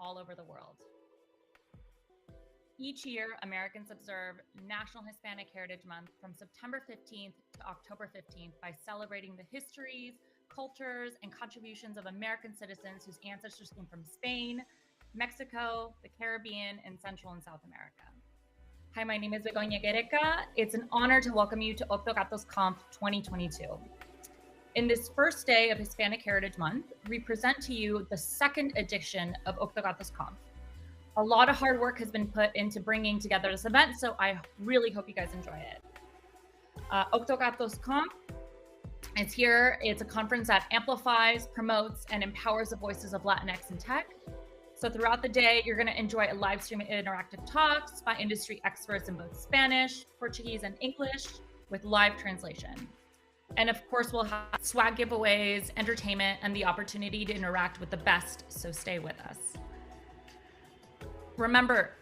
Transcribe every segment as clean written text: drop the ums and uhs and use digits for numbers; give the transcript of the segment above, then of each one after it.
all over the world. Each year, Americans observe National Hispanic Heritage Month from September 15th to October 15th by celebrating the histories, cultures, and contributions of American citizens whose ancestors came from Spain, Mexico, the Caribbean, and Central and South America. Hi, my name is Begoña Guereca. It's an honor to welcome you to OctogatosConf 2022. In this first day of Hispanic Heritage Month, we present to you the second edition of OctogatosConf. A lot of hard work has been put into bringing together this event, so I really hope you guys enjoy it. OctogatosConf is here. It's a conference that amplifies, promotes, and empowers the voices of Latinx in tech. So throughout the day, you're going to enjoy a live stream of interactive talks by industry experts in both Spanish, Portuguese, and English with live translation. And of course, we'll have swag giveaways, entertainment, and the opportunity to interact with the best, so stay with us. Remember,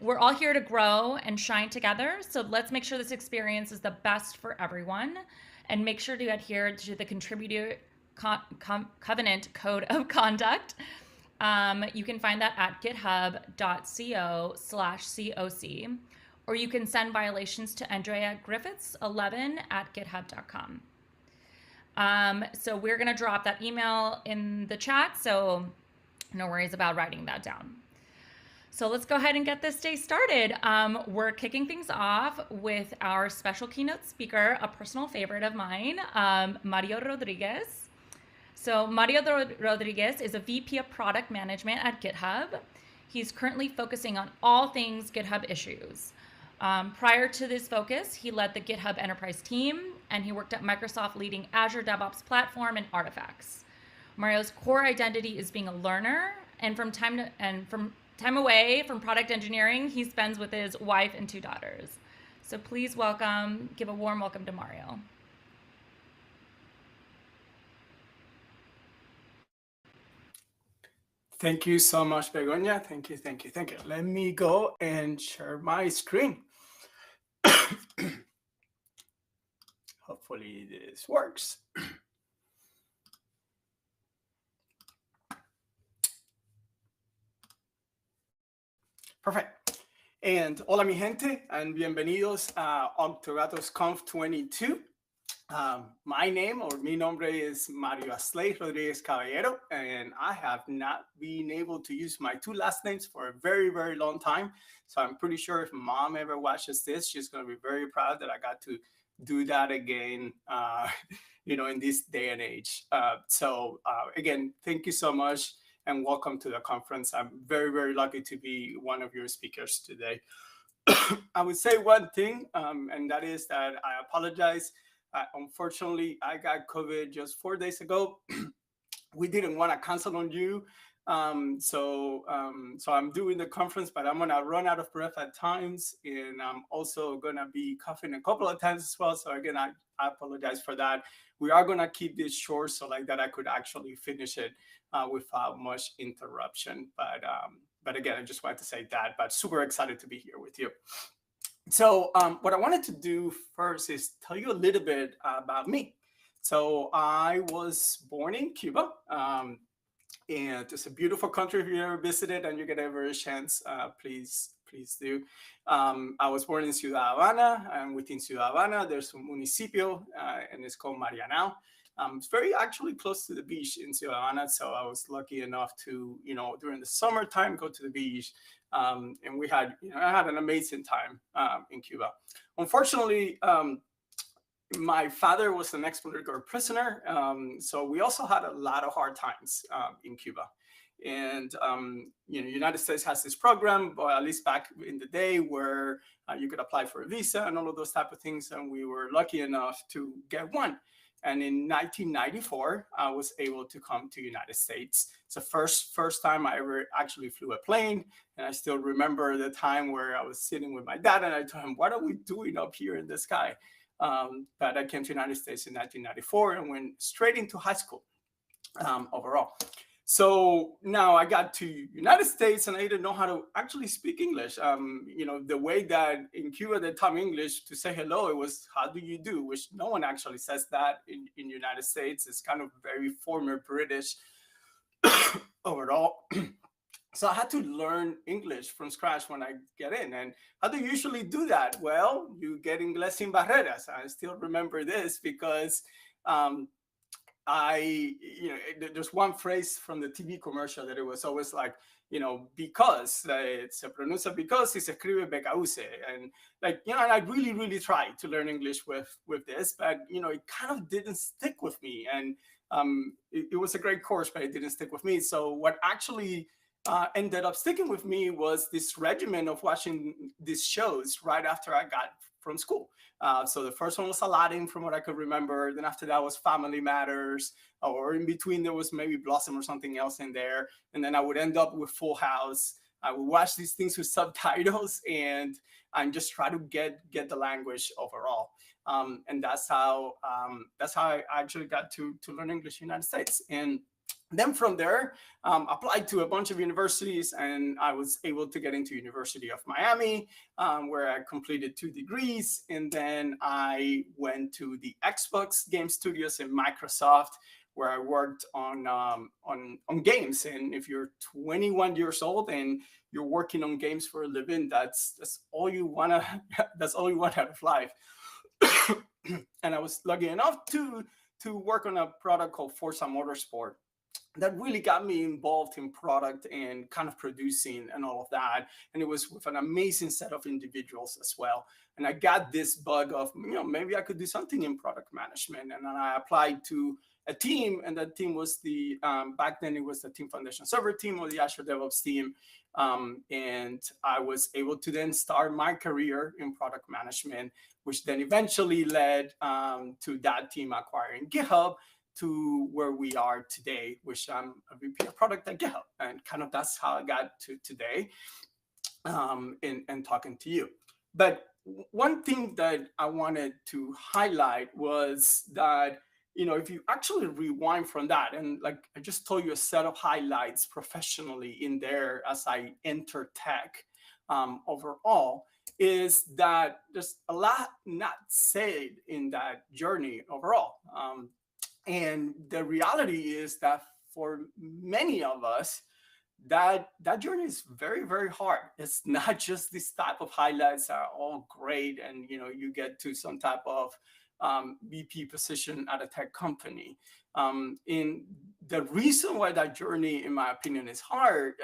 we're all here to grow and shine together, so let's make sure this experience is the best for everyone, and make sure to adhere to the Contributor Covenant Code of Conduct. You can find that at github.co/COC, or you can send violations to Andrea Griffiths11@github.com. So we're gonna drop that email in the chat, so no worries about writing that down. So let's go ahead and get this day started. We're kicking things off with our special keynote speaker, a personal favorite of mine, Mario Rodriguez. So Mario Rodriguez is a VP of Product Management at GitHub. He's currently focusing on all things GitHub issues. Prior to this focus, he led the GitHub Enterprise team, and he worked at Microsoft leading Azure DevOps Platform and Artifacts. Mario's core identity is being a learner, and from time away from product engineering, he spends with his wife and 2 daughters. So please give a warm welcome to Mario. Thank you so much, Begoña. Thank you. Let me go and share my screen. Hopefully this works. Perfect. And hola mi gente, and bienvenidos a OctogatosConf 22. Mi nombre is Mario Asley Rodriguez Caballero, and I have not been able to use my 2 last names for a very, very long time. So I'm pretty sure if mom ever watches this, she's going to be very proud that I got to do that again, in this day and age. Again, thank you so much and welcome to the conference. I'm very, very lucky to be one of your speakers today. I would say one thing, and that is that I apologize. Unfortunately, I got COVID just 4 days ago. We didn't want to cancel on you. So I'm doing the conference, but I'm going to run out of breath at times. And I'm also going to be coughing a couple of times as well. So again, I apologize for that. We are going to keep this short so like that I could actually finish it without much interruption. But again, I just wanted to say that, but super excited to be here with you. So what I wanted to do first is tell you a little bit about me. So I was born in Cuba, and it's a beautiful country. If you ever visited and you get ever a chance, please do. I was born in Ciudad Habana, and within Ciudad Habana, there's a municipio, and it's called Marianao. It's very actually close to the beach in Ciudad Habana, so I was lucky enough to, during the summertime, go to the beach. And I had an amazing time in Cuba. Unfortunately, my father was an ex-political prisoner, so we also had a lot of hard times in Cuba. And United States has this program, but at least back in the day, where you could apply for a visa and all of those type of things, and we were lucky enough to get one. And in 1994, I was able to come to the United States. It's the first time I ever actually flew a plane. And I still remember the time where I was sitting with my dad and I told him, what are we doing up here in the sky? But I came to the United States in 1994 and went straight into high school overall. So now I got to United States and I didn't know how to actually speak English. The way that in Cuba they taught me English to say hello, it was how do you do, which no one actually says that in United States. It's kind of very former British overall. So I had to learn English from scratch when I get in. And how do you usually do that? Well, you get inglés sin barreras. I still remember this because um, there's one phrase from the TV commercial that it was always like, because se pronuncia because y se escribe because. And and I really, really tried to learn English with this, but, it kind of didn't stick with me. And it was a great course, but it didn't stick with me. So what actually ended up sticking with me was this regimen of watching these shows right after I got from school. So the first one was Aladdin, from what I could remember. Then after that was Family Matters, or in between there was maybe Blossom or something else in there. And then I would end up with Full House. I would watch these things with subtitles and just try to get the language overall. And that's how I actually got to learn English in the United States. And then from there, applied to a bunch of universities, and I was able to get into University of Miami, where I completed 2 degrees. And then I went to the Xbox game studios in Microsoft, where I worked on games. And if you're 21 years old and you're working on games for a living, that's all you wanna that's all you want out of life. And I was lucky enough to work on a product called Forza Motorsport that really got me involved in product and kind of producing and all of that. And it was with an amazing set of individuals as well. And I got this bug of, maybe I could do something in product management. And then I applied to a team, and that team was back then it was the Team Foundation Server team or the Azure DevOps team. And I was able to then start my career in product management, which then eventually led to that team acquiring GitHub, to where we are today, which I'm a VP of product at GitHub. And kind of that's how I got to today, and talking to you. But one thing that I wanted to highlight was that, if you actually rewind from that, and like I just told you a set of highlights professionally in there as I enter tech, overall, is that there's a lot not said in that journey overall. And the reality is that for many of us, that journey is very, very hard. It's not just this type of highlights that are all great, and you get to some type of VP position at a tech company. In the reason why that journey, in my opinion, is hard,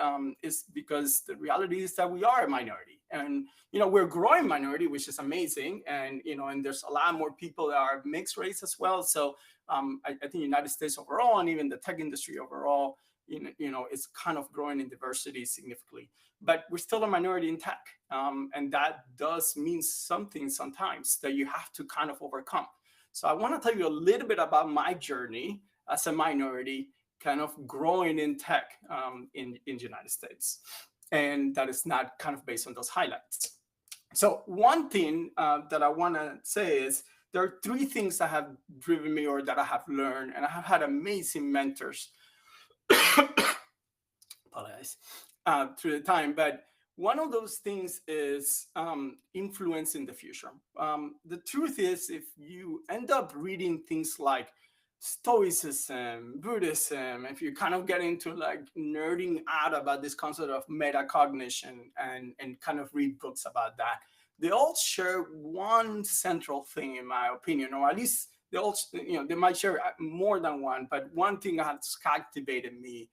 is because the reality is that we are a minority, and we're a growing minority, which is amazing, and and there's a lot more people that are mixed race as well. So I think the United States overall, and even the tech industry overall, it's kind of growing in diversity significantly. But we're still a minority in tech, and that does mean something sometimes that you have to kind of overcome. So I want to tell you a little bit about my journey as a minority, kind of growing in tech in the United States, and that is not kind of based on those highlights. So one thing that I want to say is, there are 3 things that have driven me, or that I have learned, and I have had amazing mentors apologize, through the time. But one of those things is influence in the future. The truth is, if you end up reading things like Stoicism, Buddhism, if you kind of get into like nerding out about this concept of metacognition, and kind of read books about that, they all share one central thing, in my opinion, or at least they all, they might share more than one, but one thing that has captivated me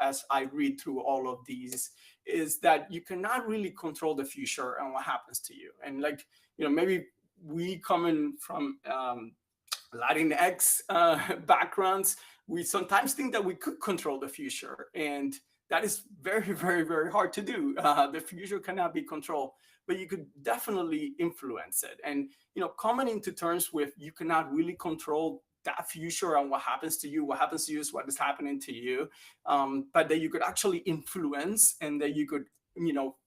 as I read through all of these is that you cannot really control the future and what happens to you. And like, maybe we coming from Latinx backgrounds, we sometimes think that we could control the future, and that is very, very, very hard to do. The future cannot be controlled, but you could definitely influence it. And coming into terms with, you cannot really control that future and what happens to you. What happens to you is what is happening to you, but that you could actually influence, and that you could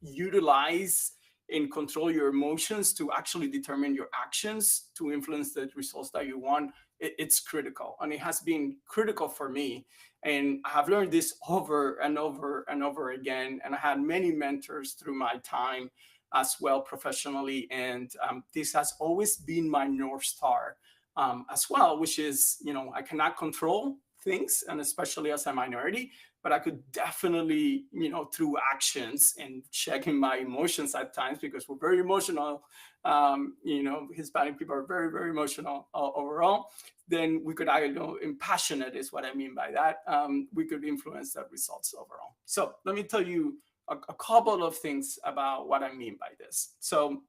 utilize and control your emotions to actually determine your actions to influence the results that you want. It's critical, and it has been critical for me. And I have learned this over and over and over again. And I had many mentors through my time as well professionally. And this has always been my North Star as well, which is, I cannot control things, and especially as a minority, but I could definitely, through actions and checking my emotions at times, because we're very emotional. Hispanic people are very, very emotional overall. Then we could, impassionate is what I mean by that. We could influence the results overall. So let me tell you a couple of things about what I mean by this. So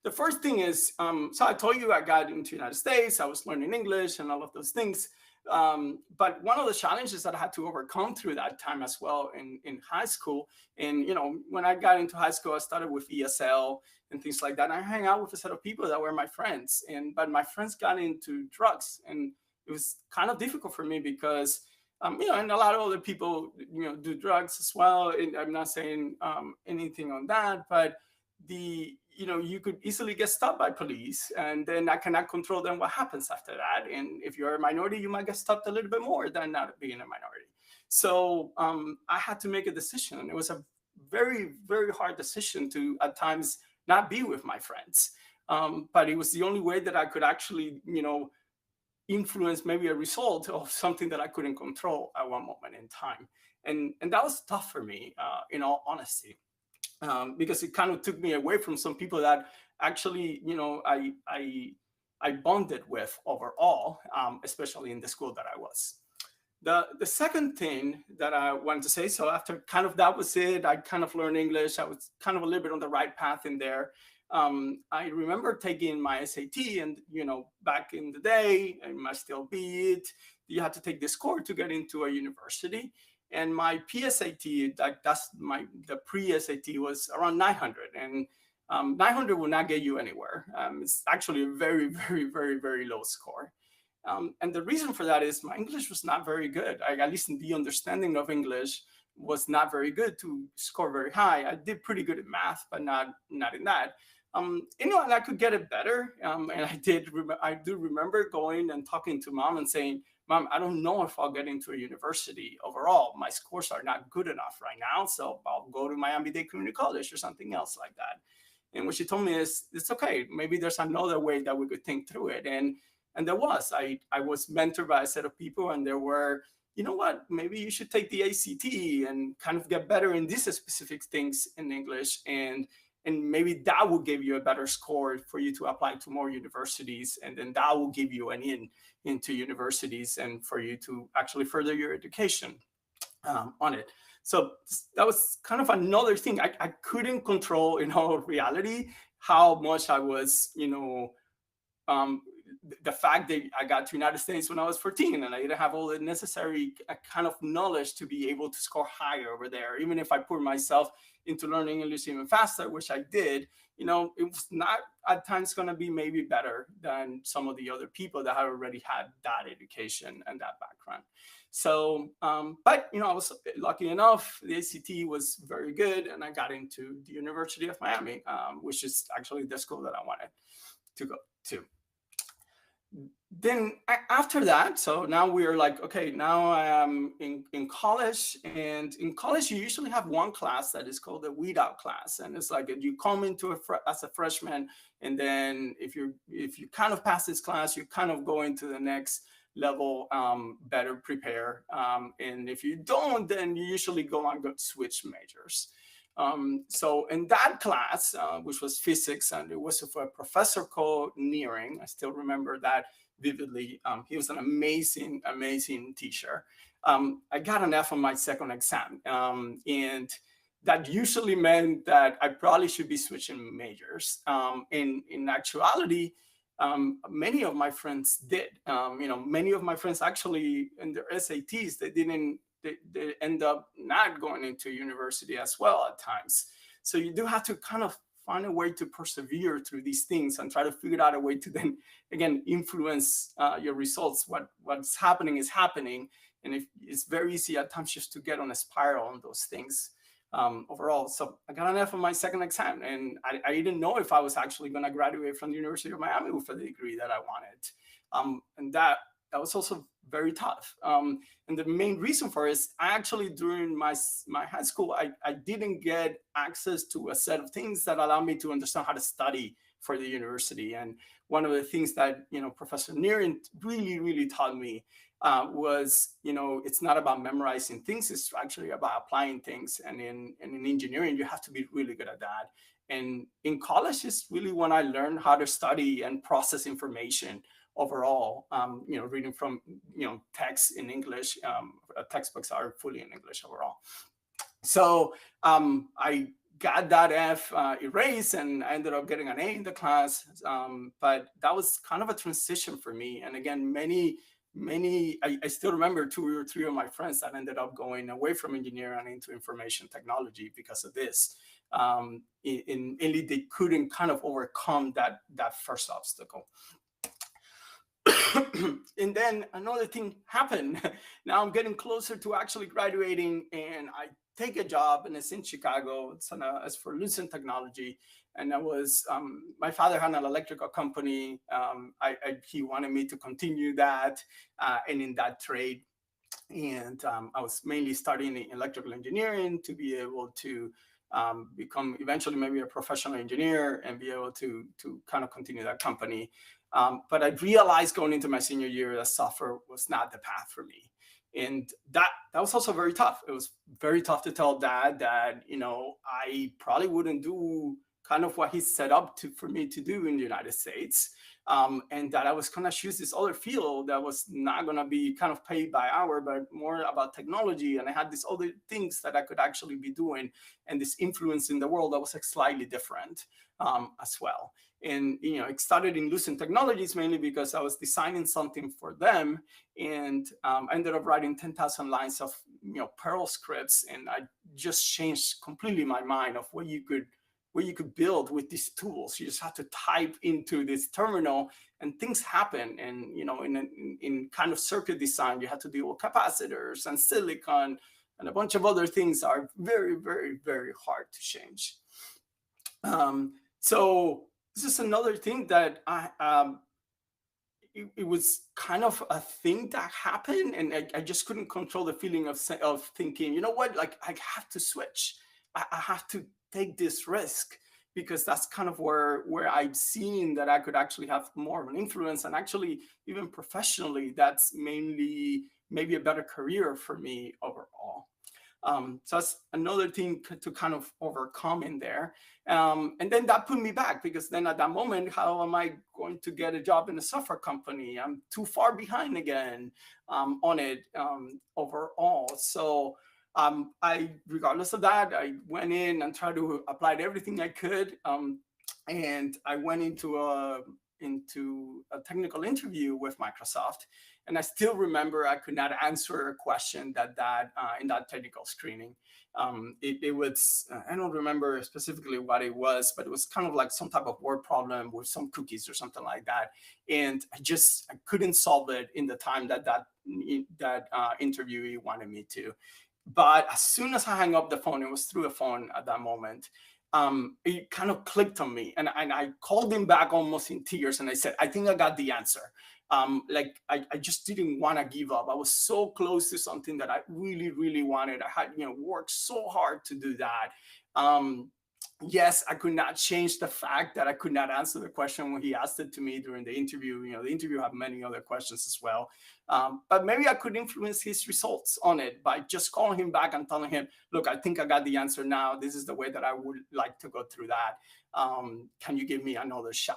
the first thing is, so I told you I got into the United States, I was learning English and all of those things. But one of the challenges that I had to overcome through that time as well in high school, and when I got into high school, I started with ESL and things like that. And I hang out with a set of people that were my friends, but my friends got into drugs, and it was kind of difficult for me because and a lot of other people do drugs as well. And I'm not saying anything on that, but you could easily get stopped by police, and then I cannot control then what happens after that. And if you're a minority, you might get stopped a little bit more than not being a minority. So I had to make a decision, and it was a very, very hard decision to at times not be with my friends. But it was the only way that I could actually influence maybe a result of something that I couldn't control at one moment in time. And that was tough for me, in all honesty. Because it kind of took me away from some people that actually, I bonded with overall, especially in the school that I was. The second thing that I wanted to say, so after kind of that was it, I kind of learned English. I was kind of a little bit on the right path in there. I remember taking my SAT, and back in the day, it must still be it, you had to take this course to get into a university. And my PSAT, the pre-SAT was around 900, and 900 will not get you anywhere. It's actually a very, very, very, very low score. And the reason for that is my English was not very good. At least the understanding of English was not very good to score very high. I did pretty good at math, but not in that. And I could get it better. And I do remember going and talking to mom and saying, Mom, I don't know if I'll get into a university overall. My scores are not good enough right now, so I'll go to Miami-Dade Community College or something else like that. And what she told me is, it's okay. Maybe there's another way that we could think through it. And there was. I was mentored by a set of people, and there were, you know what, maybe you should take the ACT and kind of get better in these specific things in English, and maybe that will give you a better score for you to apply to more universities, and then that will give you an into universities and for you to actually further your education on it. So that was kind of another thing. I couldn't control in all reality how much I was, the fact that I got to United States when I was 14, and I didn't have all the necessary kind of knowledge to be able to score higher over there. Even if I put myself into learning English even faster, which I did, it was not at times going to be maybe better than some of the other people that had already had that education and that background. So, but, I was lucky enough, the ACT was very good, and I got into the University of Miami, which is actually the school that I wanted to go to. Then after that, so now we're like, okay, now I am in college, and in college you usually have one class that is called the weed out class, and it's like you come into as a freshman, and then if you kind of pass this class, you kind of go into the next level better prepared, and if you don't, then you usually go and switch majors. So in that class, which was physics, and it was for a professor called Nearing, I still remember that vividly. He was an amazing, amazing teacher. I got an F on my second exam, and that usually meant that I probably should be switching majors. In actuality, many of my friends did. Many of my friends actually in their SATs, they end up not going into university as well at times. So you do have to kind of find a way to persevere through these things and try to figure out a way to then, again, influence your results. What's happening is happening. And it's very easy at times just to get on a spiral on those things overall. So I got an F on my second exam, and I didn't know if I was actually going to graduate from the University of Miami with the degree that I wanted. And that was also very tough. And the main reason for it is I actually, during my high school, I didn't get access to a set of things that allowed me to understand how to study for the university. And one of the things that, Professor Nearing really, really taught me was, it's not about memorizing things, it's actually about applying things. And in engineering, you have to be really good at that. And in college is really when I learned how to study and process information overall. Reading from, texts in English, textbooks are fully in English overall. So I got that F erased, and I ended up getting an A in the class. But that was kind of a transition for me. And again, I still remember 2 or 3 of my friends that ended up going away from engineering into information technology because of this. They couldn't kind of overcome that first obstacle. And then another thing happened. Now I'm getting closer to actually graduating, and I take a job, and it's in Chicago. It's for Lucent Technology. And my father had an electrical company. He wanted me to continue that and in that trade. And I was mainly studying electrical engineering to be able to become eventually maybe a professional engineer and be able to kind of continue that company. But I realized going into my senior year that software was not the path for me. And that was also very tough. It was very tough to tell Dad that, I probably wouldn't do kind of what he set up for me to do in the United States. And that I was going to choose this other field that was not going to be kind of paid by hour, but more about technology. And I had these other things that I could actually be doing, and this influence in the world that was slightly different as well. And it started in Lucent Technologies mainly because I was designing something for them, and I ended up writing 10,000 lines of Perl scripts, and I just changed completely my mind of what you could build with these tools. You just have to type into this terminal, and things happen. And in kind of circuit design, you have to deal with capacitors and silicon, and a bunch of other things are very, very, very hard to change. So this is another thing that it was kind of a thing that happened, and I just couldn't control the feeling of thinking, like I have to switch. I have to take this risk, because that's kind of where I've seen that I could actually have more of an influence, and actually even professionally, that's mainly maybe a better career for me overall. So that's another thing to kind of overcome in there. And then that put me back, because then at that moment, how am I going to get a job in a software company? I'm too far behind again on it overall. So regardless of that, I went in and tried to apply to everything I could. And I went into a technical interview with Microsoft. And I still remember I could not answer a question that in that technical screening. It was, I don't remember specifically what it was, but it was kind of like some type of word problem with some cookies or something like that. And I couldn't solve it in the time that interviewee wanted me to. But as soon as I hung up the phone, it was through the phone at that moment, it kind of clicked on me. And I called him back almost in tears, and I said, I think I got the answer. I just didn't want to give up. I was so close to something that I really, really wanted. I had, worked so hard to do that. Yes, I could not change the fact that I could not answer the question when he asked it to me during the interview. The interview had many other questions as well. But maybe I could influence his results on it by just calling him back and telling him, look, I think I got the answer now. This is the way that I would like to go through that. Can you give me another shot?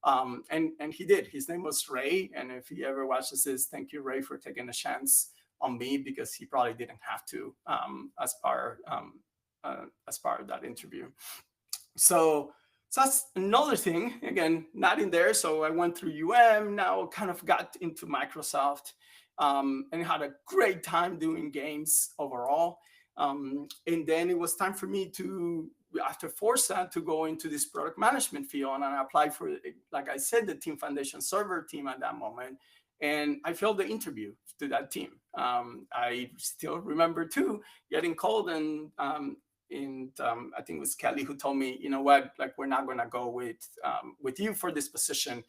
And he did. His name was Ray. And if he ever watches this, thank you, Ray, for taking a chance on me, because he probably didn't have to as part of that interview. So that's another thing, again, not in there. So I went through now kind of got into Microsoft, and had a great time doing games overall. And then it was time for me to, after Forza, to go into this product management field. And I applied for, like I said, the Team Foundation server team at that moment. And I failed the interview to that team. I still remember too, getting called, and I think it was Kelly who told me, you know what, like, we're not going to go with you for this position.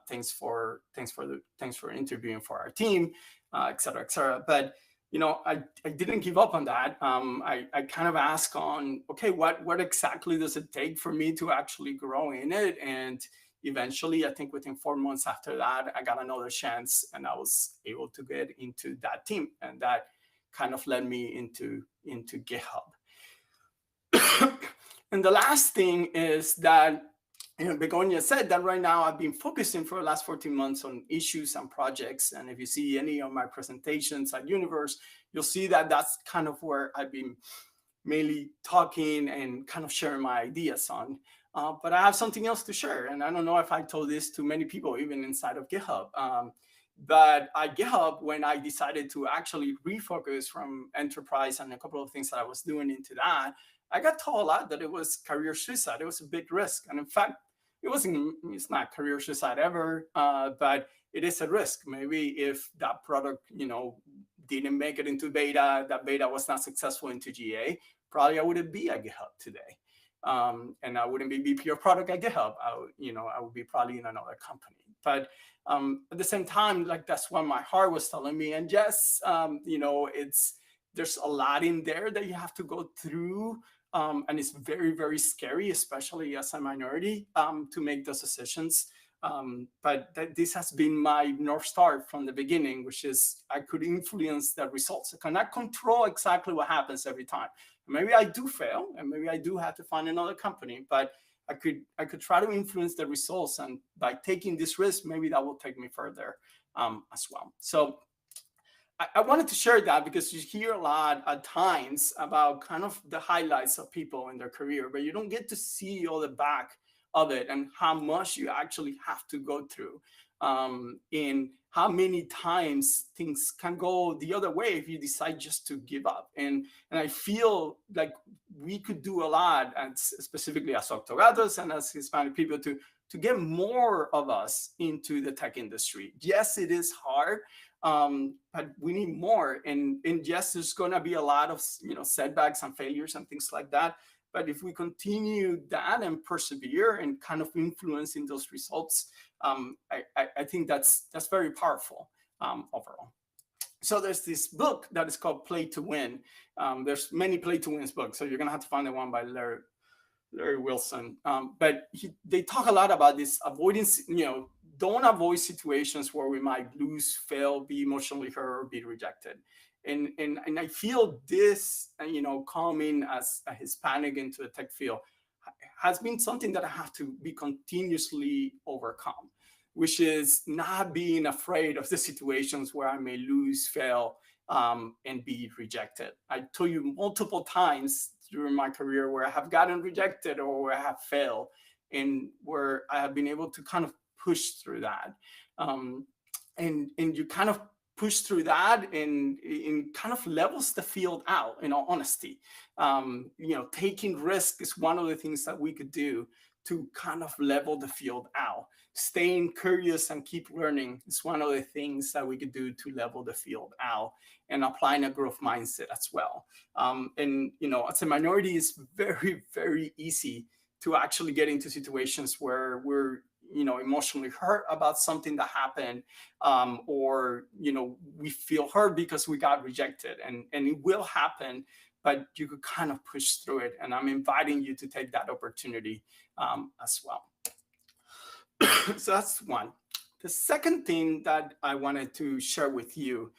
Thanks for interviewing for our team, et cetera, et cetera. But I didn't give up on that. I kind of asked on, okay, what exactly does it take for me to actually grow in it? And eventually, I think within 4 months after that, I got another chance and I was able to get into that team. And that kind of led me into GitHub. And the last thing is that, Begonia said that right now I've been focusing for the last 14 months on issues and projects. And if you see any of my presentations at Universe, you'll see that that's kind of where I've been mainly talking and kind of sharing my ideas on. But I have something else to share. And I don't know if I told this to many people, even inside of GitHub. But at GitHub, when I decided to actually refocus from enterprise and a couple of things that I was doing into that, I got told a lot that it was career suicide. It was a big risk. And in fact, it's not career suicide ever, but it is a risk. Maybe if that product, didn't make it into beta, that beta was not successful into GA, probably I wouldn't be at GitHub today. And I wouldn't be VP of product at GitHub. I would be probably in another company. But at the same time, like that's what my heart was telling me. And yes, there's a lot in there that you have to go through. And it's very, very scary, especially as a minority, to make those decisions. But this has been my North Star from the beginning, which is I could influence the results. I cannot control exactly what happens every time. Maybe I do fail, and maybe I do have to find another company, but I could try to influence the results. And by taking this risk, maybe that will take me further as well. So I wanted to share that because you hear a lot at times about kind of the highlights of people in their career, but you don't get to see all the back of it and how much you actually have to go through, in how many times things can go the other way if you decide just to give up. And I feel like we could do a lot, and specifically as Octogatos and as Hispanic people, to get more of us into the tech industry. Yes, it is hard. But we need more, and yes, there's going to be a lot of setbacks and failures and things like that. But if we continue that and persevere and kind of influencing those results, I think that's very powerful overall. So there's this book that is called Play to Win. There's many Play to Wins books, so you're going to have to find the one by Larry Wilson. But they talk a lot about this avoidance, don't avoid situations where we might lose, fail, be emotionally hurt, or be rejected. And I feel this, coming as a Hispanic into the tech field has been something that I have to be continuously overcome, which is not being afraid of the situations where I may lose, fail, and be rejected. I told you multiple times during my career where I have gotten rejected or where I have failed, and where I have been able to kind of push through that. And you kind of push through that and kind of levels the field out, in all honesty. Taking risk is one of the things that we could do to kind of level the field out. Staying curious and keep learning is one of the things that we could do to level the field out, and applying a growth mindset as well. As a minority, it's very, very easy to actually get into situations where we're emotionally hurt about something that happened, or we feel hurt because we got rejected, and it will happen, but you could kind of push through it. And I'm inviting you to take that opportunity as well. So that's one. The second thing that I wanted to share with you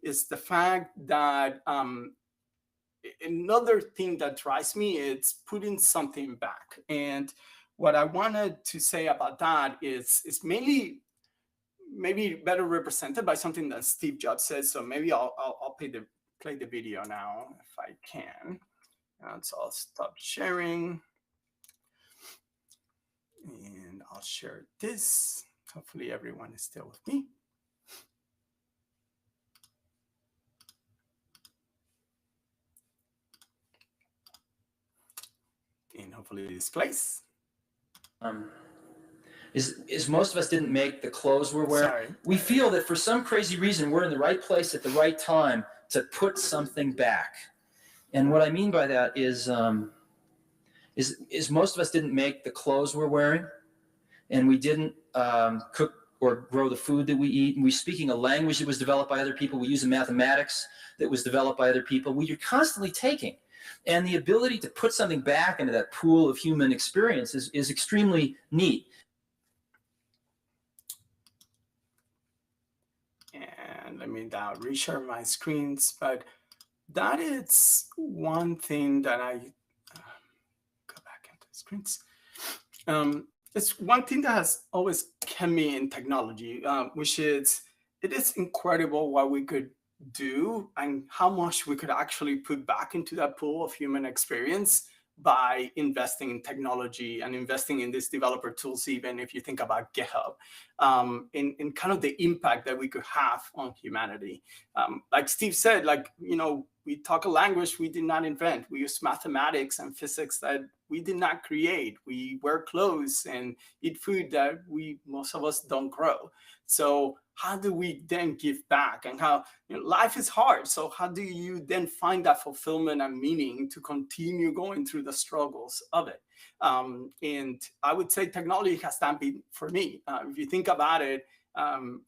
is the fact that another thing that drives me is putting something back. And what I wanted to say about that is mainly maybe better represented by something that Steve Jobs said. So maybe I'll play the video now if I can. And so I'll stop sharing. And I'll share this. Hopefully everyone is still with me. And hopefully it displays. Is most of us didn't make the clothes we're wearing. Sorry. We feel that for some crazy reason we're in the right place at the right time to put something back. And what I mean by that is most of us didn't make the clothes we're wearing, and we didn't cook or grow the food that we eat, and we're speaking a language that was developed by other people. We use a mathematics that was developed by other people. You're constantly taking. And the ability to put something back into that pool of human experience is extremely neat. let me now reshare my screens. But that is one thing that I go back into screens. It's one thing that has always kept me in technology, which is it is incredible what we could do and how much we could actually put back into that pool of human experience by investing in technology and investing in these developer tools, even if you think about GitHub, in kind of the impact that we could have on humanity. Like Steve said, like, we talk a language we did not invent. We use mathematics and physics that we did not create. We wear clothes and eat food that most of us don't grow. So how do we then give back? And how, life is hard. So how do you then find that fulfillment and meaning to continue going through the struggles of it? And I would say technology has that been for me. If you think about it,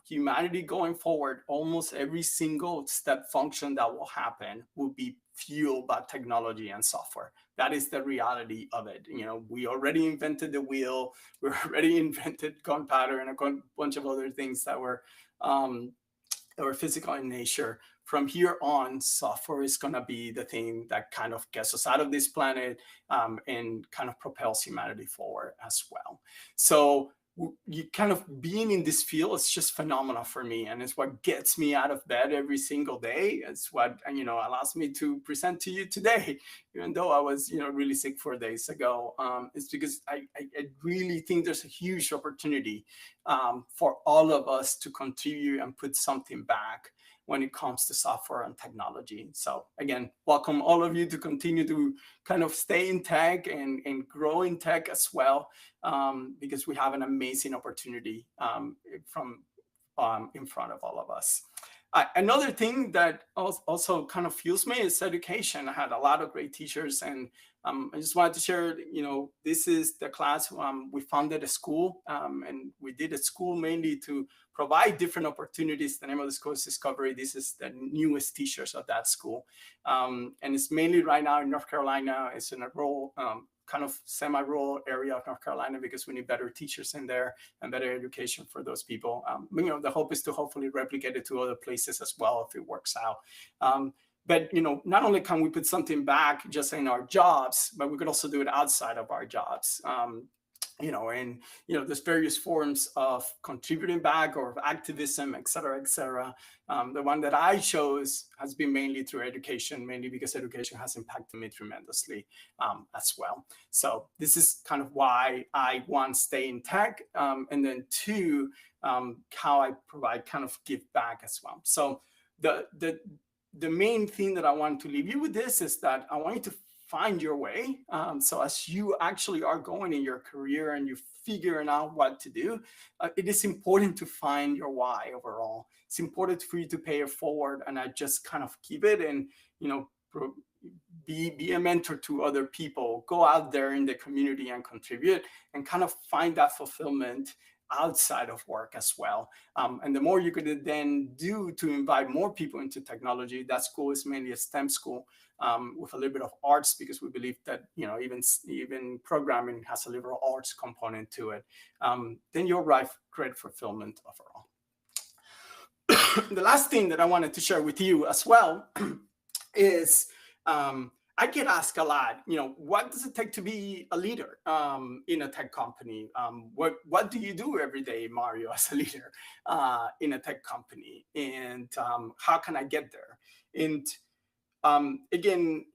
humanity going forward, almost every single step function that will happen will be fueled by technology and software. That is the reality of it. We already invented the wheel. We already invented gunpowder and a bunch of other things that were physical in nature. From here on, software is going to be the thing that kind of gets us out of this planet and kind of propels humanity forward as well. So you kind of being in this field is just phenomenal for me, and it's what gets me out of bed every single day. It's what allows me to present to you today, even though I was really sick 4 days ago. It's because I really think there's a huge opportunity for all of us to contribute and put something back when it comes to software and technology. So again, welcome all of you to continue to kind of stay in tech and grow in tech as well, because we have an amazing opportunity in front of all of us. Another thing that also kind of fuels me is education. I had a lot of great teachers, and I just wanted to share, this is the class. We founded a school, and we did a school mainly to provide different opportunities. The name of the school is Discovery. This is the newest teachers of that school. And it's mainly right now in North Carolina. It's in a rural, kind of semi-rural area of North Carolina, because we need better teachers in there and better education for those people. The hope is to hopefully replicate it to other places as well if it works out. But not only can we put something back just in our jobs, but we could also do it outside of our jobs. There's various forms of contributing back or of activism, et cetera, et cetera. The one that I chose has been mainly through education, mainly because education has impacted me tremendously as well. So this is kind of why I, one, stay in tech, and then two, how I provide kind of give back as well. So the main thing that I want to leave you with this is that I want you to find your way. So as you actually are going in your career and you're figuring out what to do, it is important to find your why overall. It's important for you to pay it forward and just kind of keep it and, be a mentor to other people. Go out there in the community and contribute and kind of find that fulfillment outside of work as well. And the more you could then do to invite more people into technology, that school is mainly a STEM school with a little bit of arts, because we believe that even programming has a liberal arts component to it. Then you'll arrive great fulfillment overall. The last thing that I wanted to share with you as well is I get asked a lot, what does it take to be a leader in a tech company? What do you do every day, Mario, as a leader in a tech company? And how can I get there? And again,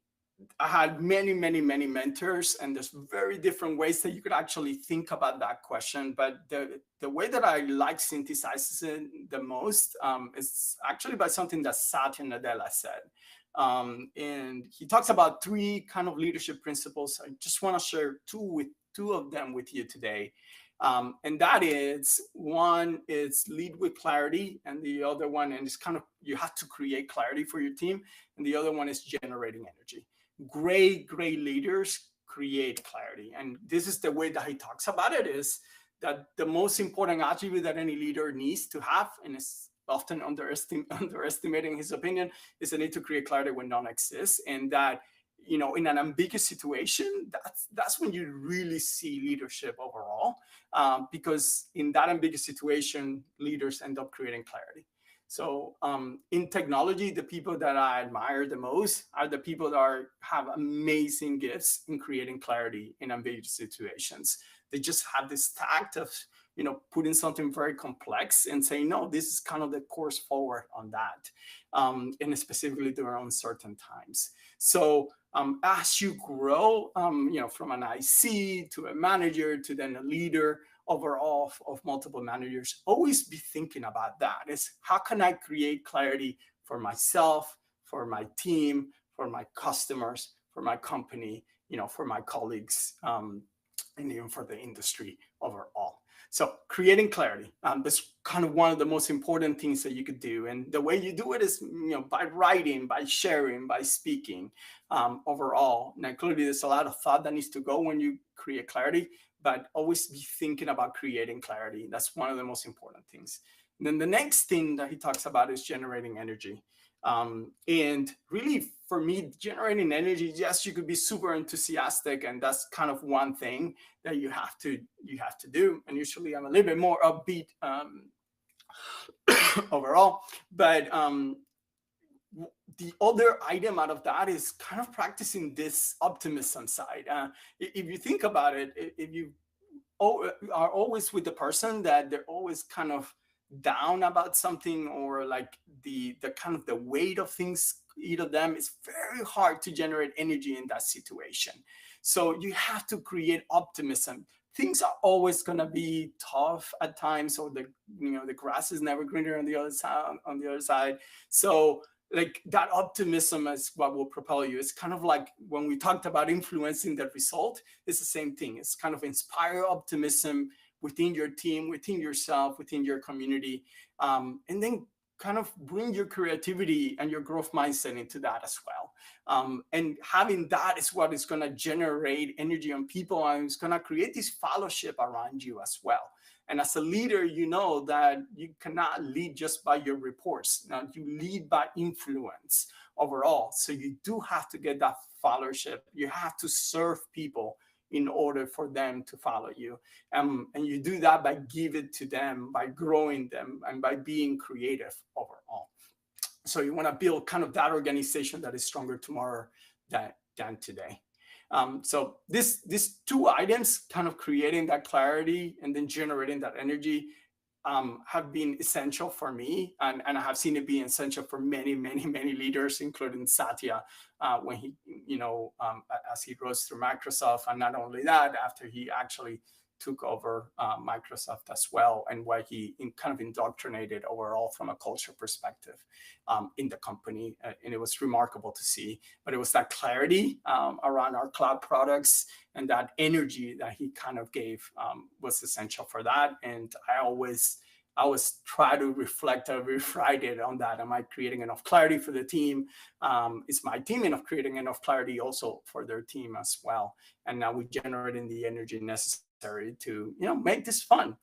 I had many mentors, and there's very different ways that you could actually think about that question. But the way that I like synthesizes it the most is actually by something that Satya Nadella said. And he talks about 3 kind of leadership principles. I just want to share two of them with you today. And that is, one is lead with clarity, and the other one, and it's kind of, you have to create clarity for your team. And the other one is generating energy. Great leaders create clarity. And this is the way that he talks about it, is that the most important attribute that any leader needs to have, and is often underestimating his opinion, is the need to create clarity when none exists. And that, in an ambiguous situation, that's when you really see leadership overall, because in that ambiguous situation, leaders end up creating clarity. So in technology, the people that I admire the most are the people that have amazing gifts in creating clarity in ambiguous situations. They just have this tact of, putting something very complex and saying, no, this is kind of the course forward on that, and specifically during uncertain times. So as you grow, from an IC to a manager to then a leader, overall of multiple managers, always be thinking about that. Is how can I create clarity for myself, for my team, for my customers, for my company, for my colleagues, and even for the industry overall. So creating clarity, that's kind of one of the most important things that you could do. And the way you do it is, by writing, by sharing, by speaking, overall. Now, clearly there's a lot of thought that needs to go when you create clarity, but always be thinking about creating clarity. That's one of the most important things. And then the next thing that he talks about is generating energy. And really, for me, generating energy, yes, you could be super enthusiastic, and that's kind of one thing that you have to do. And usually, I'm a little bit more upbeat overall, but the other item out of that is kind of practicing this optimism side. If you think about it, if you are always with the person that they're always kind of down about something, or like the kind of the weight of things eat of them, it's very hard to generate energy in that situation. So you have to create optimism. Things are always going to be tough at times, or the grass is never greener on the other side. So like that optimism is what will propel you. It's kind of like when we talked about influencing the result, it's the same thing. It's kind of inspire optimism within your team, within yourself, within your community, and then kind of bring your creativity and your growth mindset into that as well. And having that is what is going to generate energy on people, and it's going to create this fellowship around you as well. And as a leader, you know that you cannot lead just by your reports. Now, you lead by influence overall. So you do have to get that fellowship. You have to serve people in order for them to follow you. And you do that by giving to them, by growing them, and by being creative overall. So you want to build kind of that organization that is stronger tomorrow than today. So these two items, kind of creating that clarity and then generating that energy, have been essential for me, and I have seen it be essential for many leaders, including Satya, when he, as he rose through Microsoft, and not only that, after he actually took over Microsoft as well, and why he kind of indoctrinated overall from a culture perspective in the company. And it was remarkable to see. But it was that clarity around our cloud products, and that energy that he kind of gave was essential for that. And I always try to reflect every Friday on that. Am I creating enough clarity for the team? Is my team enough creating enough clarity also for their team as well? And now we're generating the energy necessary to make this fun,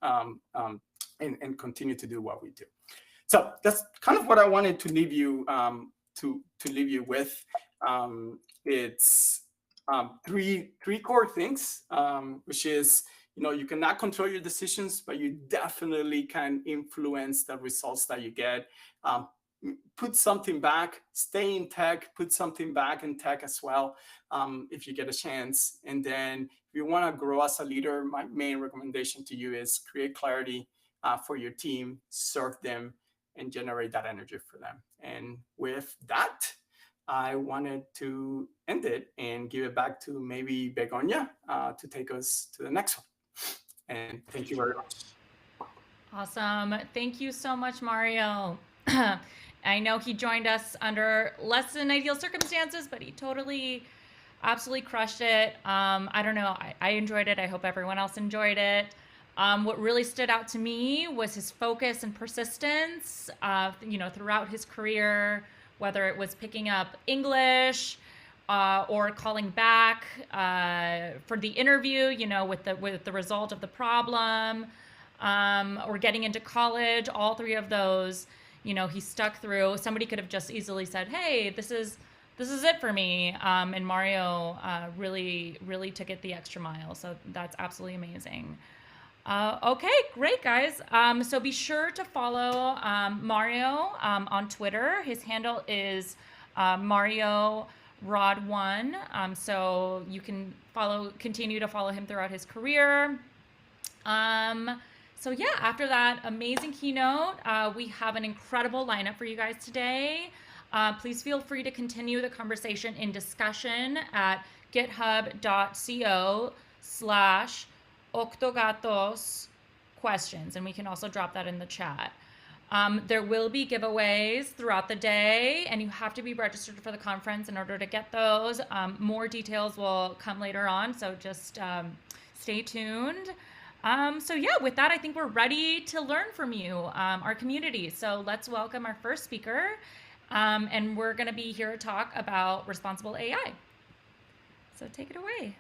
and continue to do what we do. So that's kind of what I wanted to leave you to leave you with. It's three core things, which is, you cannot control your decisions, but you definitely can influence the results that you get. Put something back, stay in tech, put something back in tech as well, if you get a chance. And then if you want to grow as a leader, my main recommendation to you is create clarity for your team, serve them, and generate that energy for them. And with that, I wanted to end it and give it back to maybe Begonia to take us to the next one. And thank you very much. Awesome. Thank you so much, Mario. I know he joined us under less than ideal circumstances, but he totally, absolutely crushed it. I don't know. I enjoyed it. I hope everyone else enjoyed it. What really stood out to me was his focus and persistence, throughout his career, whether it was picking up English, or calling back for the interview, with the result of the problem, or getting into college. All three of those, he stuck through. Somebody could have just easily said, "Hey, this is it for me," and Mario really took it the extra mile. So that's absolutely amazing. Okay, great, guys. So be sure to follow Mario on Twitter. His handle is Mario Rod1. So you can continue to follow him throughout his career. So yeah, after that amazing keynote, we have an incredible lineup for you guys today. Please feel free to continue the conversation in discussion at github.co/OctogatosQuestions, and we can also drop that in the chat. There will be giveaways throughout the day, and you have to be registered for the conference in order to get those. More details will come later on, so just stay tuned. So yeah, with that, I think we're ready to learn from you, our community. So let's welcome our first speaker, and we're going to be here to talk about responsible AI. So take it away.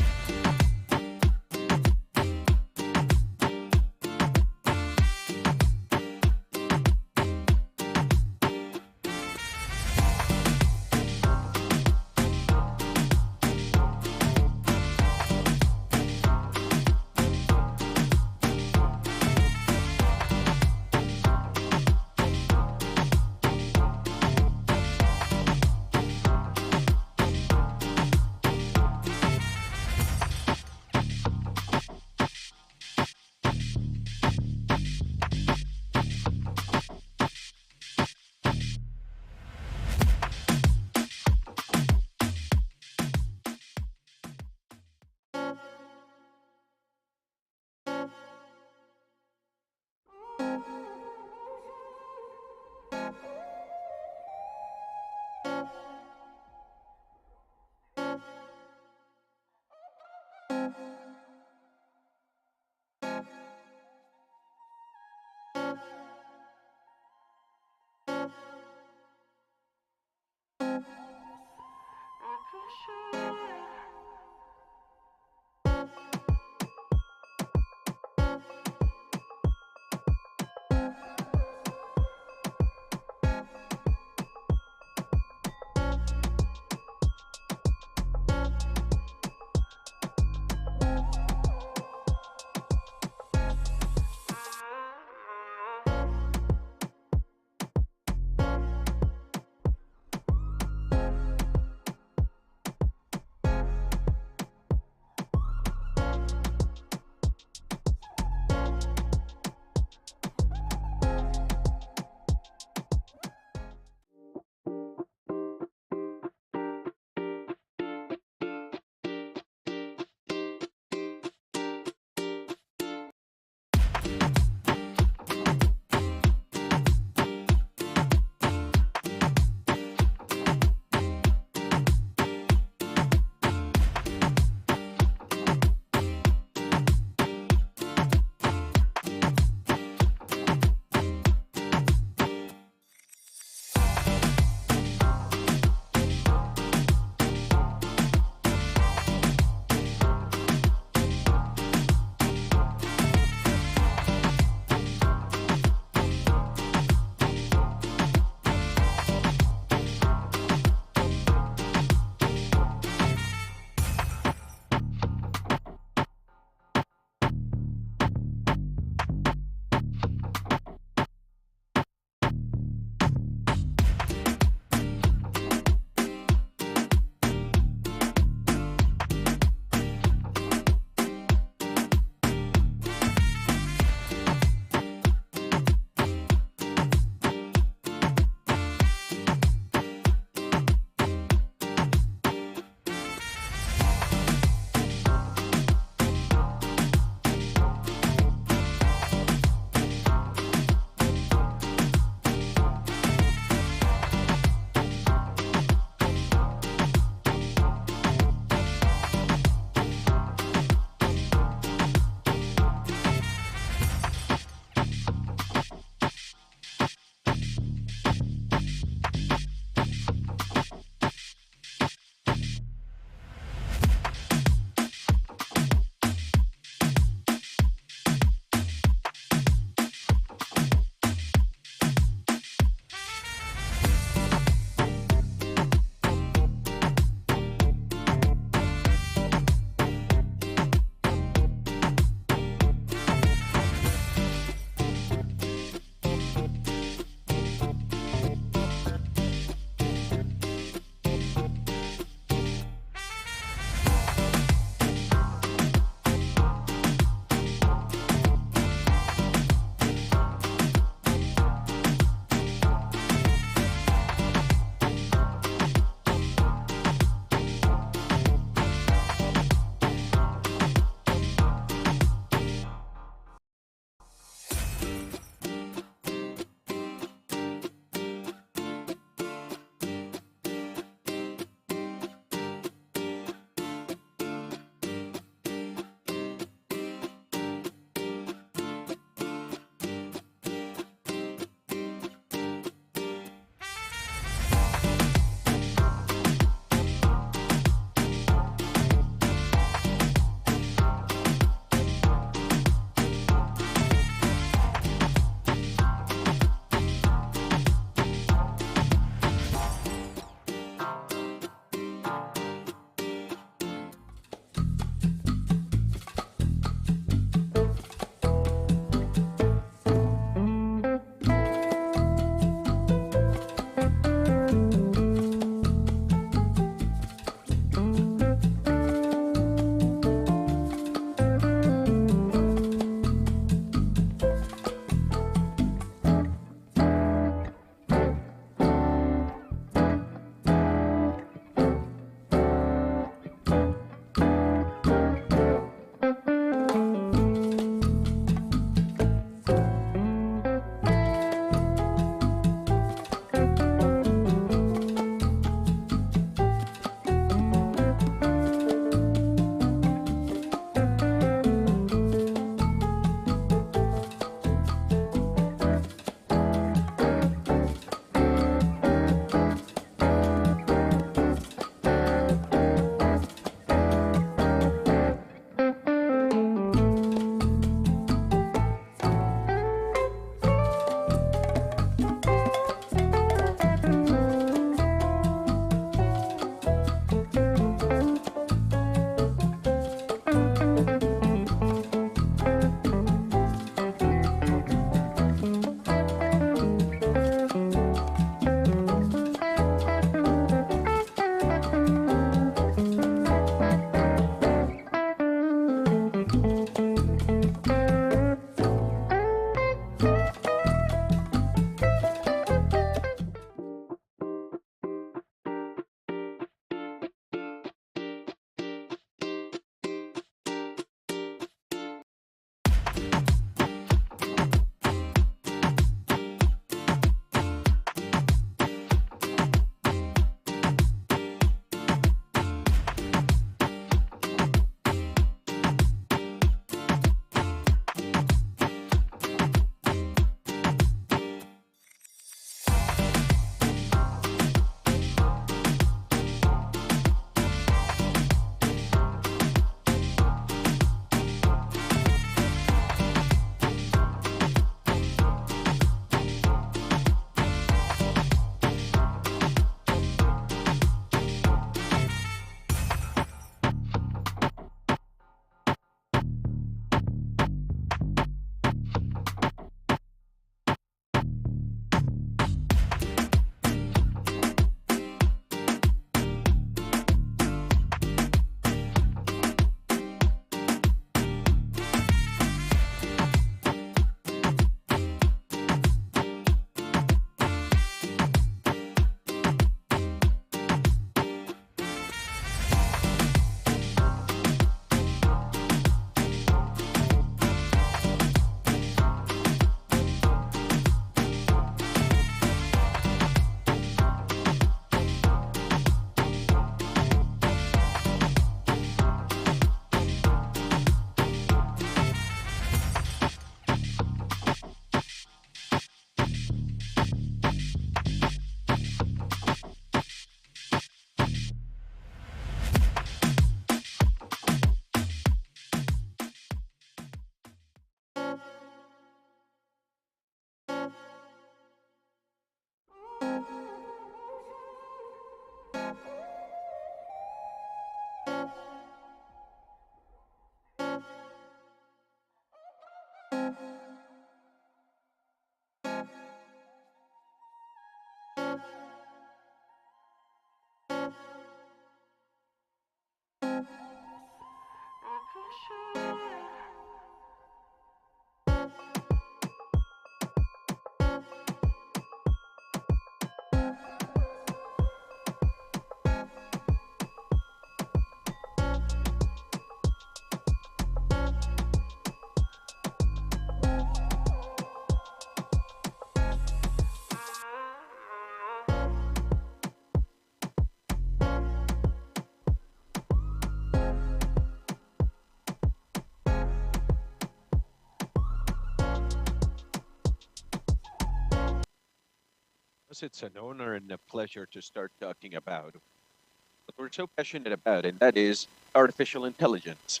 It's an honor and a pleasure to start talking about what we're so passionate about, and that is artificial intelligence.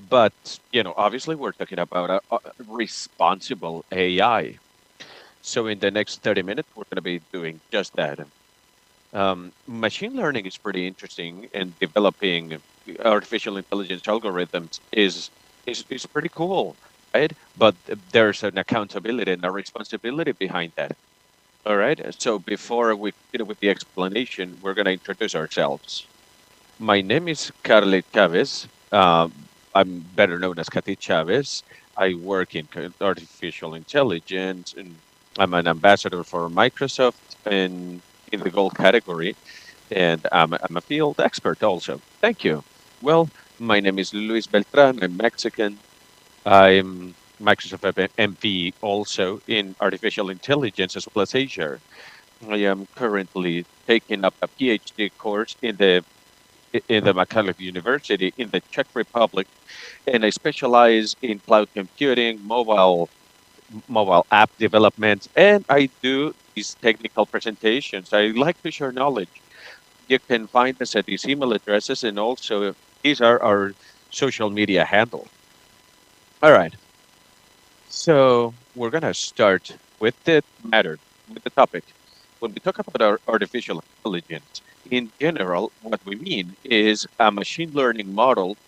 But, obviously we're talking about responsible AI. So in the next 30 minutes, we're going to be doing just that. Machine learning is pretty interesting, and developing artificial intelligence algorithms is pretty cool, right? But there's an accountability and a responsibility behind that. All right. So before we continue with the explanation, we're going to introduce ourselves. My name is Carly Chavez. I'm better known as Katy Chavez. I work in artificial intelligence, and I'm an ambassador for Microsoft in the gold category, and I'm a field expert also. Thank you. Well, my name is Luis Beltran. I'm Mexican. I'm Microsoft MV also in artificial intelligence as well as Azure. I am currently taking up a PhD course in the Macaulay University in the Czech Republic, and I specialize in cloud computing, mobile app development, and I do these technical presentations. I like to share knowledge. You can find us at these email addresses, and also these are our social media handles. All right, so we're gonna start with with the topic. When we talk about our artificial intelligence, in general, what we mean is a machine learning model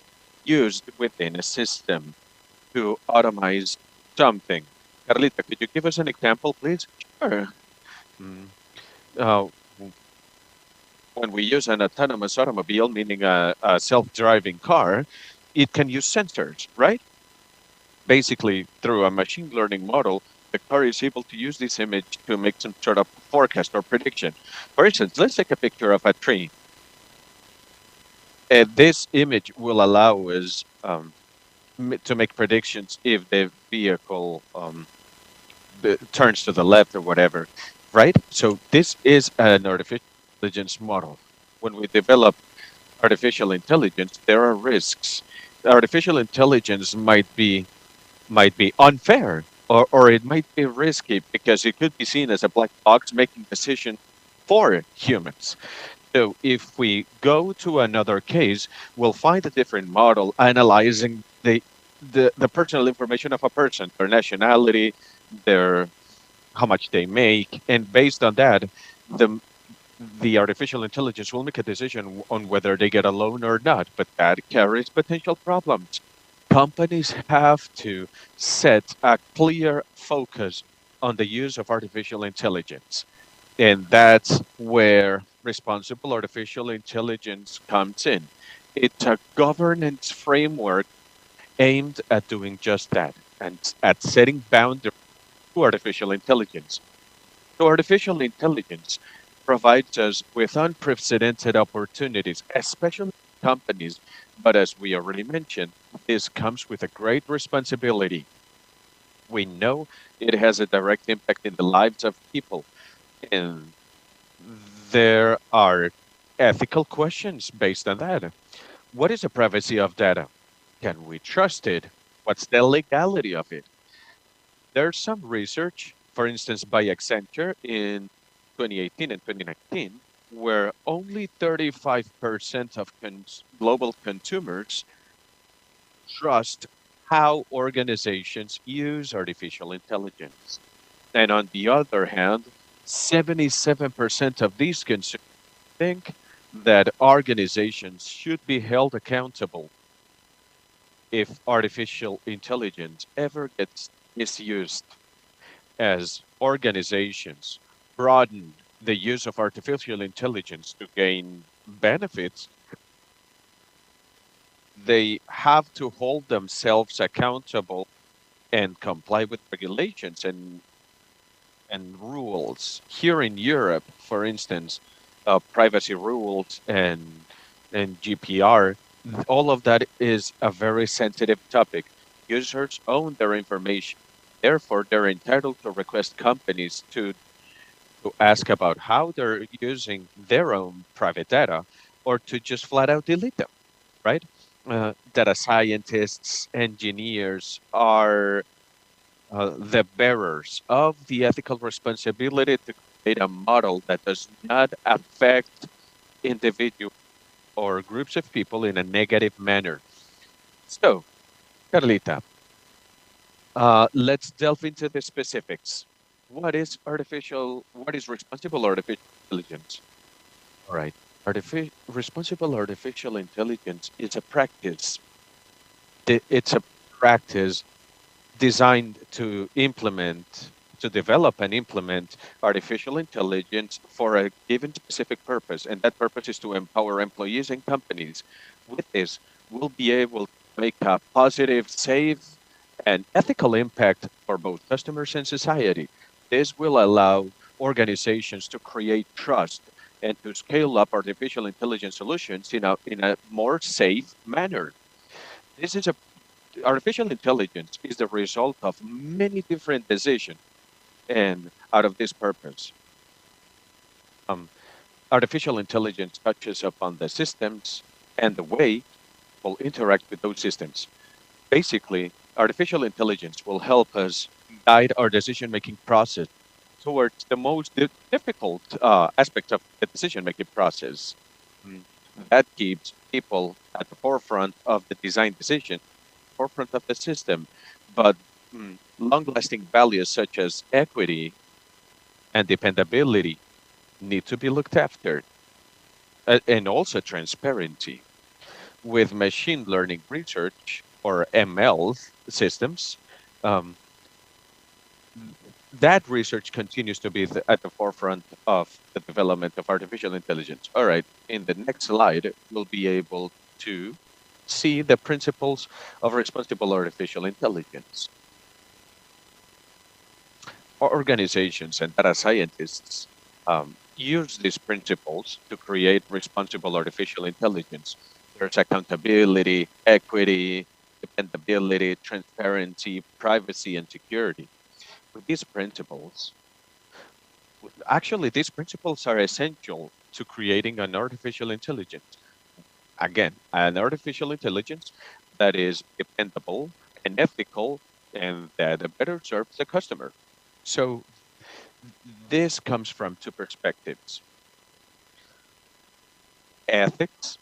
used within a system to automate something. Carlita, could you give us an example, please? Sure. Mm, uh, w- when we use an autonomous automobile, meaning a self-driving car, it can use sensors, right? Basically, through a machine learning model, the car is able to use this image to make some sort of forecast or prediction. For instance, let's take a picture of a train. This image will allow us to make predictions if the vehicle turns to the left or whatever, right? So this is an artificial intelligence model. When we develop artificial intelligence, there are risks. Artificial intelligence might be unfair, or it might be risky because it could be seen as a black box making decisions for humans. So if we go to another case, we'll find a different model analyzing the personal information of a person, their nationality, their how much they make, and based on that, the the artificial intelligence will make a decision on whether they get a loan or not. But that carries potential problems. Companies have to set a clear focus on the use of artificial intelligence. And that's where responsible artificial intelligence comes in. It's a governance framework aimed at doing just that and at setting boundaries to artificial intelligence. So, artificial intelligence provides us with unprecedented opportunities, especially companies. But as we already mentioned, this comes with a great responsibility. We know it has a direct impact in the lives of people, and there are ethical questions based on that. What is the privacy of data? Can we trust it? What's the legality of it? There's some research, for instance, by Accenture in 2018 and 2019, where only 35% of global consumers trust how organizations use artificial intelligence. And on the other hand, 77% of these consumers think that organizations should be held accountable if artificial intelligence ever gets misused. As organizations broaden the use of artificial intelligence to gain benefits, they have to hold themselves accountable and comply with regulations and rules. Here in Europe, for instance, privacy rules and GPR, all of that is a very sensitive topic. Users own their information. Therefore, they're entitled to request companies to ask about how they're using their own private data or to just flat out delete them, right? Data scientists, engineers are the bearers of the ethical responsibility to create a model that does not affect individuals or groups of people in a negative manner. So, Carlita, let's delve into the specifics. What is responsible artificial intelligence? All right. Responsible artificial intelligence is a practice. It's a practice designed to develop and implement artificial intelligence for a given specific purpose. And that purpose is to empower employees and companies. With this, we'll be able to make a positive, safe, and ethical impact for both customers and society. This will allow organizations to create trust and to scale up artificial intelligence solutions in a more safe manner. This is a Artificial intelligence is the result of many different decisions, and out of this purpose, um, artificial intelligence touches upon the systems and the way people interact with those systems. Basically, artificial intelligence will help us guide our decision-making process towards the most difficult aspect of the decision-making process. Mm, That keeps people at the forefront of the design decision, forefront of the system. But long-lasting values such as equity and dependability need to be looked after, and also transparency. With machine learning research or ML systems, um, that research continues to be at the forefront of the development of artificial intelligence. All right, in the next slide, we'll be able to see the principles of responsible artificial intelligence. Organizations and data scientists use these principles to create responsible artificial intelligence. There's accountability, equity, dependability, transparency, privacy, and security. With these principles, these principles are essential to creating an artificial intelligence. Again, an artificial intelligence that is dependable and ethical and that better serves the customer. So this comes from two perspectives: ethics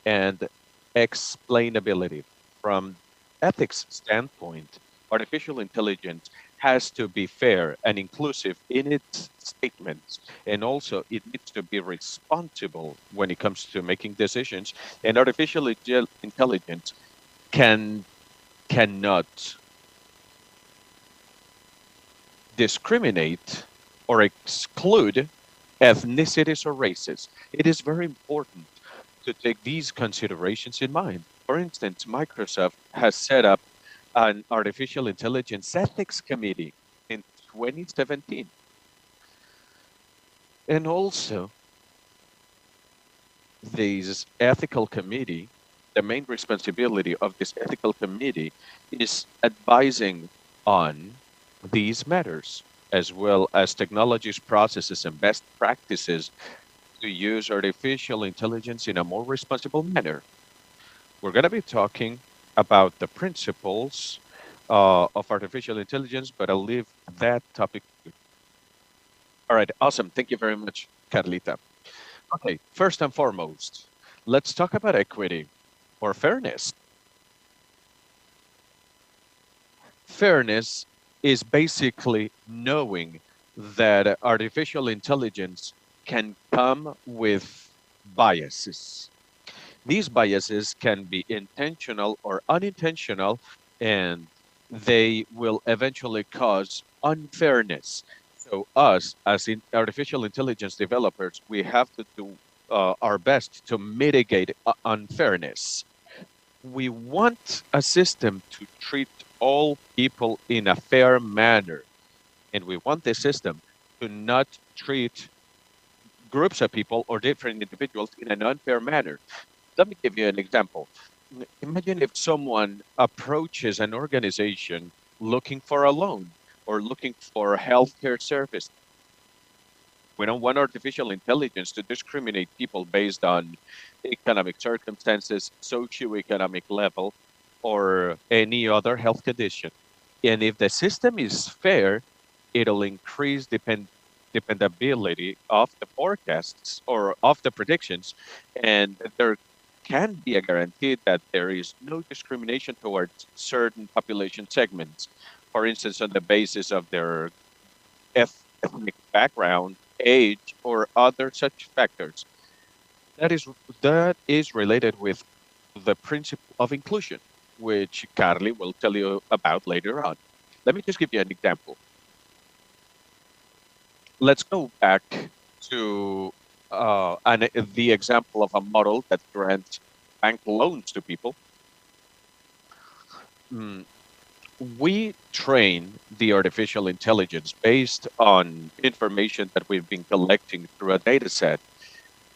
and explainability. From ethics standpoint, artificial intelligence has to be fair and inclusive in its statements, and also it needs to be responsible when it comes to making decisions. And artificial intelligence cannot discriminate or exclude ethnicities or races. It is very important to take these considerations in mind. For instance, Microsoft has set up an artificial intelligence ethics committee in 2017. And also, this ethical committee, the main responsibility of this ethical committee is advising on these matters, as well as technologies, processes, and best practices to use artificial intelligence in a more responsible manner. We're going to be talking about the principles of artificial intelligence, but I'll leave that topic. All right, awesome. Thank you very much, Carlita. Okay, first and foremost, let's talk about equity or fairness. Fairness is basically knowing that artificial intelligence can come with biases. These biases can be intentional or unintentional, and they will eventually cause unfairness. So us, as artificial intelligence developers, we have to do our best to mitigate unfairness. We want a system to treat all people in a fair manner, and we want the system to not treat groups of people or different individuals in an unfair manner. Let me give you an example. Imagine if someone approaches an organization looking for a loan or looking for healthcare service. We don't want artificial intelligence to discriminate people based on economic circumstances, socioeconomic level, or any other health condition. And if the system is fair, it'll increase dependability of the forecasts or of the predictions. And there can be a guarantee that there is no discrimination towards certain population segments. For instance, on the basis of their ethnic background, age, or other such factors. That is that is related with the principle of inclusion, which Carly will tell you about later on. Let me just give you an example. Let's go back to the example of a model that grants bank loans to people. Mm, we train the artificial intelligence based on information that we've been collecting through a data set.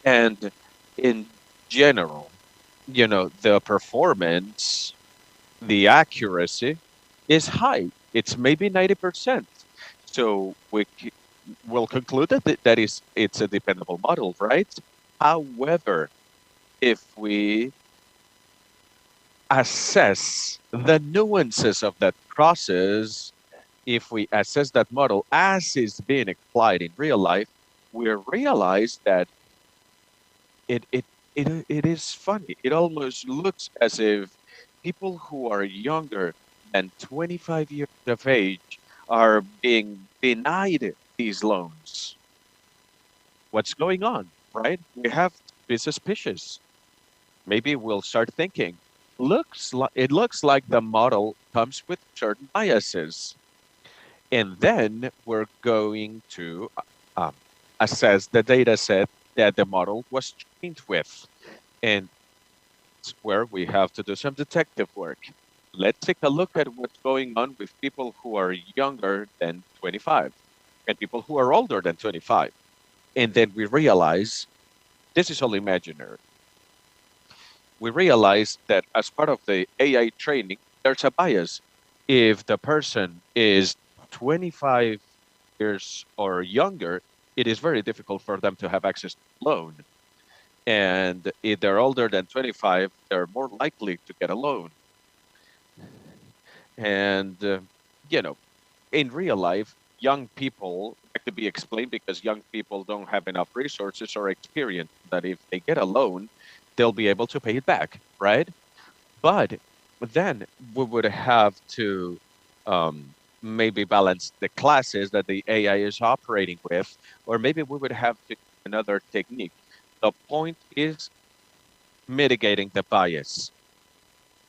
And in general, the performance, the accuracy is high. It's maybe 90%. So will conclude that it's a dependable model, right? However, if we assess the nuances of that process, if we assess that model as is being applied in real life, we realize that it it it is funny. It almost looks as if people who are younger than 25 years of age are being denied these loans. What's going on, right? We have to be suspicious. Maybe we'll start thinking, it looks like the model comes with certain biases. And then we're going to um, assess the data set that the model was trained with. And it's where we have to do some detective work. Let's take a look at what's going on with people who are younger than 25 and people who are older than 25. And then we realize this is all imaginary. We realize that as part of the AI training, there's a bias. If the person is 25 years or younger, it is very difficult for them to have access to a loan. And if they're older than 25, they're more likely to get a loan. And, in real life, young people like to be explained because young people don't have enough resources or experience that if they get a loan, they'll be able to pay it back, right? But then we would have to maybe balance the classes that the AI is operating with, or maybe we would have to another technique. The point is mitigating the bias.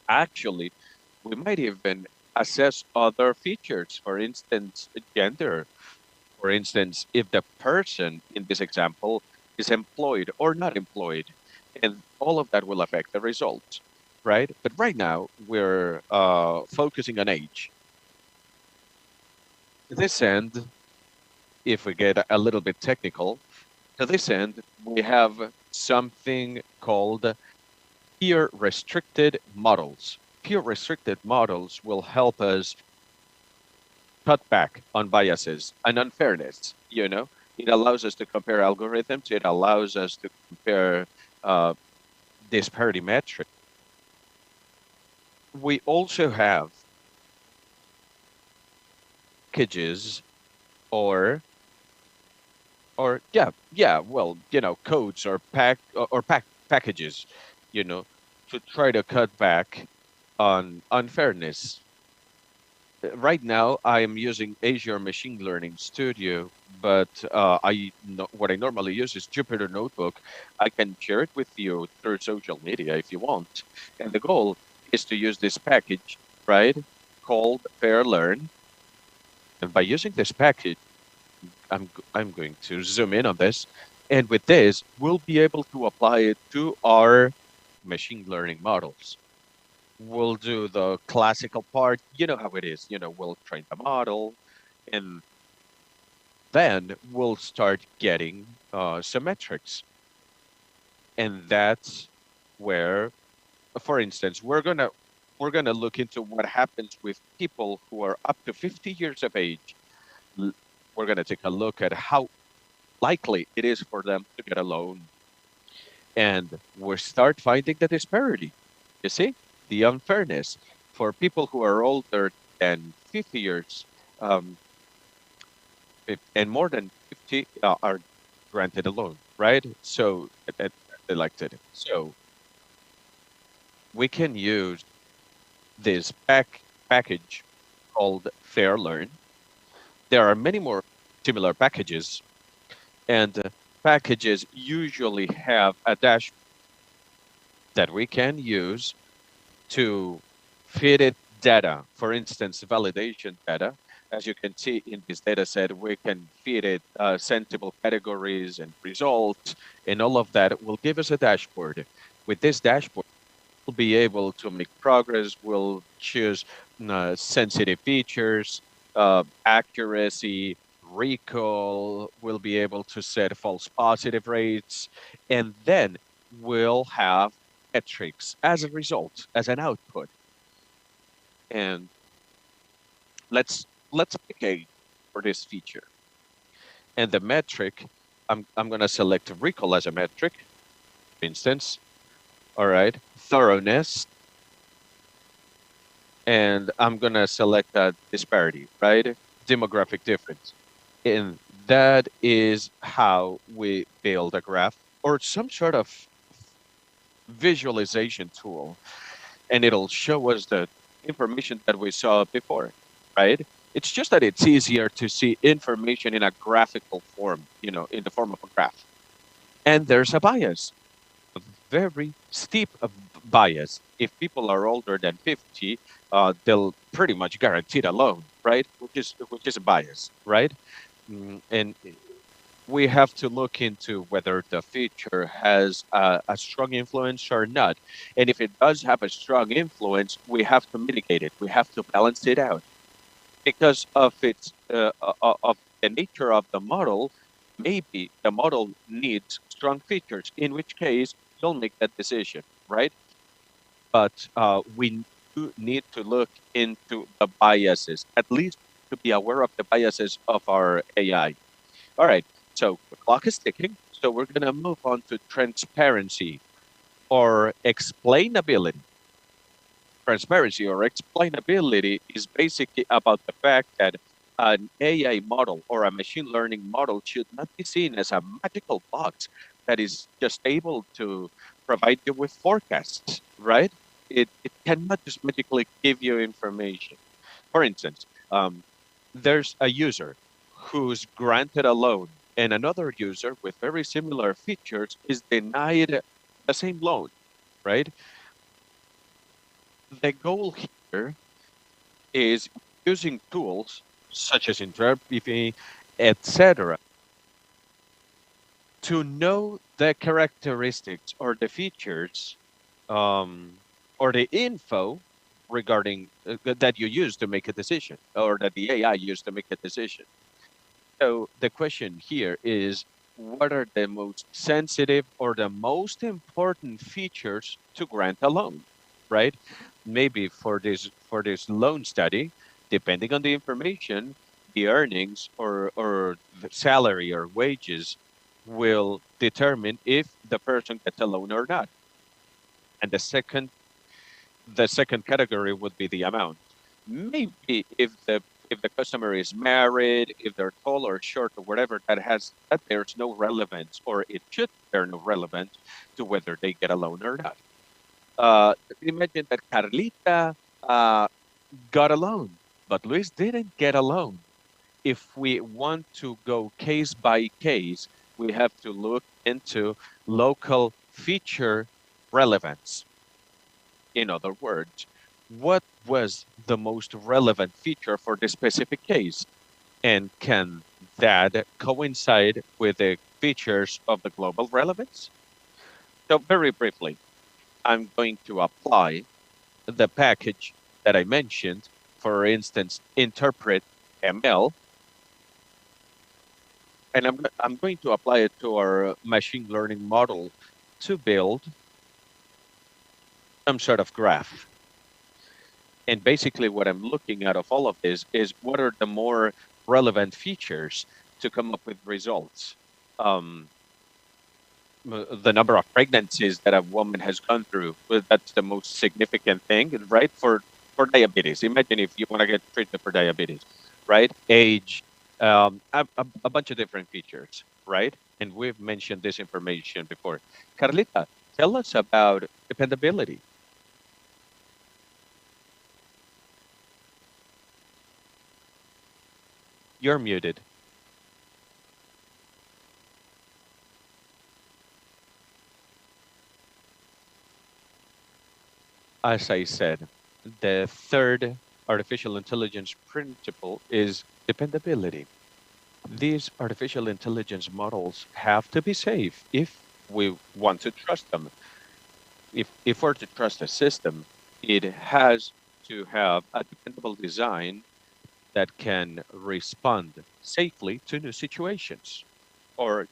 Actually, we might even assess other features, for instance, gender. For instance, if the person in this example is employed or not employed, and all of that will affect the results, right? But right now, we're focusing on age. To this end, if we get a little bit technical, to this end, we have something called peer restricted models. Peer restricted models will help us cut back on biases and unfairness. It allows us to compare algorithms. It allows us to compare disparity metrics. We also have packages or well, codes or packages, to try to cut back on unfairness. Right now, I am using Azure Machine Learning Studio, but what I normally use is Jupyter Notebook. I can share it with you through social media if you want. And the goal is to use this package, right, called Fair Learn. And by using this package, I'm going to zoom in on this. And with this, we'll be able to apply it to our machine learning models. We'll do the classical part. You know how it is. We'll train the model, and then we'll start getting some metrics. And that's where, for instance, we're gonna look into what happens with people who are up to 50 years of age. We're gonna take a look at how likely it is for them to get a loan. And we start finding the disparity. You see, the unfairness for people who are older than 50 years, um, and more than 50 are granted a loan, right? So elected. So we can use this package called Fair Learn. There are many more similar packages, and packages usually have a dashboard that we can use to feed it data. For instance, validation data. As you can see in this data set, we can feed it sensible categories and results, and all of that will give us a dashboard. With this dashboard, we'll be able to make progress. We'll choose sensitive features, accuracy, recall. We'll be able to set false positive rates, and then we'll have metrics as a result, as an output. And let's pick a for this feature. And the metric, I'm gonna select recall as a metric, for instance. All right, thoroughness, and I'm gonna select that disparity, right? Demographic difference. And that is how we build a graph or some sort of visualization tool. And it'll show us the information that we saw before, right? It's just that it's easier to see information in a graphical form, in the form of a graph. And there's a bias, a very steep bias. If people are older than 50, they'll pretty much guaranteed a loan, right? Which is a bias, right? And we have to look into whether the feature has a strong influence or not. And if it does have a strong influence, we have to mitigate it. We have to balance it out because of of the nature of the model. Maybe the model needs strong features, in which case you'll make that decision, right? But we do need to look into the biases, at least to be aware of the biases of our AI. All right, so the clock is ticking, so we're going to move on to transparency or explainability. Transparency or explainability is basically about the fact that an AI model or a machine learning model should not be seen as a magical box that is just able to provide you with forecasts, right? It cannot just magically give you information. For instance, there's a user who's granted a loan and another user with very similar features is denied the same loan, right? The goal here is using tools such as interpreting, etc., to know the characteristics or the features or the info regarding that you use to make a decision or that the AI used to make a decision. So the question here is, what are the most sensitive or the most important features to grant a loan, right? Maybe for this loan study, depending on the information, the earnings or the salary or wages will determine if the person gets a loan or not. And the second category would be the amount. Maybe if the customer is married, if they're tall or short or whatever, that there's no relevance, or it should bear no relevance to whether they get a loan or not. Imagine that Carlita got a loan, but Luis didn't get a loan. If we want to go case by case, we have to look into local feature relevance. In other words, what was the most relevant feature for this specific case? And can that coincide with the features of the global relevance? So very briefly, I'm going to apply the package that I mentioned, for instance, interpret ML, and I'm going to apply it to our machine learning model to build some sort of graph. And basically what I'm looking at of all of this is what are the more relevant features to come up with results. The number of pregnancies that a woman has gone through, that's the most significant thing, right? For for diabetes. Imagine if you want to get treatment for diabetes, right? Age, a bunch of different features, right? And we've mentioned this information before. Carlita, tell us about dependability. You're muted. As I said, the third artificial intelligence principle is dependability. These artificial intelligence models have to be safe if we want to trust them. If we're to trust a system, it has to have a dependable design that can respond safely to new situations, or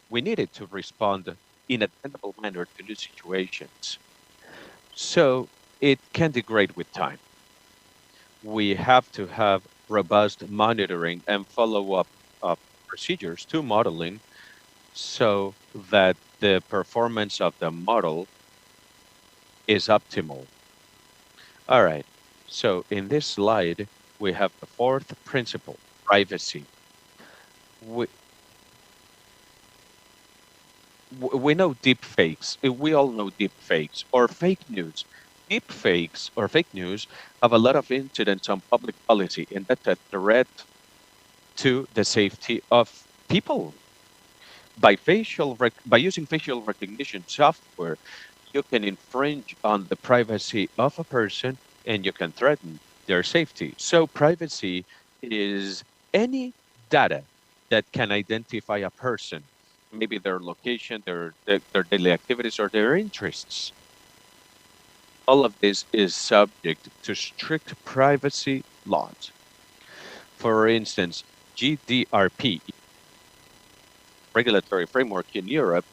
we need it to respond in a dependable manner to new situations. So it can degrade with time. We have to have robust monitoring and follow-up procedures to modeling so that the performance of the model is optimal. All right. So in this slide, we have the fourth principle, privacy. We, we know deep fakes. We all know deep fakes or fake news. Deep fakes or fake news have a lot of incidents on public policy, and that's a threat to the safety of people. By using facial recognition software, you can infringe on the privacy of a person and you can threaten their safety. So privacy is any data that can identify a person, maybe their location, their daily activities, or their interests. All of this is subject to strict privacy laws. For instance, GDPR, regulatory framework in Europe,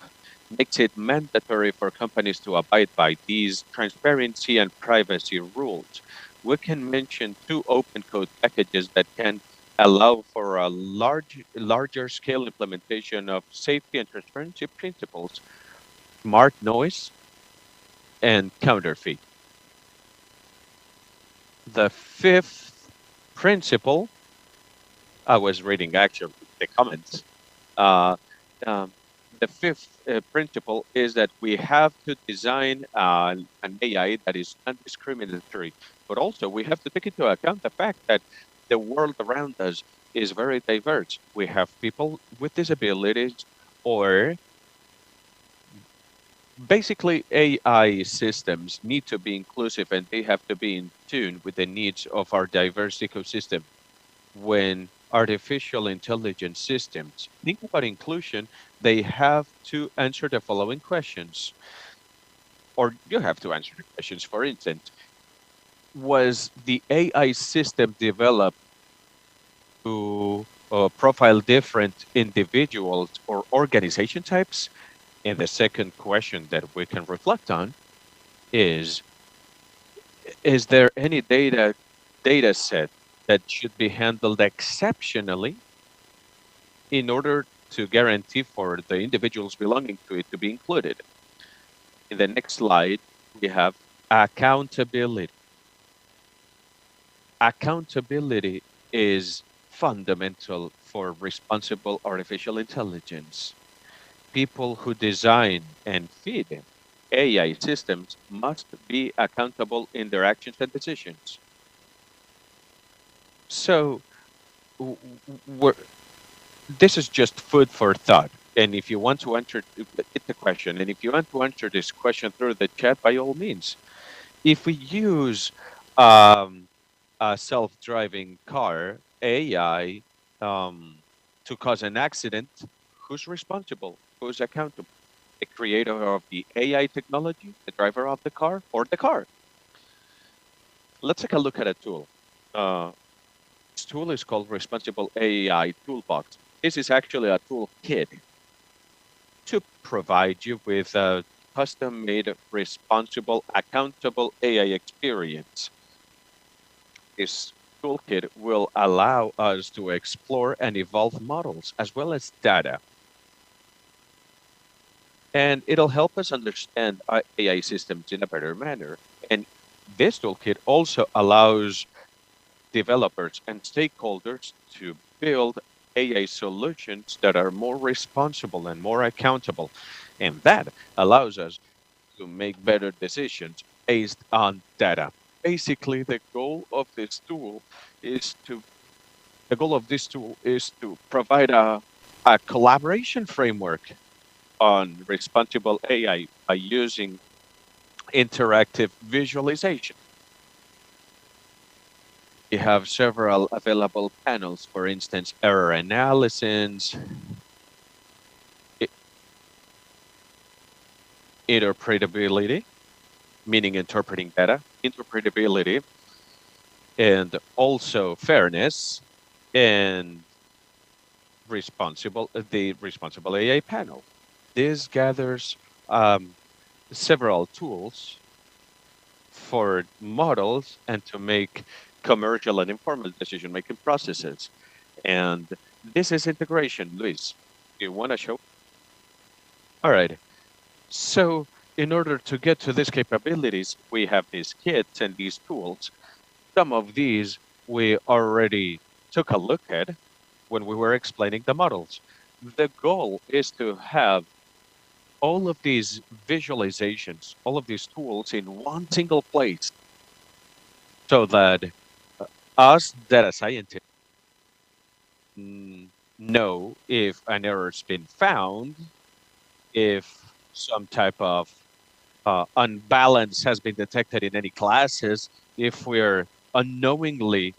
makes it mandatory for companies to abide by these transparency and privacy rules. We can mention two open code packages that can allow for a larger scale implementation of safety and transparency principles, smart noise and counterfeit. The fifth principle, I was reading actually the comments. Uh, um, the fifth principle is that we have to design an AI that is non-discriminatory, but also we have to take into account the fact that the world around us is very diverse. We have people with disabilities, or basically AI systems need to be inclusive and they have to be in tune with the needs of our diverse ecosystem. When artificial intelligence systems think about inclusion, they have to answer the following questions, or you have to answer the questions. For instance, was the AI system developed to profile different individuals or organization types? And the second question that we can reflect on is there any data set that should be handled exceptionally in order to guarantee for the individuals belonging to it to be included? In the next slide, we have accountability. Accountability is fundamental for responsible artificial intelligence. People who design and feed AI systems must be accountable in their actions and decisions. So this is just food for thought. And if you want to answer, it's a question. And if you want to answer this question through the chat, by all means. If we use a self-driving car, AI, to cause an accident, who's responsible? Who's accountable? The creator of the AI technology, the driver of the car, or the car? Let's take a look at a tool. This tool is called Responsible AI Toolbox. This is actually a toolkit to provide you with a custom-made, responsible, accountable AI experience. This toolkit will allow us to explore and evolve models as well as data. And it'll help us understand our AI systems in a better manner. And This toolkit also allows developers and stakeholders to build AI solutions that are more responsible and more accountable. And that allows us to make better decisions based on data. Basically, the goal of this tool is to provide a collaboration framework on responsible AI by using interactive visualization. We have several available panels, for instance, error analysis, interpretability, meaning interpreting data, interpretability, and also fairness, and the responsible AI panel. This gathers um, several tools for models and to make commercial and informal decision-making processes. And this is integration. Luis, do you want to show? All right. So in order to get to these capabilities, we have these kits and these tools. Some of these we already took a look at when we were explaining the models. The goal is to have all of these visualizations, all of these tools in one single place so that us data scientists know if an error's been found, if some type of unbalance has been detected in any classes, if we're unknowingly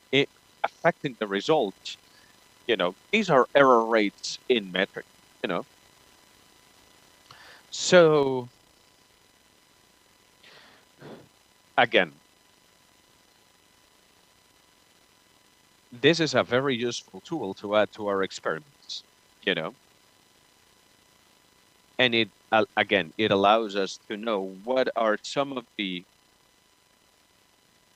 affecting the results. These are error rates in metric, you know. So again, this is a very useful tool to add to our experiments, you know. And it allows us to know what are some of the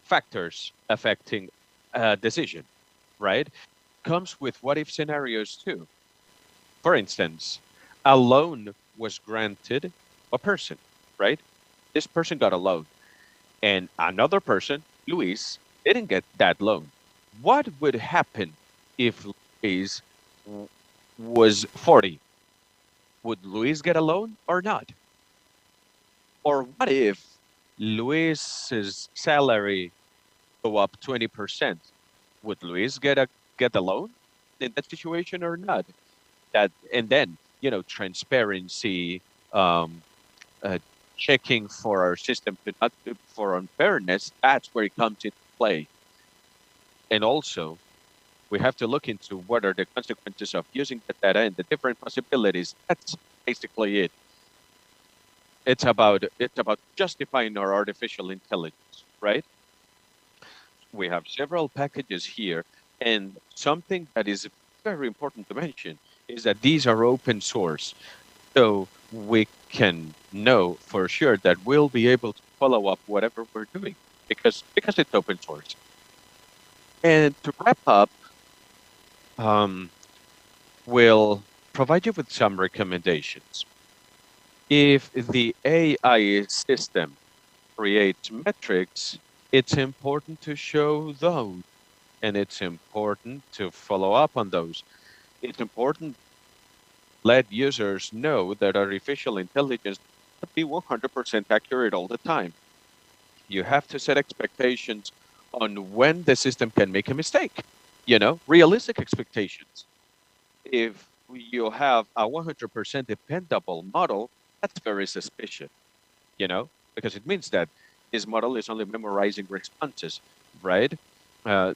factors affecting a decision, right? Comes with what if scenarios too. For instance, a loan was granted a person, right? This person got a loan, and another person, Luis, didn't get that loan. What would happen if Luis was 40? Would Luis get a loan or not? Or what if Luis's salary go up 20%? Would Luis get the loan in that situation or not? And then transparency, um, uh, checking for our system to not for unfairness. That's where it comes into play. And also, we have to look into what are the consequences of using the data and the different possibilities. That's basically it. It's about justifying our artificial intelligence, right? We have several packages here, and something that is very important to mention is that these are open source. So we can know for sure that we'll be able to follow up whatever we're doing because it's open source. And to wrap up, we'll provide you with some recommendations. If the AI system creates metrics, it's important to show those, and it's important to follow up on those. It's important to let users know that artificial intelligence cannot be 100% accurate all the time. You have to set expectations on when the system can make a mistake, realistic expectations. If you have a 100% dependable model, that's very suspicious, because it means that this model is only memorizing responses, right? Uh,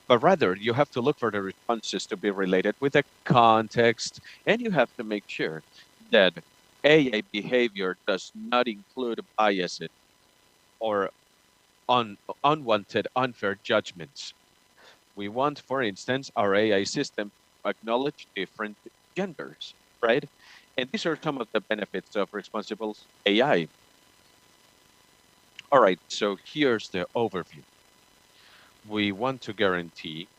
but rather, you have to look for the responses to be related with the context, and you have to make sure that AI behavior does not include biases or unwanted, unfair judgments. We want, for instance, our AI system to acknowledge different genders, right? And these are some of the benefits of responsible AI. All right, so here's the overview. We want to guarantee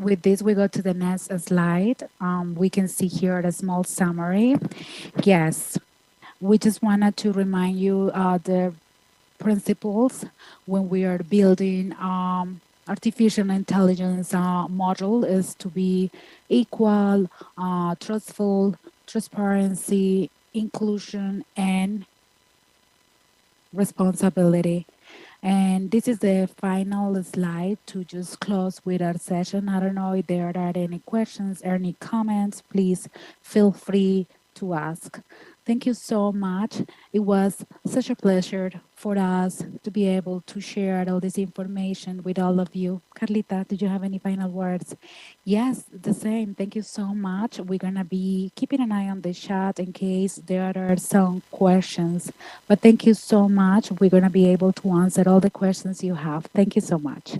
with this, we go to the next slide. We can see here a small summary. Yes, we just wanted to remind you the principles when we are building artificial intelligence model is to be equal, trustful, transparency, inclusion, and responsibility. And this is the final slide to just close with our session. I don't know if there are any questions or any comments. Please feel free to ask. Thank you so much. It was such a pleasure for us to be able to share all this information with all of you. Carlita, did you have any final words? Yes, the same. Thank you so much. We're going to be keeping an eye on the chat in case there are some questions. But thank you so much. We're going to be able to answer all the questions you have. Thank you so much.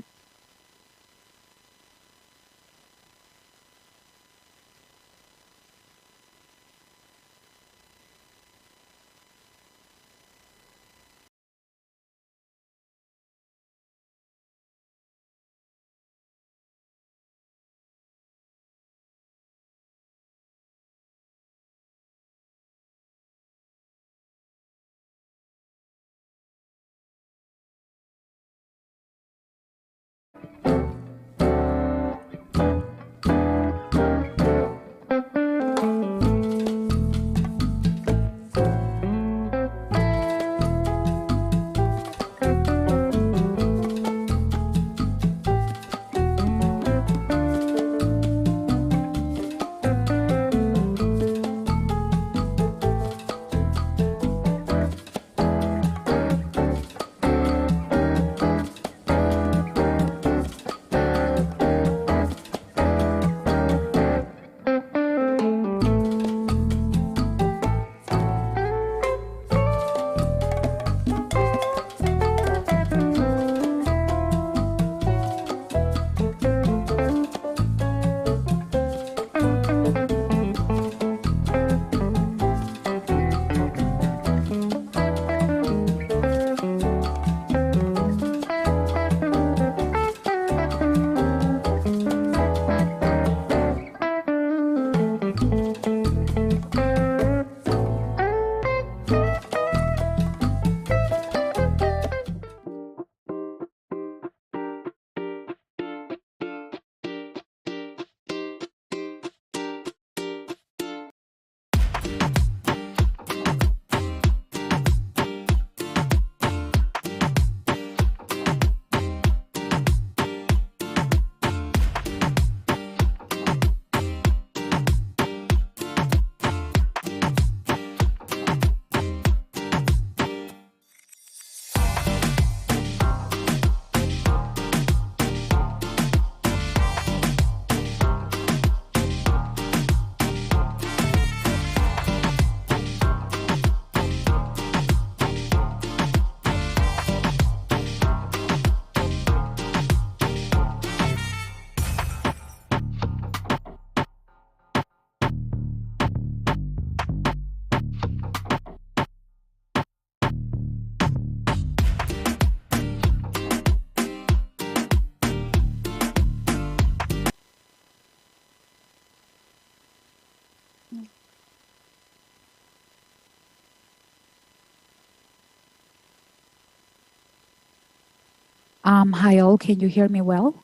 Hi all, can you hear me well?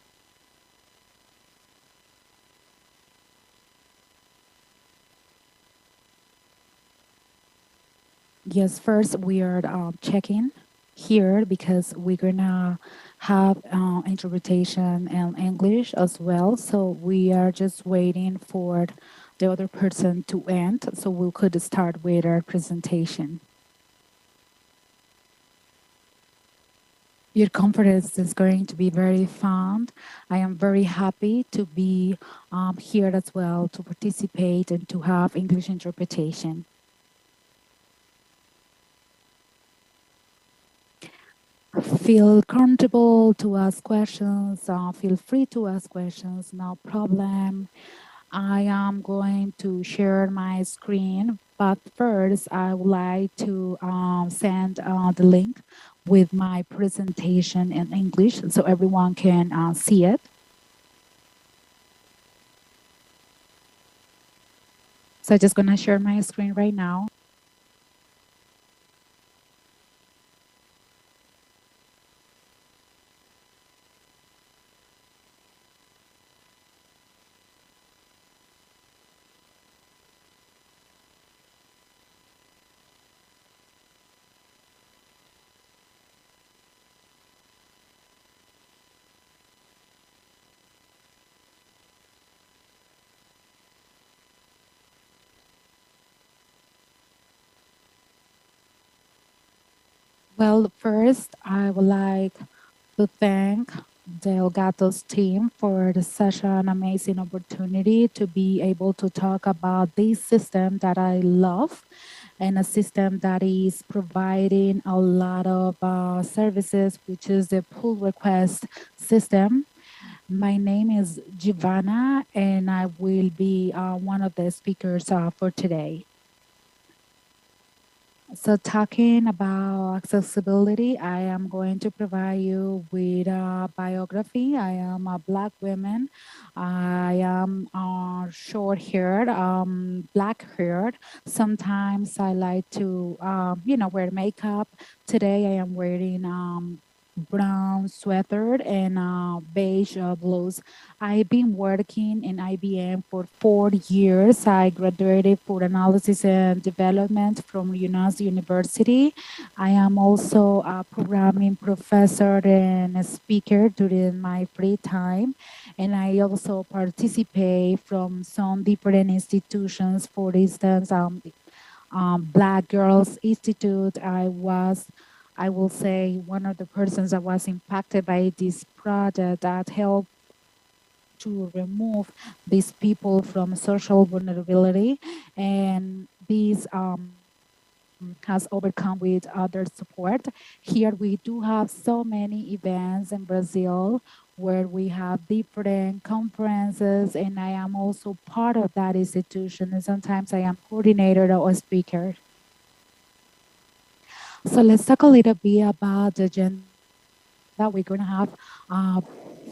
Yes, first we are checking here because we're gonna have interpretation in English as well. So we are just waiting for the other person to end so we could start with our presentation. Your conference is going to be very fun. I am very happy to be here as well to participate and to have English interpretation. Feel comfortable to ask questions. Feel free to ask questions, no problem. I am going to share my screen, but first I would like to send the link with my presentation in English so everyone can see it. So I'm just gonna share my screen right now. Well, first, I would like to thank the Elgatos team for the such an amazing opportunity to be able to talk about this system that I love, and a system that is providing a lot of services, which is the pull request system. My name is Giovanna, and I will be one of the speakers for today. So talking about accessibility, I am going to provide you with a biography. I am a Black woman. I am short-haired, black-haired. Sometimes I like to, wear makeup. Today I am wearing brown sweater and beige blouse. I've been working in IBM for 4 years. I graduated for analysis and development from UNAS University. I am also a programming professor and a speaker during my free time. And I also participate from some different institutions. For instance, Black Girls Institute. I will say, one of the persons that was impacted by this project that helped to remove these people from social vulnerability, and this has overcome with other support. Here we do have so many events in Brazil where we have different conferences, and I am also part of that institution, and sometimes I am coordinator or speaker. So let's talk a little bit about the agenda. We're going to have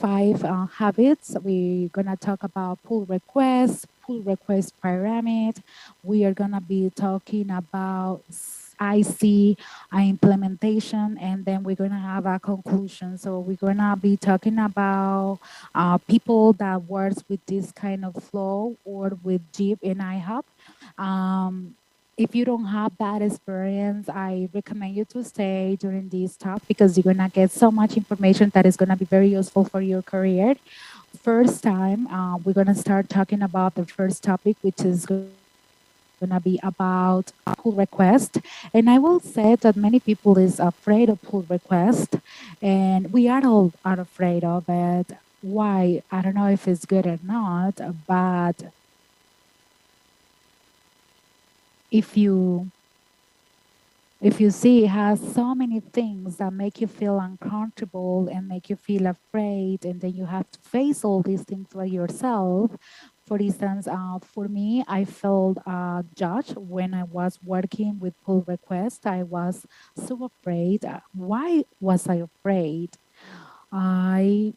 5 habits. We're going to talk about pull request pyramid. We are going to be talking about IC implementation, and then we're going to have a conclusion. So we're going to be talking about people that works with this kind of flow or with Jeep and iHub. If you don't have that experience, I recommend you to stay during this talk because you're gonna get so much information that is gonna be very useful for your career. First time, we're gonna start talking about the first topic, which is gonna be about pull request. And I will say that many people is afraid of pull request, and we all are afraid of it. Why? I don't know if it's good or not, but if you see, it has so many things that make you feel uncomfortable and make you feel afraid, and then you have to face all these things by yourself. For instance, for me, I felt judged when I was working with pull requests. I was so afraid. Why was I afraid? I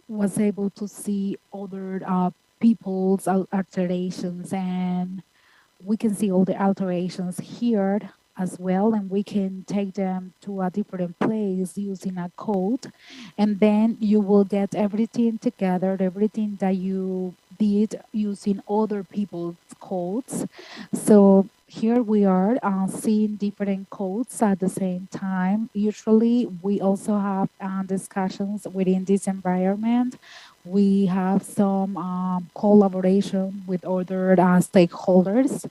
was able to see other people's alterations, and we can see all the alterations here as well, and we can take them to a different place using a code, and then you will get everything together, everything that you did using other people's codes. So here we are seeing different codes at the same time. Usually we also have discussions within this environment. We have some collaboration with other stakeholders,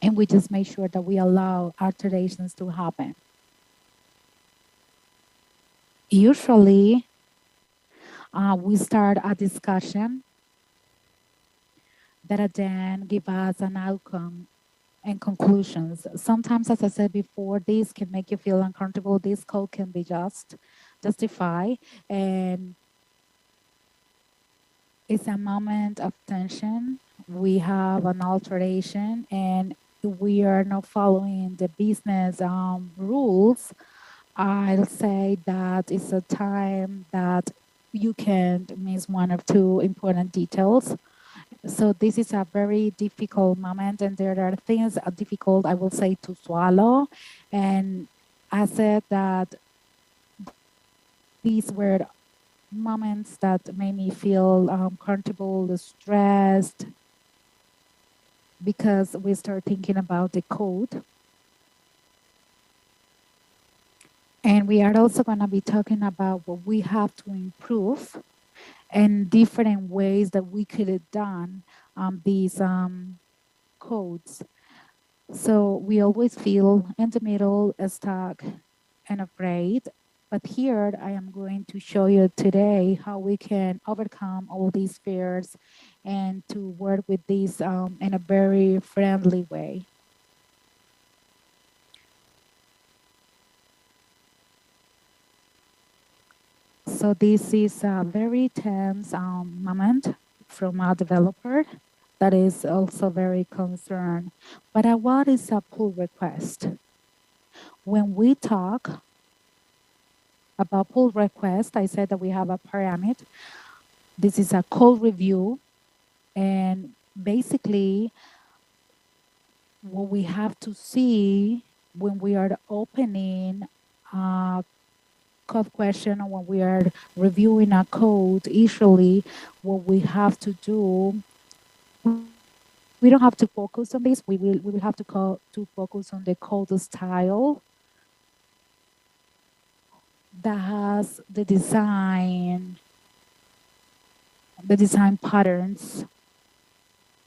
and we just make sure that we allow alterations to happen. Usually, we start a discussion that then give us an outcome and conclusions. Sometimes, as I said before, this can make you feel uncomfortable. This code can be justified, and it's a moment of tension. We have an alteration, and we are not following the business rules. I'll say that it's a time that you can miss one or two important details. So this is a very difficult moment, and there are things difficult, I will say, to swallow. And I said that these were moments that made me feel comfortable, stressed, because we start thinking about the code. And we are also going to be talking about what we have to improve and different ways that we could have done these codes. So we always feel in the middle, stuck and afraid. But here I am going to show you today how we can overcome all these fears and to work with this in a very friendly way. So this is a very tense moment from a developer that is also very concerned. But what is a pull request? When we talk about pull request, I said that we have a parameter. This is a code review. And basically, what we have to see when we are opening a code question or when we are reviewing a code, usually what we have to do, we don't have to focus on this. We will have to focus on the code style that has the design patterns.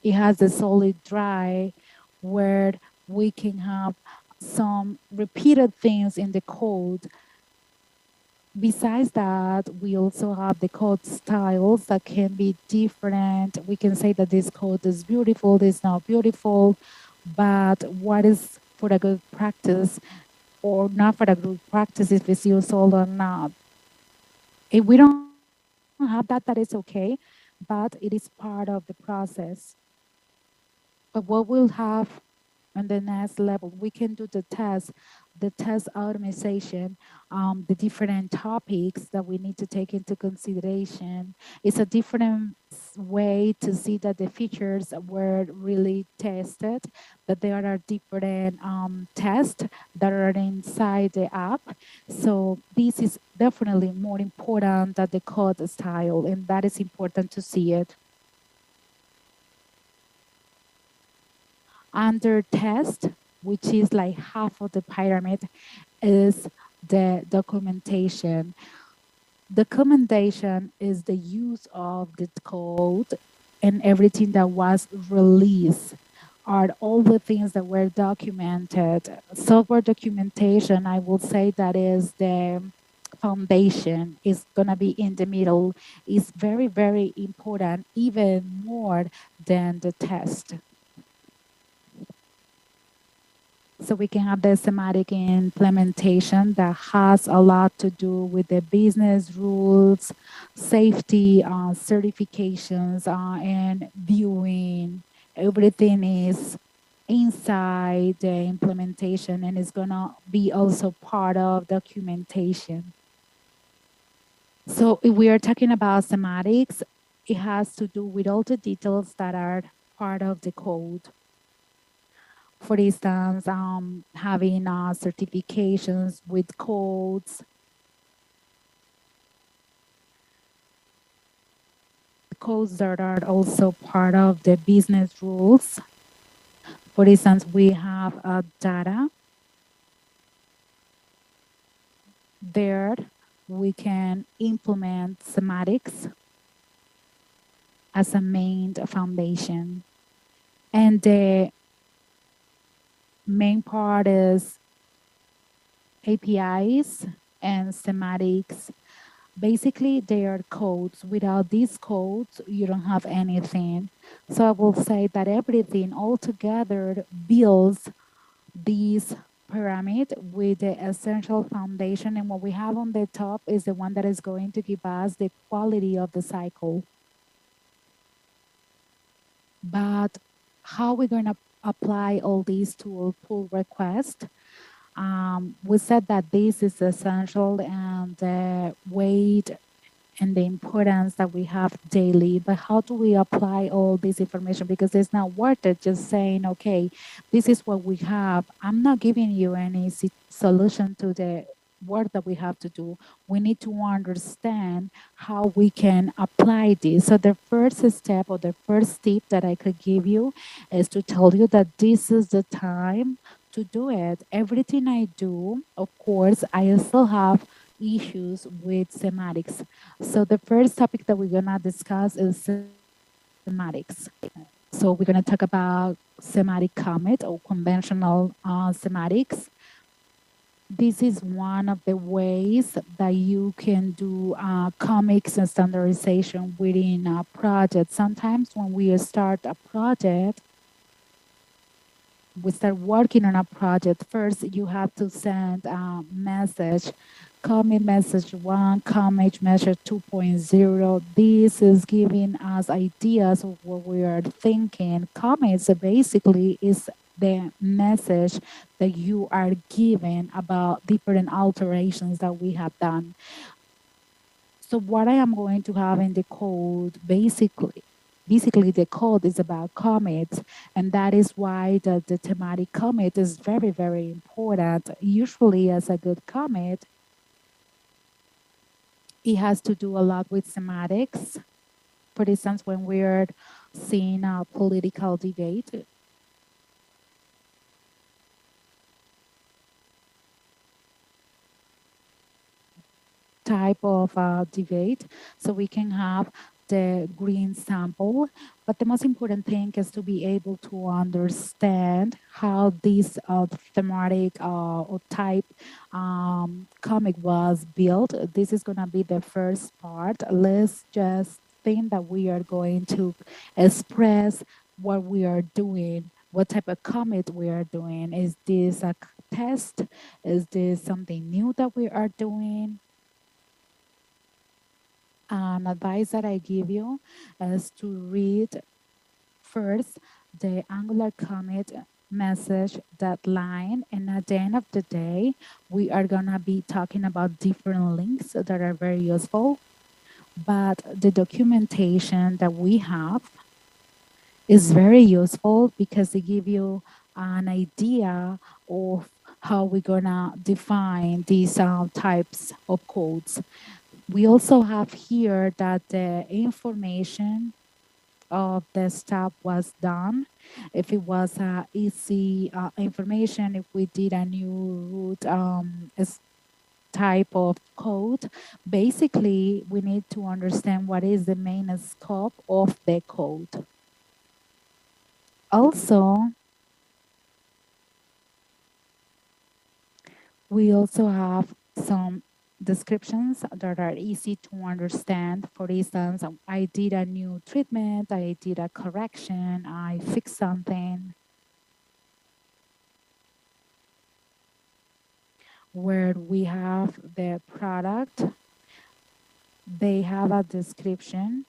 It has the solid dry where we can have some repeated things in the code. Besides that, we also have the code styles that can be different. We can say that this code is beautiful, this is not beautiful, but what is for a good practice or not for a good practice if it's useful or not. If we don't have that, that is okay, but it is part of the process. But what we'll have on the next level, we can do the test automation, the different topics that we need to take into consideration. It's a different way to see that the features were really tested, that there are different tests that are inside the app. So this is definitely more important than the code style, and that is important to see it. Under test, which is like half of the pyramid, is the documentation. Documentation is the use of the code and everything that was released, are all the things that were documented. Software documentation, I will say that is the foundation, is gonna be in the middle, is very, very important, even more than the test. So we can have the semantic implementation that has a lot to do with the business rules, safety, certifications, and viewing. Everything is inside the implementation and is gonna be also part of documentation. So if we are talking about semantics, it has to do with all the details that are part of the code. For instance, having certifications with codes, codes that are also part of the business rules. For instance, we have data. There, we can implement semantics as a main foundation. And the main part is APIs and semantics. Basically, they are codes. Without these codes, you don't have anything. So I will say that everything altogether builds this pyramid with the essential foundation. And what we have on the top is the one that is going to give us the quality of the cycle. But how we're going to apply all these to a pull request? We said that this is essential and the weight and the importance that we have daily, but how do we apply all this information? Because it's not worth it just saying, okay, this is what we have. I'm not giving you any solution to the work that we have to do. We need to understand how we can apply this. So the first step or the first tip that I could give you is to tell you that this is the time to do it. Everything I do, of course, I still have issues with semantics. So the first topic that we're gonna discuss is semantics. So we're gonna talk about semantic commit or conventional semantics. This is one of the ways that you can do comics and standardization within a project. Sometimes when we start a project, we start working on a project, first you have to send a message, commit message 1, commit message 2.0. This is giving us ideas of what we are thinking. Commits basically is the message that you are given about different alterations that we have done. So what I am going to have in the code, basically the code is about commits, and that is why the thematic commit is very, very important. Usually as a good commit, it has to do a lot with semantics. For instance, when we're seeing a political debate, type of debate, so we can have the green sample. But the most important thing is to be able to understand how this thematic or type comic was built. This is going to be the first part. Let's just think that we are going to express what we are doing, what type of comic we are doing. Is this a test? Is this something new that we are doing? An advice that I give you is to read first the Angular commit message, that line, and at the end of the day, we are gonna be talking about different links that are very useful, but the documentation that we have is very useful because they give you an idea of how we're gonna define these types of codes. We also have here that the information of the step was done. If it was easy information, if we did a new root type of code, basically we need to understand what is the main scope of the code. Also, we also have some descriptions that are easy to understand. For instance, I did a new treatment, I did a correction, I fixed something. Where we have the product, they have a description.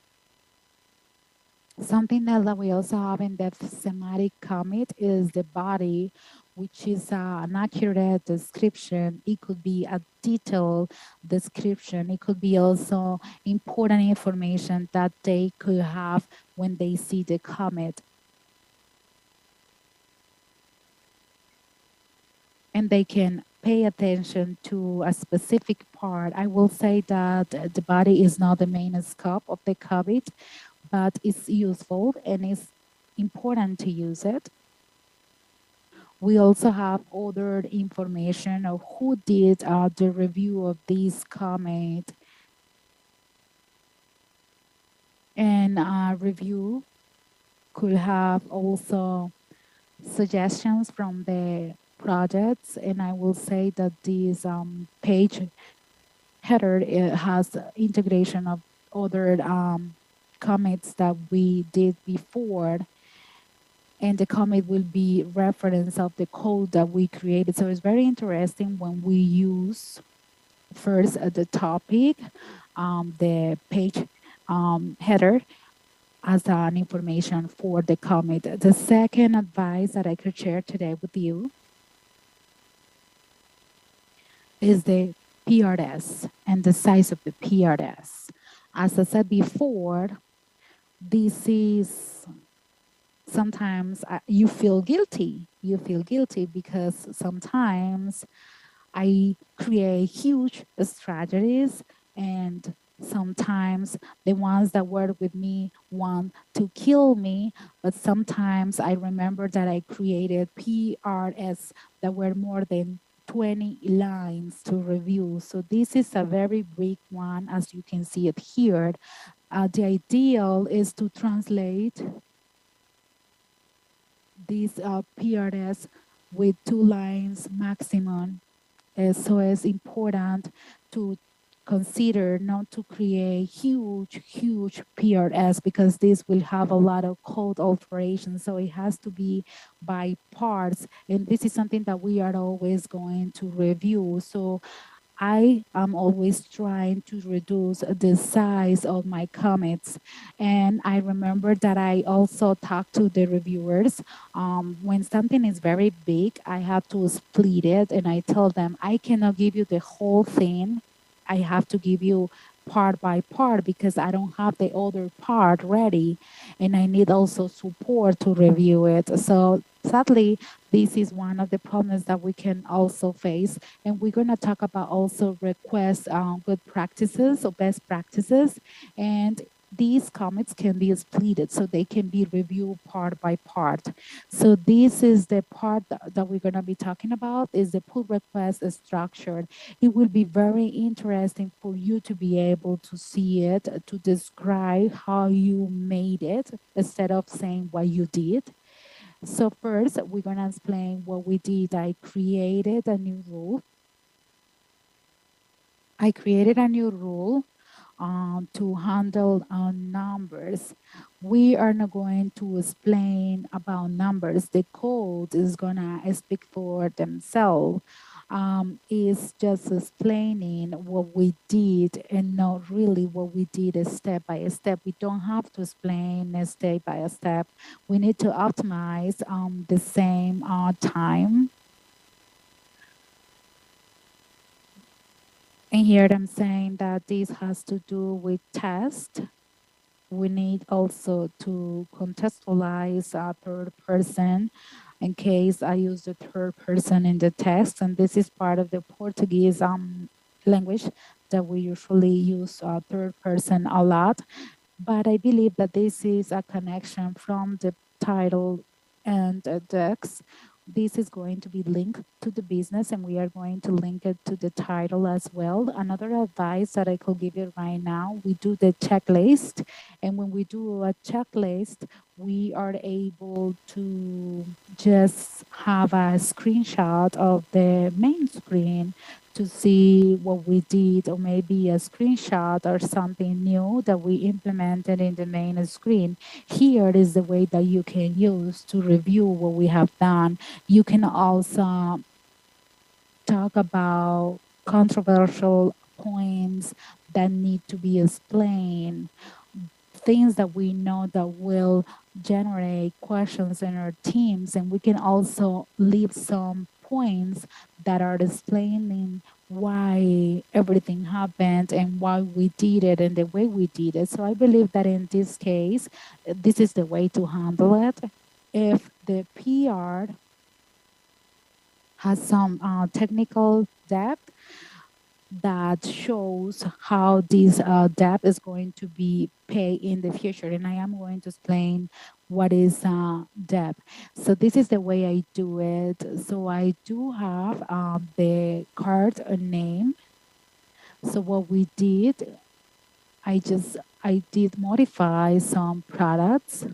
Something else that we also have in the semantic commit is the body, which is an accurate description. It could be a detailed description. It could be also important information that they could have when they see the commit. And they can pay attention to a specific part. I will say that the body is not the main scope of the commit, but it's useful and it's important to use it. We also have other information of who did the review of this comment. And review could have also suggestions from the projects. And I will say that this page header has integration of other commits that we did before, and the commit will be reference of the code that we created. So it's very interesting when we use first the topic, the page header as an information for the commit. The second advice that I could share today with you is the PRS and the size of the PRS. As I said before, this is sometimes you feel guilty. You feel guilty because sometimes I create huge strategies, and sometimes the ones that work with me want to kill me, but sometimes I remember that I created PRS that were more than 20 lines to review. So this is a very big one, as you can see it here. The ideal is to translate this PRS with 2 lines maximum. So it's important to consider not to create huge PRS, because this will have a lot of code alterations. So it has to be by parts. And this is something that we are always going to review. So I am always trying to reduce the size of my commits. And I remember that I also talked to the reviewers. When something is very big, I have to split it, and I tell them, I cannot give you the whole thing. I have to give you part by part because I don't have the other part ready, and I need also support to review it. So sadly, this is one of the problems that we can also face. And we're going to talk about also request good practices or best practices. And these commits can be splitted, so they can be reviewed part by part. So this is the part that we're going to be talking about, is the pull request structure. It will be very interesting for you to be able to see it, to describe how you made it instead of saying what you did. So first, we're going to explain what we did. I created a new rule. To handle numbers. We are not going to explain about numbers. The code is going to speak for themselves. It's just explaining what we did and not really what we did step by step. We don't have to explain step by step. We need to optimize the same time. And here I'm saying that this has to do with test. We need also to contextualize a third person in case I use the third person in the text. And this is part of the Portuguese language that we usually use third person a lot. But I believe that this is a connection from the title and text. This is going to be linked to the business, and we are going to link it to the title as well. Another advice that I could give you right now, we do the checklist. And when we do a checklist, we are able to just have a screenshot of the main screen to see what we did, or maybe a screenshot or something new that we implemented in the main screen. Here is the way that you can use to review what we have done. You can also talk about controversial points that need to be explained, things that we know that will generate questions in our teams. And we can also leave some points that are explaining why everything happened and why we did it and the way we did it. So I believe that in this case, this is the way to handle it. If the PR has some technical depth, that shows how this debt is going to be paid in the future. And I am going to explain what is debt. So this is the way I do it. So I do have the card name. So what we did, I did modify some products.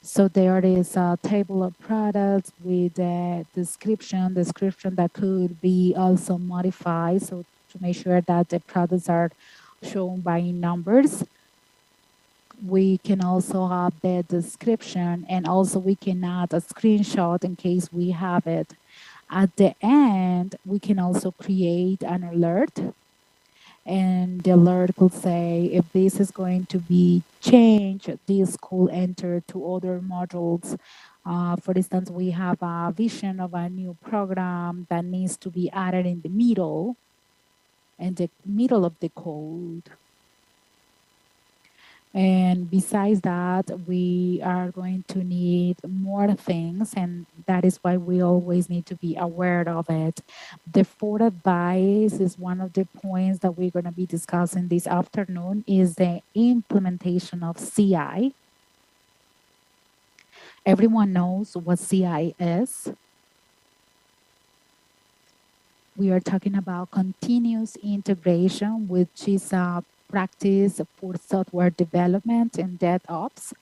So there is a table of products with a description that could be also modified. So to make sure that the products are shown by numbers. We can also have the description, and also we can add a screenshot in case we have it. At the end, we can also create an alert. And the alert could say, if this is going to be changed, this could enter to other modules. For instance, we have a vision of a new program that needs to be added in the middle of the code. And besides that, we are going to need more things, and that is why we always need to be aware of it. The fourth advice is one of the points that we're going to be discussing this afternoon is the implementation of CI. Everyone knows what CI is. We are talking about continuous integration, which is a practice for software development and DevOps.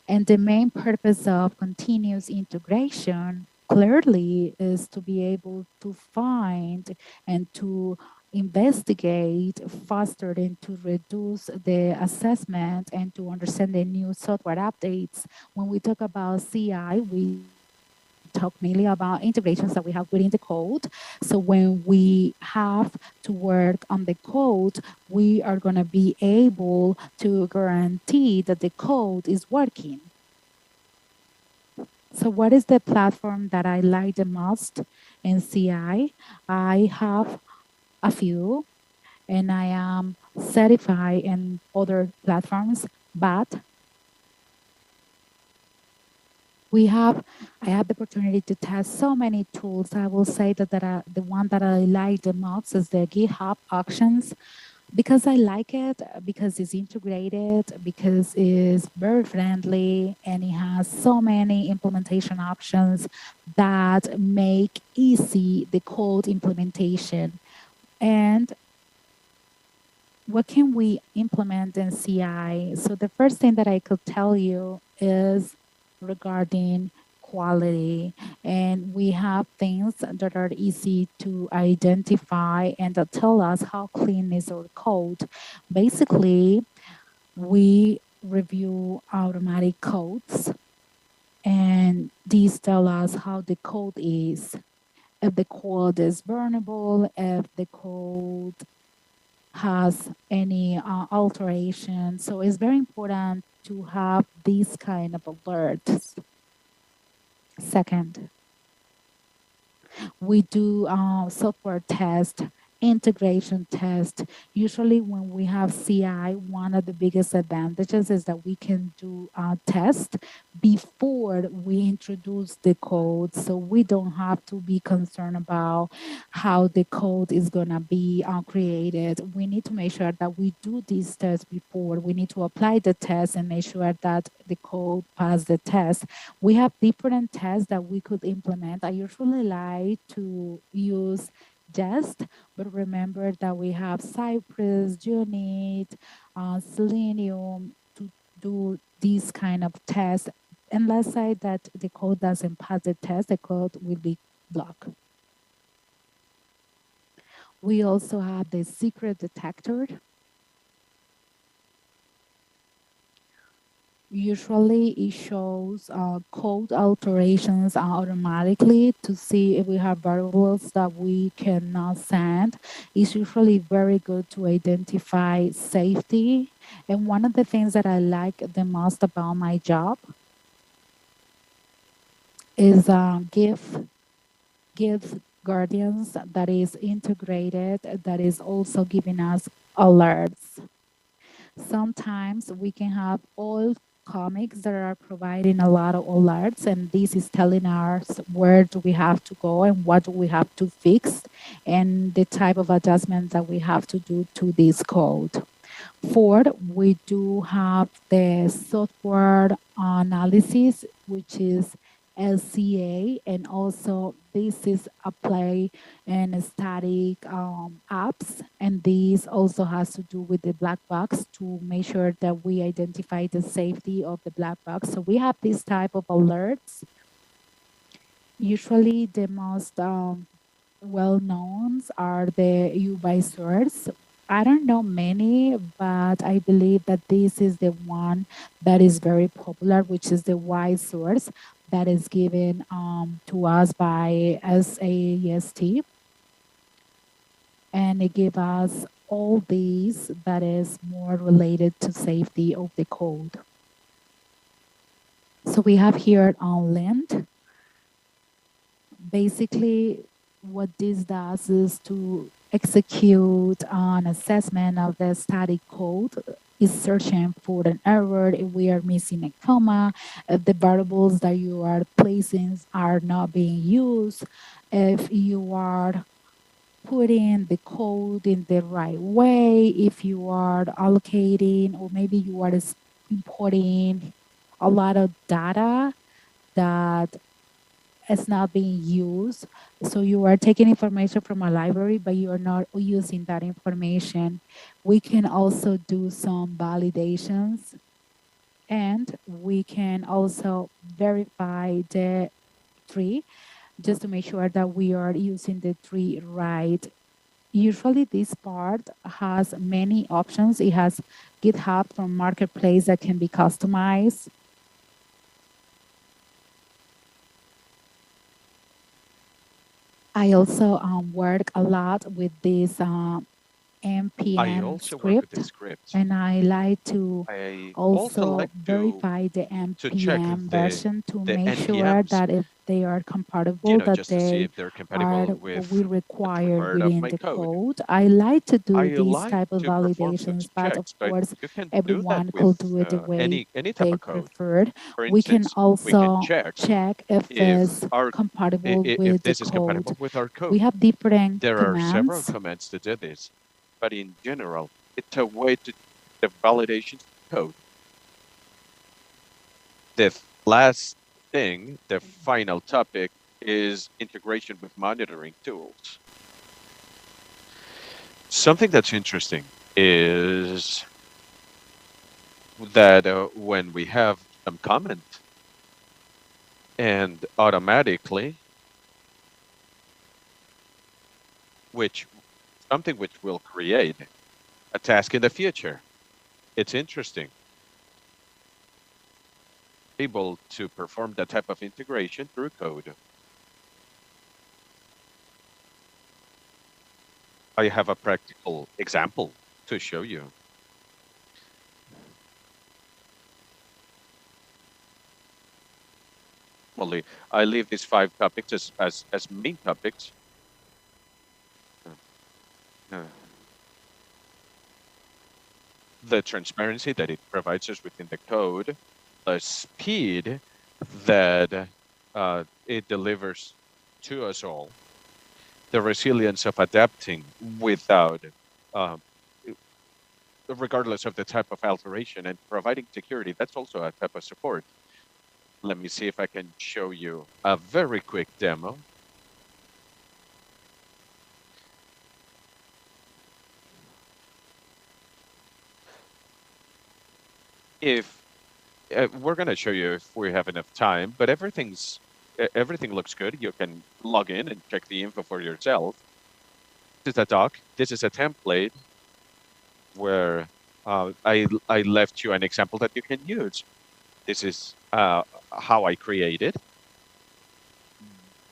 And the main purpose of continuous integration clearly is to be able to find and to investigate faster and to reduce the assessment and to understand the new software updates. When we talk about CI, we talk mainly about integrations that we have within the code. So when we have to work on the code, we are going to be able to guarantee that the code is working. So what is the platform that I like the most in CI? I have a few, and I am certified in other platforms, but I have the opportunity to test so many tools. I will say that the one that I like the most is the GitHub Actions, because I like it, because it's integrated, because it's very friendly, and it has so many implementation options that make easy the code implementation. And what can we implement in CI? So the first thing that I could tell you is regarding quality. And we have things that are easy to identify and that tell us how clean is our code. Basically, we review automatic codes, and these tell us how the code is. If the code is burnable, if the code has any alteration. So it's very important to have these kind of alerts. Second, we do software test, integration test. Usually when we have CI, one of the biggest advantages is that we can do a test before we introduce the code. So we don't have to be concerned about how the code is gonna be created. We need to make sure that we do these tests before. We need to apply the test and make sure that the code pass the test. We have different tests that we could implement. I usually like to use Jest, but remember that we have Cypress, Unit, Selenium to do these kind of tests. And let's say that the code doesn't pass the test, the code will be blocked. We also have the secret detector. Usually it shows code alterations automatically to see if we have variables that we cannot send. It's usually very good to identify safety. And one of the things that I like the most about my job is give guardians that is integrated, that is also giving us alerts. Sometimes we can have old comics that are providing a lot of alerts, and this is telling us where do we have to go and what do we have to fix and the type of adjustments that we have to do to this code. Fourth, we do have the software analysis, which is LCA, and also this is apply and static apps, and this also has to do with the black box to make sure that we identify the safety of the black box. So we have this type of alerts. Usually the most well-known are the UI source. I don't know many, but I believe that this is the one that is very popular, which is the Y source that is given to us by SAST. And it gives us all these that is more related to safety of the code. So we have here on Lint. Basically, what this does is to execute an assessment of the static code is searching for an error, if we are missing a comma, if the variables that you are placing are not being used, if you are putting the code in the right way, if you are allocating, or maybe you are importing a lot of data that is not being used. So you are taking information from a library, but you are not using that information. We can also do some validations, and we can also verify the tree just to make sure that we are using the tree right. Usually this part has many options. It has GitHub from Marketplace that can be customized. I also work a lot with this I npm also work with script, this script. and I like to I also also like verify the to check npm the version to the make sure NPMs, that if they are you compatible, know, that just to see they if they're are compatible what with we every require word of within my the code. code. I like to do I these like type of to perform validations, such but of checks, but course, you can do that everyone with could do it the way any type they of code. preferred. For We can instance, we can also check check if if it's compatible if with the this is code. compatible with our We code. have different There are several commands. commands to do this, but in general, it's a way to the validation code. The last thing, the final topic, is integration with monitoring tools. Something that's interesting is that when we have some comment and automatically, which something which will create a task in the future. It's interesting. Able to perform that type of integration through code. I have a practical example to show you. Only I leave these 5 topics as main topics. Uh, the transparency that it provides us within the code, the speed that it delivers to us all, the resilience of adapting without, uh, regardless of the type of alteration, and providing security. That's also a type of support. Let me see if I can show you a very quick demo. If we're going to show you if we have enough time, but everything looks good. You can log in and check the info for yourself. This is a doc. This is a template where I left you an example that you can use. This is how I created.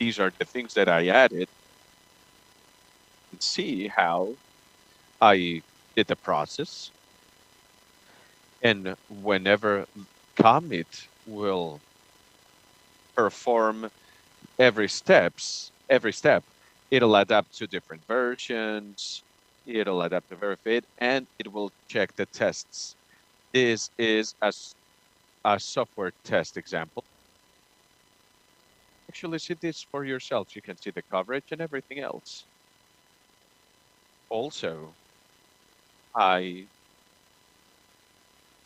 These are the things that I added. And see how I did the process. And whenever commit will perform every step, it'll adapt to different versions, it'll adapt to verify it, and it will check the tests. This is a software test example. Actually see this for yourself. You can see the coverage and everything else. Also, I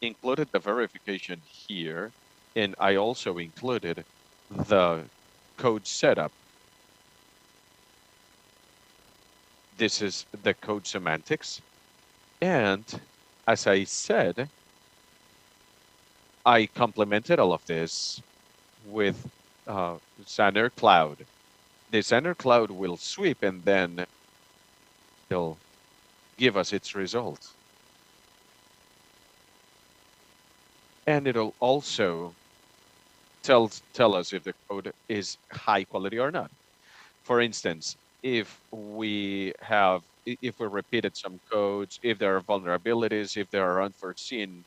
included the verification here, and I also included the code setup. This is the code semantics. And as I said, I complemented all of this with Xander Cloud. The Xander Cloud will sweep and then it'll give us its result. And it'll also tell us if the code is high quality or not. For instance, if we repeated some codes, if there are vulnerabilities, if there are unforeseen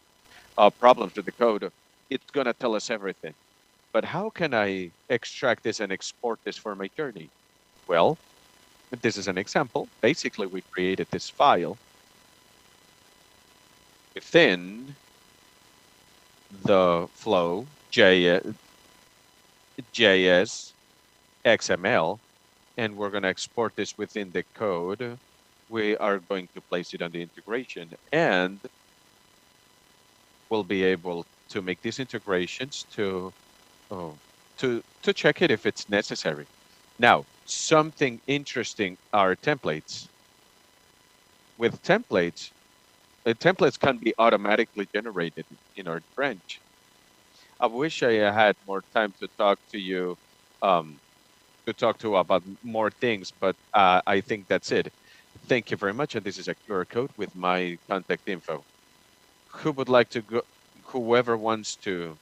problems with the code, it's going to tell us everything. But how can I extract this and export this for my journey? Well, this is an example. Basically, we created this file. within the flow JS XML, and we're going to export this within the code. We are going to place it on the integration, and we'll be able to make these integrations to check it if it's necessary. Now, something interesting are templates. With templates, templates can be automatically generated in our branch. I wish I had more time to talk to you, about more things, but I think that's it. Thank you very much, and this is a QR code with my contact info. Who would like to go? Whoever wants to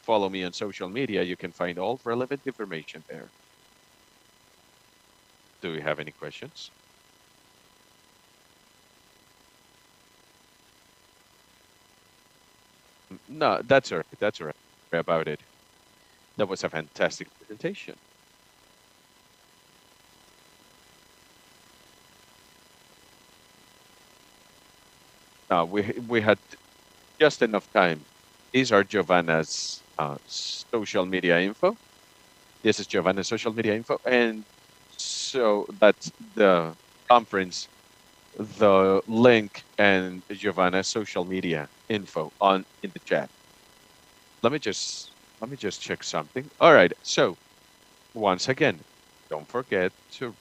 follow me on social media, you can find all relevant information there. Do we have any questions? No, that's all right. That's all right about it. That was a fantastic presentation. We had just enough time. These are Giovanna's social media info. This is Giovanna's social media info, and so that's the conference, the link, and Giovanna's social media info in the chat. Let me just check something. All right. So once again, don't forget to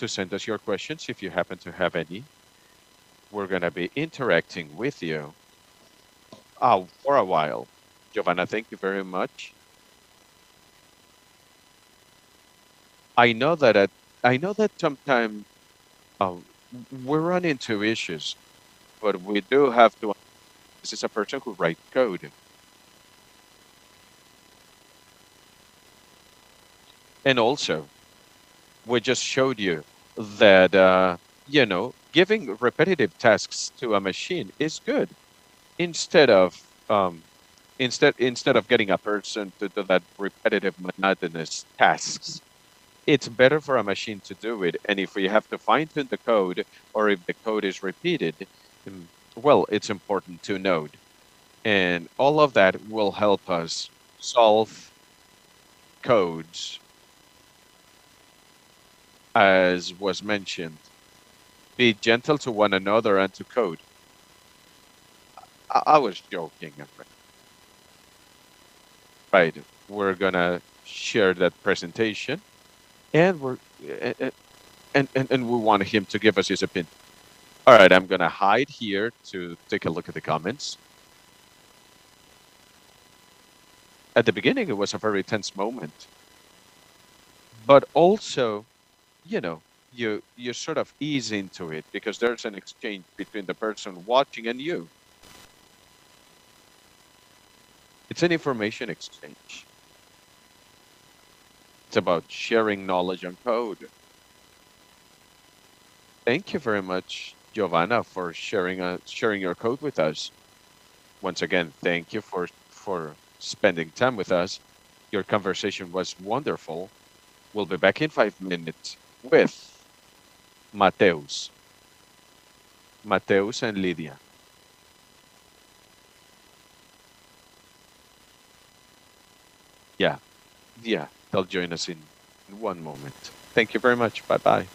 send us your questions if you happen to have any. We're going to be interacting with you for a while. Giovanna, thank you very much. I know that sometimes we run into issues, but we do have to. This is a person who writes code, and also we just showed you that giving repetitive tasks to a machine is good instead of getting a person to do that repetitive, monotonous tasks. It's better for a machine to do it. And if we have to fine-tune the code, or if the code is repeated, well, it's important to note. And all of that will help us solve codes, as was mentioned. Be gentle to one another and to code. I was joking. Right. We're going to share that presentation. And we want him to give us his opinion. All right, I'm gonna hide here to take a look at the comments. At the beginning, it was a very tense moment, but also, you sort of ease into it because there's an exchange between the person watching and you. It's an information exchange. It's about sharing knowledge and code. Thank you very much, Giovanna, for sharing your code with us. Once again, thank you for spending time with us. Your conversation was wonderful. We'll be back in 5 minutes with Mateus and Lydia. Yeah, they'll join us in 1 moment. Thank you very much. Bye-bye.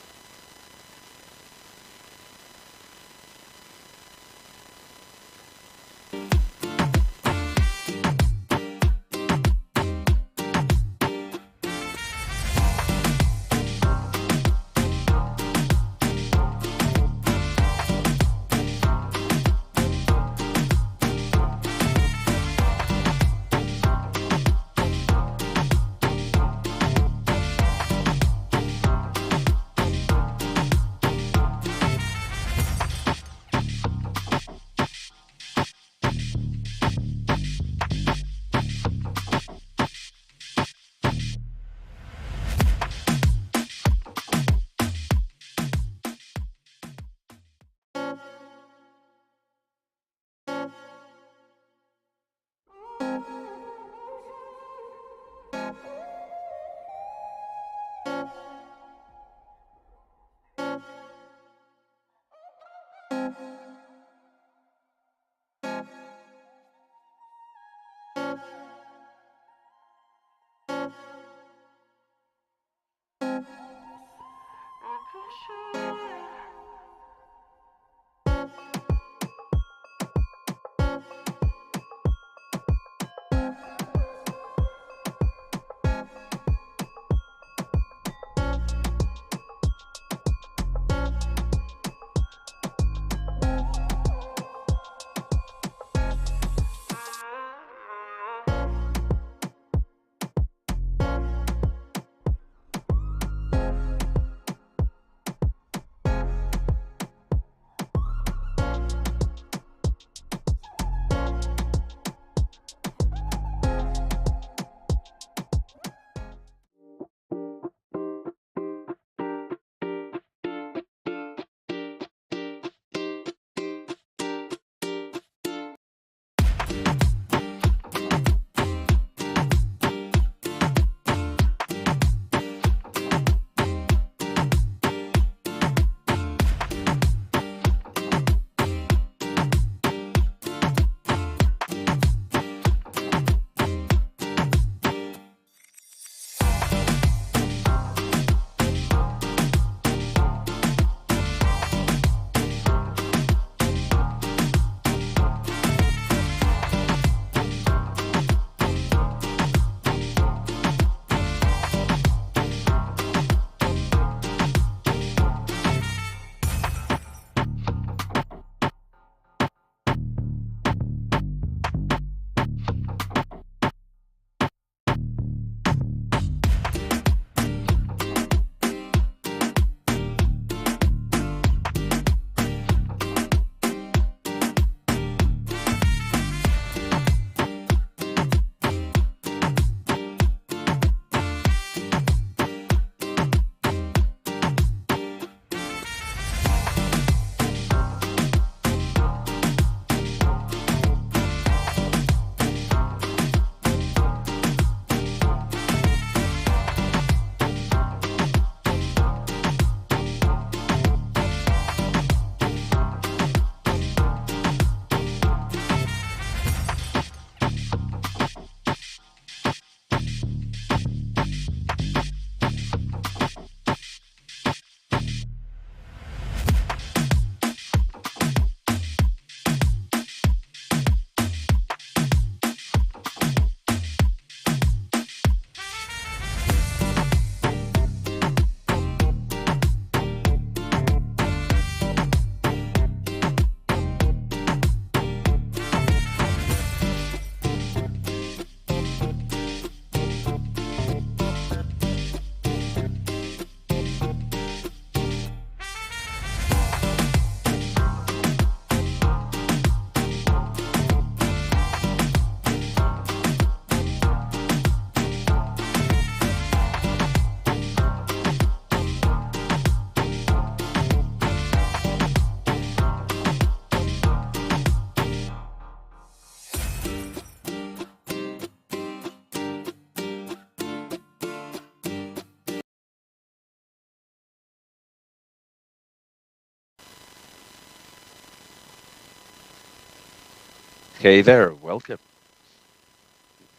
Hey there, welcome.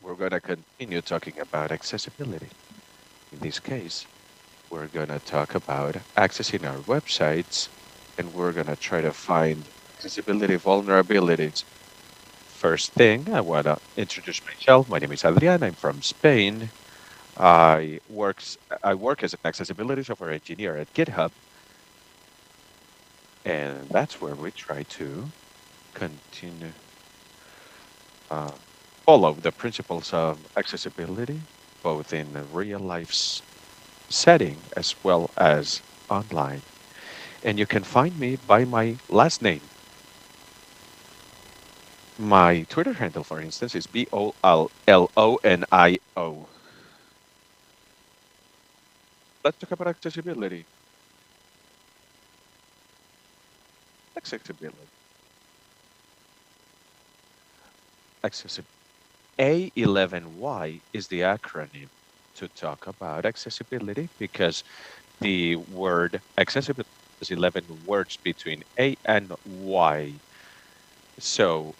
We're going to continue talking about accessibility. In this case, we're going to talk about accessing our websites, and we're going to try to find accessibility vulnerabilities. First thing, I want to introduce myself. My name is Adrian. I'm from Spain. I work as an accessibility software engineer at GitHub, and that's where we try to continue uh, follow the principles of accessibility, both in a real life setting as well as online. And you can find me by my last name. My Twitter handle, for instance, is BOLLONIO. Let's talk about accessibility. Accessibility. Accessibility. A11Y is the acronym to talk about accessibility because the word accessibility is 11 words between A and Y. So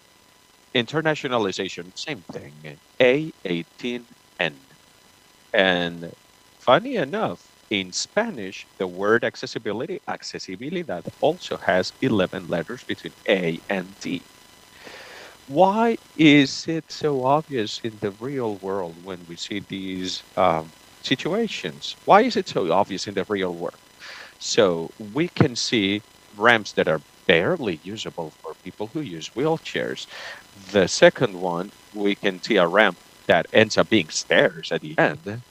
internationalization, same thing. A18N. And funny enough, In Spanish, the word accessibility, accesibilidad, also has 11 letters between A and D. Why is it so obvious in the real world when we see these situations? Why is it so obvious in the real world? So we can see ramps that are barely usable for people who use wheelchairs. The second one, we can see a ramp that ends up being stairs at the end.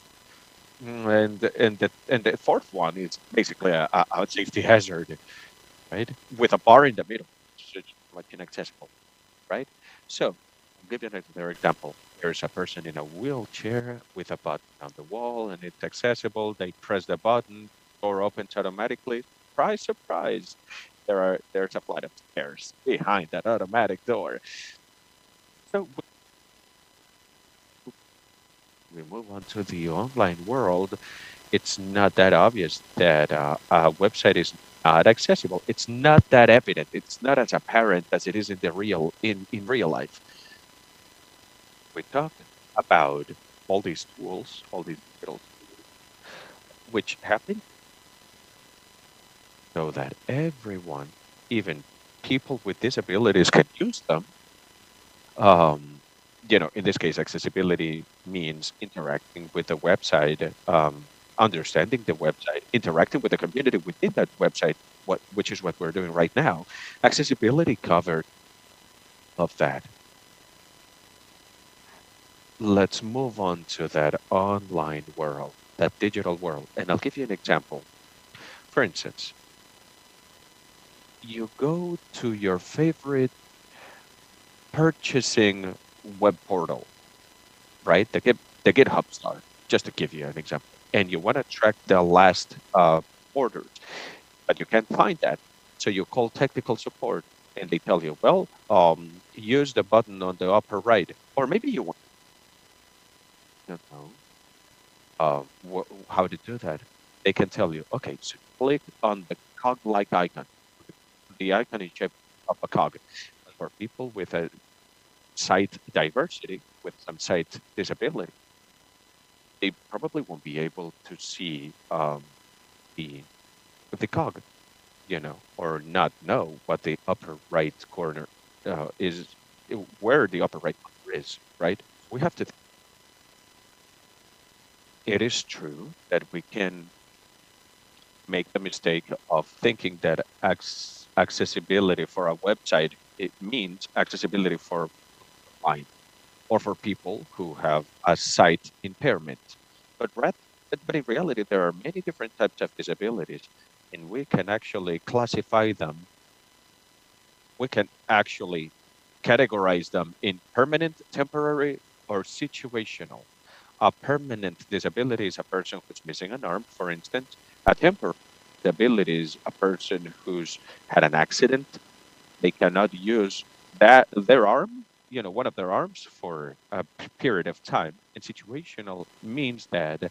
And the fourth one is basically a safety hazard, right? With a bar in the middle, so it's like inaccessible, right? So I'll give you another example. There's a person in a wheelchair with a button on the wall, and it's accessible. They press the button, door opens automatically. Surprise, surprise! There's a flight of stairs behind that automatic door. So we move on to the online world. It's not that obvious that a website is not accessible. It's not that evident. It's not as apparent as it is in the in real life. We talk about all these tools, all these digital tools, which happen so that everyone, even people with disabilities, can use them. Um, in this case, accessibility means interacting with the website, understanding the website, interacting with the community within that website, which is what we're doing right now. Accessibility covered of that. Let's move on to that online world, that digital world. And I'll give you an example. For instance, you go to your favorite purchasing web portal, right? The GitHub star, just to give you an example. And you want to track the last orders, but you can't find that. So you call technical support and they tell you, well, use the button on the upper right. Or maybe you want to know how to do that. They can tell you, okay, so click on the cog-like icon, the icon in shape of a cog. But for people with a sight diversity, with some sight disability, they probably won't be able to see the the cog, or not know what the upper right corner is, where the upper right corner is, right? We have to. It is true that we can make the mistake of thinking that accessibility for a website, it means accessibility for blind or for people who have a sight impairment. But but in reality, there are many different types of disabilities, and we can actually classify them. We can actually categorize them in permanent, temporary, or situational. A permanent disability is a person who's missing an arm, for instance. A temporary disability is a person who's had an accident. They cannot use their arm, one of their arms for a period of time. And situational means that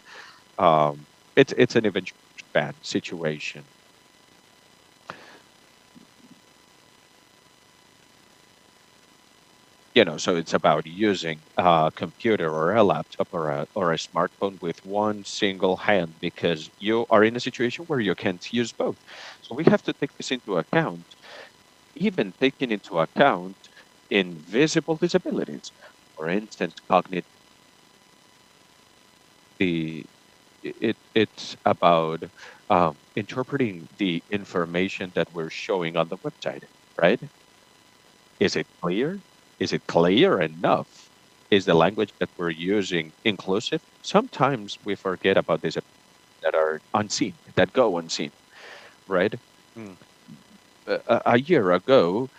it's an eventual span situation. So it's about using a computer or a laptop or a smartphone with one single hand because you are in a situation where you can't use both. So we have to take this into account, even taking into account invisible disabilities. For instance, cognitive. It's about interpreting the information that we're showing on the website, right? Is it clear? Is it clear enough? Is the language that we're using inclusive? Sometimes we forget about these that are unseen, that go unseen, right? Mm. A year ago,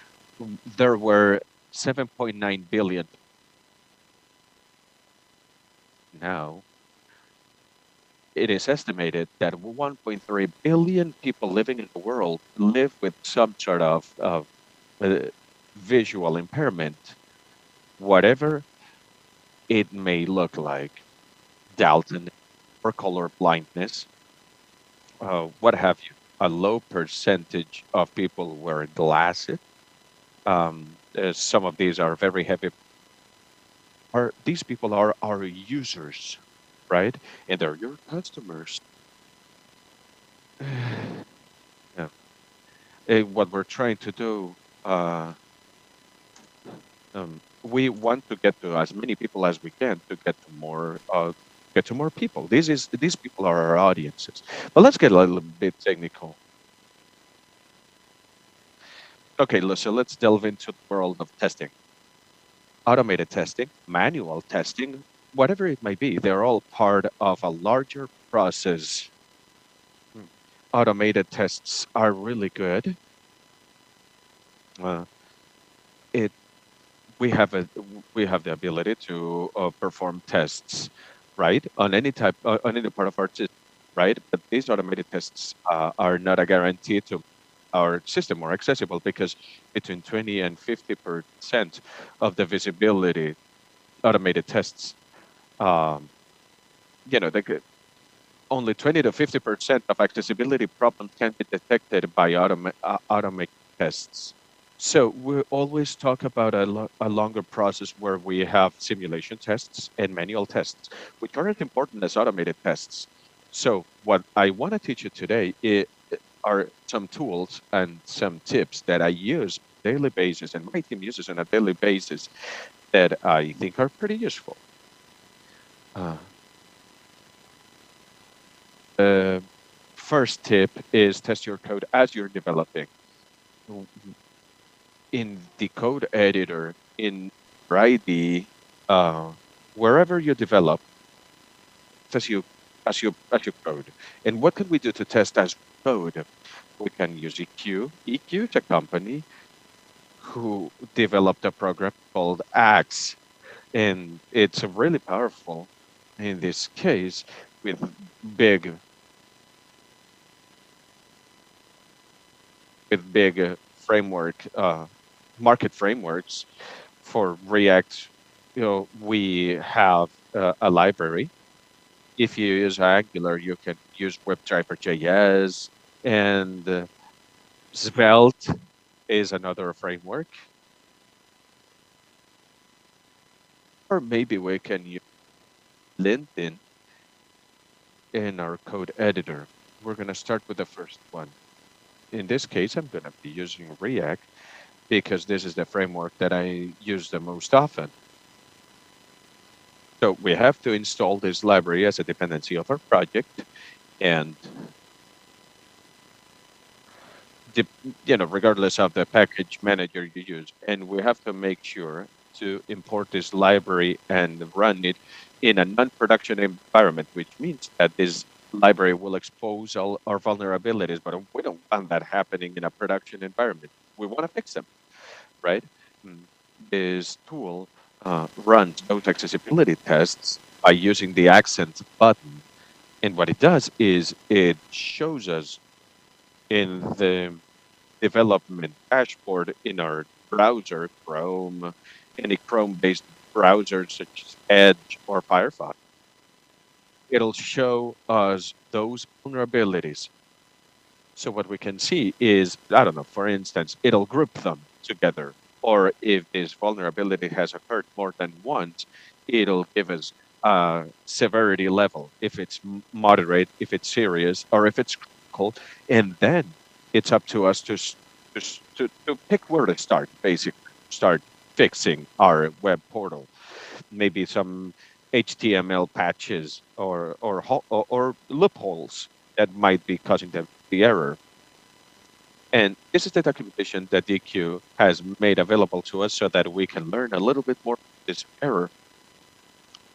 there were 7.9 billion. Now, it is estimated that 1.3 billion people living in the world live with some sort of uh, visual impairment, whatever it may look like. Dalton or color blindness, what have you. A low percentage of people wear glasses. Some of these are very heavy. These people are our users, right? And they're your customers. Yeah. What we're trying to do, we want to get to as many people as we can to get to more people. These people are our audiences. But let's get a little bit technical. Okay, so let's delve into the world of testing. Automated testing, manual testing, whatever it may be, they're all part of a larger process. Automated tests are really good. Uh, it we have the ability to perform tests, right, on any on any part of our system, right? But these automated tests are not a guarantee to our system more accessible, because between 20 and 50% of the visibility automated tests, um, they could, only 20 to 50% of accessibility problems can be detected by automated tests. So we always talk about a longer process where we have simulation tests and manual tests, which aren't as important as automated tests. So what I want to teach you today are some tools and some tips that I use on a daily basis, and my team uses on a daily basis, that I think are pretty useful. The first tip is test your code as you're developing. In the code editor, in IDE, wherever you develop, test as you code. And what can we do to test as code? We can use EQ. EQ is a company who developed a program called Axe, and it's really powerful in this case, with big framework market frameworks. For React, we have a library. If you use Angular, you can use WebDriver.js, and Svelte is another framework. Or maybe we can use LinkedIn in our code editor. We're going to start with the first one. In this case, I'm going to be using React because this is the framework that I use the most often. So we have to install this library as a dependency of our project, and regardless of the package manager you use, and we have to make sure to import this library and run it in a non-production environment, which means that this library will expose all our vulnerabilities, but we don't want that happening in a production environment. We want to fix them, right? This tool runs those accessibility tests by using the accent button. And what it does is it shows us in the development dashboard in our browser, Chrome, any Chrome-based browser such as Edge or Firefox. It'll show us those vulnerabilities. So what we can see is, I don't know, for instance, it'll group them together. Or if this vulnerability has occurred more than once, it'll give us a severity level, if it's moderate, if it's serious, or if it's critical. And then it's up to us to pick where to start, basically, start fixing our web portal. Maybe some HTML patches or loopholes that might be causing the error. And this is the documentation that DQ has made available to us so that we can learn a little bit more about this error,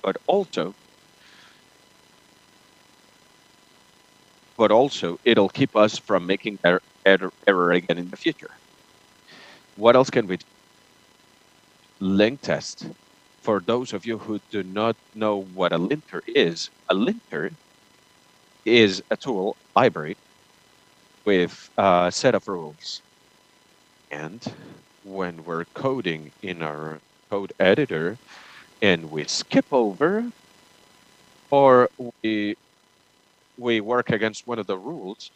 but also it'll keep us from making error again in the future. What else can we do? Link test. For those of you who do not know what a linter is a tool library with a set of rules. And when we're coding in our code editor and we skip over, or we work against one of the rules,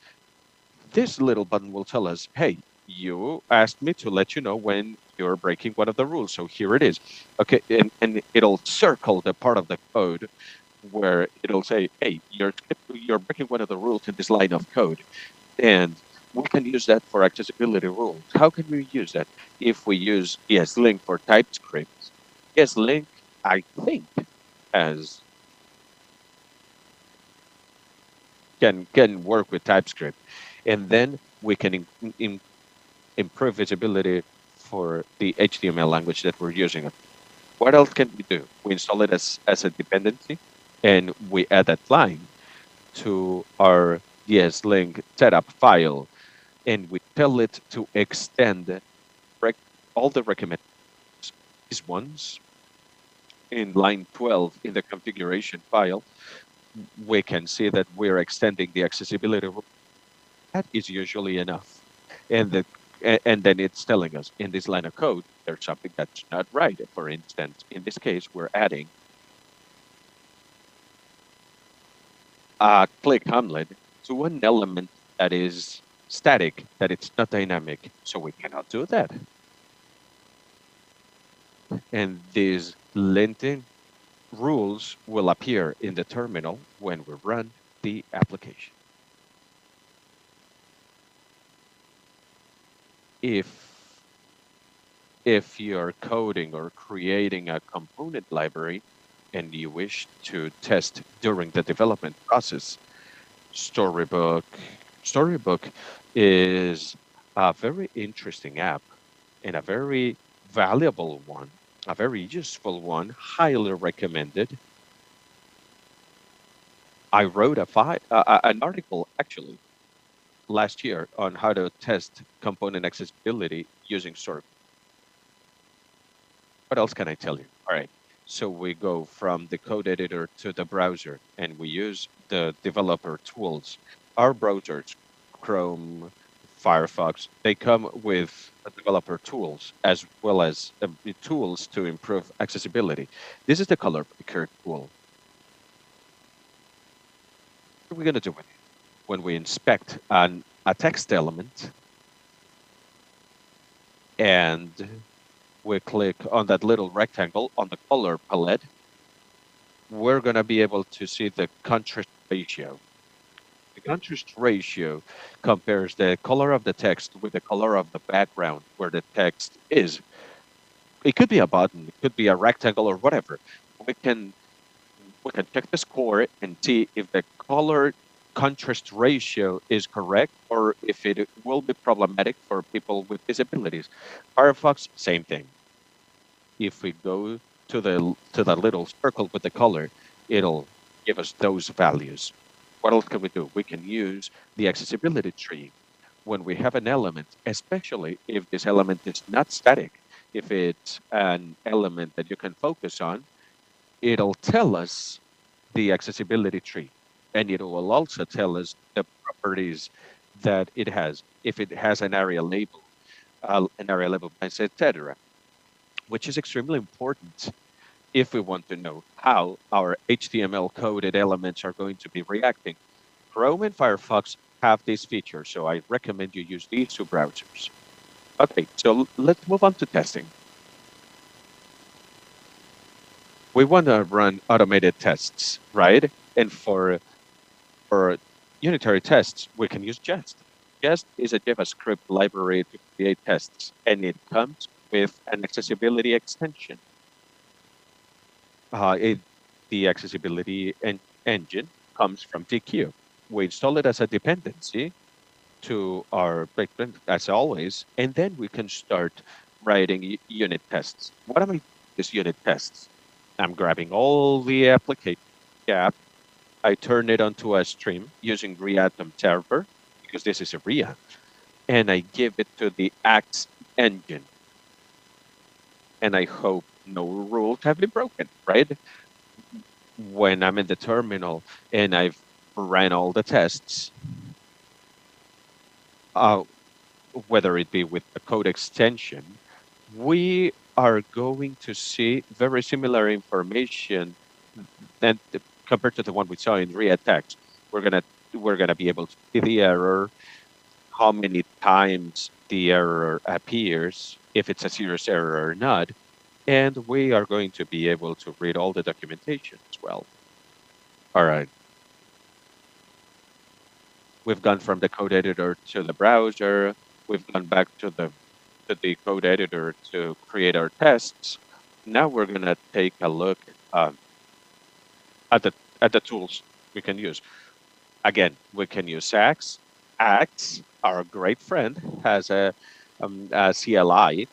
this little button will tell us, hey, you asked me to let you know when you're breaking one of the rules, so here it is. Okay, and it'll circle the part of the code where it'll say, hey, you're breaking one of the rules in this line of code, and we can use that for accessibility rules. How can we use that? If we use ESLint for TypeScript, ESLint, I think, has can work with TypeScript, and then we can improve visibility for the HTML language that we're using. What else can we do? We install it as a dependency, and we add that line to our ESLint setup file, and we tell it to extend all the recommendations. These ones in line 12 in the configuration file, we can see that we're extending the accessibility rule. That is usually enough. And then it's telling us in this line of code, there's something that's not right. For instance, in this case, we're adding a click hamlet to an element that is static, that it's not dynamic. So we cannot do that. And these linting rules will appear in the terminal when we run the application. If you're coding or creating a component library and you wish to test during the development process, Storybook is a very interesting app and a very valuable one, a very useful one, highly recommended. I wrote an article actually last year on how to test component accessibility using Storybook. What else can I tell you? All right. So we go from the code editor to the browser, and we use the developer tools. Our browsers, Chrome, Firefox, they come with developer tools as well as the tools to improve accessibility. This is the color picker tool. What are we going to do with it? When we inspect a text element and we click on that little rectangle on the color palette, we're going to be able to see the contrast ratio. The contrast ratio compares the color of the text with the color of the background where the text is. It could be a button, it could be a rectangle or whatever. We can check the score and see if the color contrast ratio is correct or if it will be problematic for people with disabilities. Firefox, same thing. If we go to the little circle with the color, it'll give us those values. What else can we do? We can use the accessibility tree when we have an element, especially if this element is not static. If it's an element that you can focus on, it'll tell us the accessibility tree, and it will also tell us the properties that it has. If it has an area label, etc., which is extremely important if we want to know how our HTML coded elements are going to be reacting. Chrome and Firefox have this feature, so I recommend you use these two browsers. Okay, so let's move on to testing. We want to run automated tests, right? And for unitary tests, we can use Jest. Jest is a JavaScript library to create tests, and it comes with an accessibility extension. The accessibility engine comes from TQ. We install it as a dependency to our breakpoint, as always, and then we can start writing unit tests. What am I doing these unit tests? I'm grabbing all the application app. I turn it onto a stream using Reatom server, because this is a RIA, and I give it to the Axe engine. And I hope no rules have been broken, right? When I'm in the terminal and I've ran all the tests, whether it be with a code extension, we are going to see very similar information than compared to the one we saw in ReaText. We're gonna be able to see the error, how many times the error appears, if it's a serious error or not, and we are going to be able to read all the documentation as well. All right. We've gone from the code editor to the browser. We've gone back to the code editor to create our tests. Now we're going to take a look at the tools we can use. Again, we can use Axe. Axe, our great friend, has a CLI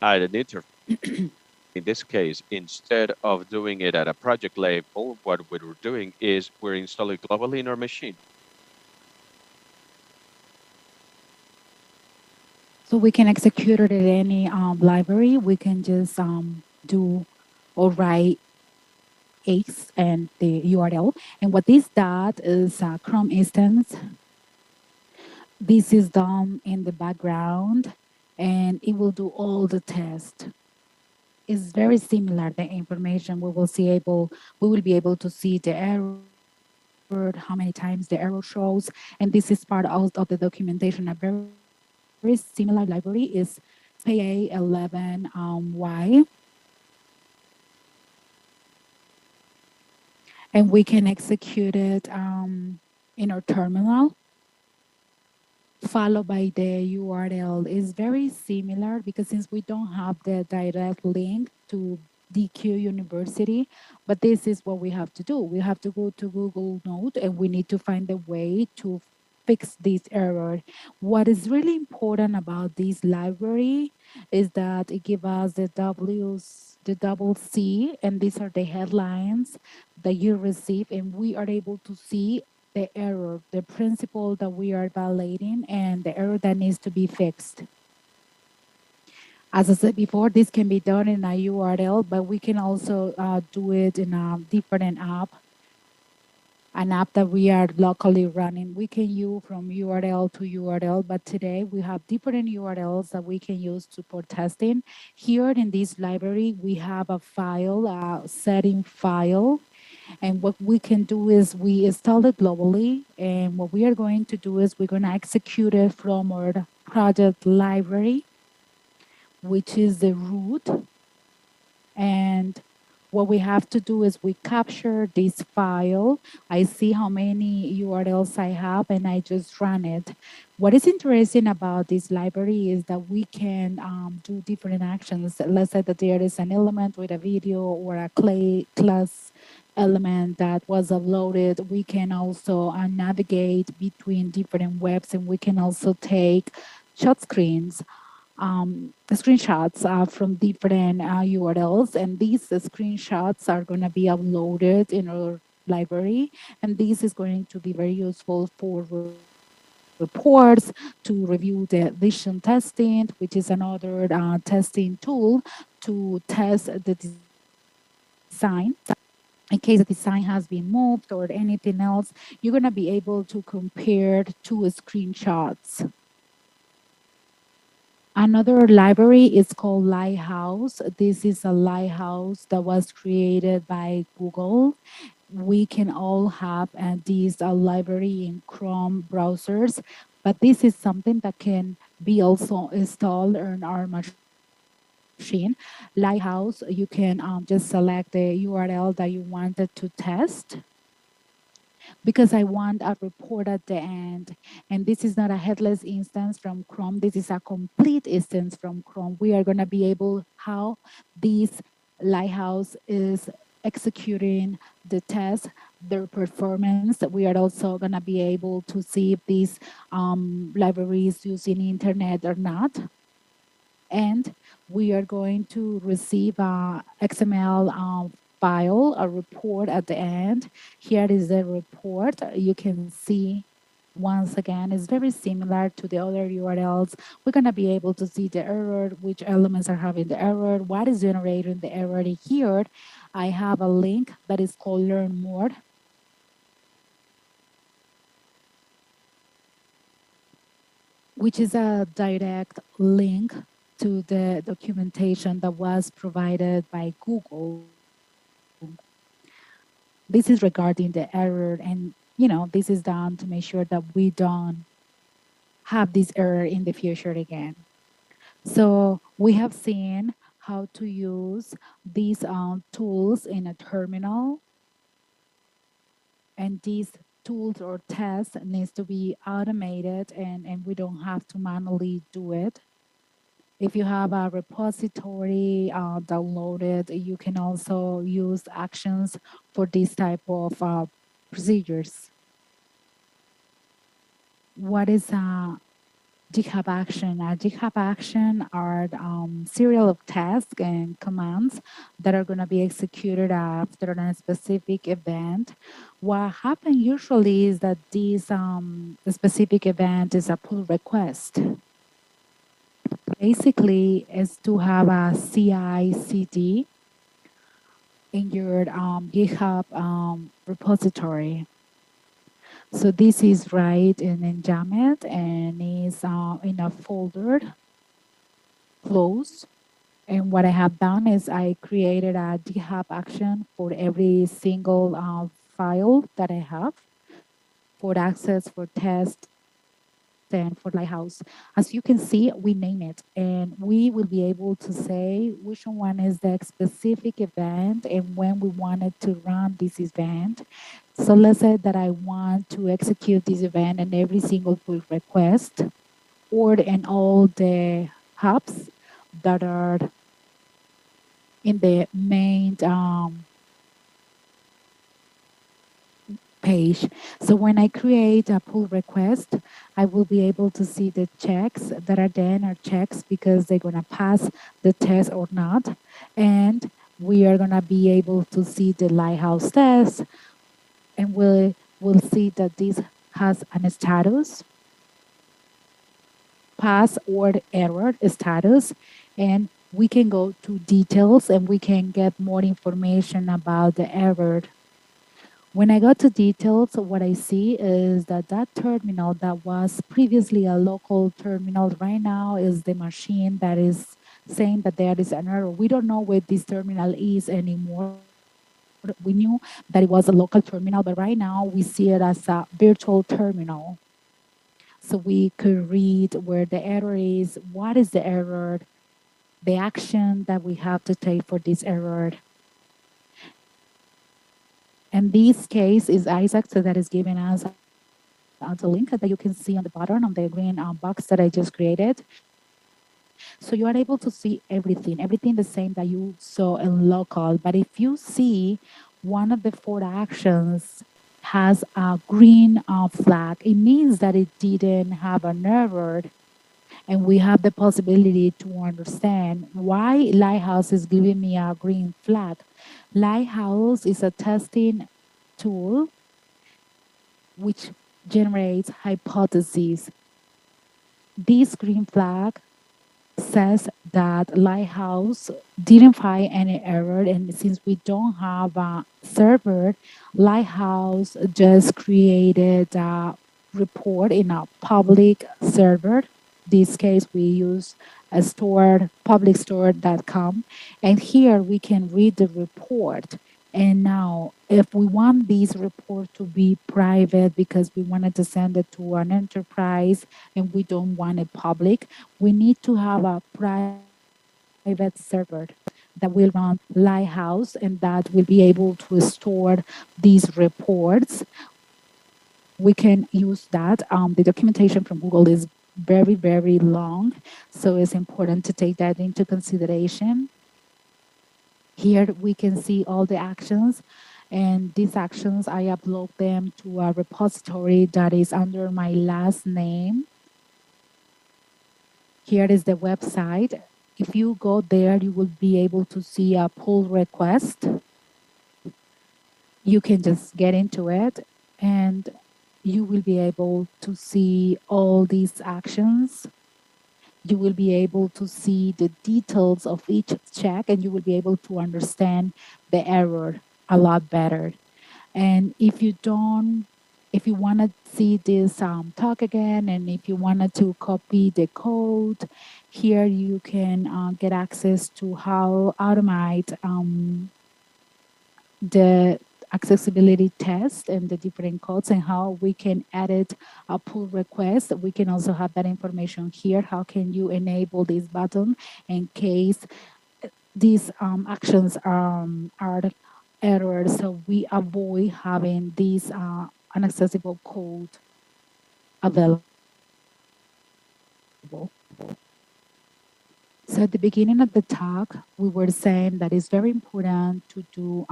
and an interface. In this case, instead of doing it at a project level, what we're doing is we're installing globally in our machine. So we can execute it in any library. We can just do or write X and the URL. And what this does is a Chrome instance. This is done in the background and it will do all the tests. It's very similar, the information we will be able to see the error, how many times the error shows, and this is part of the documentation. A very similar library is PA11Y. And we can execute it in our terminal, followed by the URL. Is very similar because since we don't have the direct link to DQ University, but this is what we have to do. We have to go to Google Note and we need to find a way to fix this error. What is really important about this library is that it gives us the double C, and these are the headlines that you receive, and we are able to see the error, the principle that we are violating, and the error that needs to be fixed. As I said before, this can be done in a URL, but we can also do it in a different app, an app that we are locally running. We can use from URL to URL, but today we have different URLs that we can use for testing. Here in this library, we have a file, a setting file. And what we can do is we install it globally. And what we are going to do is we're going to execute it from our project library, which is the root. And what we have to do is we capture this file. I see how many URLs I have and I just run it. What is interesting about this library is that we can do different actions. Let's say that there is an element with a video or a class element that was uploaded. We can also navigate between different webs, and we can also take shot screens, screenshots from different URLs, and these screenshots are going to be uploaded in our library, and this is going to be very useful for reports, to review the vision testing, which is another testing tool to test the design. In case the design has been moved or anything else, you're going to be able to compare two screenshots. Another library is called Lighthouse. This is a lighthouse that was created by Google. We can all have this library in Chrome browsers, but this is something that can be also installed on our machine. Lighthouse, you can just select the URL that you wanted to test, because I want a report at the end. And this is not a headless instance from Chrome. This is a complete instance from Chrome. We are going to be able how this Lighthouse is executing the test, their performance. We are also going to be able to see if these libraries using internet or not. And we are going to receive a XML file, a report at the end. Here is the report. You can see once again, it's very similar to the other URLs. We're going to be able to see the error, which elements are having the error, what is generating the error. Here, I have a link that is called Learn More. Which is a direct link to the documentation that was provided by Google. This is regarding the error, and this is done to make sure that we don't have this error in the future again. So we have seen how to use these tools in a terminal, and this tools or tests needs to be automated and we don't have to manually do it. If you have a repository downloaded, you can also use actions for this type of procedures. What is a GitHub action? A GitHub action are serial of tasks and commands that are going to be executed after a specific event. What happens usually is that this specific event is a pull request. Basically, is to have a CI/CD in your GitHub repository. So this is right in Jamet and is in a folder close. And what I have done is I created a GitHub action for every single file that I have for access, for test, and for Lighthouse. As you can see, we name it and we will be able to say which one is the specific event and when we wanted to run this event. So let's say that I want to execute this event and every single pull request or in all the hubs that are in the main page. So when I create a pull request, I will be able to see the checks that are then are checks because they're going to pass the test or not. And we are going to be able to see the Lighthouse test and we'll see that this has an status, pass or error status, and we can go to details and we can get more information about the error. When I go to details, what I see is that that terminal that was previously a local terminal right now is the machine that is saying that there is an error. We don't know where this terminal is anymore. We knew that it was a local terminal, but right now we see it as a virtual terminal. So we could read where the error is, what is the error, the action that we have to take for this error. And this case is Isaac, so that is giving us the link that you can see on the bottom on the green box that I just created. So you are able to see everything the same that you saw in local. But if you see one of the 4 actions has a green flag, it means that it didn't have an error. And we have the possibility to understand why Lighthouse is giving me a green flag. Lighthouse is a testing tool which generates hypotheses. This green flag says that Lighthouse didn't find any error, and since we don't have a server, Lighthouse just created a report in a public server. This case, we use a store, publicstore.com, and here we can read the report. And now, if we want this report to be private because we wanted to send it to an enterprise and we don't want it public, we need to have a private server that will run Lighthouse and that will be able to store these reports. We can use that. The documentation from Google is very, very long, so it's important to take that into consideration. Here we can see all the actions, and these actions, I upload them to a repository that is under my last name. Here is the website. If you go there, you will be able to see a pull request. You can just get into it and you will be able to see all these actions. You will be able to see the details of each check and you will be able to understand the error a lot better. And if you want to see this talk again, and if you wanted to copy the code, here you can get access to how automate the accessibility test and the different codes and how we can edit a pull request. We can also have that information here. How can you enable this button in case these actions are errors, so we avoid having these an accessible code available. So at the beginning of the talk, we were saying that it's very important to do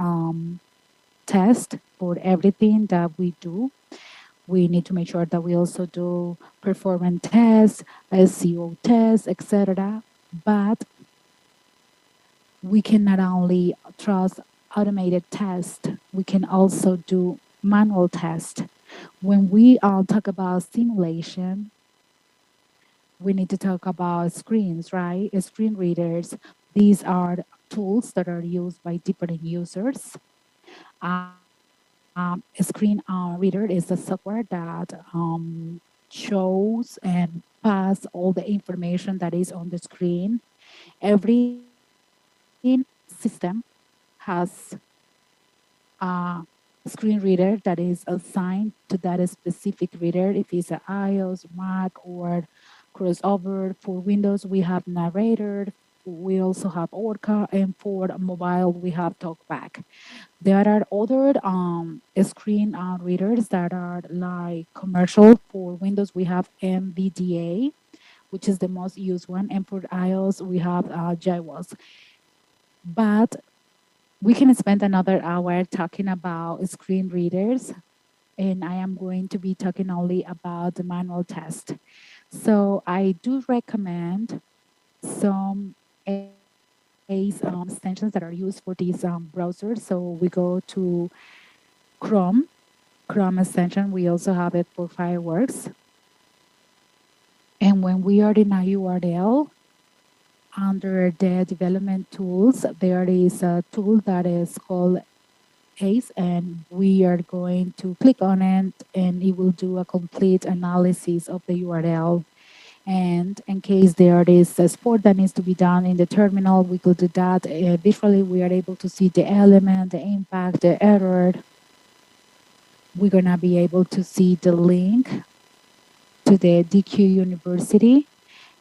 test for everything that we do. We need to make sure that we also do performance tests, SEO tests, etc. But we can not only trust automated tests, we can also do manual tests. When we talk about simulation, we need to talk about screens, right? Screen readers. These are tools that are used by different users. A screen reader is a software that shows and pass all the information that is on the screen. Every system has a screen reader that is assigned to that specific reader. If it's an iOS, Mac, or crossover. For Windows, we have Narrator. We also have Orca, and for mobile, we have TalkBack. There are other screen readers that are like commercial. For Windows, we have NVDA, which is the most used one, and for iOS, we have JAWS. But we can spend another hour talking about screen readers, and I am going to be talking only about the manual test. So I do recommend some extensions that are used for these browsers. So we go to Chrome extension. We also have it for Fireworks. And when we are in a URL, under the development tools, there is a tool that is called ACE, and we are going to click on it, and it will do a complete analysis of the URL. And in case there is a support that needs to be done in the terminal, we could do that. Visually, we are able to see the element, the impact, the error. We're going to be able to see the link to the DQ University.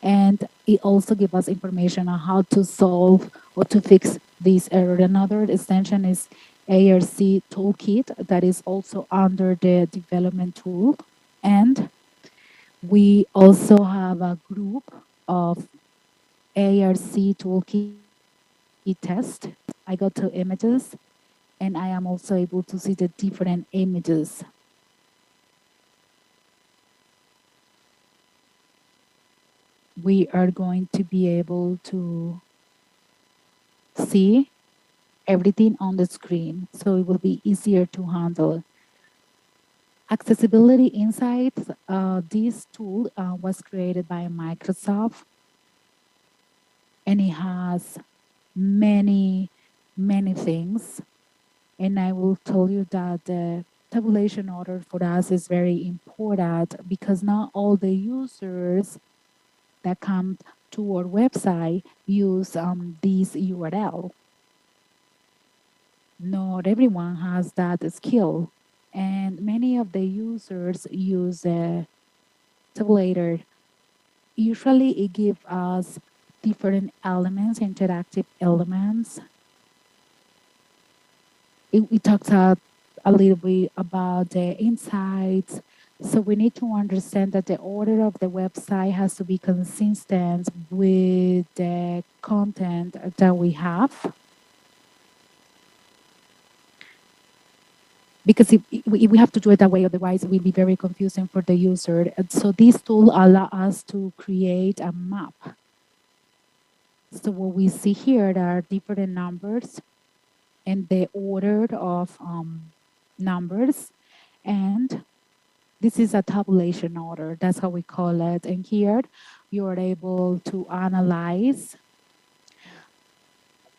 And it also gives us information on how to solve or to fix this error. Another extension is ARC Toolkit that is also under the development tool. And we also have a group of ARC Toolkit test. I go to images, and I am also able to see the different images. We are going to be able to see everything on the screen, so it will be easier to handle. Accessibility Insights, this tool was created by Microsoft, and it has many things. And I will tell you that the tabulation order for us is very important, because not all the users that come to our website use this URL. Not everyone has that skill, and many of the users use a tabulator. Usually it gives us different elements, interactive elements. We talked a little bit about the insights. So we need to understand that the order of the website has to be consistent with the content that we have. Because if we have to do it that way, otherwise it will be very confusing for the user. And so this tool allows us to create a map. So what we see here, there are different numbers and the order of numbers. And this is a tabulation order. That's how we call it. And here you are able to analyze.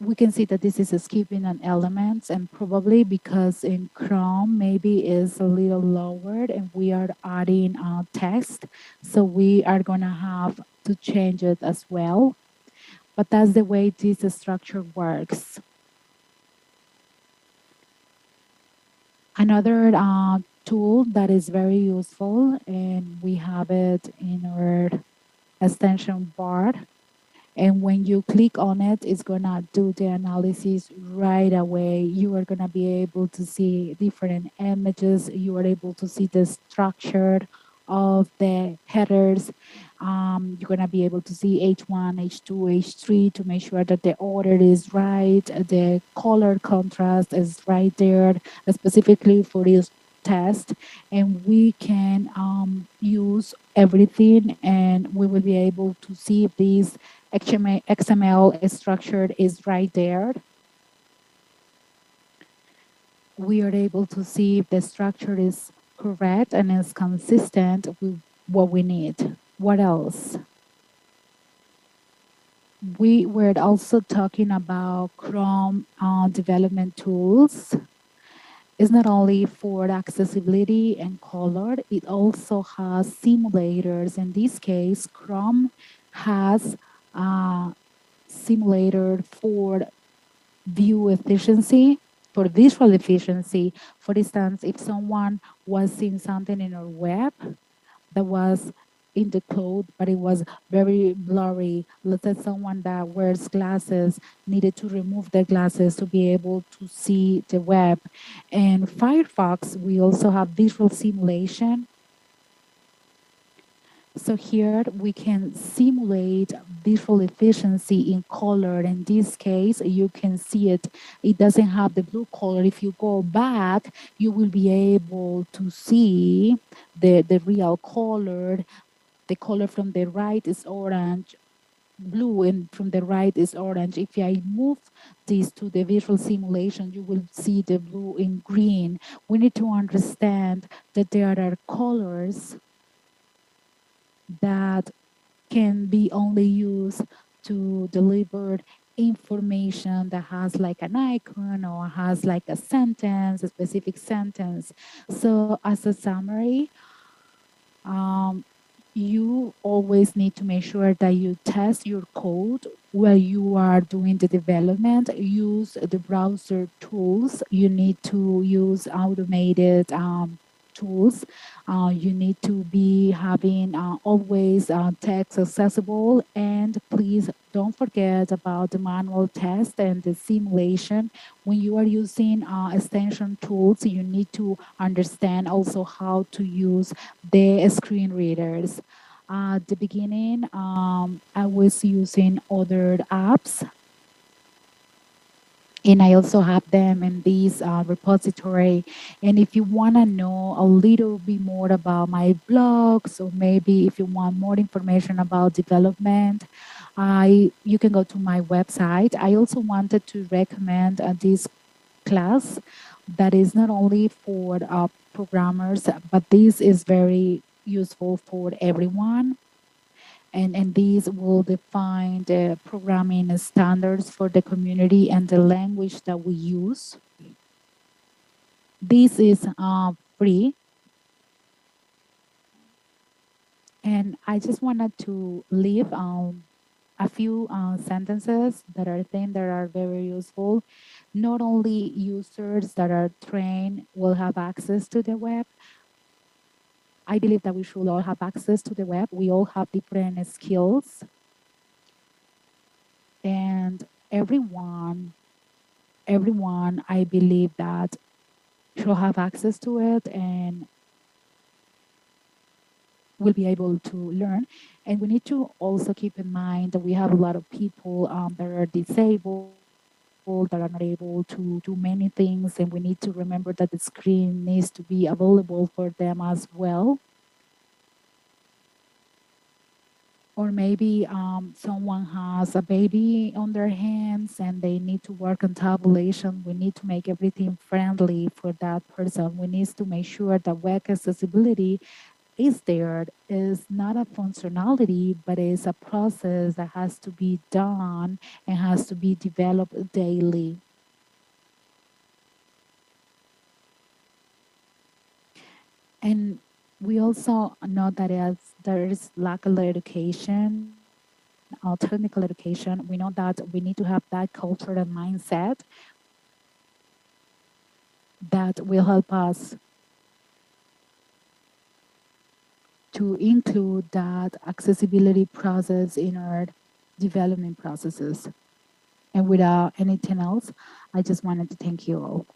We can see that this is skipping an element, and probably because in Chrome maybe is a little lowered and we are adding text. So we are gonna have to change it as well. But that's the way this structure works. Another tool that is very useful, and we have it in our extension bar, And when you click on it, it's gonna do the analysis right away. You are gonna be able to see different images. You are able to see the structure of the headers. You're gonna be able to see H1, H2, H3 to make sure that the order is right, the color contrast is right there, specifically for this test. And we can use everything, and we will be able to see if this XML structure is right there. We are able to see if the structure is correct and is consistent with what we need. What else? We were also talking about Chrome development tools. It's not only for accessibility and color, it also has simulators. In this case, Chrome has a simulator for view efficiency, for visual efficiency. For instance, if someone was seeing something in our web that was in the code, but it was very blurry. Let's say someone that wears glasses needed to remove their glasses to be able to see the web. And Firefox, we also have visual simulation. So here we can simulate visual efficiency in color. In this case, you can see it. It doesn't have the blue color. If you go back, you will be able to see the real color. The color from the right is orange, blue, and from the right is orange. If I move this to the visual simulation, you will see the blue in green. We need to understand that there are colors that can be only used to deliver information that has like an icon or has like a sentence, a specific sentence. So as a summary, um, you always need to make sure that you test your code while you are doing the development. Use the browser tools. You need to use automated tools. You need to be having always text accessible, and please don't forget about the manual test and the simulation. When you are using extension tools, you need to understand also how to use the screen readers. At the beginning, I was using other apps, and I also have them in this repository. And if you want to know a little bit more about my blogs, or maybe if you want more information about development, you can go to my website. I also wanted to recommend this class that is not only for programmers, but this is very useful for everyone. And these will define the programming standards for the community and the language that we use. This is free. And I just wanted to leave a few sentences that I think that are very useful. Not only users that are trained will have access to the web. I believe that we should all have access to the web. We all have different skills. And everyone, I believe that should have access to it and will be able to learn. And we need to also keep in mind that we have a lot of people that are disabled, that are not able to do many things. And we need to remember that the screen needs to be available for them as well. Or maybe someone has a baby on their hands and they need to work on tabulation. We need to make everything friendly for that person. We need to make sure that web accessibility is there. Is not a functionality, but is a process that has to be done and has to be developed daily. And we also know that as there is lack of education, technical education, we know that we need to have that culture and mindset that will help us to include that accessibility process in our development processes. And without anything else, I just wanted to thank you all.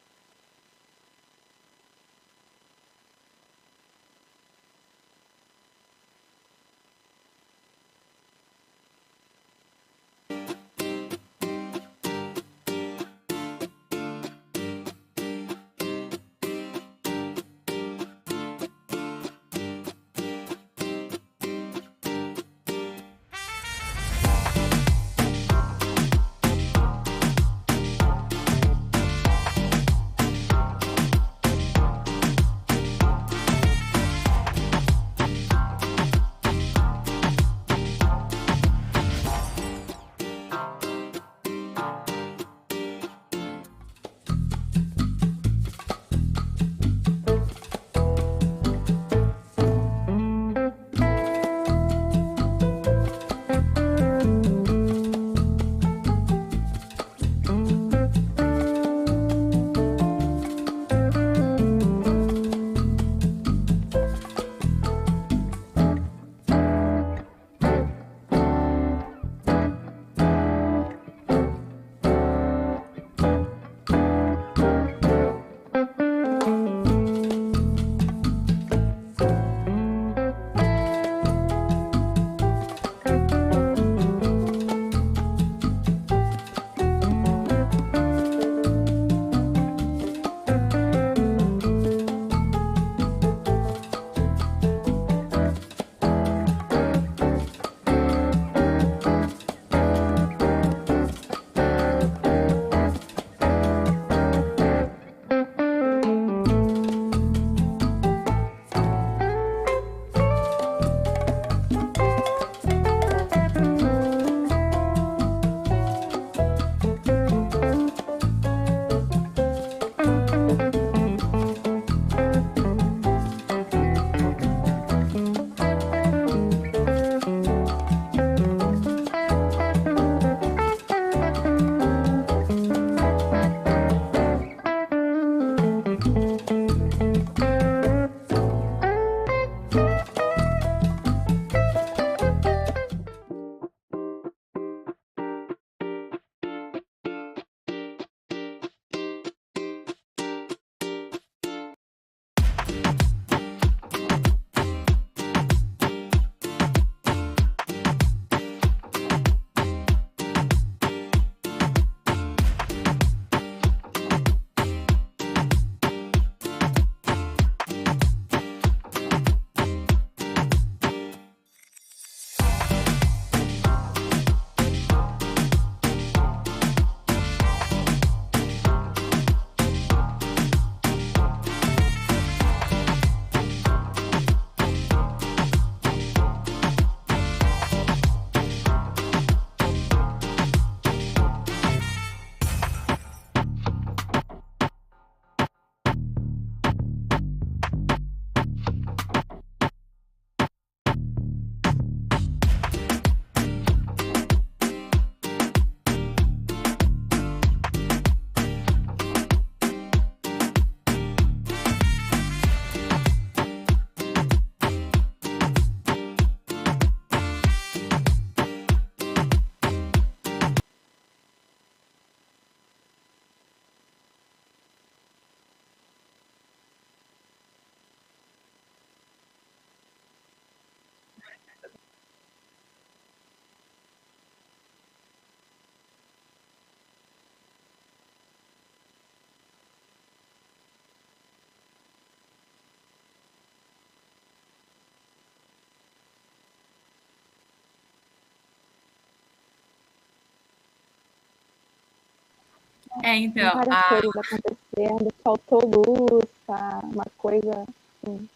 Então, várias coisas acontecendo, faltou luz, tá uma coisa assim,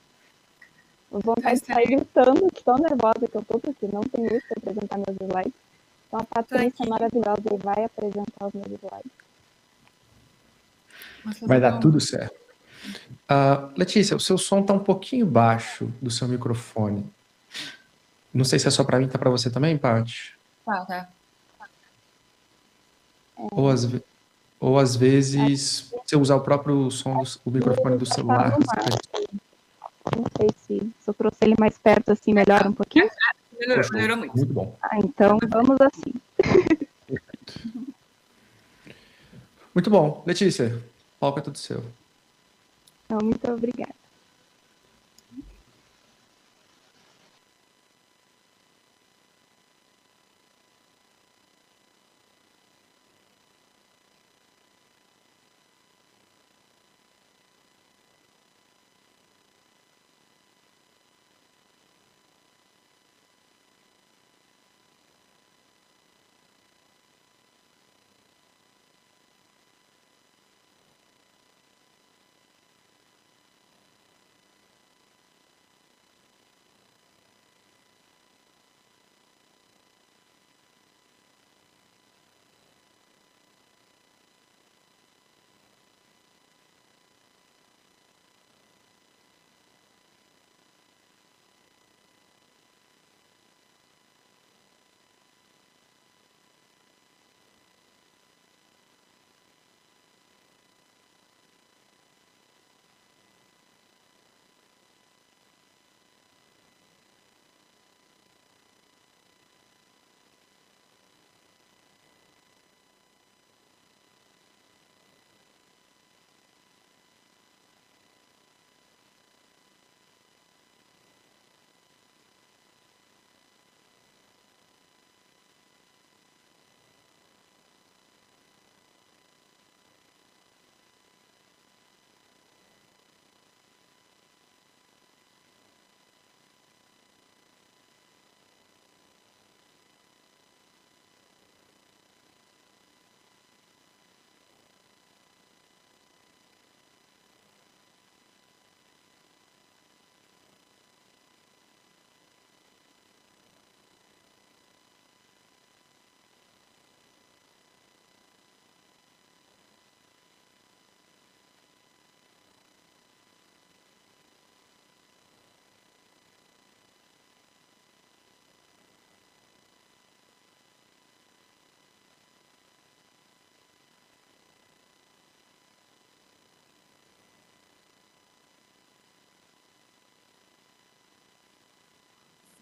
vontade de sair gritando, de tão nervosa que eu tô, porque não tem luz para apresentar meus slides. Então a Patrícia maravilhosa aí vai apresentar os meus slides. Vai dar tudo certo. Letícia, o seu som está um pouquinho baixo do seu microfone. Não sei se é só para mim, tá para você também, Paty? Tá. Ou às vezes você usar o próprio som do microfone do celular. Não sei se eu trouxe ele mais perto assim, melhora um pouquinho. Melhorou muito. Muito bom. Ah, então vamos assim. Muito bom. Letícia, o palco é tudo seu. Então, muito obrigada.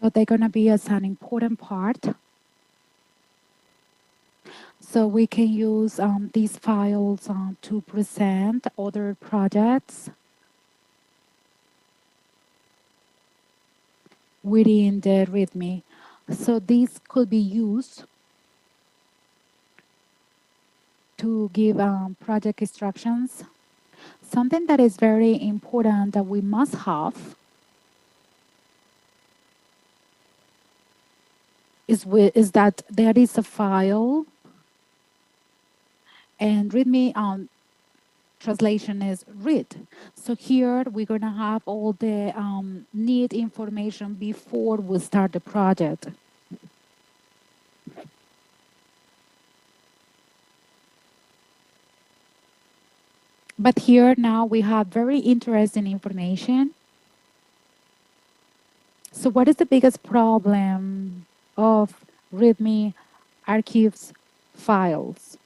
So they're going to be as an important part. So we can use these files to present other projects within the README. So these could be used to give project instructions. Something that is very important that we must have is that there is a file, and README translation is read. So here we're going to have all the need information before we start the project. But here now we have very interesting information. So what is the biggest problem of README archives files?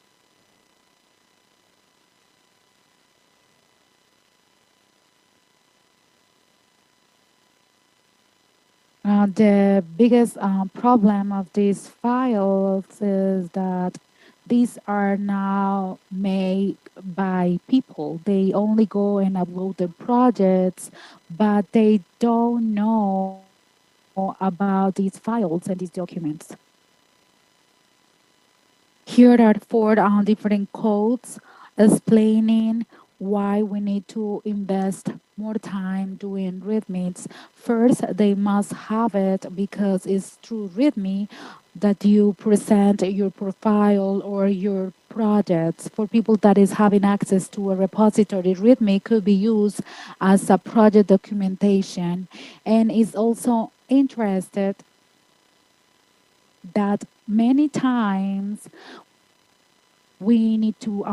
The biggest problem of these files is that these are now made by people. They only go and upload the projects, but they don't know about these files and these documents. Here are 4 different codes explaining why we need to invest more time doing READMEs. First, they must have it because it's through README that you present your profile or your projects. For people that is having access to a repository, README could be used as a project documentation, and is also interested that many times we need to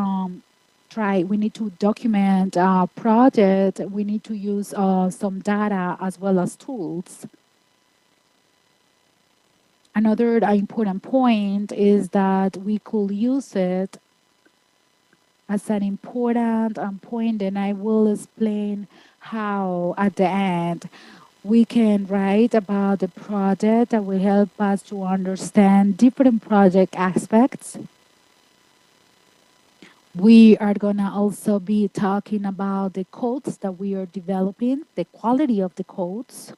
we need to document our project, we need to use some data as well as tools. Another important point is that we could use it as an important point, and I will explain how at the end. We can write about the project that will help us to understand different project aspects. We are going to also be talking about the codes that we are developing, the quality of the codes.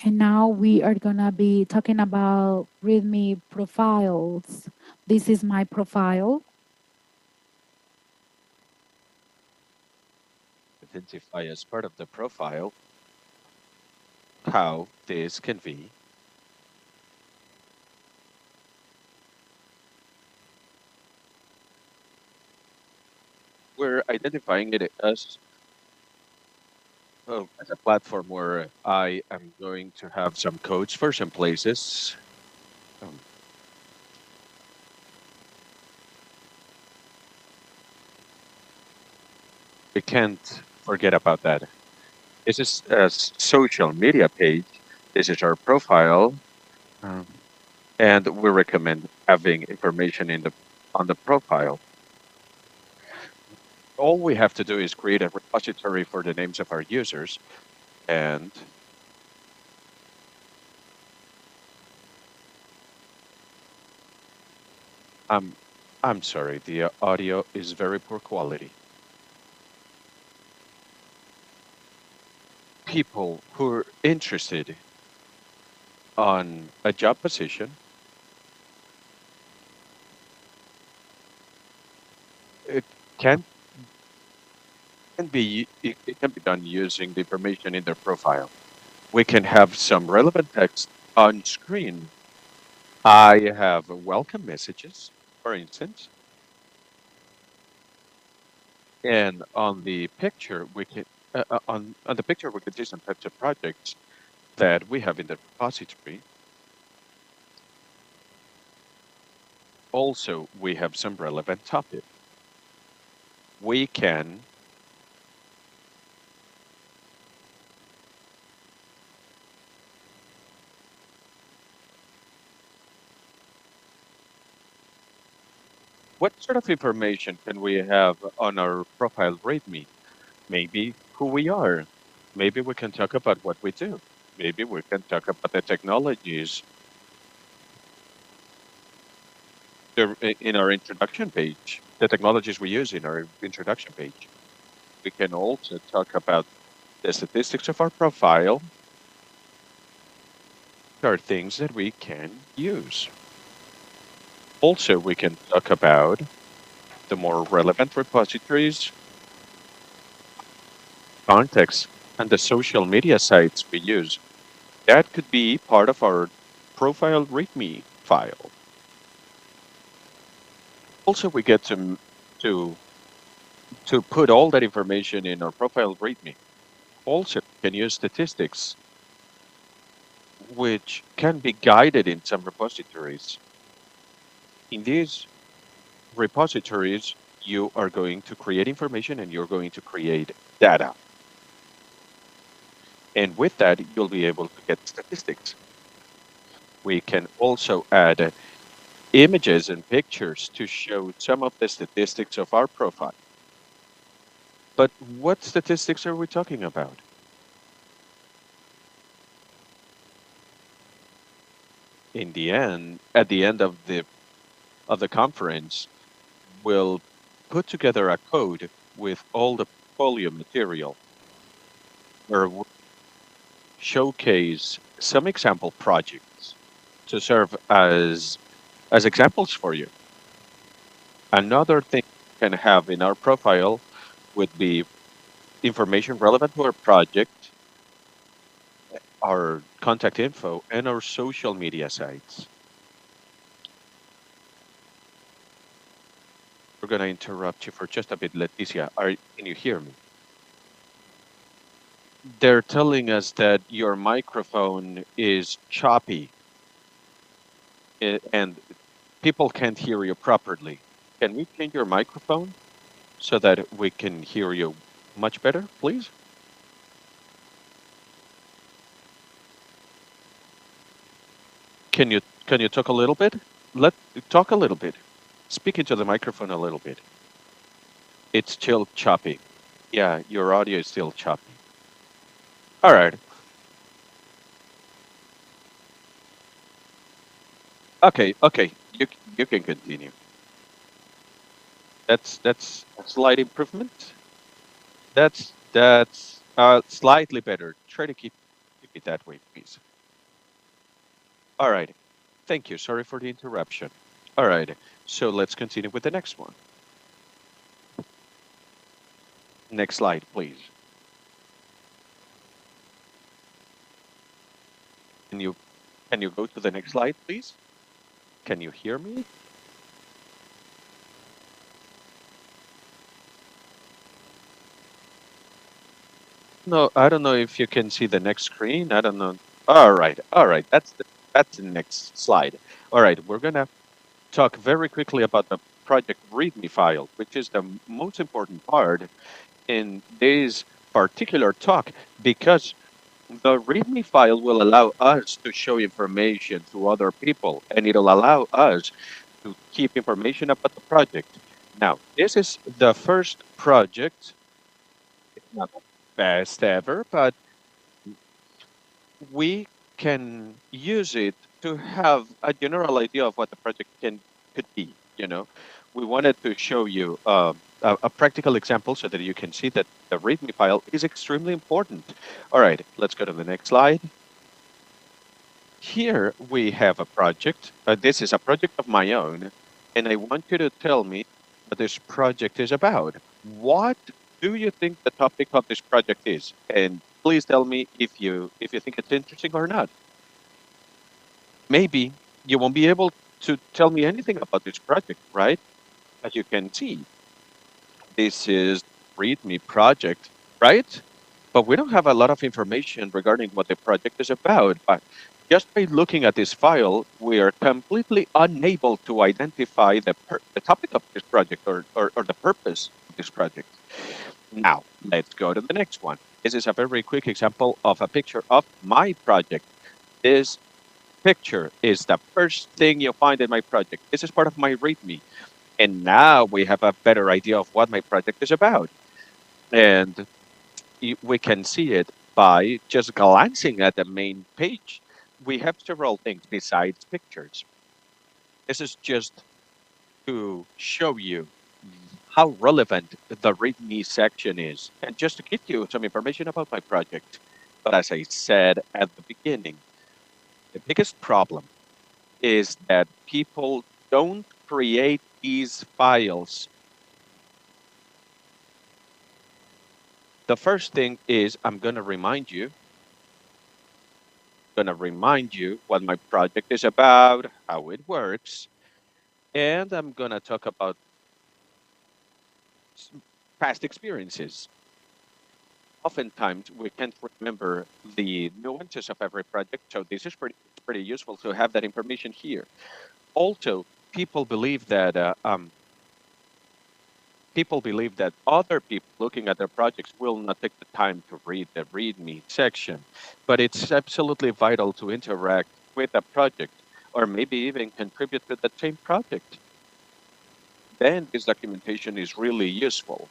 And now we are going to be talking about README profiles. This is my profile. Identify as part of the profile how this can be we're identifying it as a platform where I am going to have some codes for some places. We can't forget about that. This is a social media page. This is our profile, and we recommend having information on the profile. All we have to do is create a repository for the names of our users, and I'm sorry, the audio is very poor quality. People who are interested on a job position, it can it can be done using the information in their profile. We can have some relevant text on screen. I have welcome messages, for instance, and on the picture we can on the picture we can see some types of projects that we have in the repository. Also, we have some relevant topics. We can what sort of information can we have on our profile README? Maybe who we are. Maybe we can talk about what we do. Maybe we can talk about the technologies in our introduction page, the technologies we use in our introduction page. We can also talk about the statistics of our profile. There are things that we can use. Also, we can talk about the more relevant repositories, context, and the social media sites we use. That could be part of our profile README file. Also, we get to put all that information in our profile README. Also, we can use statistics, which can be guided in some repositories. In these repositories, you are going to create information and you're going to create data. And with that, you'll be able to get statistics. We can also add images and pictures to show some of the statistics of our profile. But what statistics are we talking about? In the end, at the end of the conference, we'll put together a code with all the portfolio material where we'll showcase some example projects to serve as examples for you. Another thing we can have in our profile would be information relevant to our project, our contact info, and our social media sites. We're going to interrupt you for just a bit, Leticia. Can you hear me? They're telling us that your microphone is choppy and people can't hear you properly. Can we change your microphone so that we can hear you much better, please? Can you talk a little bit? Talk a little bit. Speak into the microphone a little bit. It's still choppy. Yeah, your audio is still choppy. All right. Okay, okay. You can continue. That's a slight improvement. That's slightly better. Try to keep it that way, please. All right. Thank you. Sorry for the interruption. All right. So let's continue with the next one. Next slide, please. Can you can you go to the next slide, please? Can you hear me? No, I don't know if you can see the next screen. I don't know. All right. All right. That's the next slide. All right. We're gonna talk very quickly about the project README file, which is the most important part in this particular talk, because the README file will allow us to show information to other people, and it'll allow us to keep information about the project. Now, this is the first project. It's not the best ever, but we can use it to have a general idea of what the project could be. We wanted to show you a practical example so that you can see that the README file is extremely important. All right, let's go to the next slide. Here we have a project. This is a project of my own, and I want you to tell me what this project is about. What do you think the topic of this project is? And please tell me if you think it's interesting or not. Maybe you won't be able to tell me anything about this project, right? As you can see, this is README project, right? But we don't have a lot of information regarding what the project is about. But just by looking at this file, we are completely unable to identify the topic of this project or the purpose of this project. Now, let's go to the next one. This is a very quick example of a picture of my project. This picture is the first thing you find in my project. This is part of my README. And now we have a better idea of what my project is about. And we can see it by just glancing at the main page. We have several things besides pictures. This is just to show you how relevant the README section is, and just to give you some information about my project. But as I said at the beginning, the biggest problem is that people don't create these files. The first thing is I'm going to remind you what my project is about, how it works, and I'm going to talk about past experiences. Oftentimes, we can't remember the nuances of every project, so this is pretty useful to have that information here. Also, people believe that other people looking at their projects will not take the time to read the README section, but it's absolutely vital to interact with a project, or maybe even contribute to the same project. Then this documentation is really useful.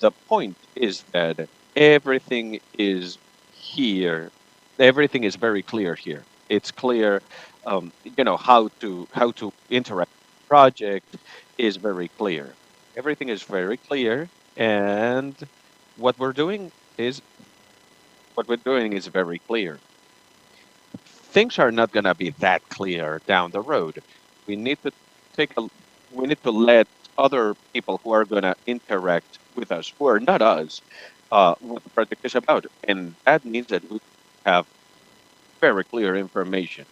The point is that everything is here. Everything is very clear here. It's clear, how to interact with the project is very clear. Everything is very clear, and what we're doing is very clear. Things are not going to be that clear down the road. We need to take a we need to let other people who are going to interact with us, who are not us, what the project is about. And that means that we have very clear information.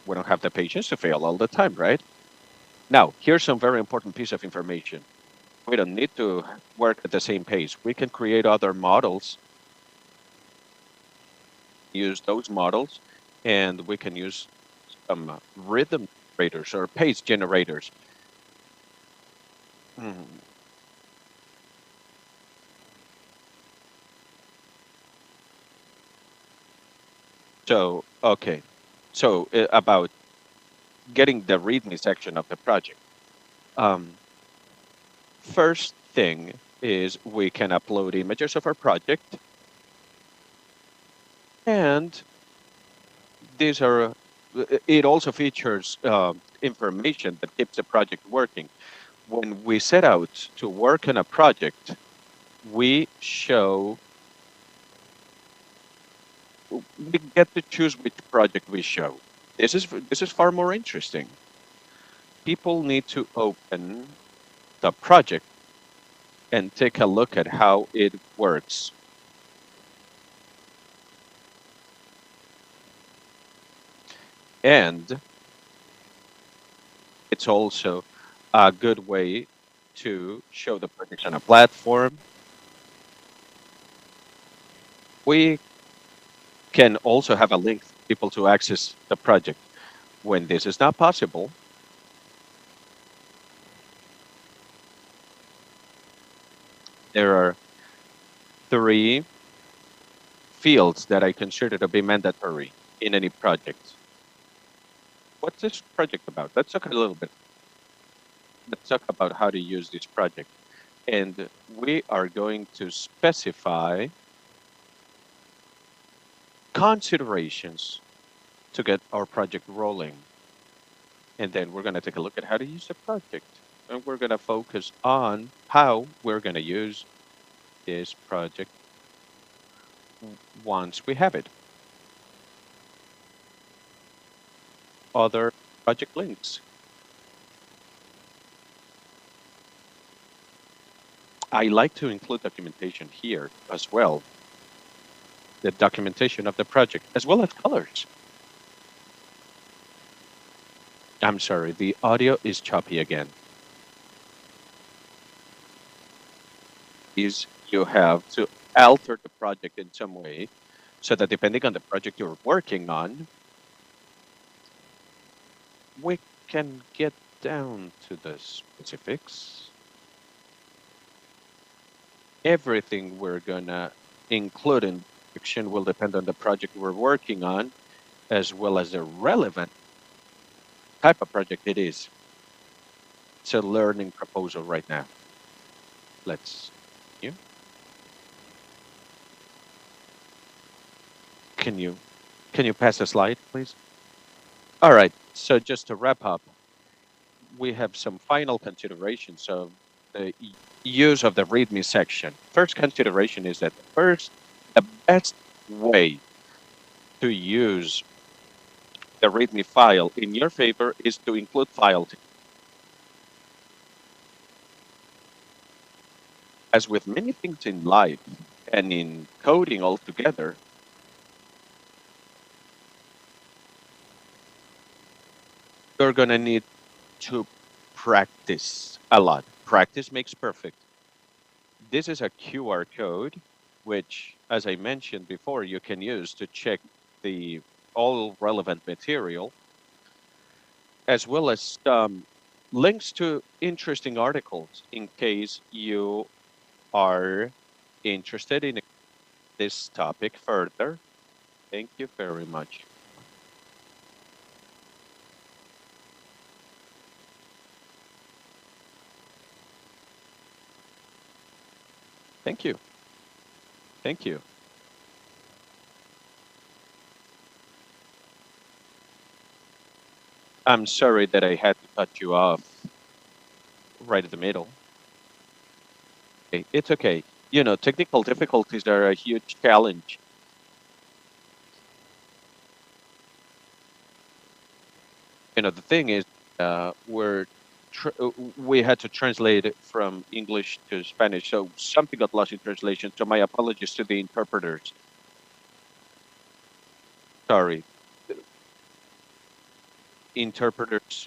We don't have the patience to fail all the time, right? Now, here's some very important piece of information. We don't need to work at the same pace. We can create other models, use those models, and we can use some rhythm generators or pace generators. Hmm. So, okay. So about getting the README section of the project. Um, first thing is we can upload images of our project. And these are, it also features information that keeps the project working. When we set out to work on a project, we get to choose which project we show. This is far more interesting. People need to open the project and take a look at how it works. And it's also a good way to show the project on a platform. We can also have a link for people to access the project. When this is not possible, there are 3 fields that I consider to be mandatory in any project. What's this project about? Let's talk a little bit. Let's talk about how to use this project. And we are going to specify considerations to get our project rolling. And then we're going to take a look at how to use the project. And we're going to focus on how we're going to use this project once we have it. Other project links. I like to include documentation here as well. The documentation of the project, as well as colors. I'm sorry, the audio is choppy again. You have to alter the project in some way so that depending on the project you're working on, we can get down to the specifics. Everything we're gonna include in description will depend on the project we're working on, as well as the relevant type of project it is. It's a learning proposal right now. Let's continue. Can you pass the slide, please? All right, so just to wrap up, we have some final considerations of the use of the README section. First consideration is that the best way to use the README file in your favor is to include files. As with many things in life and in coding altogether, you're going to need to practice a lot. Practice makes perfect. This is a QR code, which, as I mentioned before, you can use to check all relevant material, as well as links to interesting articles in case you are interested in this topic further. Thank you very much. Thank you. Thank you. I'm sorry that I had to cut you off right in the middle. Okay, it's okay. You know, technical difficulties are a huge challenge. You know, the thing is, we had to translate it from English to Spanish, so something got lost in translation. So my apologies to the interpreters. Sorry. Interpreters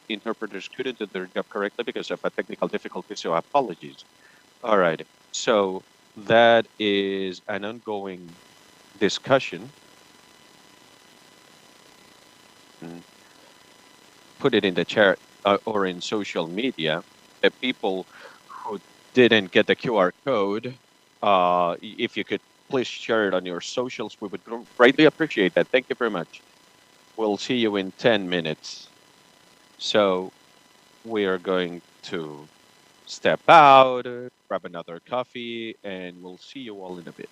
couldn't do their job correctly because of a technical difficulty, so apologies. All right, so that is an ongoing discussion. Put it in the chat or in social media. The people who didn't get the QR code, if you could please share it on your socials, we would greatly appreciate that. Thank you very much. We'll see you in 10 minutes. So we are going to step out, grab another coffee, and we'll see you all in a bit.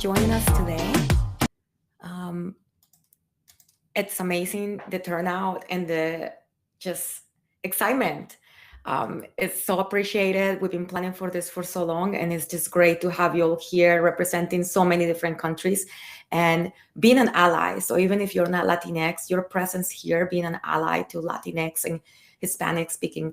joining us today. it's amazing, the turnout and the just excitement. It's so appreciated. We've been planning for this for so long, and it's just great to have you all here representing so many different countries and being an ally. So even if you're not Latinx, your presence here being an ally to Latinx and Hispanic speaking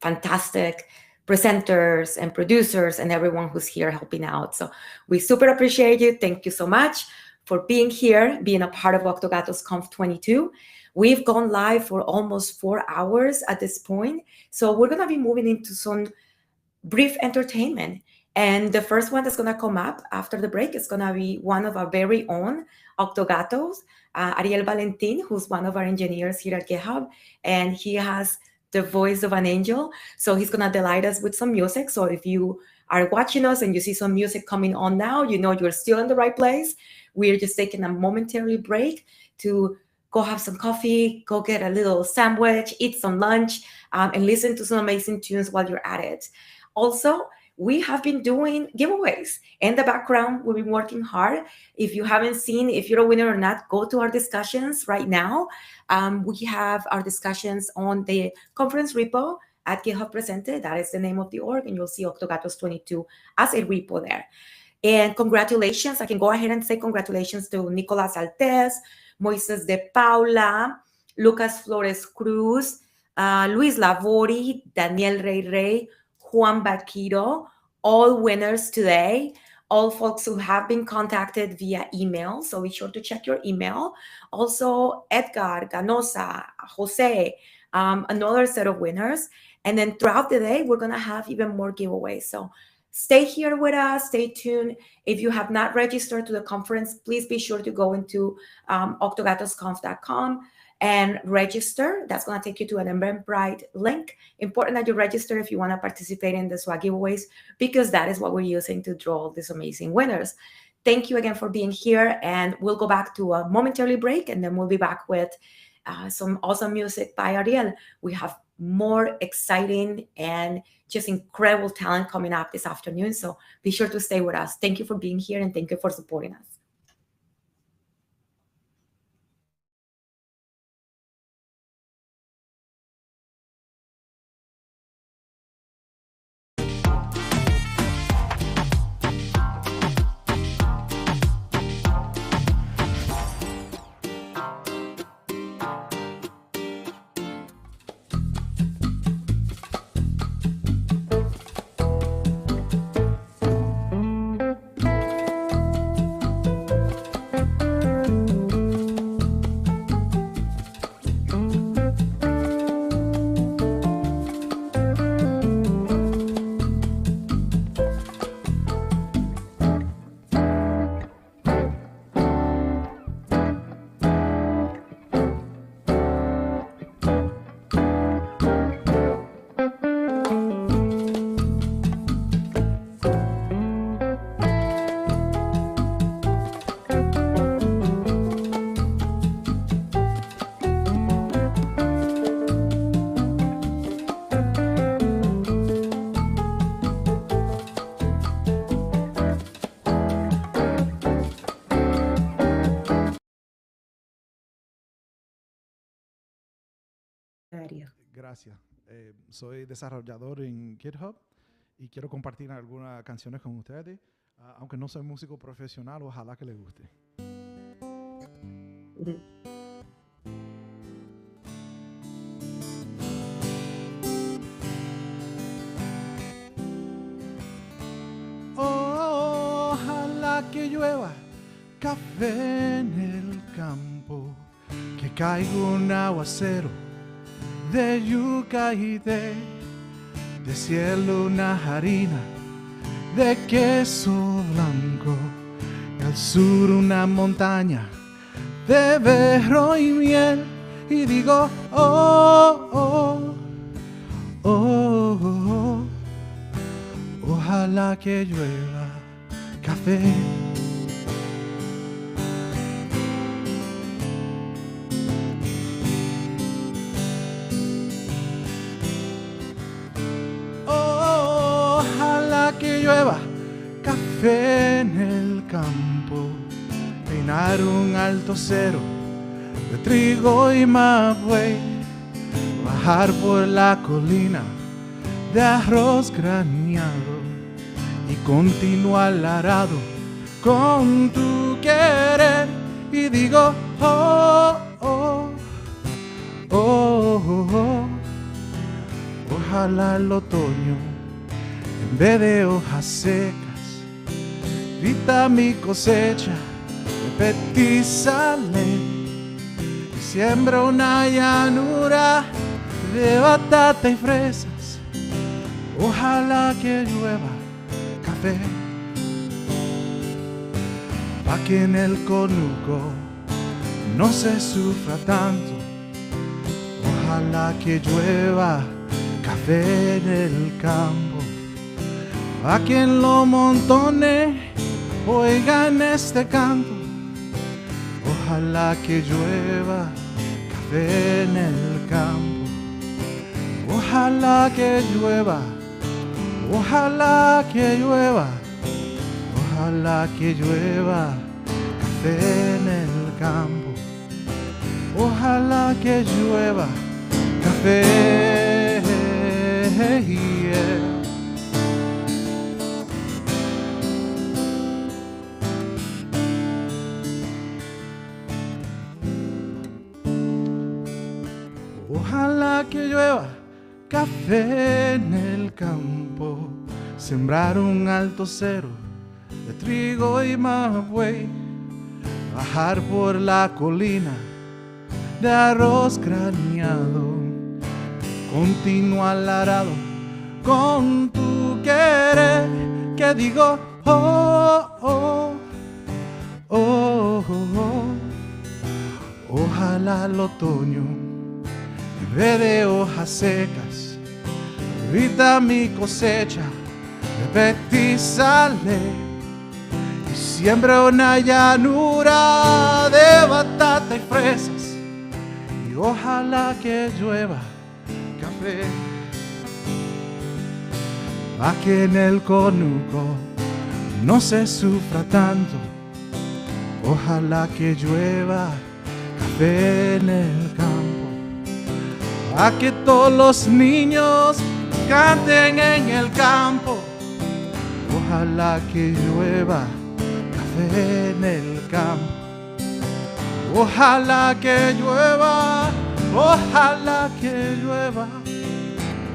fantastic presenters and producers and everyone who's here helping out. So we super appreciate you. Thank you so much for being here, being a part of OctogatosConf 22. We've gone live for almost 4 hours at this point. So we're going to be moving into some brief entertainment. And the first one that's going to come up after the break is going to be one of our very own Octogatos, Ariel Valentin, who's one of our engineers here at GitHub. And he has the voice of an angel. So he's going to delight us with some music. So if you are watching us and you see some music coming on now, you know you're still in the right place. We're just taking a momentary break to go have some coffee, go get a little sandwich, eat some lunch, and listen to some amazing tunes while you're at it. Also, we have been doing giveaways in the background. We've been working hard. If you haven't seen if you're a winner or not, go to our discussions right now. We have our discussions on the conference repo at GitHub Presented. That is the name of the org, and you'll see Octogatos 22 as a repo there. And congratulations. I can go ahead and say congratulations to Nicolas Altes, Moises de Paula, Lucas Flores Cruz, Luis Lavori, Daniel Rey, Juan Baquiro, all winners today, all folks who have been contacted via email. So be sure to check your email. Also, Edgar, Ganosa, Jose, another set of winners. And then throughout the day, we're going to have even more giveaways. So stay here with us. Stay tuned. If you have not registered to the conference, please be sure to go into OctogatosConf.com and register. That's going to take you to an Eventbrite link. Important that you register if you want to participate in the swag giveaways, because that is what we're using to draw these amazing winners. Thank you again for being here, and we'll go back to a momentary break, and then we'll be back with some awesome music by Ariel. We have more exciting and just incredible talent coming up this afternoon, so be sure to stay with us. Thank you for being here, and thank you for supporting us. Gracias. Soy desarrollador en GitHub y quiero compartir algunas canciones con ustedes. Aunque no soy músico profesional, ojalá que les guste. Ojalá que llueva café en el campo, que caiga un aguacero de yuca y de cielo una harina de queso blanco, y al sur una montaña de berro y miel, y digo oh, oh, oh, oh, oh, ojalá que llueva café. Que llueva café en el campo, peinar un alto cero trigo y mabuey, bajar por la colina de arroz graneado y continuar al arado con tu querer. Y digo, oh, oh, oh, oh, oh. Ojalá el otoño, en vez de hojas secas, grita mi cosecha de petizales y siembra una llanura de batata y fresas. Ojalá que llueva café, pa' que en el conuco no se sufra tanto. Ojalá que llueva café en el campo, pa' que en los montones oigan este canto. Ojalá que llueva café en el campo. Ojalá que llueva, ojalá que llueva, ojalá que llueva café en el campo. Ojalá que llueva café. Yeah. Ojalá que llueva café en el campo, sembrar un alto cero de trigo y mabuey, bajar por la colina de arroz graneado, continuar al arado con tu querer. Que digo, oh, oh, oh, oh, oh. Ojalá el otoño, en vez de hojas secas, grita mi cosecha de petizales y siembra una llanura de batata y fresas. Y ojalá que llueva café, pa' que en el conuco no se sufra tanto. Ojalá que llueva café en el campo, pa' que todos los niños canten en el campo. Ojalá que llueva café en el campo. Ojalá que llueva, ojalá que llueva,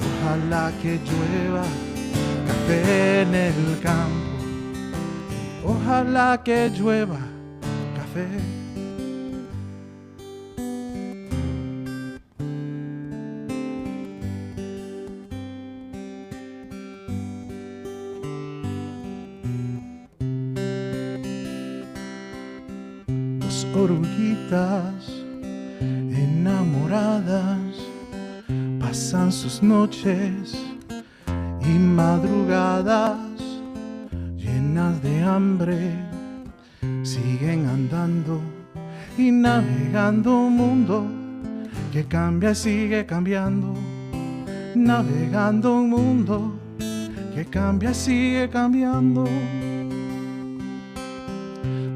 ojalá que llueva café en el campo. Ojalá que llueva café. Dos oruguitas enamoradas pasan sus noches y madrugadas llenas de hambre, siguen andando y navegando un mundo que cambia y sigue cambiando, navegando un mundo que cambia y sigue cambiando.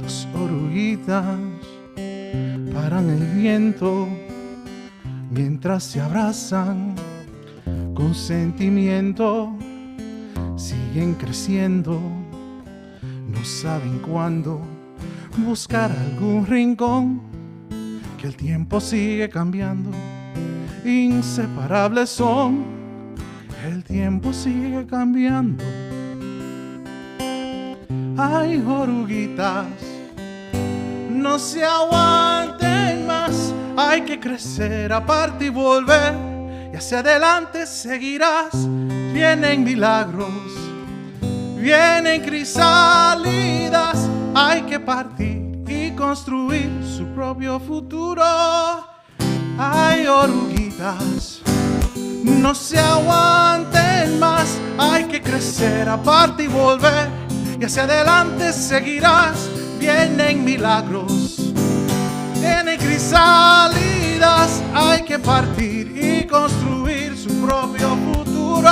Dos oruguitas paran el viento mientras se abrazan con sentimiento, siguen creciendo, no saben cuándo buscar algún rincón, que el tiempo sigue cambiando, inseparables son, el tiempo sigue cambiando. Ay, oruguitas, no se aguanten más, hay que crecer aparte y volver, y hacia adelante seguirás. Vienen milagros, vienen crisálidas, hay que partir y construir su propio futuro. Ay, oruguitas, no se aguanten más, hay que crecer aparte y volver, y hacia adelante seguirás. Vienen milagros, vienen crisálidas, hay que partir y construir su propio futuro.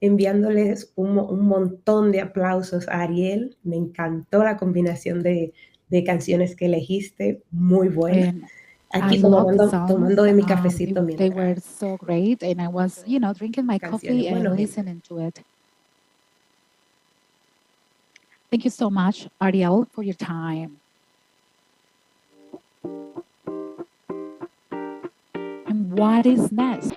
enviándoles un montón de aplausos a Ariel. Me encantó la combinación de canciones que elegiste, muy buena. And Aquí I love the tomando de mi songs. cafecito They mientras were so great, and I was, drinking my canciones. coffee and Bueno, gente, listening to it. Thank you so much, Ariel, for your time. And what is next?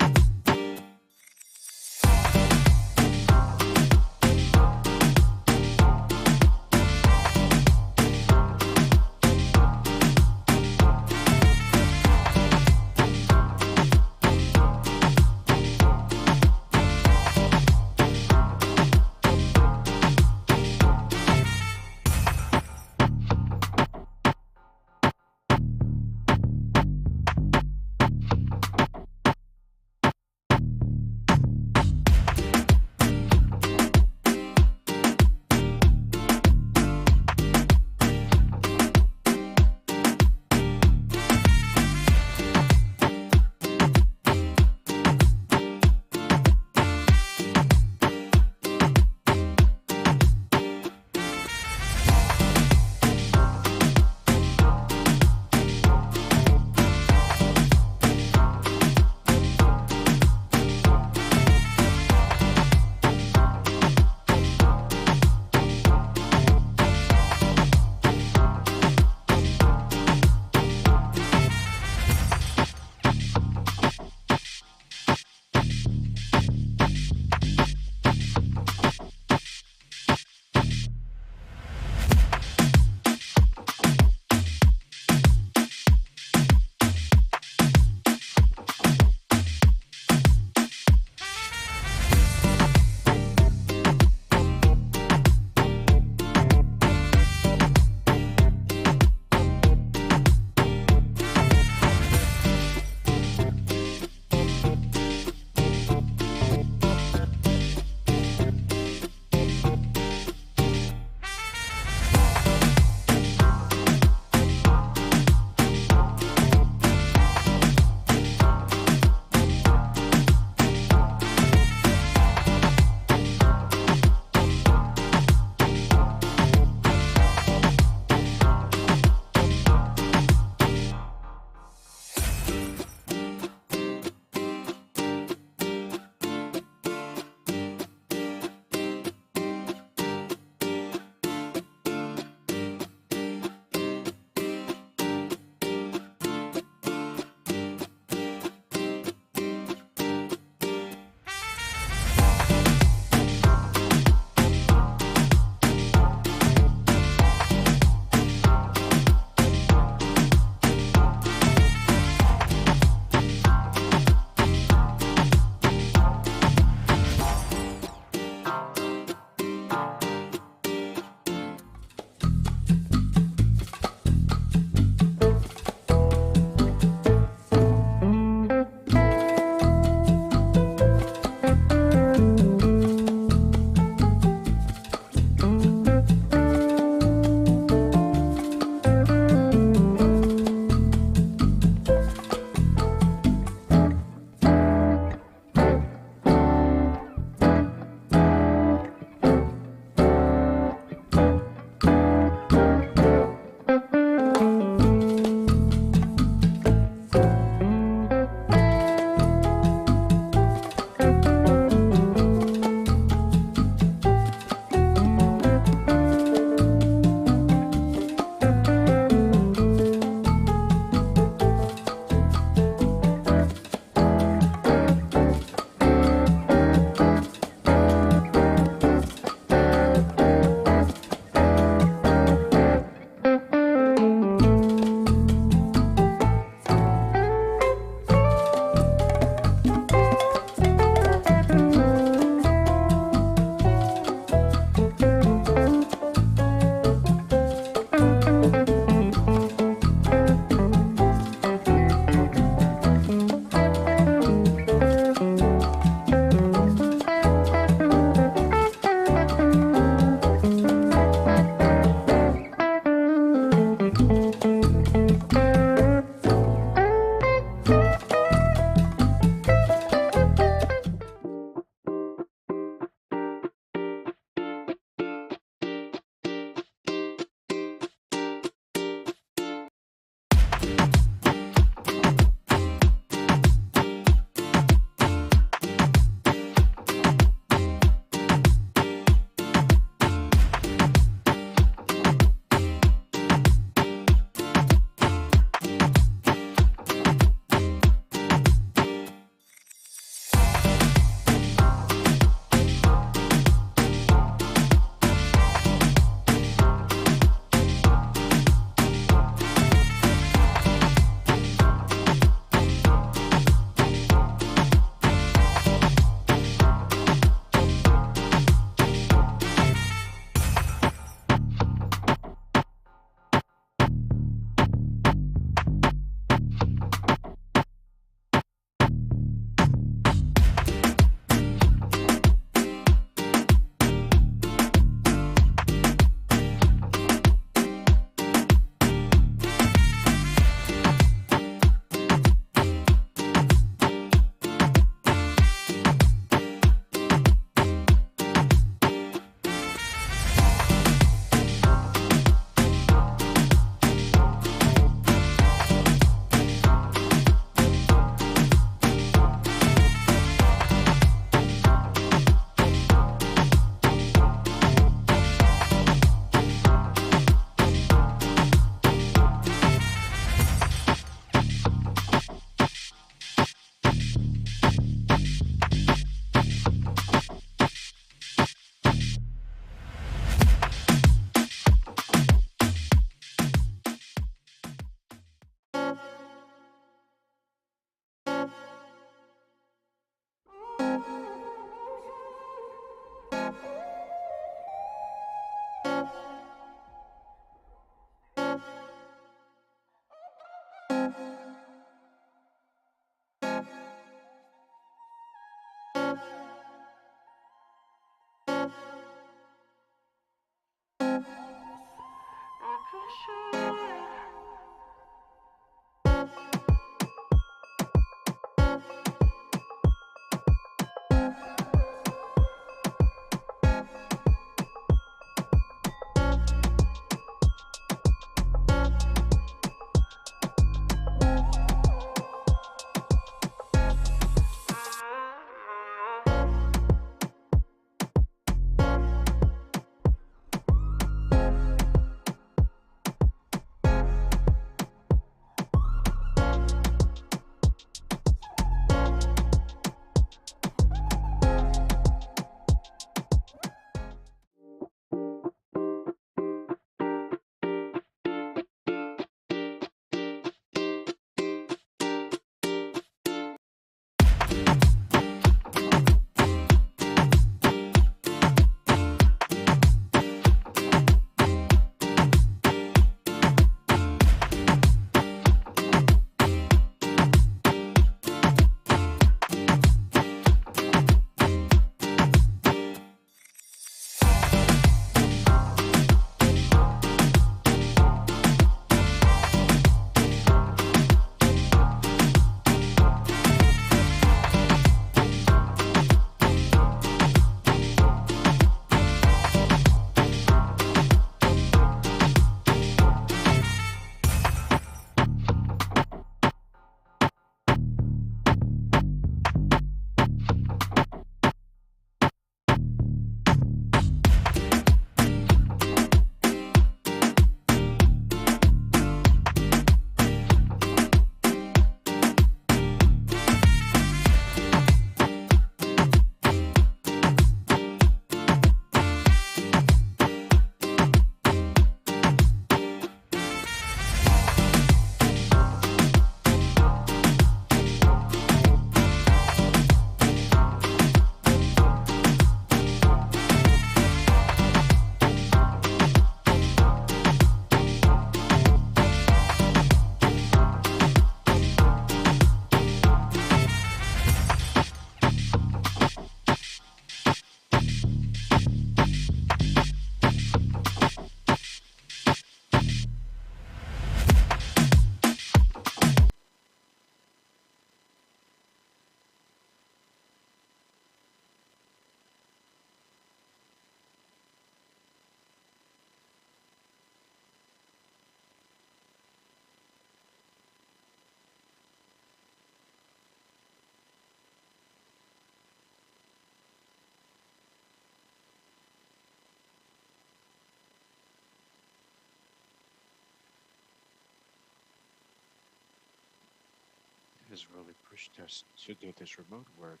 Has really pushed us to do this remote work,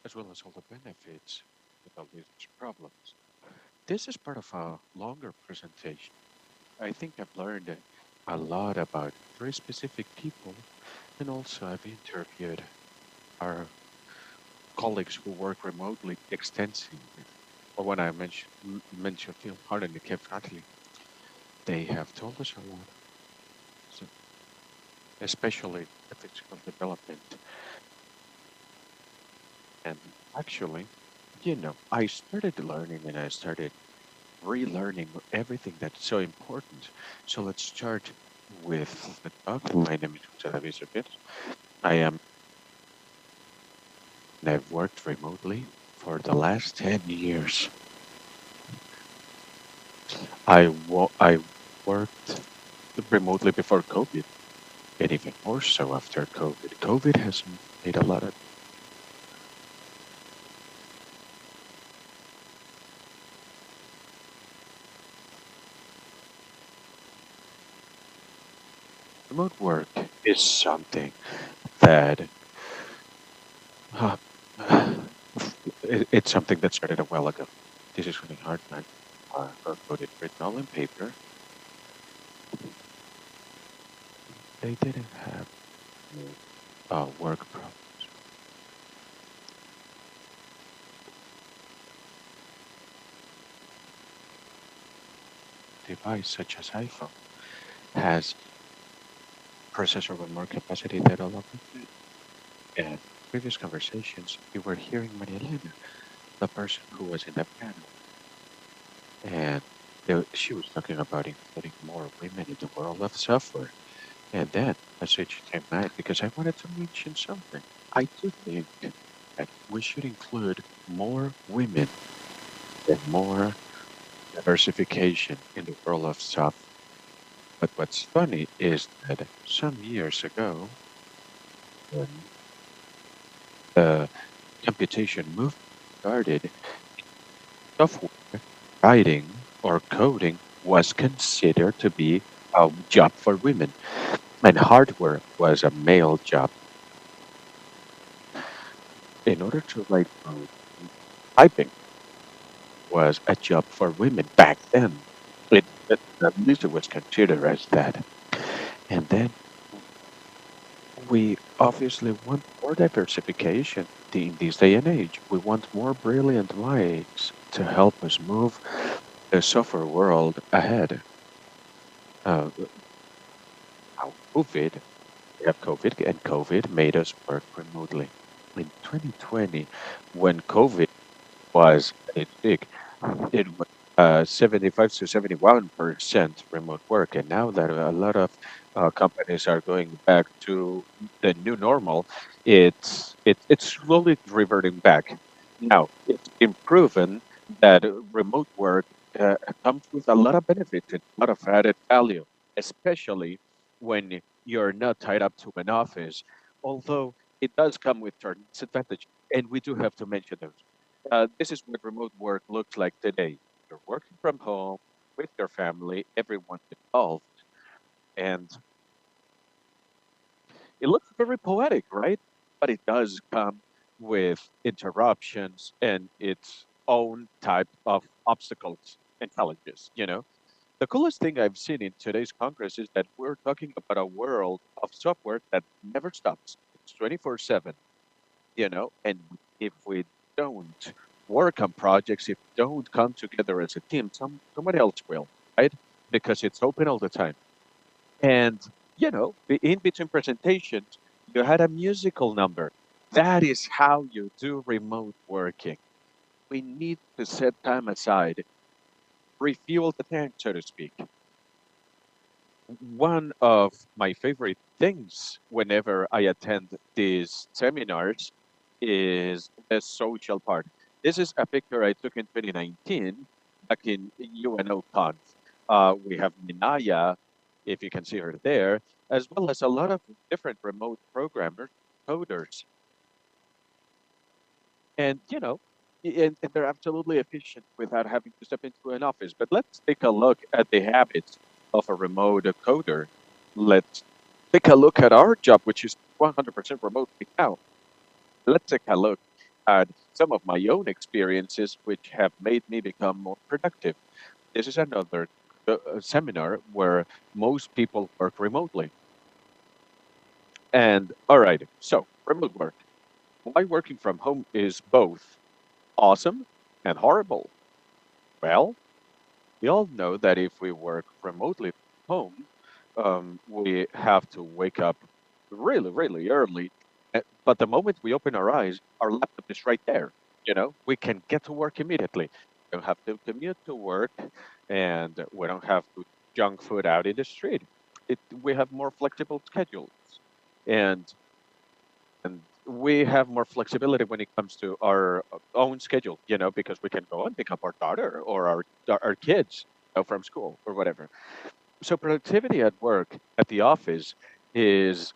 as well as all the benefits with all these problems. This is part of a longer presentation. I think I've learned a lot about very specific people, and also I've interviewed our colleagues who work remotely extensively. Or when I mentioned Phil Harden and Kev Hadley, they have told us a lot, so especially ethical development. And actually, I started learning and I started relearning everything that's so important. So let's start with the talk. My name is Jose David Cepeda. I've worked remotely for the last 10 years. I worked remotely before COVID, and even more so after COVID. COVID has made a lot of remote work is something that uh, it's something that started a while ago. This is really hard, man. Wrote it written all in paper. They didn't have work problems. Device such as iPhone has processor with more capacity than all of them. And previous conversations, you were hearing Maria Elena, the person who was in the panel. And She was talking about including more women in the world of software. And then I switched to mad because I wanted to mention something. I do think that we should include more women and more diversification in the world of software. But what's funny is that some years ago, when the computation movement started, software writing or coding was considered to be a job for women, and hardware was a male job. In order to write code, typing was a job for women back then. At least it was considered as that. And then we obviously want more diversification in this day and age. We want more brilliant minds to help us move the software world ahead. Uh, now, we have COVID, and COVID made us work remotely. In 2020, when COVID was at its peak, it was 75 to 71% remote work. And now that a lot of companies are going back to the new normal, it's slowly reverting back. Now, it's been proven that remote work comes with a lot of benefits and a lot of added value, especially when you're not tied up to an office, although it does come with certain disadvantages. And we do have to mention those. This is what remote work looks like today. You're working from home with your family, everyone's involved, and it looks very poetic, right? But it does come with interruptions and its own type of obstacles and challenges, you know? The coolest thing I've seen in today's Congress is that we're talking about a world of software that never stops. It's 24/7, you know, and if we don't work on projects, if we don't come together as a team, somebody else will, right? Because it's open all the time. And you know, in between presentations, you had a musical number. That is how you do remote working. We need to set time aside, refuel the tank, so to speak. One of my favorite things whenever I attend these seminars is the social part. This is a picture I took in 2019 back in UNOConf. We have Minaya, if you can see her there, as well as a lot of different remote programmers, coders. And, you know, and they're absolutely efficient without having to step into an office. But let's take a look at the habits of a remote coder. Let's take a look at our job, which is 100% remote right now. Let's take a look at some of my own experiences, which have made me become more productive. This is another seminar where most people work remotely. And all right, so remote work. Why working from home is both awesome and horrible? Well, we all know that if we work remotely from home, we have to wake up really, really early. But the moment we open our eyes, our laptop is right there. You know, we can get to work immediately. We don't have to commute to work, and we don't have to junk food out in the street. We have more flexible schedules, and and we have more flexibility when it comes to our own schedule. You know, because we can go and pick up our daughter or our kids, you know, from school or whatever. So productivity at work at the office is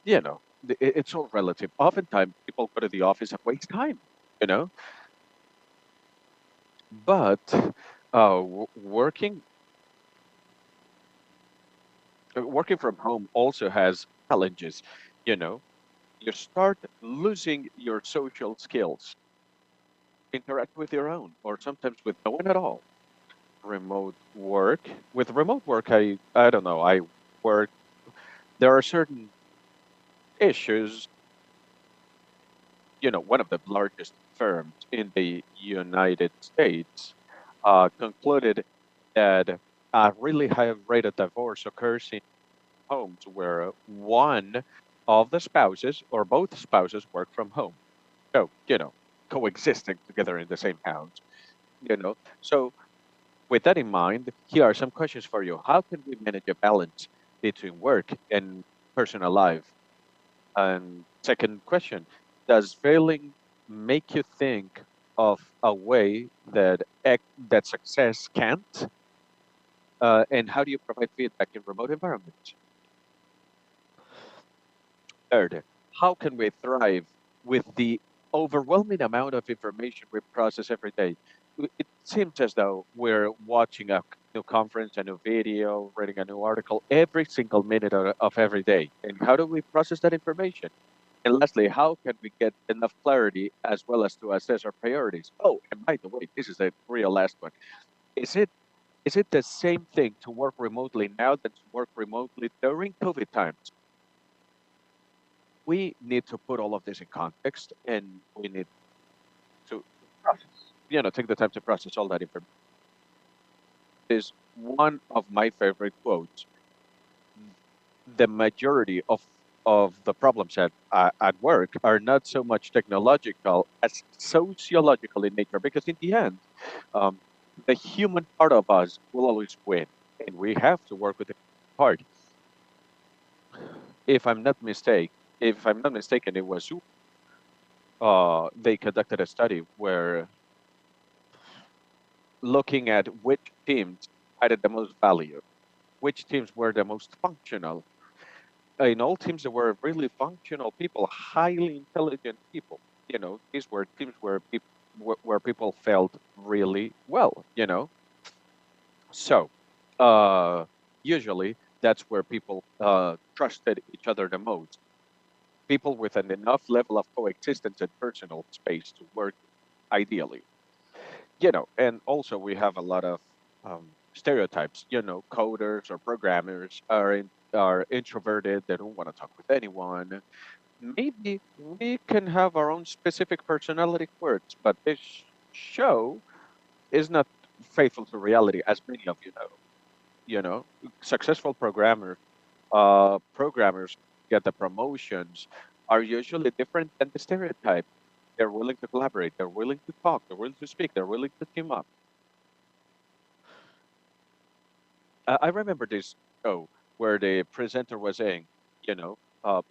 you know, it's all relative. Oftentimes people go to the office and waste time, you know, but working from home also has challenges. You know, you start losing your social skills, interact with your own or sometimes with no one at all. Remote work with remote work, I don't know, I work, there are certain issues. You know, one of the largest firms in the United States concluded that a really high rate of divorce occurs in homes where one of the spouses or both spouses work from home. So, you know, coexisting together in the same house, you know. So With that in mind, here are some questions for you. How can we manage a balance between work and personal life? And second question, does failing make you think of a way that that success can't? And how do you provide feedback in remote environments? Third, how can we thrive with the overwhelming amount of information we process every day? It seems as though we're watching a new conference, a new video, reading a new article every single minute of every day. And how do we process that information? And lastly, how can we get enough clarity as well as to assess our priorities? Oh, and by the way, this is a real last one. Is it the same thing to work remotely now than to work remotely during COVID times? We need to put all of this in context, and we need to process, take the time to process all that information. Is one of my favorite quotes. The majority of the problems at work are not so much technological as sociological in nature, because in the end, um, the human part of us will always win, and we have to work with the part. If I'm not mistaken, it was they conducted a study where looking at which teams added the most value, which teams were the most functional. In all teams, there were really functional people, highly intelligent people. These were teams where people felt really well. So usually that's where people trusted each other the most. People with an enough level of coexistence and personal space to work ideally. And also we have a lot of stereotypes. Coders or programmers are introverted. They don't want to talk with anyone. Maybe we can have our own specific personality quirks, but this show is not faithful to reality, as many of you know. Successful programmers get the promotions are usually different than the stereotype. They're willing to collaborate. They're willing to talk. They're willing to speak. They're willing to team up. I remember this show where the presenter was saying,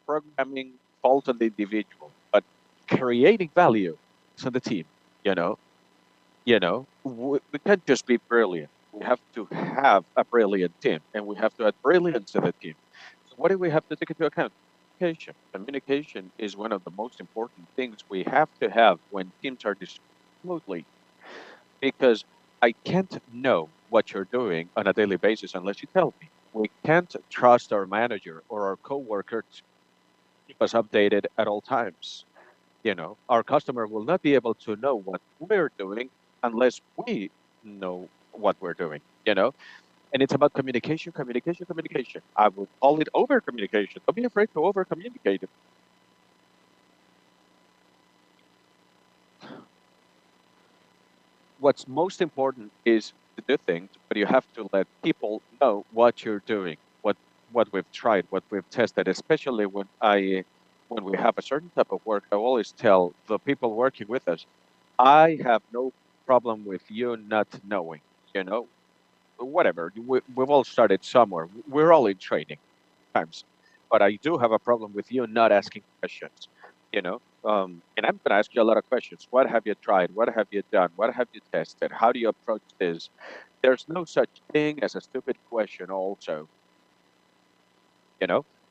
programming falls on the individual, but creating value is on the team. We can't just be brilliant. We have to have a brilliant team, and we have to add brilliance to the team. So what do we have to take into account? Communication. Communication is one of the most important things we have to have when teams are distributed smoothly, because I can't know what you're doing on a daily basis unless you tell me. We can't trust our manager or our coworker to keep us updated at all times. Our customer will not be able to know what we're doing unless we know what we're doing. And it's about communication, communication, communication. I would call it over communication. Don't be afraid to over communicate. What's most important is to do things, but you have to let people know what you're doing, what we've tried, what we've tested, especially when we have a certain type of work. I always tell the people working with us, I have no problem with you not knowing, whatever. We've all started somewhere. We're all in training times, but I do have a problem with you not asking questions, and I'm going to ask you a lot of questions. What have you tried? What have you done? What have you tested? How do you approach this? There's no such thing as a stupid question also,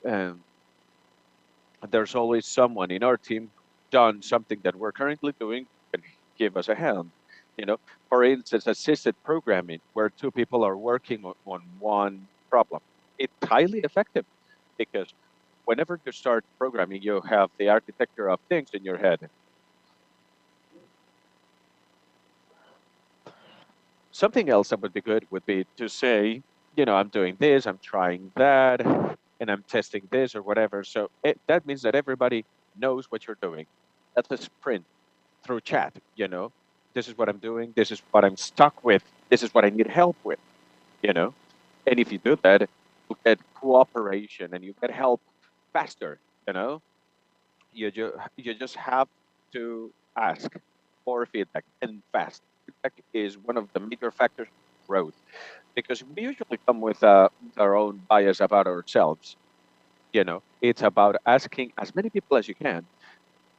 um, there's always someone in our team done something that we're currently doing and give us a hand. For instance, assisted programming, where two people are working on one problem. It's highly effective because whenever you start programming, you have the architecture of things in your head. Something else that would be good would be to say, I'm doing this, I'm trying that, and I'm testing this or whatever. So that means that everybody knows what you're doing. That's a sprint through chat. This is what I'm doing. This is what I'm stuck with. This is what I need help with. And if you do that, you get cooperation and you get help faster. You just have to ask for feedback, and fast feedback is one of the major factors growth, because we usually come with our own bias about ourselves. It's about asking as many people as you can,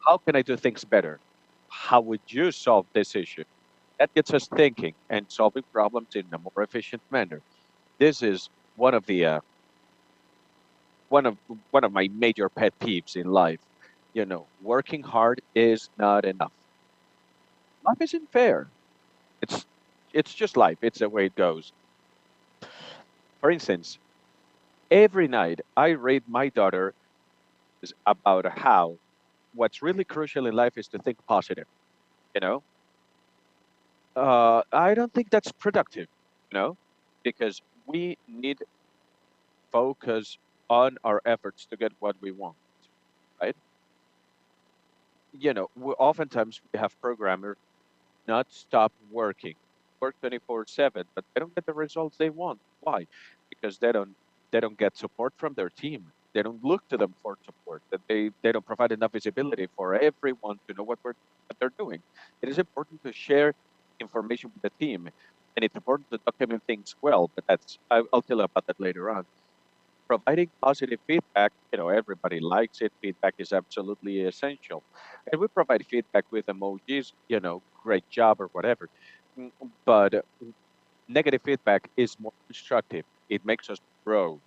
how can I do things better? How would you solve this issue? That gets us thinking and solving problems in a more efficient manner. This is one of the one of my major pet peeves in life. Working hard is not enough. Life isn't fair. It's just life. It's the way it goes. For instance, every night I read my daughter about how what's really crucial in life is to think positive. You know, I don't think that's productive. Because we need focus on our efforts to get what we want, right? Oftentimes we have programmers not stop working, work 24/7, but they don't get the results they want. Why? Because they don't get support from their team. They don't look to them for support. That they don't provide enough visibility for everyone to know what they're doing. It is important to share information with the team, and it's important to document things well. But I'll tell you about that later on. Providing positive feedback, everybody likes it. Feedback is absolutely essential. And we provide feedback with emojis, great job or whatever. But negative feedback is more constructive. It makes us grow.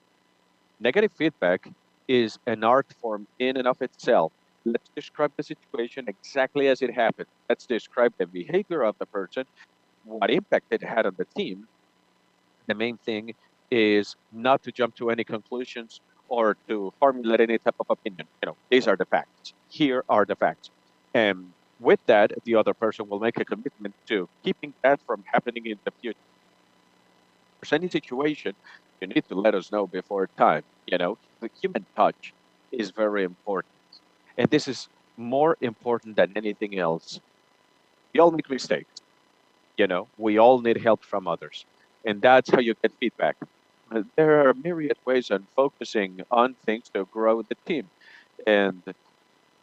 Negative feedback is an art form in and of itself. Let's describe the situation exactly as it happened. Let's describe the behavior of the person, what impact it had on the team. The main thing is not to jump to any conclusions or to formulate any type of opinion. These are the facts. Here are the facts. And with that, the other person will make a commitment to keeping that from happening in the future. For any situation, you need to let us know before time. The human touch is very important. And this is more important than anything else. We all make mistakes. We all need help from others. And that's how you get feedback. There are myriad ways on focusing on things to grow the team. And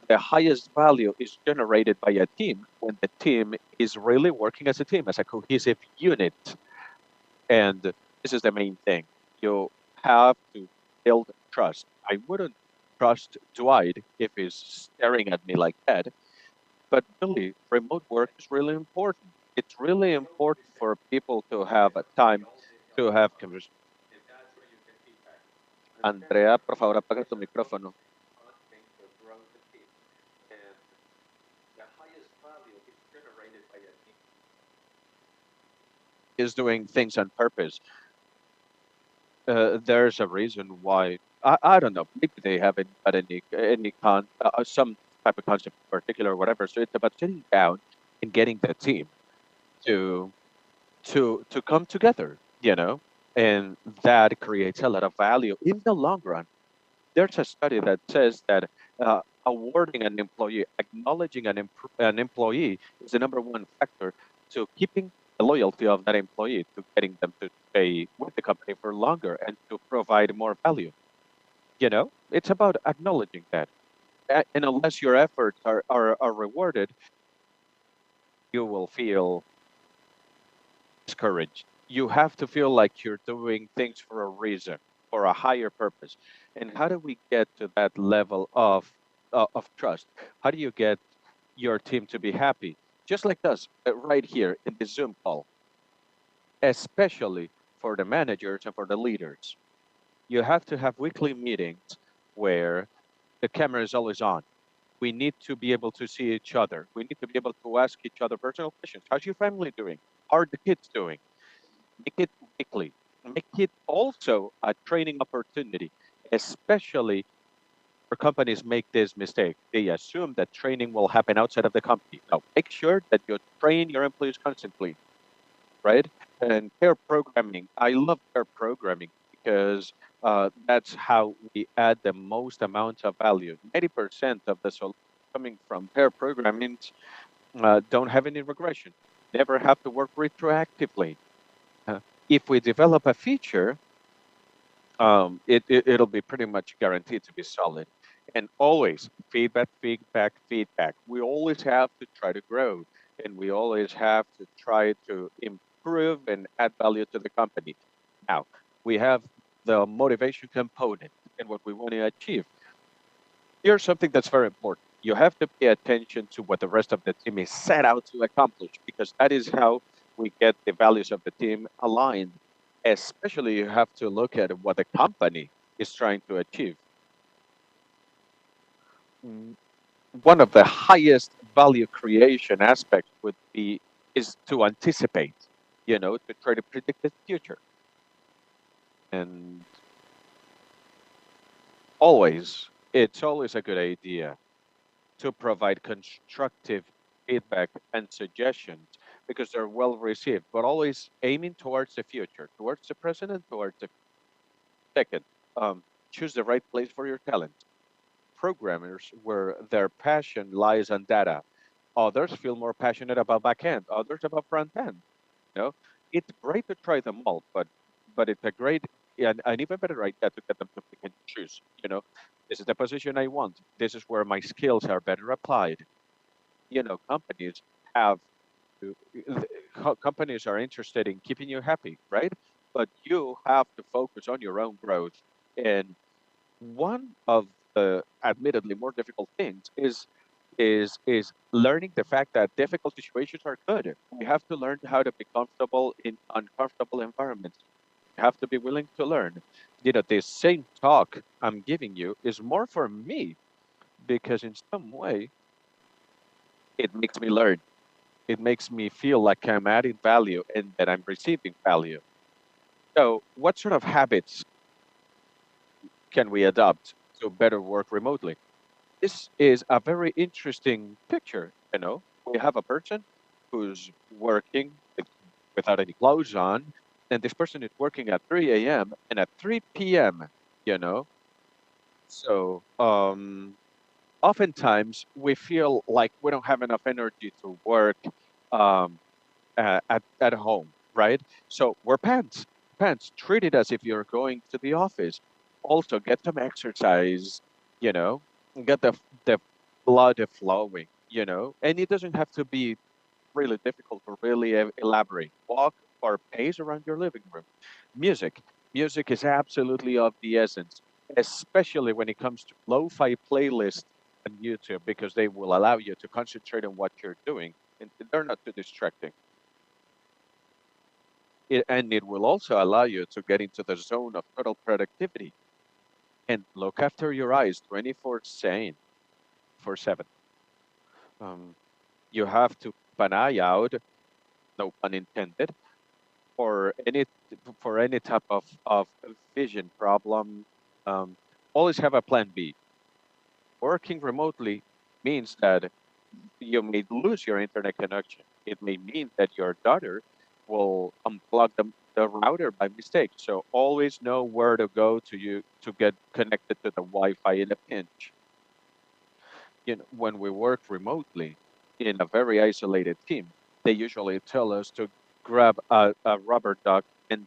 the highest value is generated by a team when the team is really working as a team, as a cohesive unit. And this is the main thing. You have to build trust. I wouldn't trust Dwight if he's staring at me like that. But really, remote work is really important. It's really important for people to have a time to have conversation. Andrea, por favor, apaga tu micrófono. Is doing things on purpose. There's a reason why. I don't know. Maybe they haven't got some type of concept in particular or whatever. So it's about sitting down and getting the team to come together, and that creates a lot of value in the long run. There's a study that says that awarding an employee, acknowledging an employee is the number one factor to keeping the loyalty of that employee, to getting them to stay with the company for longer and to provide more value. It's about acknowledging that. And unless your efforts are rewarded, you will feel discouraged. You have to feel like you're doing things for a reason, for a higher purpose. And how do we get to that level of trust? How do you get your team to be happy? Just like us, right here in the Zoom call, especially for the managers and for the leaders. You have to have weekly meetings where the camera is always on. We need to be able to see each other. We need to be able to ask each other personal questions. How's your family doing? How are the kids doing? Make it weekly. Make it also a training opportunity, especially where companies make this mistake. They assume that training will happen outside of the company. Now, make sure that you train your employees constantly, right? And pair programming. I love pair programming because that's how we add the most amount of value. 90% of the solutions coming from pair programming don't have any regression. Never have to work retroactively. If we develop a feature, it'll be pretty much guaranteed to be solid. And always feedback, feedback, feedback. We always have to try to grow, and we always have to try to improve improve and add value to the company. Now, we have the motivation component and what we want to achieve. Here's something that's very important. You have to pay attention to what the rest of the team is set out to accomplish, because that is how we get the values of the team aligned. Especially, you have to look at what the company is trying to achieve. One of the highest value creation aspects is to anticipate, to try to predict the future. And it's always a good idea to provide constructive feedback and suggestions, because they're well received, but always aiming towards the future, towards the present and towards the second. Choose the right place for your talent. Programmers where their passion lies on data. Others feel more passionate about backend, others about front end. It's great to try them all, but it's a great and an even better idea to get them to pick and choose. This is the position I want. This is where my skills are better applied. Companies have companies are interested in keeping you happy, right? But you have to focus on your own growth. And one of the admittedly more difficult things is learning the fact that difficult situations are good. You have to learn how to be comfortable in uncomfortable environments. You have to be willing to learn. The same talk I'm giving you is more for me, because in some way it makes me learn. It makes me feel like I'm adding value and that I'm receiving value. So what sort of habits can we adopt to better work remotely? This is a very interesting picture. We have a person who's working without any clothes on, and this person is working at 3 a.m. and at 3 p.m. So oftentimes we feel like we don't have enough energy to work um, at home, right? So wear pants. Treat it as if you're going to the office. Also, get some exercise. You know, get the blood flowing. And it doesn't have to be really difficult or really elaborate. Walk or pace around your living room. Music. Music is absolutely of the essence, especially when it comes to lo-fi playlists on YouTube, because they will allow you to concentrate on what you're doing, and they're not too distracting. And it will also allow you to get into the zone of total productivity and look after your eyes 24/7. You have to keep an eye out, no pun intended, for any type of vision problem. Always have a plan B. Working remotely means that you may lose your internet connection. It may mean that your daughter will unplug the router by mistake. So always know where to go to get connected to the Wi-Fi in a pinch. When we work remotely in a very isolated team, they usually tell us to grab a rubber duck and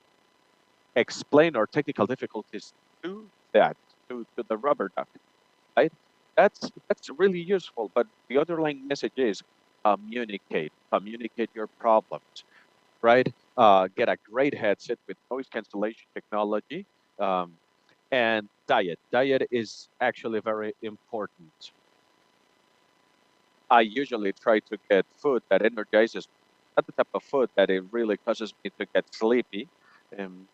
explain our technical difficulties to the rubber duck, right? That's really useful. But the underlying message is communicate your problems, right? Get a great headset with noise cancellation technology, and diet. Diet is actually very important. I usually try to get food that energizes me, not the type of food that it really causes me to get sleepy. And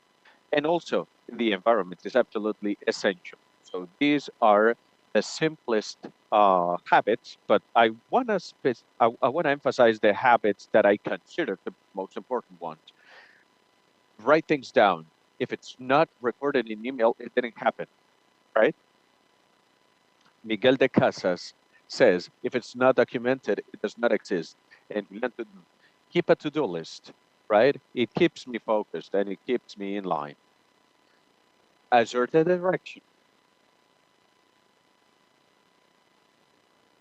also, the environment is absolutely essential. So these are the simplest habits, but I want to emphasize the habits that I consider the most important ones. Write things down. If it's not recorded in email, it didn't happen, right? Miguel de Casas says, if it's not documented, it does not exist. And we want to keep a to-do list, right? It keeps me focused and it keeps me in line. Assert the direction.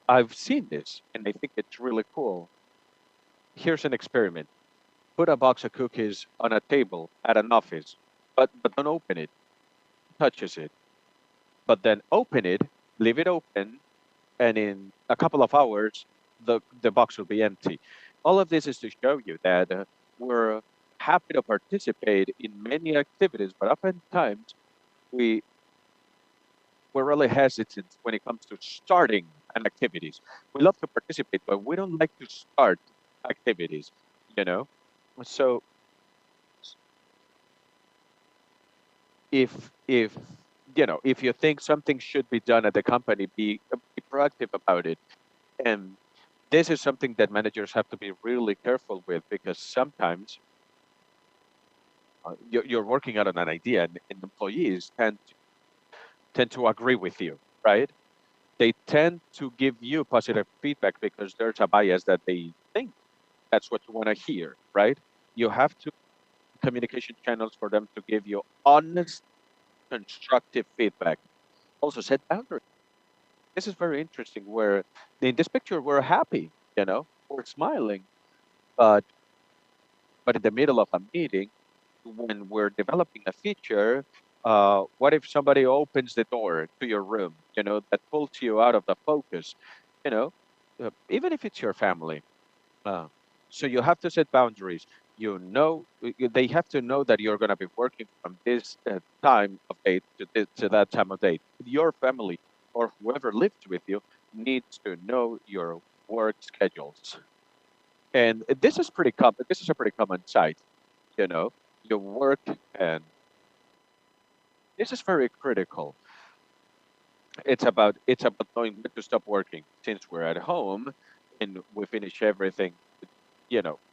I've seen this and I think it's really cool. Here's an experiment. Put a box of cookies on a table at an office, but don't open it. Touches it. But then open it, leave it open, and in a couple of hours, the box will be empty. All of this is to show you that we're happy to participate in many activities, but oftentimes we're really hesitant when it comes to starting an activities. We love to participate, but we don't like to start activities, you know? So if if you think something should be done at the company, be proactive about it. And this is something that managers have to be really careful with, because sometimes you're working out on an idea, and employees tend to agree with you, right? They tend to give you positive feedback because there's a bias that they think that's what you want to hear, right? You have to communication channels for them to give you honest, constructive feedback. Also, set boundaries. This is very interesting. Where in this picture we're happy, we're smiling, but in the middle of a meeting, when we're developing a feature, what if somebody opens the door to your room, that pulls you out of the focus, you know, even if it's your family. Uh, so you have to set boundaries. They have to know that you're going to be working from this time of day to that time of day. Your family or whoever lives with you needs to know your work schedules. And this is pretty common. This is a pretty common sight, your work, and this is very critical. It's about knowing when to stop working. Since we're at home and we finish everything,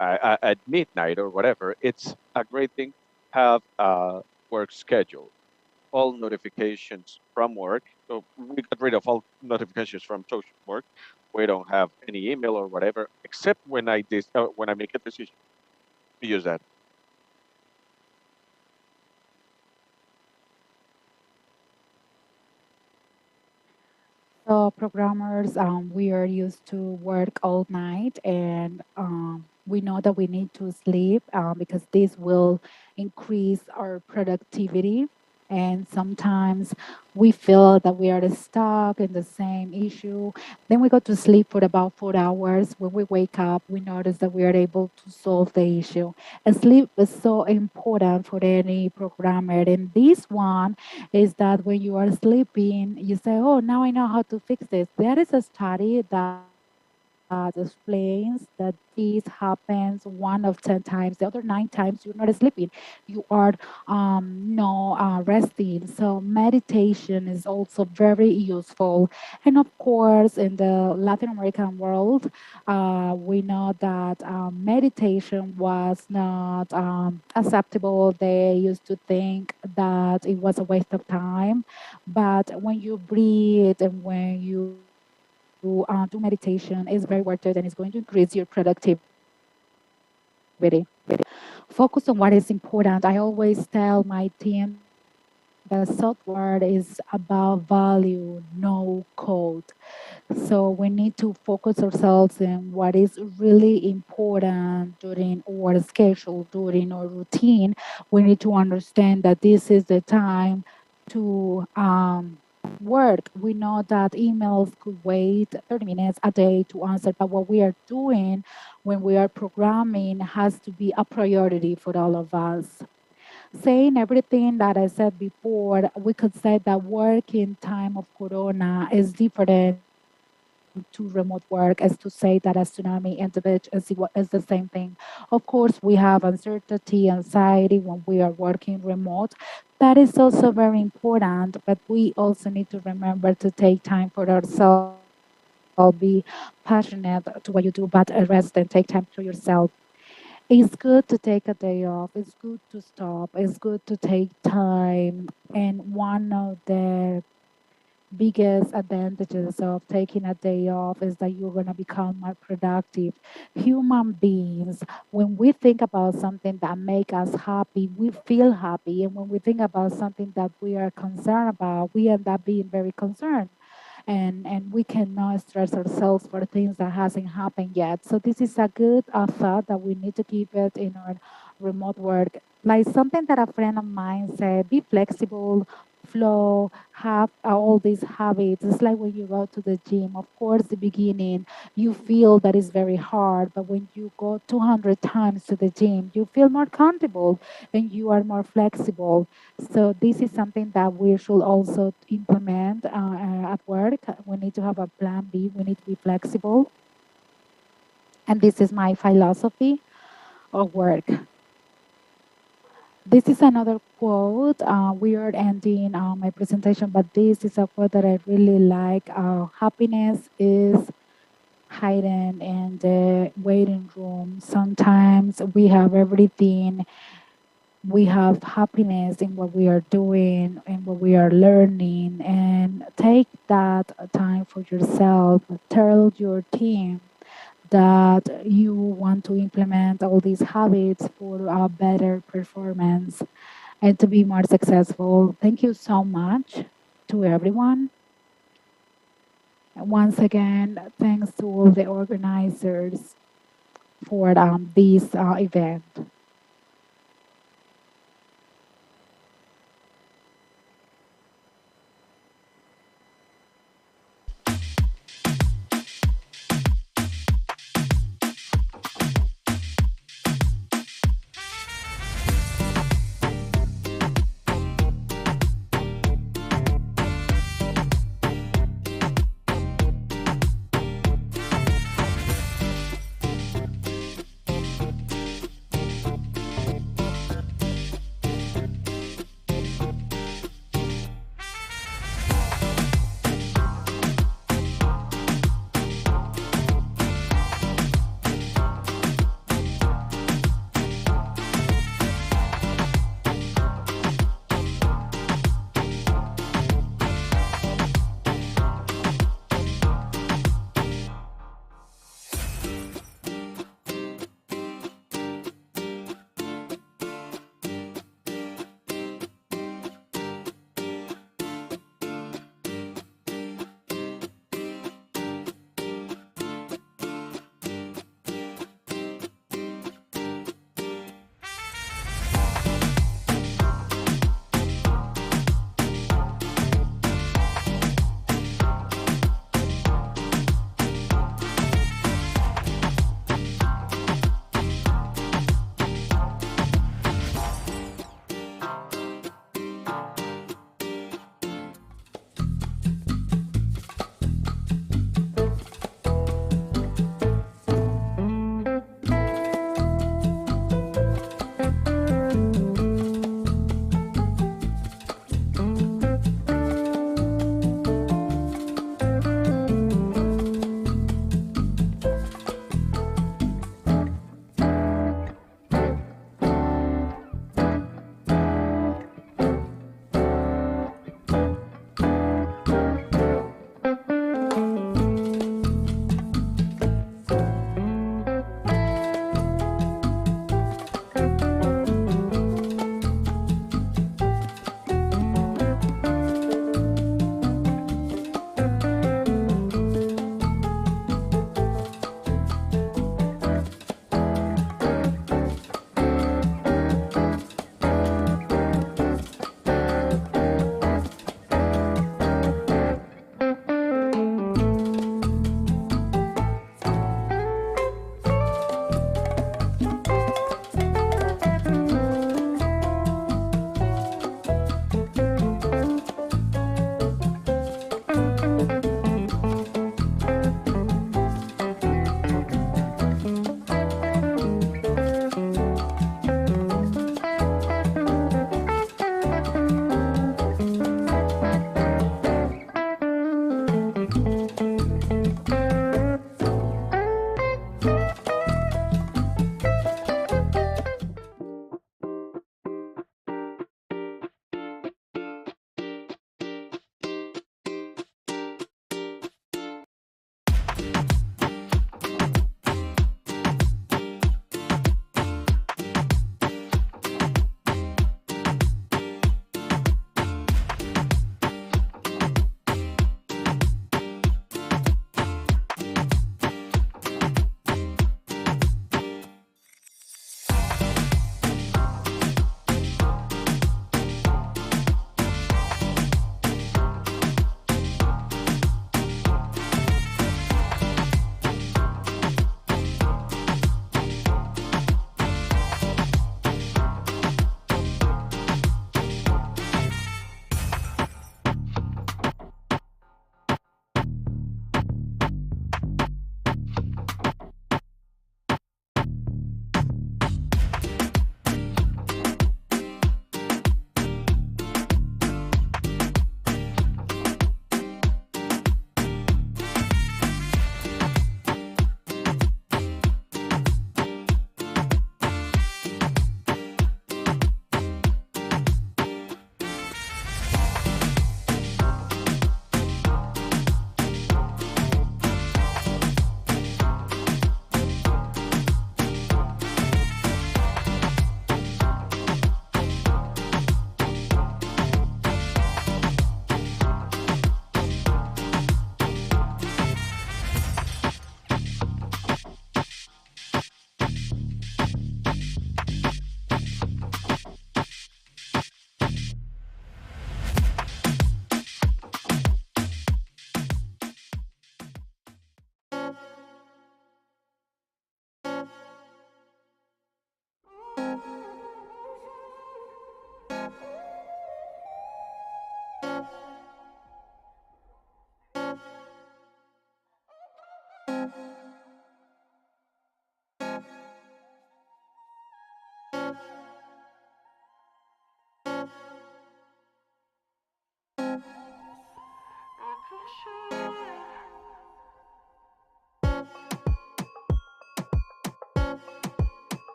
at midnight or whatever, it's a great thing to have a work schedule. All notifications from work. So we got rid of all notifications from social work. We don't have any email or whatever, except when I make a decision to use that. So programmers, we are used to work all night, and we know that we need to sleep because this will increase our productivity. And sometimes we feel that we are stuck in the same issue. Then we go to sleep for about 4 hours. When we wake up, we notice that we are able to solve the issue. And sleep is so important for any programmer. And this one is that when you are sleeping, you say, "Oh, now I know how to fix this." There is a study that explains that this happens 1 of 10 times. The other 9 times you're not sleeping, you are no resting. So meditation is also very useful. And of course, in the Latin American world, we know that meditation was not acceptable. They used to think that it was a waste of time. But when you breathe and when you do meditation, it's very worth it, and it's going to increase your productivity. Focus on what is important. I always tell my team that software is about value, no code. So we need to focus ourselves on what is really important during our schedule, during our routine. We need to understand that this is the time to work. We know that emails could wait 30 minutes a day to answer, but what we are doing when we are programming has to be a priority for all of us. Saying everything that I said before, we could say that work in time of Corona is different to remote work, as to say that a tsunami in the beach is the same thing. Of course, we have uncertainty, anxiety when we are working remote. That is also very important, but we also need to remember to take time for ourselves, be passionate to what you do, but rest and take time to yourself. It's good to take a day off. It's good to stop. It's good to take time. And one of the biggest advantages of taking a day off is that you're going to become more productive. Human beings, when we think about something that make us happy, we feel happy. And when we think about something that we are concerned about, we end up being very concerned, and we cannot stress ourselves for things that hasn't happened yet. So this is a good thought that we need to keep it in our remote work. Like something that a friend of mine said: be flexible, flow, have all these habits. It's like when you go to the gym. Of course, the beginning, you feel that is very hard, but when you go 200 times to the gym, you feel more comfortable and you are more flexible. So this is something that we should also implement at work. We need to have a plan B. We need to be flexible. And this is my philosophy of work. This is another quote. We are ending my presentation, but this is a quote that I really like. Happiness is hidden in the waiting room. Sometimes we have everything. We have happiness in what we are doing and what we are learning. And take that time for yourself. Tell your team that you want to implement all these habits for a better performance and to be more successful. Thank you so much to everyone. Once again, thanks to all the organizers for this event.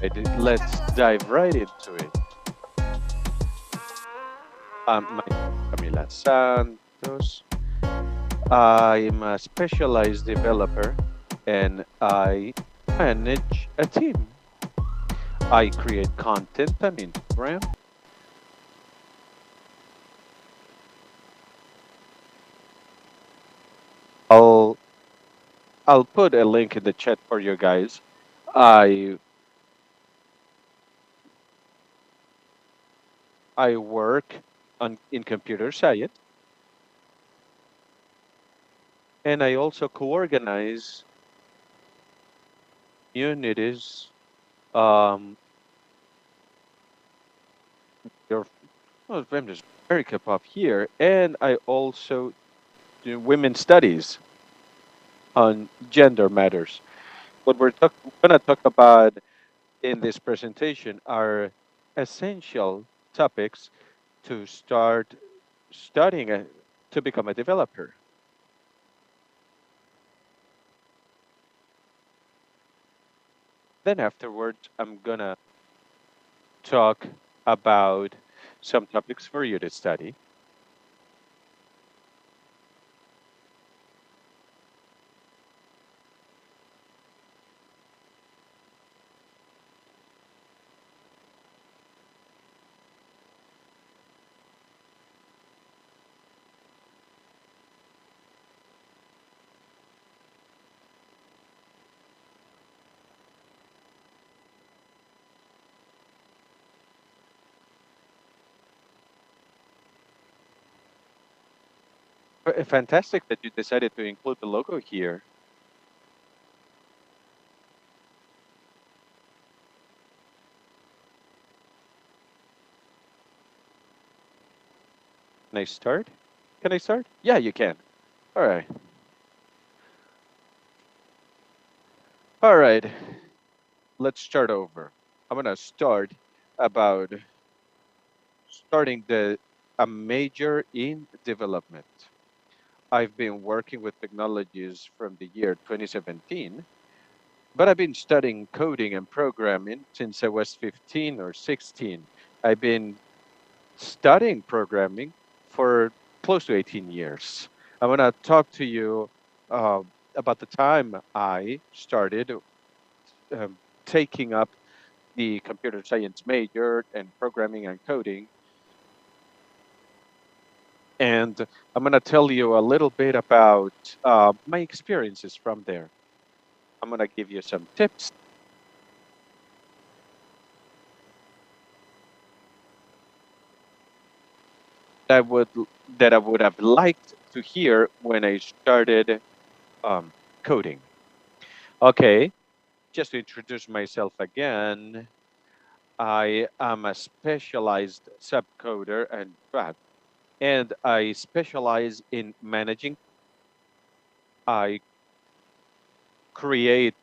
Let's dive right into it. My name is Camila Santos. I'm a specialized developer and I manage a team. I create content on Instagram. I'll put a link in the chat for you guys. I work in computer science, and I also co-organize communities. Um, your well, I'm just very kept up here, and I also do women's studies on gender matters. What we're going to talk about in this presentation are essential topics to start studying to become a developer. Then afterwards, I'm gonna talk about some topics for you to study. Fantastic that you decided to include the logo here. Can I start? Can I start? Yeah, you can. All right. All right. Let's start over. I'm gonna start about starting a major in development. I've been working with technologies from the year 2017, but I've been studying coding and programming since I was 15 or 16. I've been studying programming for close to 18 years. I'm going to talk to you uh, about the time I started taking up the computer science major and programming and coding. And I'm going to tell you a little bit about my experiences from there. I'm going to give you some tips that I would have liked to hear when I started coding. Okay, just to introduce myself again, I am a specialized subcoder and I specialize in managing. I create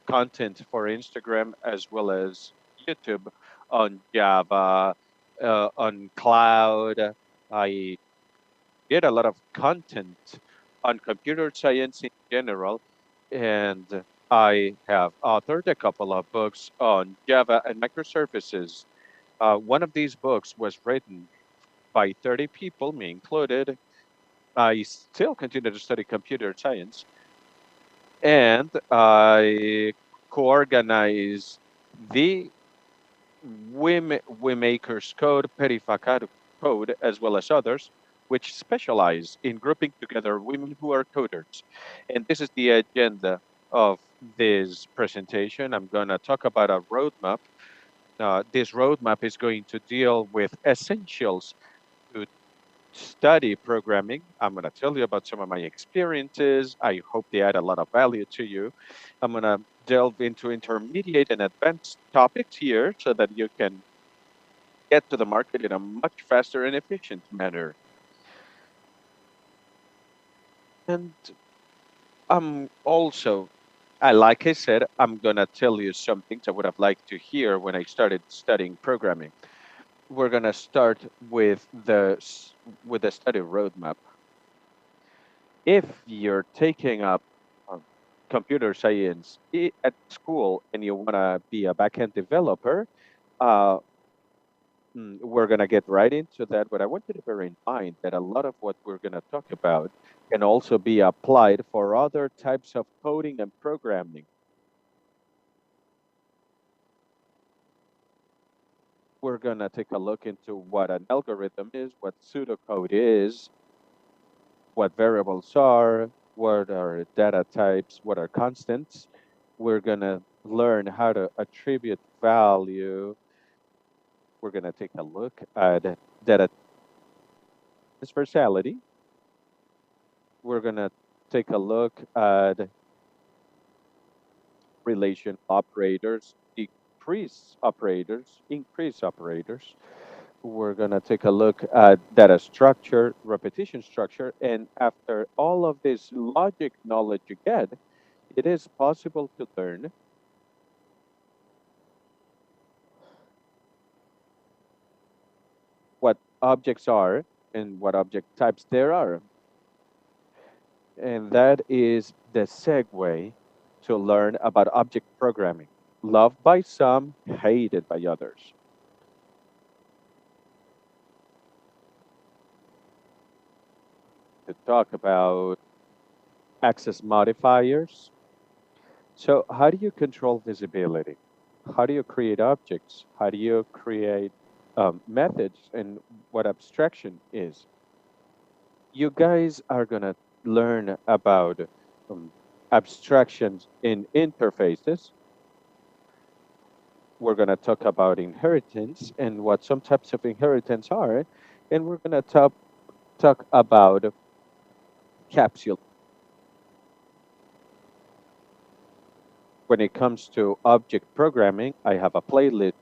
content for Instagram as well as YouTube on Java, on cloud. I did a lot of content on computer science in general, and I have authored a couple of books on Java and microservices. One of these books was written by 30 people, me included. I still continue to study computer science, and I co-organize the Wimakers Code, Perifacado Code, as well as others, which specialize in grouping together women who are coders. And this is the agenda of this presentation. I'm going to talk about a roadmap. This roadmap is going to deal with essentials to study programming. I'm going to tell you about some of my experiences. I hope they add a lot of value to you. I'm going to delve into intermediate and advanced topics here so that you can get to the market in a much faster and efficient manner. And also, like I said, I'm going to tell you some things I would have liked to hear when I started studying programming. We're going to start with the study roadmap. If you're taking up computer science at school and you want to be a backend developer, uh, we're going to get right into that. But I want you to bear in mind that a lot of what we're going to talk about can also be applied for other types of coding and programming. We're going to take a look into what an algorithm is, what pseudocode is, what variables are, what are data types, what are constants. We're going to learn how to attribute value. We're going to take a look at data transversality. We're going to take a look at relation operators, decrease operators, increase operators. We're going to take a look at data structure, repetition structure, and after all of this logic knowledge you get, it is possible to learn what objects are and what object types there are. And that is the segue to learn about object programming, loved by some, hated by others. To talk about access modifiers. So how do you control visibility? How do you create objects? How do you create methods and what abstraction is? You guys are going to learn about abstractions in interfaces. We're going to talk about inheritance and what some types of inheritance are. And we're going to talk about capsule. When it comes to object programming, I have a playlist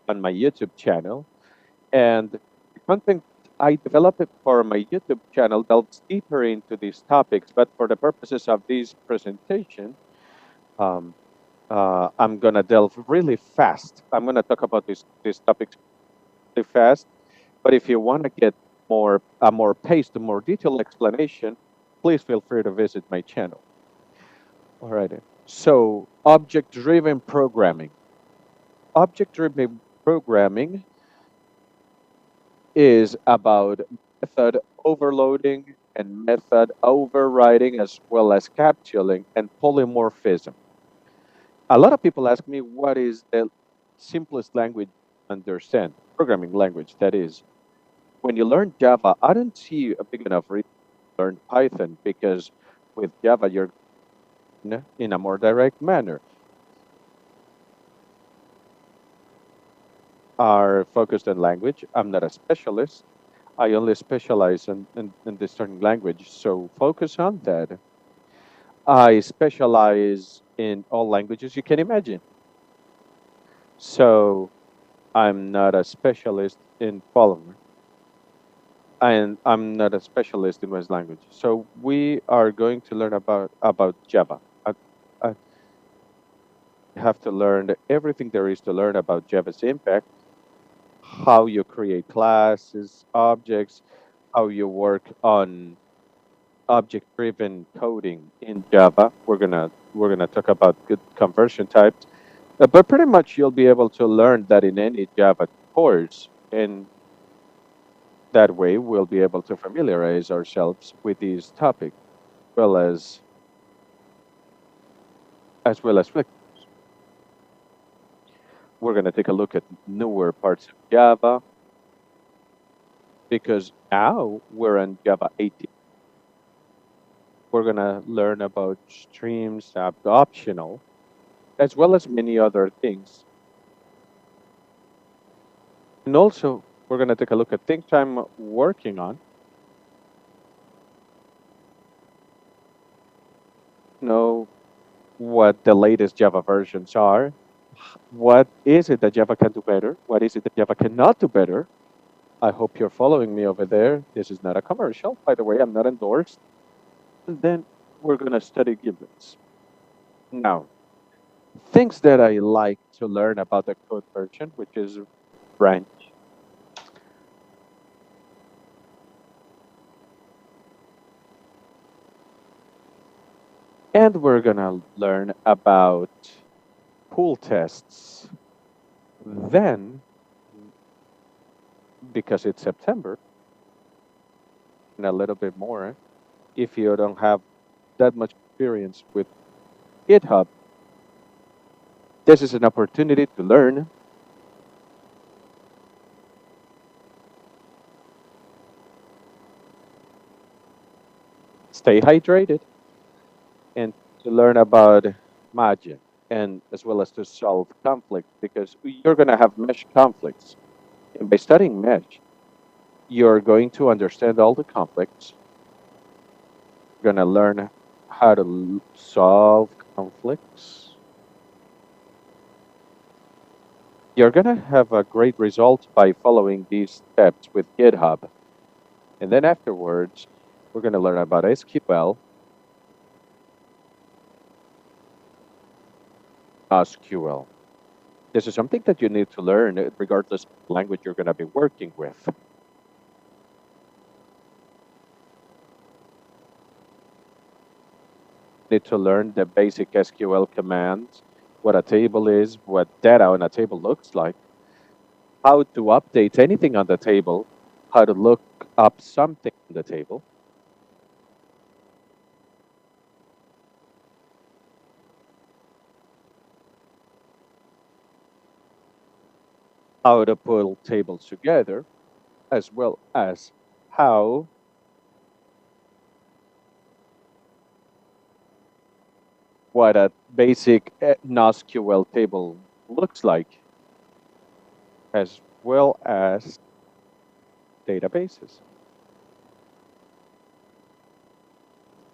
on my YouTube channel. And the content I developed it for my YouTube channel delves deeper into these topics. But for the purposes of this presentation, I'm going to delve really fast. I'm going to talk about these topics really fast. But if you want to get a more paced, a more detailed explanation, please feel free to visit my channel. All right. So object-driven programming. Object-driven programming is about method overloading and method overriding, as well as capsuling and polymorphism. A lot of people ask me what is the simplest language to understand, programming language, that is. When you learn Java, I don't see a big enough reason to learn Python, because with Java, you're in a more direct manner. Are focused on language. I'm not a specialist. I only specialize in this certain language, so focus on that. I specialize in all languages you can imagine. So I'm not a specialist in Polymer, and I'm not a specialist in West language. So we are going to learn about Java. I have to learn everything there is to learn about Java's impact, how you create classes, objects, how you work on object-driven coding in Java. We're gonna talk about good conversion types, but pretty much you'll be able to learn that in any Java course, and that way we'll be able to familiarize ourselves with these topics, as well as flex. We're gonna take a look at newer parts of Java, because now we're on Java 18. We're gonna learn about streams, optional, as well as many other things. And also, we're going to take a look at things I'm working on. Know what the latest Java versions are. What is it that Java can do better? What is it that Java cannot do better? I hope you're following me over there. This is not a commercial. By the way, I'm not endorsed. And then we're going to study giblets. Now, things that I like to learn about the code version, which is branch. And we're gonna learn about pull tests. Then, because it's September, and a little bit more, if you don't have that much experience with GitHub, this is an opportunity to learn. Stay hydrated and to learn about margin and as well as to solve conflicts because you're going to have mesh conflicts. And by studying mesh, you're going to understand all the conflicts. You're going to learn how to solve conflicts. You're going to have a great result by following these steps with GitHub. And then afterwards, we're going to learn about SQL, SQL. This is something that you need to learn regardless of the language you're going to be working with. Need to learn the basic SQL commands, what a table is, what data on a table looks like, how to update anything on the table, how to look up something on the table. How to pull tables together, as well as how what a basic NoSQL table looks like, as well as databases.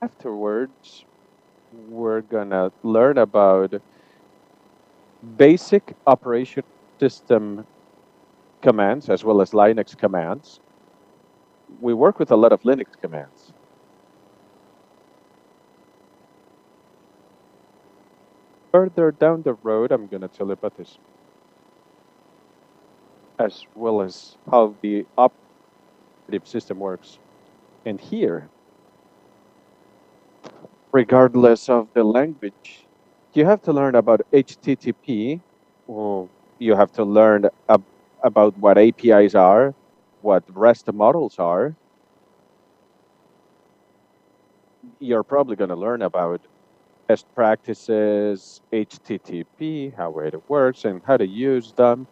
Afterwards, we're gonna learn about basic operation system commands as well as Linux commands. We work with a lot of Linux commands. Further down the road, I'm gonna tell you about this, as well as how the operative system works. And here, regardless of the language, you have to learn about HTTP, or you have to learn about what APIs are, what REST models are. You're probably going to learn about best practices, HTTP, how it works, and how to use them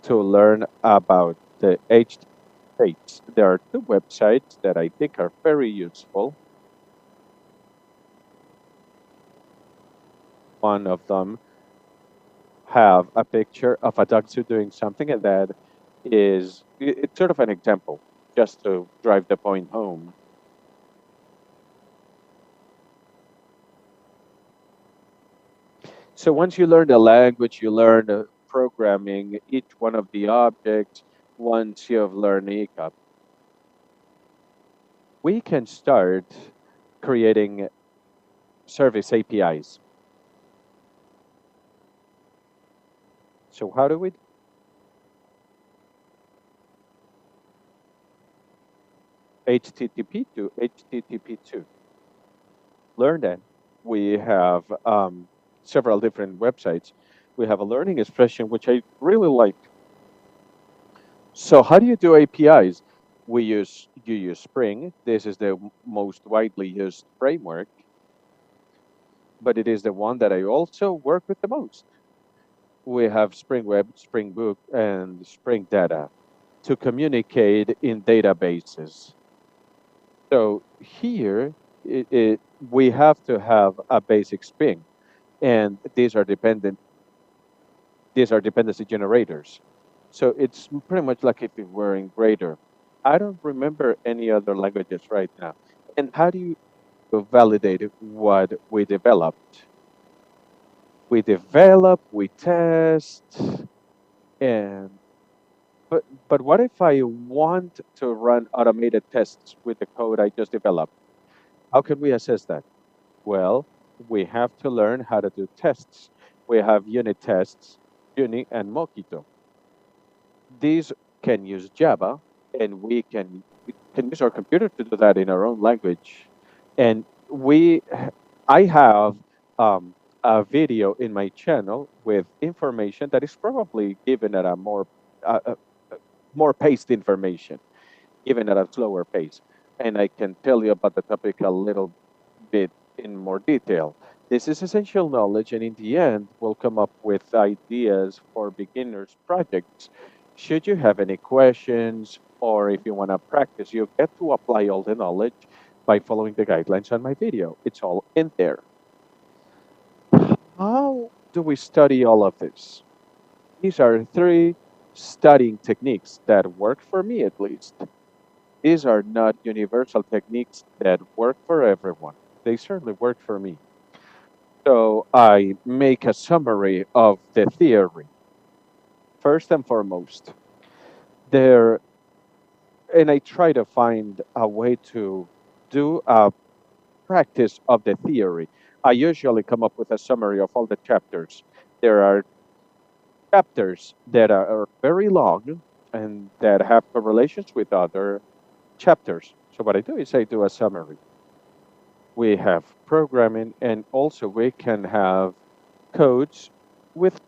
to learn about the HTTP. There are two websites that I think are very useful. One of them have a picture of a ducksu doing something, and that is it's sort of an example just to drive the point home. So once you learn the language, you learn programming each one of the objects. Once you have learned ECOP, we can start creating service APIs. So how do we HTTP to HTTP2? Learn that. We have several different websites. We have a learning expression, which I really like. So how do you do APIs? You use Spring. This is the most widely used framework, but it is the one that I also work with the most. We have Spring Web, Spring Book, and Spring Data to communicate in databases. So here, we have to have a basic Spring, and these are dependency generators. So it's pretty much like if it were in Grader. I don't remember any other languages right now. And how do you validate what we developed? We develop, we test, and but what if I want to run automated tests with the code I just developed? How can we assess that? Well, we have to learn how to do tests. We have unit tests, Uni and Mockito. These can use Java, and we can use our computer to do that in our own language. And we I have a video in my channel with information that is probably given at a uh, uh, more paced information, given at a slower pace. And I can tell you about the topic a little bit in more detail. This is essential knowledge, and in the end, we'll come up with ideas for beginners projects. Should you have any questions, or if you want to practice, you get to apply all the knowledge by following the guidelines on my video. It's all in there. How do we study all of this? These are three studying techniques that work for me, at least. These are not universal techniques that work for everyone. They certainly work for me. So I make a summary of the theory. First and foremost, there, and I try to find a way to do a practice of the theory. I usually come up with a summary of all the chapters. There are chapters that are very long and that have correlations with other chapters. So what I do is I do a summary. We have programming, and also we can have codes with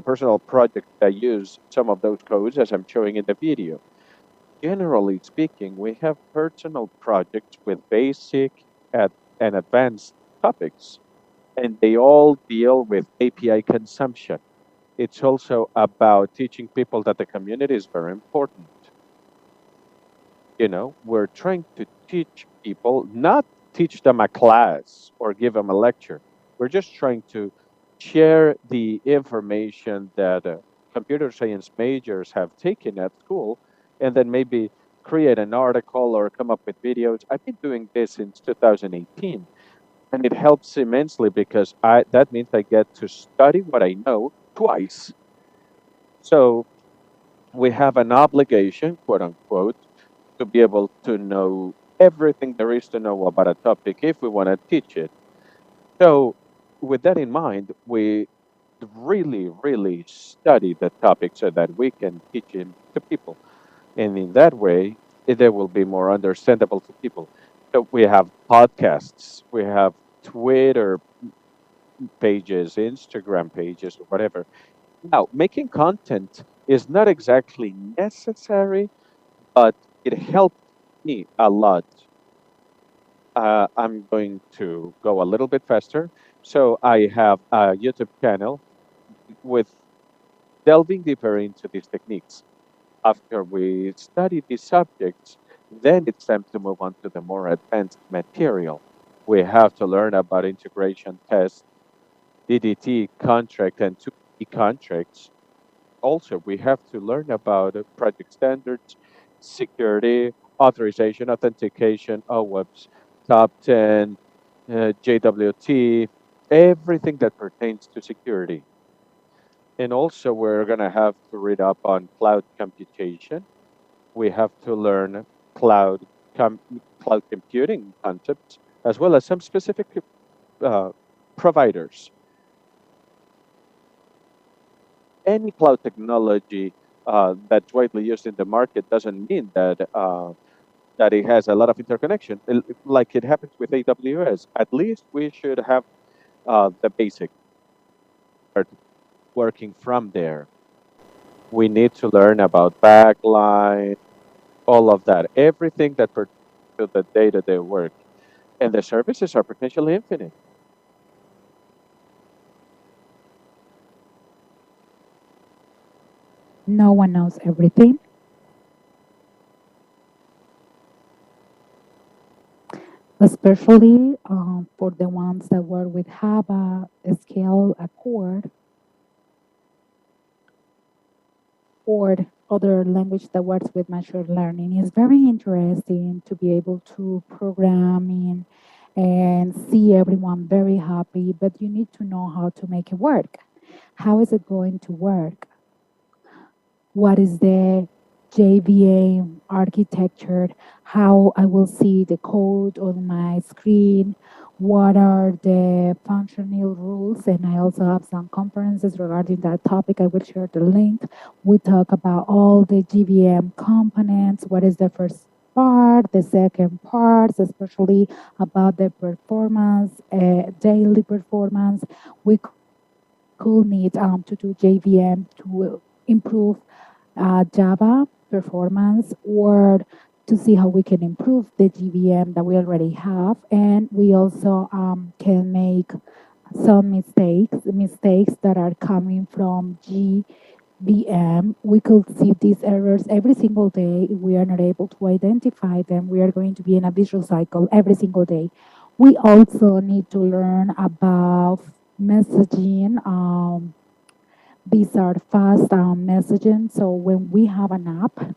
personal projects that use some of those codes as I'm showing in the video. Generally speaking, we have personal projects with basic and advanced topics, and they all deal with API consumption. It's also about teaching people that the community is very important. We're trying to teach people, not teach them a class or give them a lecture. We're just trying to share the information that computer science majors have taken at school, and then maybe create an article or come up with videos. I've been doing this since 2018, and it helps immensely because that means I get to study what I know twice. So we have an obligation, quote unquote, to be able to know everything there is to know about a topic if we want to teach it. So, with that in mind, we really, really study the topic so that we can teach it to people. And in that way, they will be more understandable to people. So, we have podcasts, we have Twitter pages, Instagram pages, or whatever. Now, making content is not exactly necessary, but it helped me a lot. I'm going to go a little bit faster. So I have a YouTube channel with delving deeper into these techniques. After we study these subjects, then it's time to move on to the more advanced material. We have to learn about integration tests, DDT contract, and 2D contracts. Also, we have to learn about project standards, security, authorization, authentication, OWASP, top 10, JWT, everything that pertains to security. And also, we're going to have to read up on cloud computation. We have to learn cloud computing concepts, as well as some specific providers. Any cloud technology that's widely used in the market doesn't mean that that it has a lot of interconnection, like it happens with AWS. At least we should have the basic part working from there. We need to learn about backline, all of that, everything that pertains to the day-to-day work, and the services are potentially infinite. No one knows everything. Especially for the ones that work with Java, Scale, Accord, or other language that works with machine learning. It's very interesting to be able to program and see everyone very happy, but you need to know how to make it work. How is it going to work? What is the JVM architecture? How I will see the code on my screen? What are the functional rules? And I also have some conferences regarding that topic. I will share the link. We talk about all the JVM components. What is the first part. The second part, especially about the performance, daily performance, we could need to do JVM to improve Java performance, or to see how we can improve the GVM that we already have. And we also can make some mistakes that are coming from GVM. We could see these errors every single day. If we are not able to identify them, we are going to be in a visual cycle every single day. We also need to learn about messaging. These are fast messaging. So when we have an app,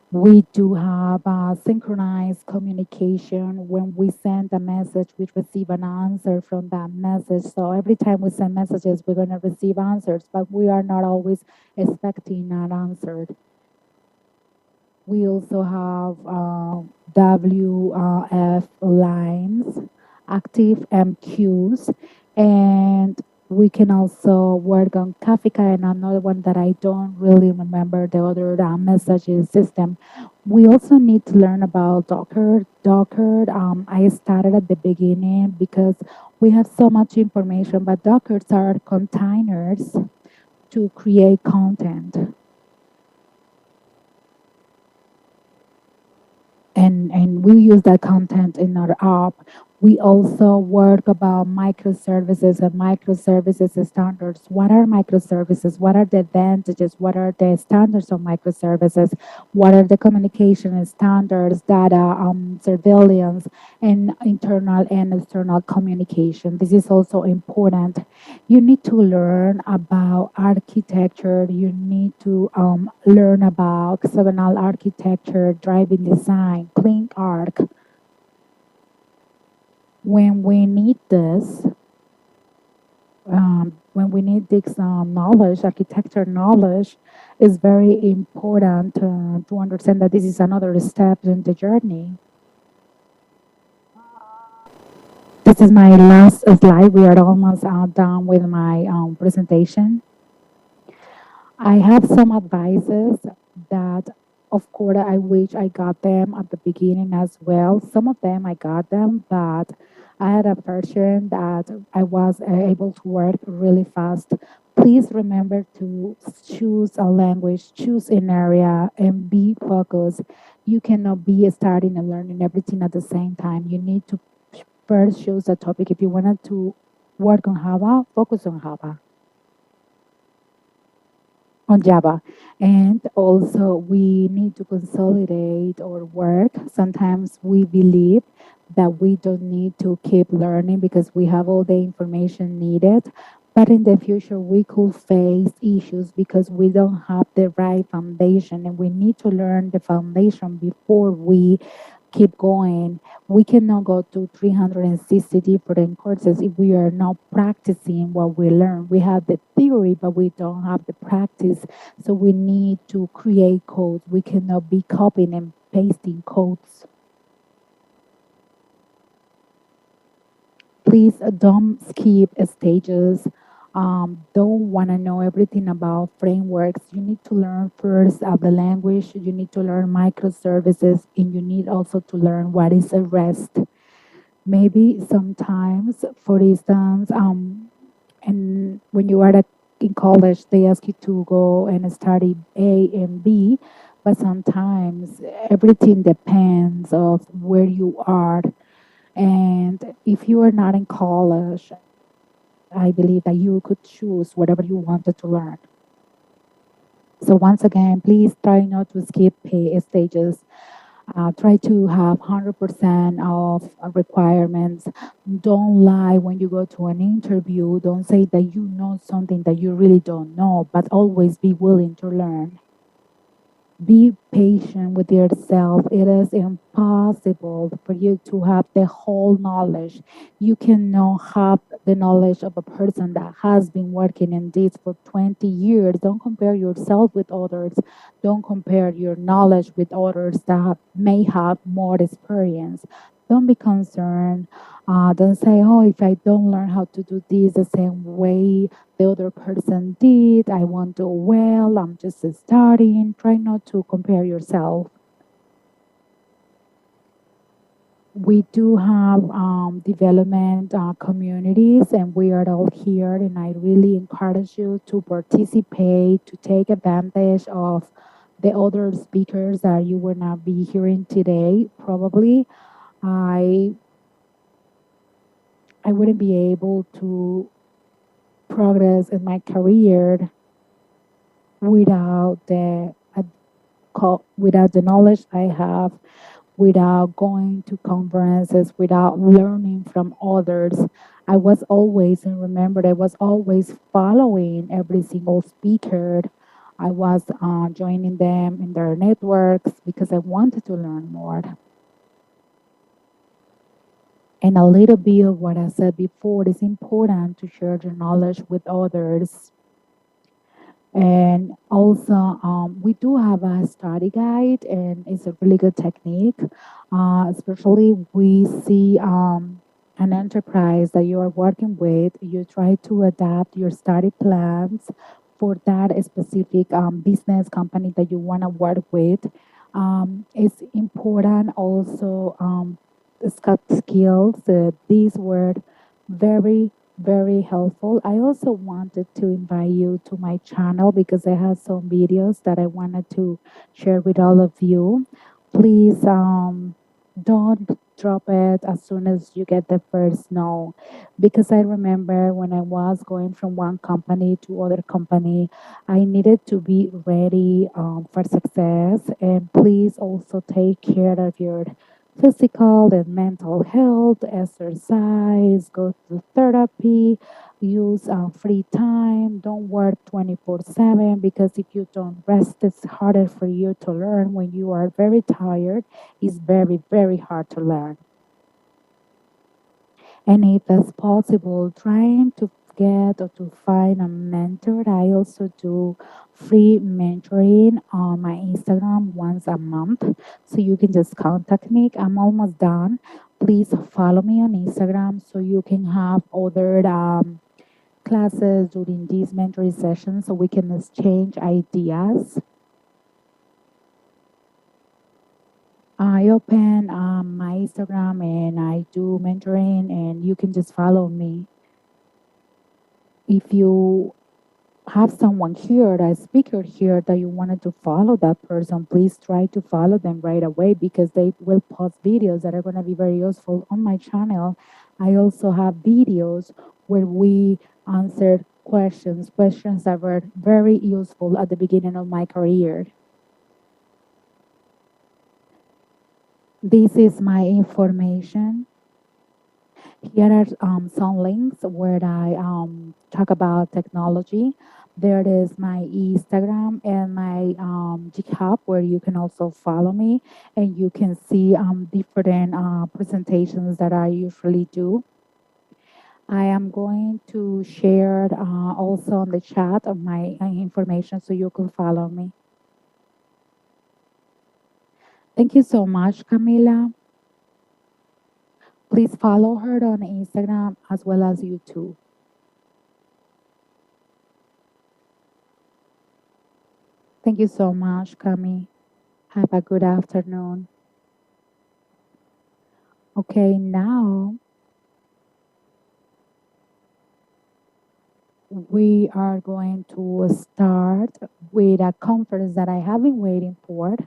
we do have synchronized communication. When we send a message, we receive an answer from that message. So every time we send messages, we're going to receive answers, but we are not always expecting an answer. We also have WF lines, active MQs, and we can also work on Kafka, and another one that I don't really remember the other messaging system. We also need to learn about Docker. I started at the beginning because we have so much information, but Dockers are containers to create content. And we use that content in our app. We also work about microservices and microservices standards. What are microservices? What are the advantages? What are the standards of microservices? What are the communication standards, data, surveillance, and internal and external communication? This is also important. You need to learn about architecture. You need to learn about hexagonal architecture, driving design, clean arc. When we need this, knowledge, architecture knowledge, is very important to understand that this is another step in the journey. This is my last slide. We are almost done with my presentation. I have some advices that, of course, I wish I got them at the beginning as well. Some of them I got them, but I had a version that I was able to work really fast. Please remember to choose a language, choose an area, and be focused. You cannot be starting and learning everything at the same time. You need to first choose a topic. If you wanted to work on Java, focus on Java, on Java. And also we need to consolidate our work. Sometimes we believe that we don't need to keep learning because we have all the information needed. But in the future, we could face issues because we don't have the right foundation, and we need to learn the foundation before we keep going. We cannot go to 360 different courses if we are not practicing what we learn. We have the theory, but we don't have the practice. So we need to create codes. We cannot be copying and pasting codes. Please don't skip stages. Don't want to know everything about frameworks. You need to learn first the language. You need to learn microservices, and you need also to learn what is a REST. Maybe sometimes, for instance, and when you are in college, they ask you to go and study A and B, but sometimes everything depends of where you are. And if you are not in college, I believe that you could choose whatever you wanted to learn. So once again, please try not to skip stages. Try to have 100% of requirements. Don't lie when you go to an interview. Don't say that you know something that you really don't know, but always be willing to learn. Be patient with yourself. It is impossible for you to have the whole knowledge. You cannot have the knowledge of a person that has been working in this for 20 years. Don't compare yourself with others. Don't compare your knowledge with others that may have more experience. Don't be concerned. Don't say, oh, if I don't learn how to do this the same way the other person did, I won't do well. I'm just starting. Try not to compare yourself. We do have development communities, and we are all here. And I really encourage you to participate, to take advantage of the other speakers that you will not be hearing today. Probably, I wouldn't be able to progress in my career without without the knowledge I have, without going to conferences, without learning from others. I was always, and remember, I was always following every single speaker. I was joining them in their networks because I wanted to learn more. And a little bit of what I said before, it's important to share your knowledge with others. And also, we do have a study guide, and it's a really good technique. Especially, we see an enterprise that you are working with, you try to adapt your study plans for that specific business company that you want to work with. It's important also soft skills. These were very, very helpful. I also wanted to invite you to my channel because I have some videos that I wanted to share with all of you. Please don't drop it as soon as you get the first no, because I remember when I was going from one company to other company, I needed to be ready for success. And please also take care of your physical and mental health, exercise, go to therapy, use free time, don't work 24/7, because if you don't rest, it's harder for you to learn. When you are very tired, it's very, very hard to learn. And if it's possible, trying to get or to find a mentor. I also do free mentoring on my Instagram once a month. So you can just contact me. I'm almost done. Please follow me on Instagram so you can have other classes during these mentoring sessions so we can exchange ideas. I open my Instagram and I do mentoring, and you can just follow me. If you have someone here, a speaker here, that you wanted to follow that person, please try to follow them right away, because they will post videos that are going to be very useful on my channel. I also have videos where we answer questions that were very useful at the beginning of my career. This is my information. Here are some links where I talk about technology. There is my Instagram and my GitHub, where you can also follow me, and you can see different presentations that I usually do. I am going to share also on the chat of my information so you can follow me. Thank you so much, Camila. Please follow her on Instagram as well as YouTube. Thank you so much, Cami. Have a good afternoon. Okay, now we are going to start with a conference that I have been waiting for.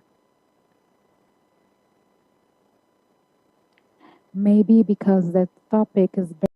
Maybe because the topic is very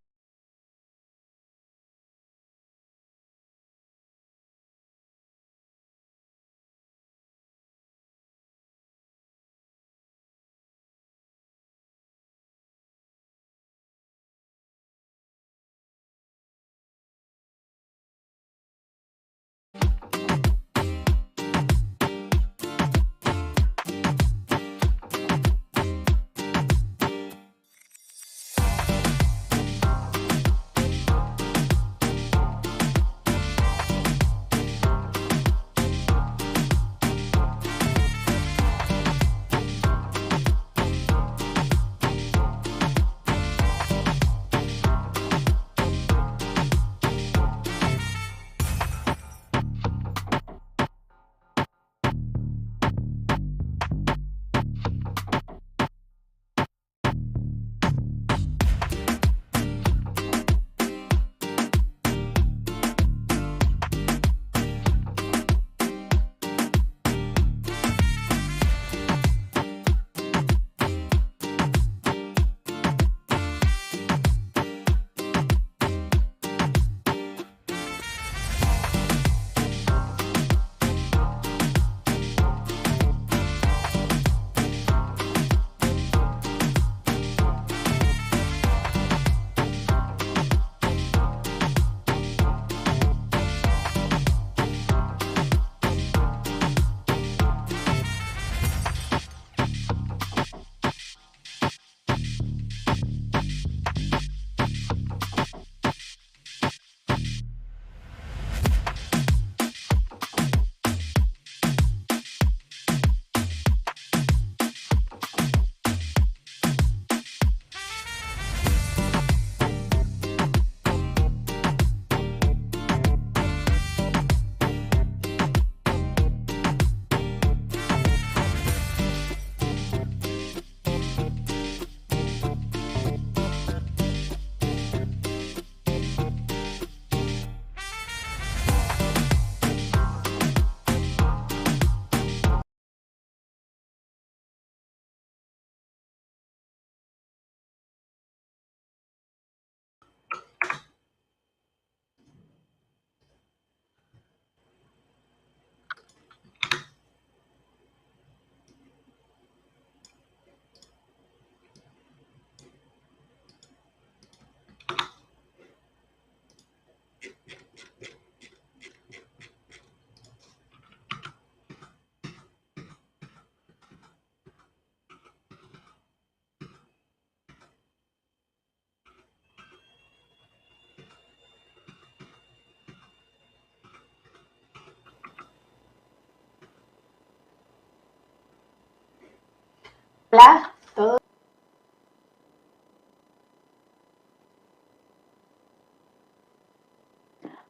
Hola, todos.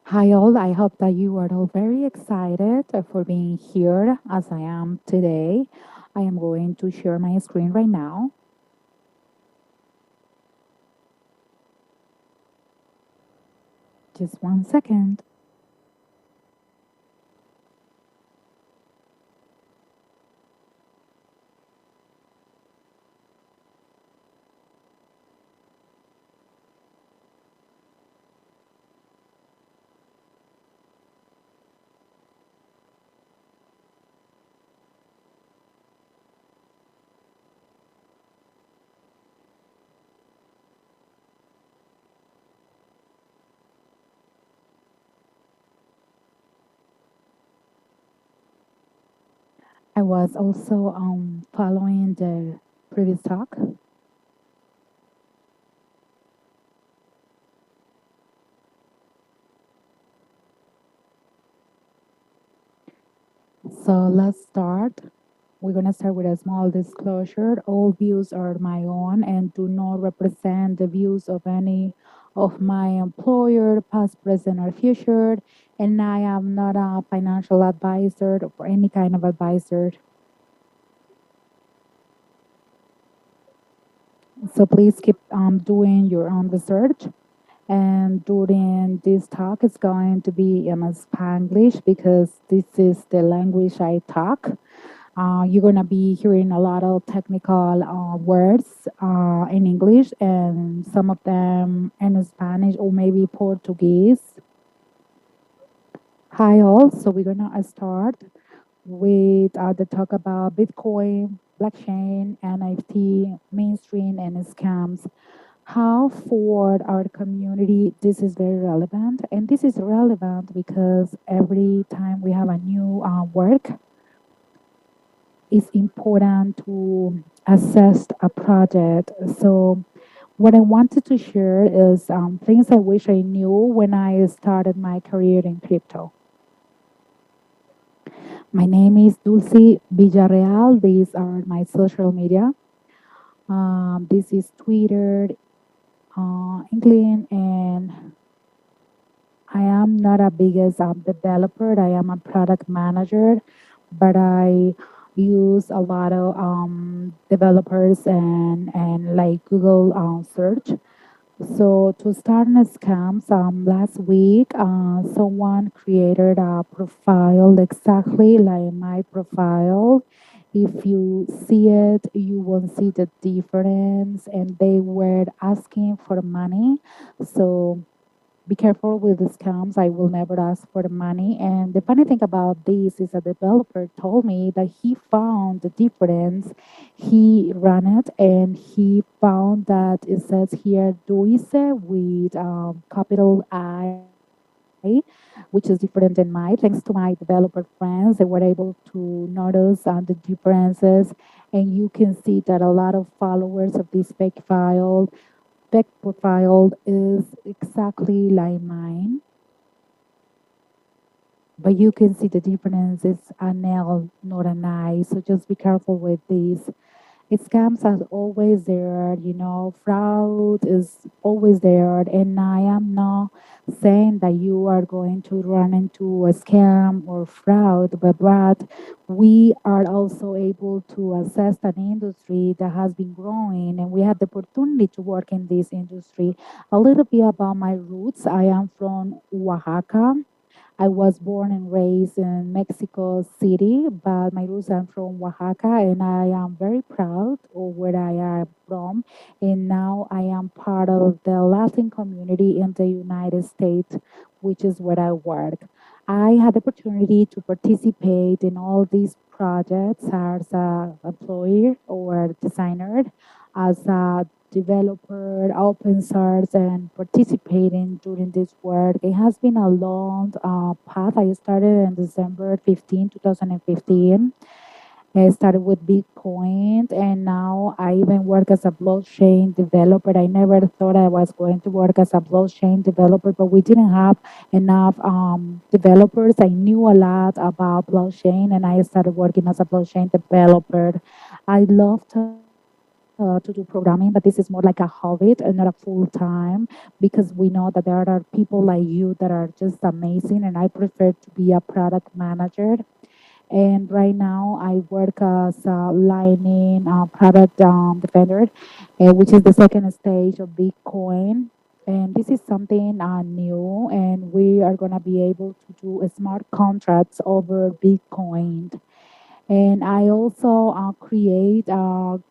Hi all, I hope that you are all very excited for being here as I am today. I am going to share my screen right now. Just 1 second. I was also following the previous talk. So let's start. We're going to start with a small disclosure. All views are my own and do not represent the views of any of my employer, past, present, or future. And I am not a financial advisor or any kind of advisor. So please keep doing your own research. And during this talk, it's going to be in Spanglish because this is the language I talk. You're going to be hearing a lot of technical words in English and some of them in Spanish or maybe Portuguese. Hi all, so we're going to start with the talk about Bitcoin, blockchain, NFT, mainstream, and scams. How for our community this is very relevant, and this is relevant because every time we have a new work, it's important to assess a project. So what I wanted to share is things I wish I knew when I started my career in crypto. My name is Dulce Villarreal. These are my social media. This is Twitter, LinkedIn, and I am not a biggest developer. I am a product manager, but I use a lot of developers and like Google search. So to start in scams, last week, someone created a profile exactly like my profile. If you see it, you won't see the difference, and they were asking for money. So be careful with the scams. I will never ask for the money. And the funny thing about this is a developer told me that he found the difference. He ran it and he found that it says here Duise with capital I, which is different than mine. Thanks to my developer friends, they were able to notice the differences. And you can see that a lot of followers of this fake profile is exactly like mine, but you can see the difference. It's an L, not an I. So just be careful with these. Scams are always there, fraud is always there. And I am not saying that you are going to run into a scam or fraud, but we are also able to assess an industry that has been growing and we had the opportunity to work in this industry. A little bit about my roots. I am from Oaxaca. I was born and raised in Mexico City, but my roots are from Oaxaca, and I am very proud of where I am from. And now I am part of the Latin community in the United States, which is where I work. I had the opportunity to participate in all these projects as a employee or designer, as a developer, open source, and participating during this work. It has been a long path. I started in December 15, 2015. I started with Bitcoin, and now I even work as a blockchain developer. I never thought I was going to work as a blockchain developer, but we didn't have enough developers. I knew a lot about blockchain, and I started working as a blockchain developer. I love to do programming, but this is more like a hobby and not a full time, because we know that there are people like you that are just amazing, and I prefer to be a product manager. And right now, I work as a Lightning product defender, which is the second stage of Bitcoin. And this is something new, and we are going to be able to do smart contracts over Bitcoin. And I also create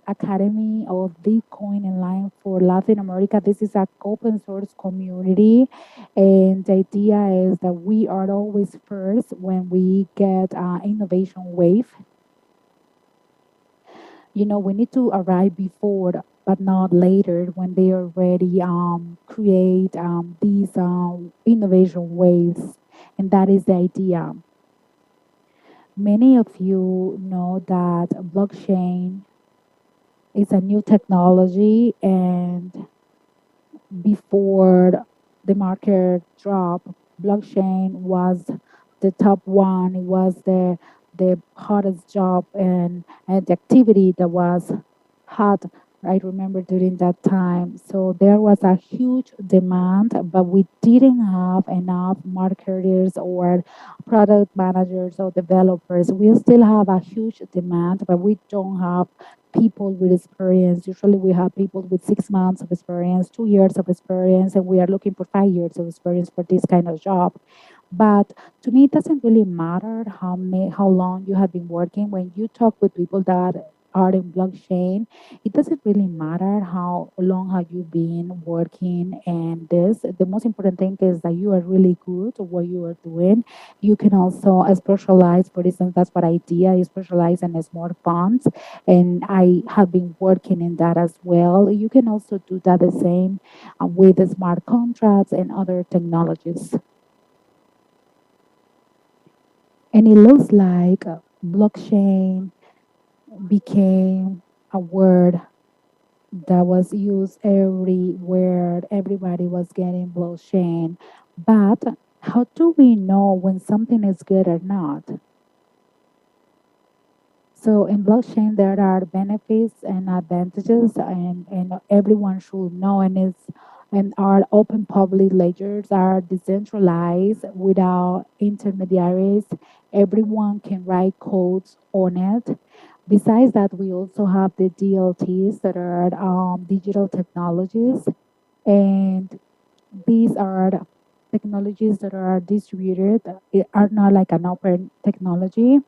Academy of Bitcoin Online for Latin America. This is an open source community, and the idea is that we are always first when we get innovation wave. You know, we need to arrive before, but not later when they already create these innovation waves, and that is the idea. Many of you know that blockchain is a new technology, and before the market drop, blockchain was the top one. It was the hottest job, and the activity that was hot. I remember during that time. So there was a huge demand, but we didn't have enough marketers or product managers or developers. We still have a huge demand, but we don't have people with experience. Usually we have people with 6 months of experience, 2 years of experience, and we are looking for 5 years of experience for this kind of job. But to me, it doesn't really matter how long you have been working. When you talk with people that are in blockchain, it doesn't really matter how long have you been working. And this, the most important thing is that you are really good at what you are doing. You can also specialize. For instance, that's what I did. I specialize in smart funds, and I have been working in that as well. You can also do that the same with the smart contracts and other technologies. And it looks like blockchain became a word that was used everywhere. Everybody was getting blockchain. But how do we know when something is good or not? So in blockchain, there are benefits and advantages, and everyone should know. And our open public ledgers are decentralized without intermediaries. Everyone can write codes on it. Besides that, we also have the DLTs that are digital technologies, and these are technologies that are distributed. Are not like an open technology.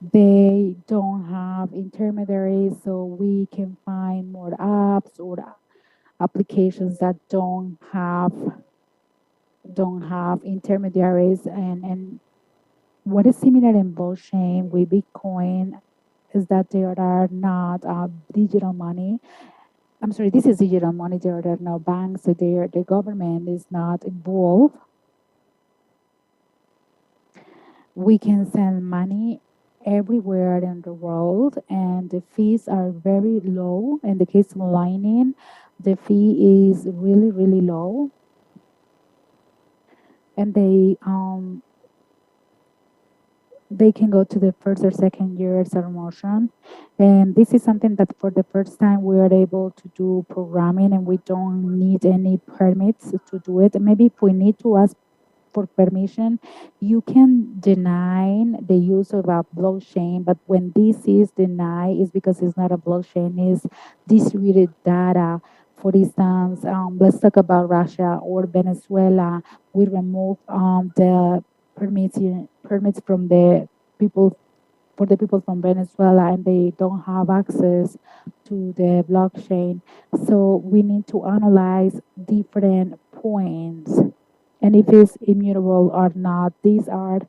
They don't have intermediaries, so we can find more apps or applications that don't have intermediaries. And what is similar in blockchain with Bitcoin is that there are not digital money. I'm sorry, this is digital money. There are no banks, so the government is not involved. We can send money everywhere in the world, and the fees are very low. In the case of Lightning, the fee is really, really low, and they can go to the first or second year promotion. And this is something that for the first time we are able to do programming, and we don't need any permits to do it. Maybe if we need to ask for permission, you can deny the use of a blockchain, but when this is denied, it's because it's not a blockchain, it's distributed data. For instance, let's talk about Russia or Venezuela. We remove the permits from the people for the people from Venezuela, and they don't have access to the blockchain. So we need to analyze different points and if it's immutable or not. These are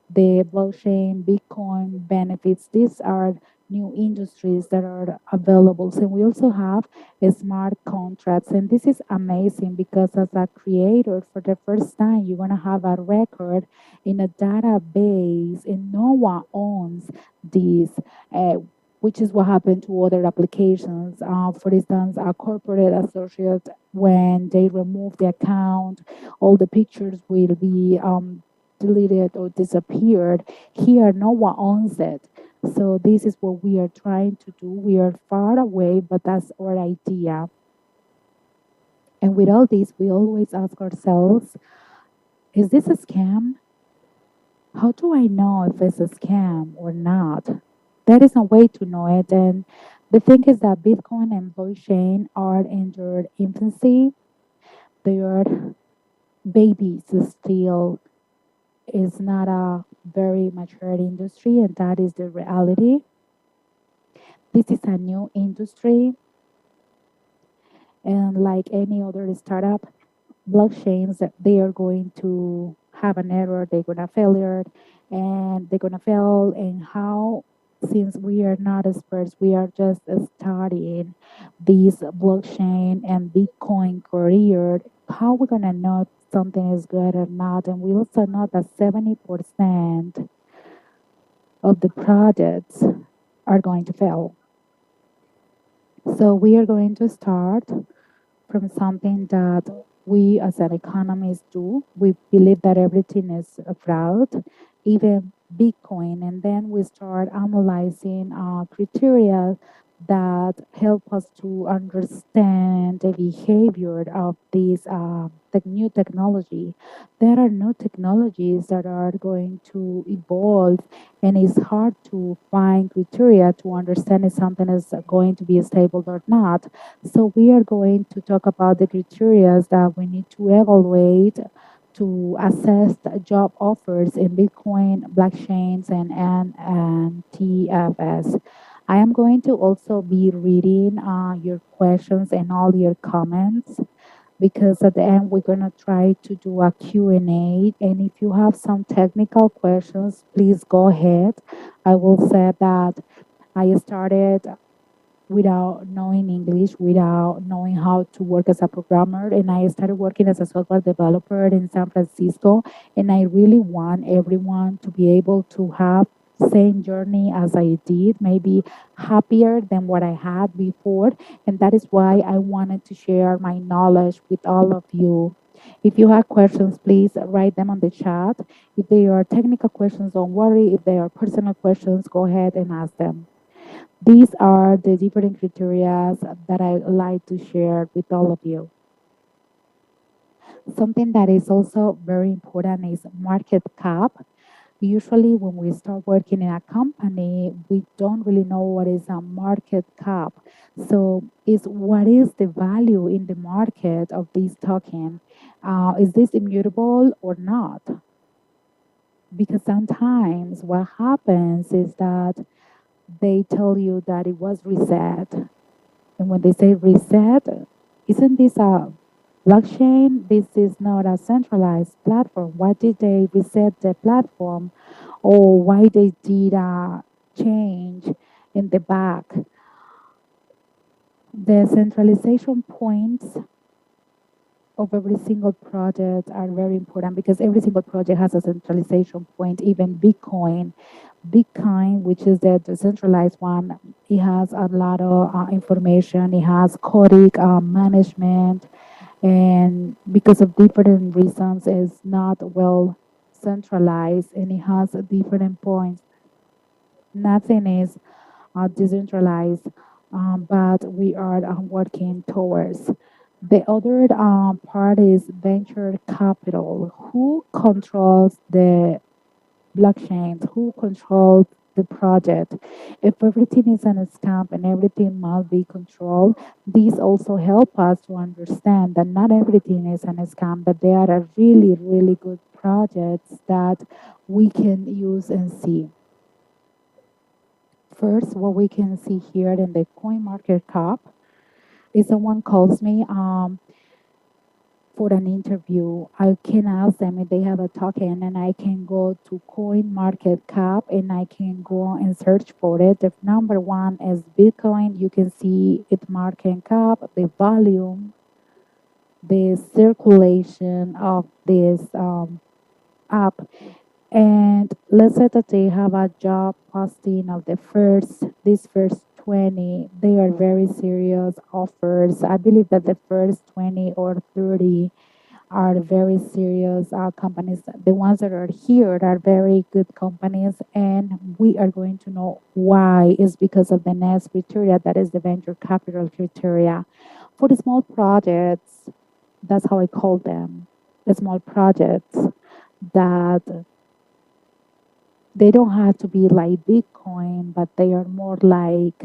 the blockchain, Bitcoin benefits. These are new industries that are available. So we also have smart contracts. And this is amazing because as a creator, for the first time, you're going to have a record in a database and no one owns these. Which is what happened to other applications. For instance, a corporate associate, when they remove the account, all the pictures will be deleted or disappeared. Here, no one owns it. So this is what we are trying to do. We are far away, but that's our idea. And with all this, we always ask ourselves, is this a scam? How do I know if it's a scam or not? There is no way to know it. And the thing is that Bitcoin and blockchain are in their infancy. They are babies still. Is not a very mature industry, and that is the reality. This is a new industry, and like any other startup, blockchains, they are going to have an error, they're gonna failure, and they're gonna fail. And how, since we are not experts, we are just studying these blockchain and Bitcoin career, how we're gonna know if something is good or not? And we also know that 70% of the projects are going to fail. So we are going to start from something that we as an economist do. We believe that everything is a fraud, even Bitcoin, and then we start analyzing criteria that help us to understand the behavior of this new technology. There are new technologies that are going to evolve, and it's hard to find criteria to understand if something is going to be stable or not. So we are going to talk about the criteria that we need to evaluate to assess the job offers in Bitcoin, blockchains, and TFS. I am going to also be reading your questions and all your comments, because at the end we're going to try to do a Q&A. And if you have some technical questions, please go ahead. I will say that I started without knowing English, without knowing how to work as a programmer. And I started working as a software developer in San Francisco. And I really want everyone to be able to have same journey as I did, maybe happier than what I had before. And that is why I wanted to share my knowledge with all of you. If you have questions, please write them on the chat. If they are technical questions, don't worry. If they are personal questions, go ahead and ask them. These are the different criteria that I like to share with all of you. Something that is also very important is market cap. Usually when we start working in a company, we don't really know what is a market cap. So what is the value in the market of this token? Is this immutable or not? Because sometimes what happens is that they tell you that it was reset. And when they say reset, isn't this a blockchain? This is not a centralized platform. Why did they reset the platform? Or why they did a change in the back? The centralization points of every single project are very important, because every single project has a centralization point. Even Bitcoin, which is the decentralized one, it has a lot of information. It has codec management, and because of different reasons, it's not well centralized, and it has different points. Nothing is decentralized, but we are working towards. The other part is venture capital. Who controls the blockchains? Who controls the project? If everything is on a scam and everything must be controlled, these also help us to understand that not everything is on a scam, that there are really, really good projects that we can use and see. First, what we can see here in the coin market cap is someone calls me for an interview. I can ask them if they have a token, and I can go to coin market cap and I can go and search for it. The number one is Bitcoin. You can see its market cap, the volume, the circulation of this app. And let's say that they have a job posting of these first 20. They are very serious offers. I believe that the first 20 or 30 are very serious companies. The ones that are here are very good companies, and we are going to know why. Is because of the next criteria, that is the venture capital criteria. For the small projects, that's how I call them, the small projects that they don't have to be like Bitcoin, but they are more like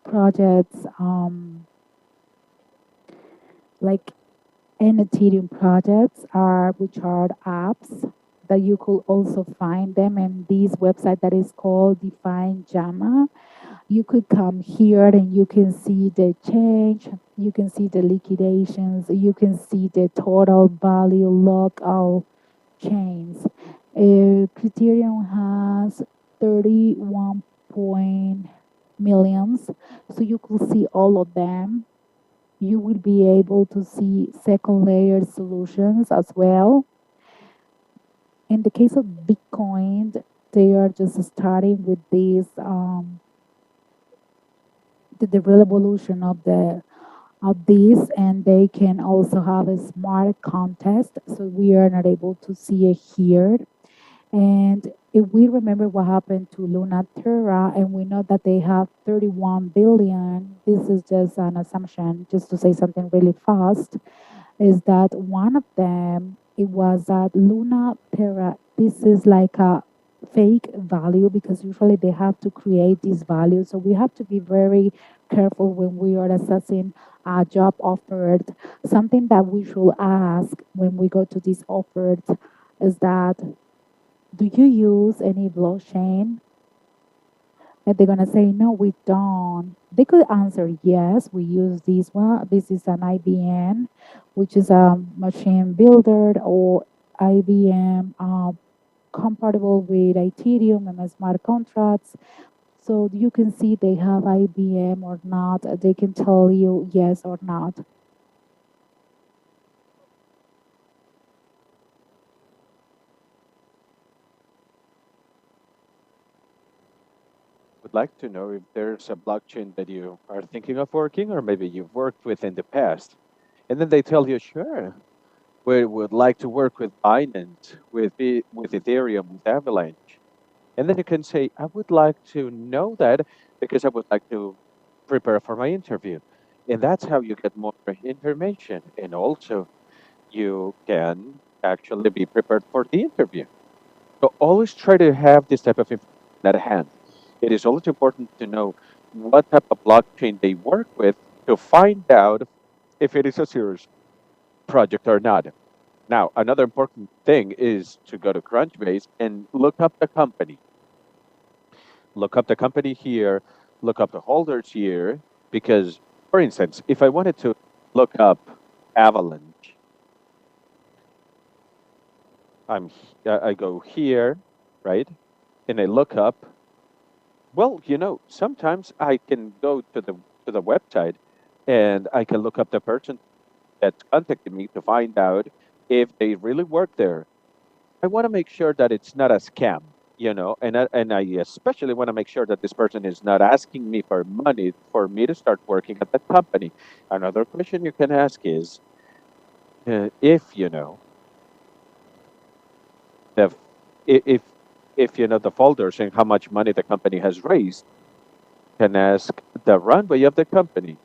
projects, like and Ethereum projects are, which are apps that you could also find them in this website that is called Define Jama. You could come here and you can see the change, you can see the liquidations, you can see the total value log all chains. Criterion has 31 point millions, so you could see all of them. You will be able to see second layer solutions as well. In the case of Bitcoin, they are just starting with this the revolution of this, and they can also have a smart contest. So we are not able to see it here. And if we remember what happened to Luna Terra, and we know that they have 31 billion, this is just an assumption, just to say something really fast, is that one of them, it was that Luna Terra, this is like a fake value because usually they have to create these values. So we have to be very careful when we are assessing a job offered. Something that we should ask when we go to these offers is that, do you use any blockchain? And they're gonna say, no, we don't. They could answer, yes, we use this one. This is an IBM, which is a machine builder, or IBM compatible with Ethereum and smart contracts. So you can see they have IBM or not. They can tell you yes or not. Would like to know if there's a blockchain that you are thinking of working, or maybe you've worked with in the past. And then they tell you, sure, we would like to work with Binance, with Ethereum, with Avalanche. And then you can say, I would like to know that because I would like to prepare for my interview. And that's how you get more information. And also, you can actually be prepared for the interview. So always try to have this type of information at hand. It is also important to know what type of blockchain they work with to find out if it is a serious project or not. Now, another important thing is to go to Crunchbase and look up the company. Look up the company here, look up the holders here, because, for instance, if I wanted to look up Avalanche, I go here, right, and I look up. Well, sometimes I can go to the website, and I can look up the person that contacted me to find out if they really work there. I want to make sure that it's not a scam, and I especially want to make sure that this person is not asking me for money for me to start working at that company. Another question you can ask is, if you know the if you know the folders and how much money the company has raised, can ask the runway of the company.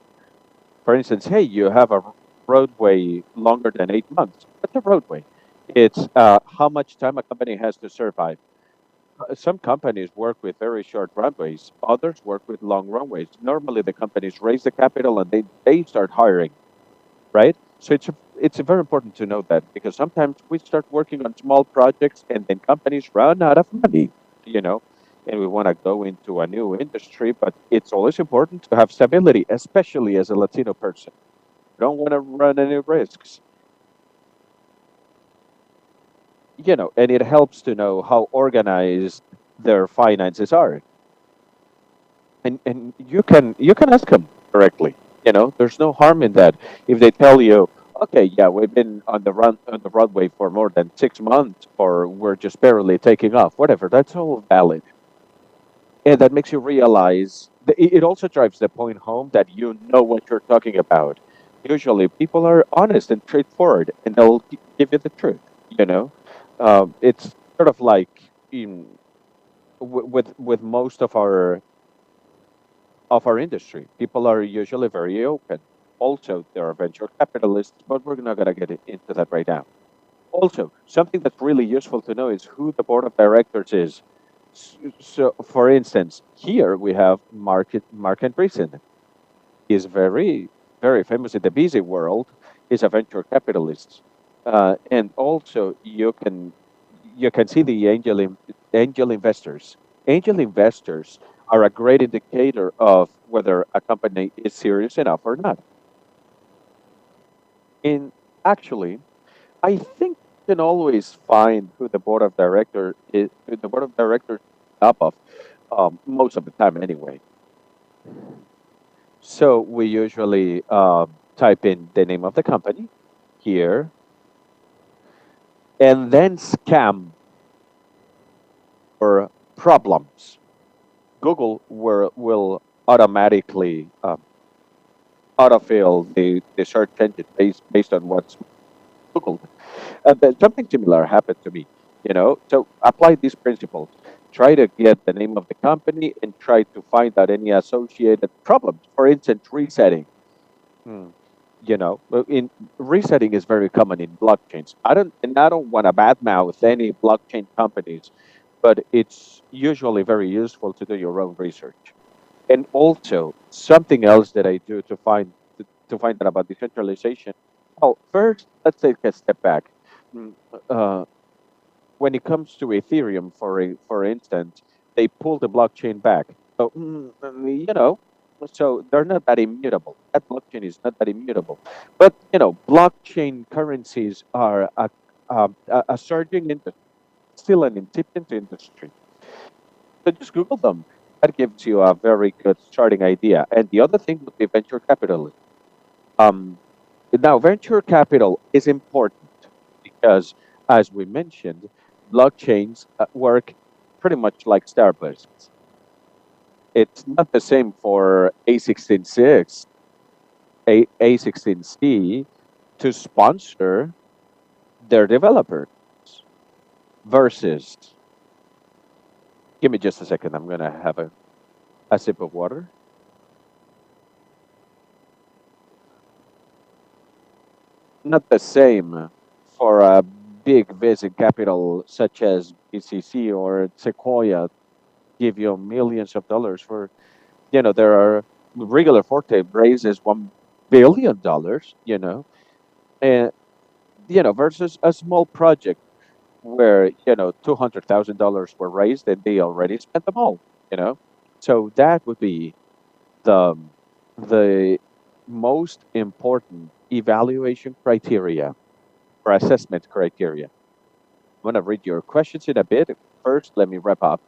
For instance, hey, you have a roadway longer than 8 months. What's a roadway? It's how much time a company has to survive. Some companies work with very short runways. Others work with long runways. Normally, the companies raise the capital and they start hiring, right? So it's very important to know that, because sometimes we start working on small projects and then companies run out of money, you know, and we want to go into a new industry, but it's always important to have stability, especially as a Latino person. You don't want to run any risks, and it helps to know how organized their finances are. And you can ask them directly. There's no harm in that. If they tell you, okay, yeah, we've been on the runway for more than 6 months, or we're just barely taking off, whatever, that's all valid. And that makes you realize that it also drives the point home that you know what you're talking about. usually people are honest and straightforward, and they'll give you the truth. You know, it's sort of like in with most of our industry, people are usually very open. Also, there are venture capitalists, but we're not going to get into that right now. Also, something that's really useful to know is who the board of directors is. So, for instance, here we have Mark Andreessen. He's very famous in the busy world. He's a venture capitalist, and also you can see the angel investors. Angel investors are a great indicator of whether a company is serious enough or not. And actually, I think you can always find who the board of director is, who the board of directors is up of, most of the time anyway. So we usually type in the name of the company here, and then scam or problems. Google will automatically autofill the search engine based on what's Googled. But something similar happened to me, you know. So apply these principles. Try to get the name of the company and try to find out any associated problems. For instance, resetting. Hmm. You know, in resetting is very common in blockchains. I don't want to badmouth any blockchain companies, but it's usually very useful to do your own research. And also something else that I do to find out about decentralization. Well, first, let's take a step back. Mm, Uh, when it comes to Ethereum, for instance, they pull the blockchain back. So you know, so they're not that immutable. That blockchain is not that immutable. But you know, blockchain currencies are a surging industry, still an incipient industry. So just Google them. That gives you a very good starting idea. And the other thing would be venture capitalism. Um, Now, venture capital is important because, as we mentioned, blockchains work pretty much like Starbursts. It's not the same for A16 A16C to sponsor their developers versus. Give me just a second. I'm going to have a sip of water. Not the same for a big visit capital such as BCC or Sequoia give you millions of dollars for, you know, there are regular Forte raises $1 billion, you know, and you know, versus a small project where, you know, $200,000 were raised and they already spent them all, you know. So that would be the the most important evaluation criteria or assessment criteria. I'm going to read your questions in a bit. First, let me wrap up.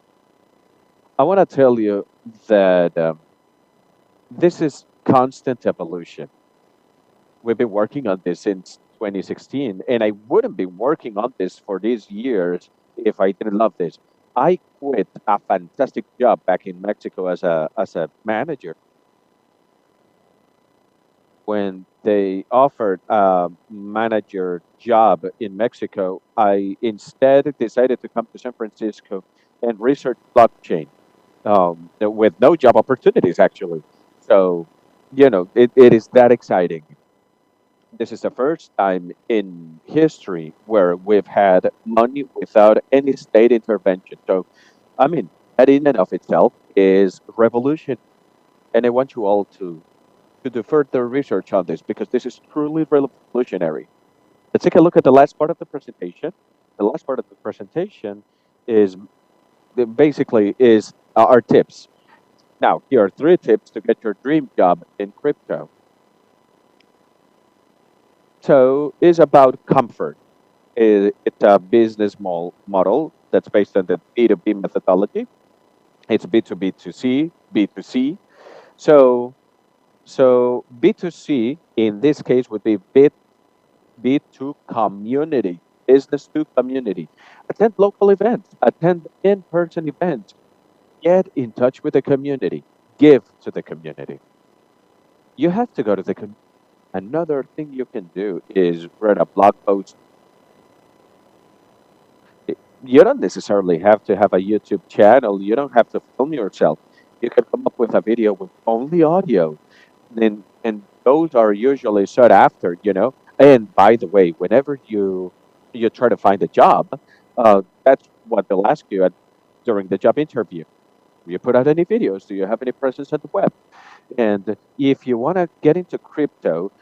I want to tell you that this is constant evolution. We've been working on this since 2016, and I wouldn't be working on this for these years if I didn't love this. I quit a fantastic job back in Mexico as a manager. When they offered a manager job in Mexico, I instead decided to come to San Francisco and research blockchain with no job opportunities, actually. So, you know, it is that exciting. This is the first time in history where we've had money without any state intervention. So, I mean, that in and of itself is revolution. And I want you all to do further research on this because this is truly revolutionary. Let's take a look at the last part of the presentation. The last part of the presentation is basically is our tips. Now, here are 3 tips to get your dream job in crypto. So, it's about comfort. It's a business model that's based on the B2B methodology. It's B2B to C, B2C. So, so B2C in this case would be B2 community, business to community. Attend local events, attend in-person events, get in touch with the community, give to the community. You have to go to the community. Another thing you can do is write a blog post. You don't necessarily have to have a YouTube channel. You don't have to film yourself. You can come up with a video with only audio. And those are usually sought after, you know. And by the way, whenever you try to find a job, that's what they'll ask you during the job interview. Do you put out any videos? Do you have any presence on the web? And if you want to get into crypto,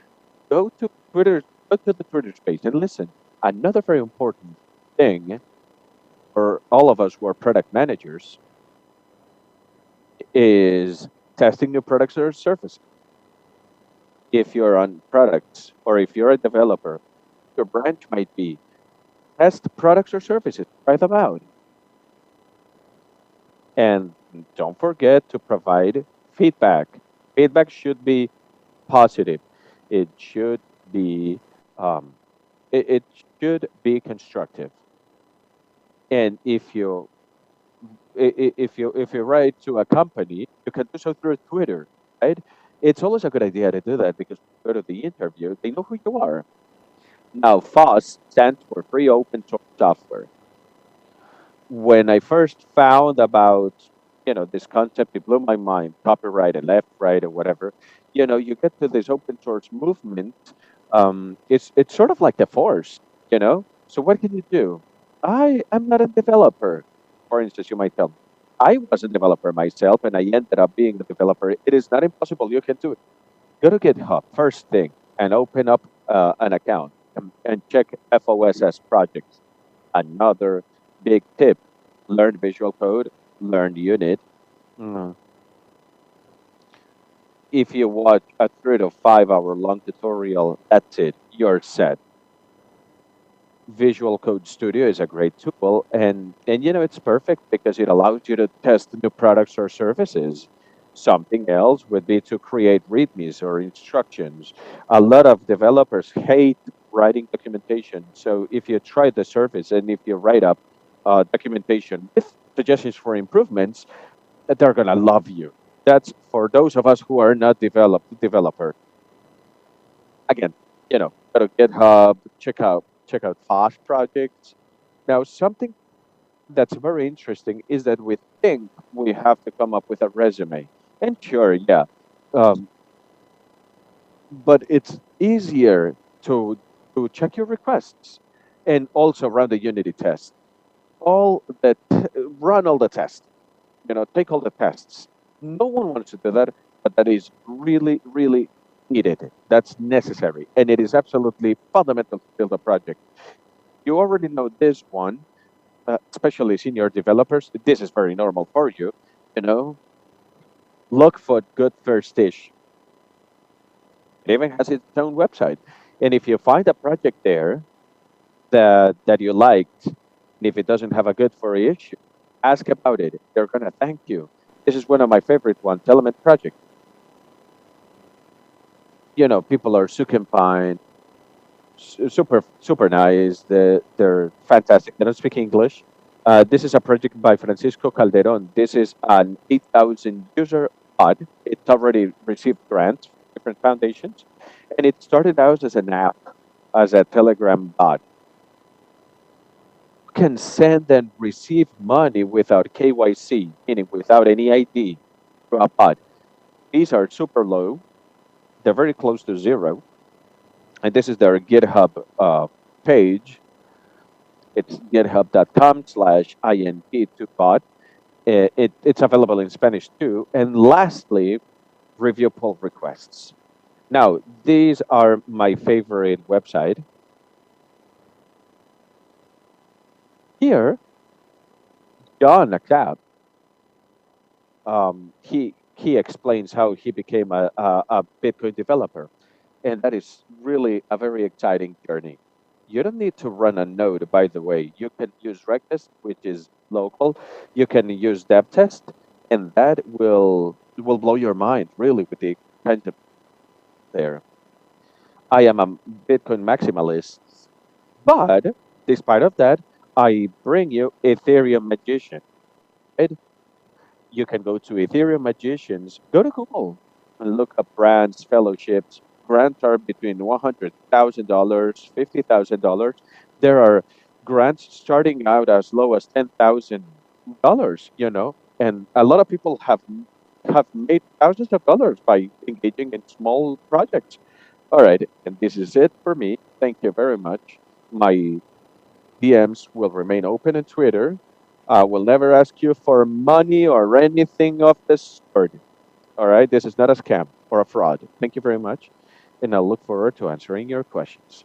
go to Twitter, go to the Twitter space and listen. Another very important thing for all of us who are product managers is testing new products or services. If you're on products or if you're a developer, your branch might be test products or services, try them out. And don't forget to provide feedback. Feedback should be positive. It should be um, it should be constructive. And if you write to a company, you can do so through Twitter, right? It's always a good idea to do that because when you go to the interview, they know who you are. Now, FOSS stands for Free Open Source Software. When I first found about this concept, it blew my mind. Copyright and left, right, or whatever. You get to this open source movement. It's sort of like the force. So what can you do? I'm not a developer. For instance, you might tell me, I was a developer myself, and I ended up being a developer. It is not impossible. You can do it. Go to GitHub first thing and open up an account and check FOSS projects. Another big tip: learn Visual Code, learn Unit. Mm. If you watch a 3 to 5 hour long tutorial, that's it. You're set. Visual Code Studio is a great tool, and it's perfect because it allows you to test new products or services. Something else would be to create readmes or instructions. A lot of developers hate writing documentation. So if you try the service and if you write up documentation with suggestions for improvements, they're gonna love you. That's for those of us who are not developers. Again, go to GitHub, check out FOSS projects. Now, something that's very interesting is that we think we have to come up with a resume. And sure, yeah, um, but it's easier to check your requests and also run the Unity test. Run all the tests. Take all the tests. No one wants to do that, but that is really, really needed. That's necessary, and it is absolutely fundamental to build a project. You already know this one, especially senior developers. This is very normal for you. Look for good first dish. It even has its own website, and if you find a project there that you liked, and if it doesn't have a good for issue, ask about it. They're gonna thank you. This is one of my favorite ones, Element Project. People are super super nice. They're fantastic. They don't speak English. This is a project by Francisco Calderon. This is an 8,000 user pod. It's already received grants from different foundations, and it started out as an app, as a Telegram bot. You can send and receive money without KYC, meaning without any ID, through a pod. These are super low. They're very close to zero. And this is their GitHub page. It's github.com/int2pod. It's available in Spanish too. And lastly, review pull requests. Now, these are my favorite website. Here, John Acab, he explains how he became a Bitcoin developer. And that is really a very exciting journey. You don't need to run a node, by the way. You can use Rectest, which is local. You can use DevTest, and that will blow your mind, really, with the kind of there. I am a Bitcoin maximalist, but despite of that, I bring you Ethereum Magician. Right? You can go to Ethereum Magicians, go to Google and look up brands, fellowships, grants are between $100,000, $50,000. There are grants starting out as low as $10,000, and a lot of people have made thousands of dollars by engaging in small projects. All right, and this is it for me. Thank you very much. My DMs will remain open on Twitter. I will never ask you for money or anything of the sort. All right, this is not a scam or a fraud. Thank you very much, and I'll look forward to answering your questions.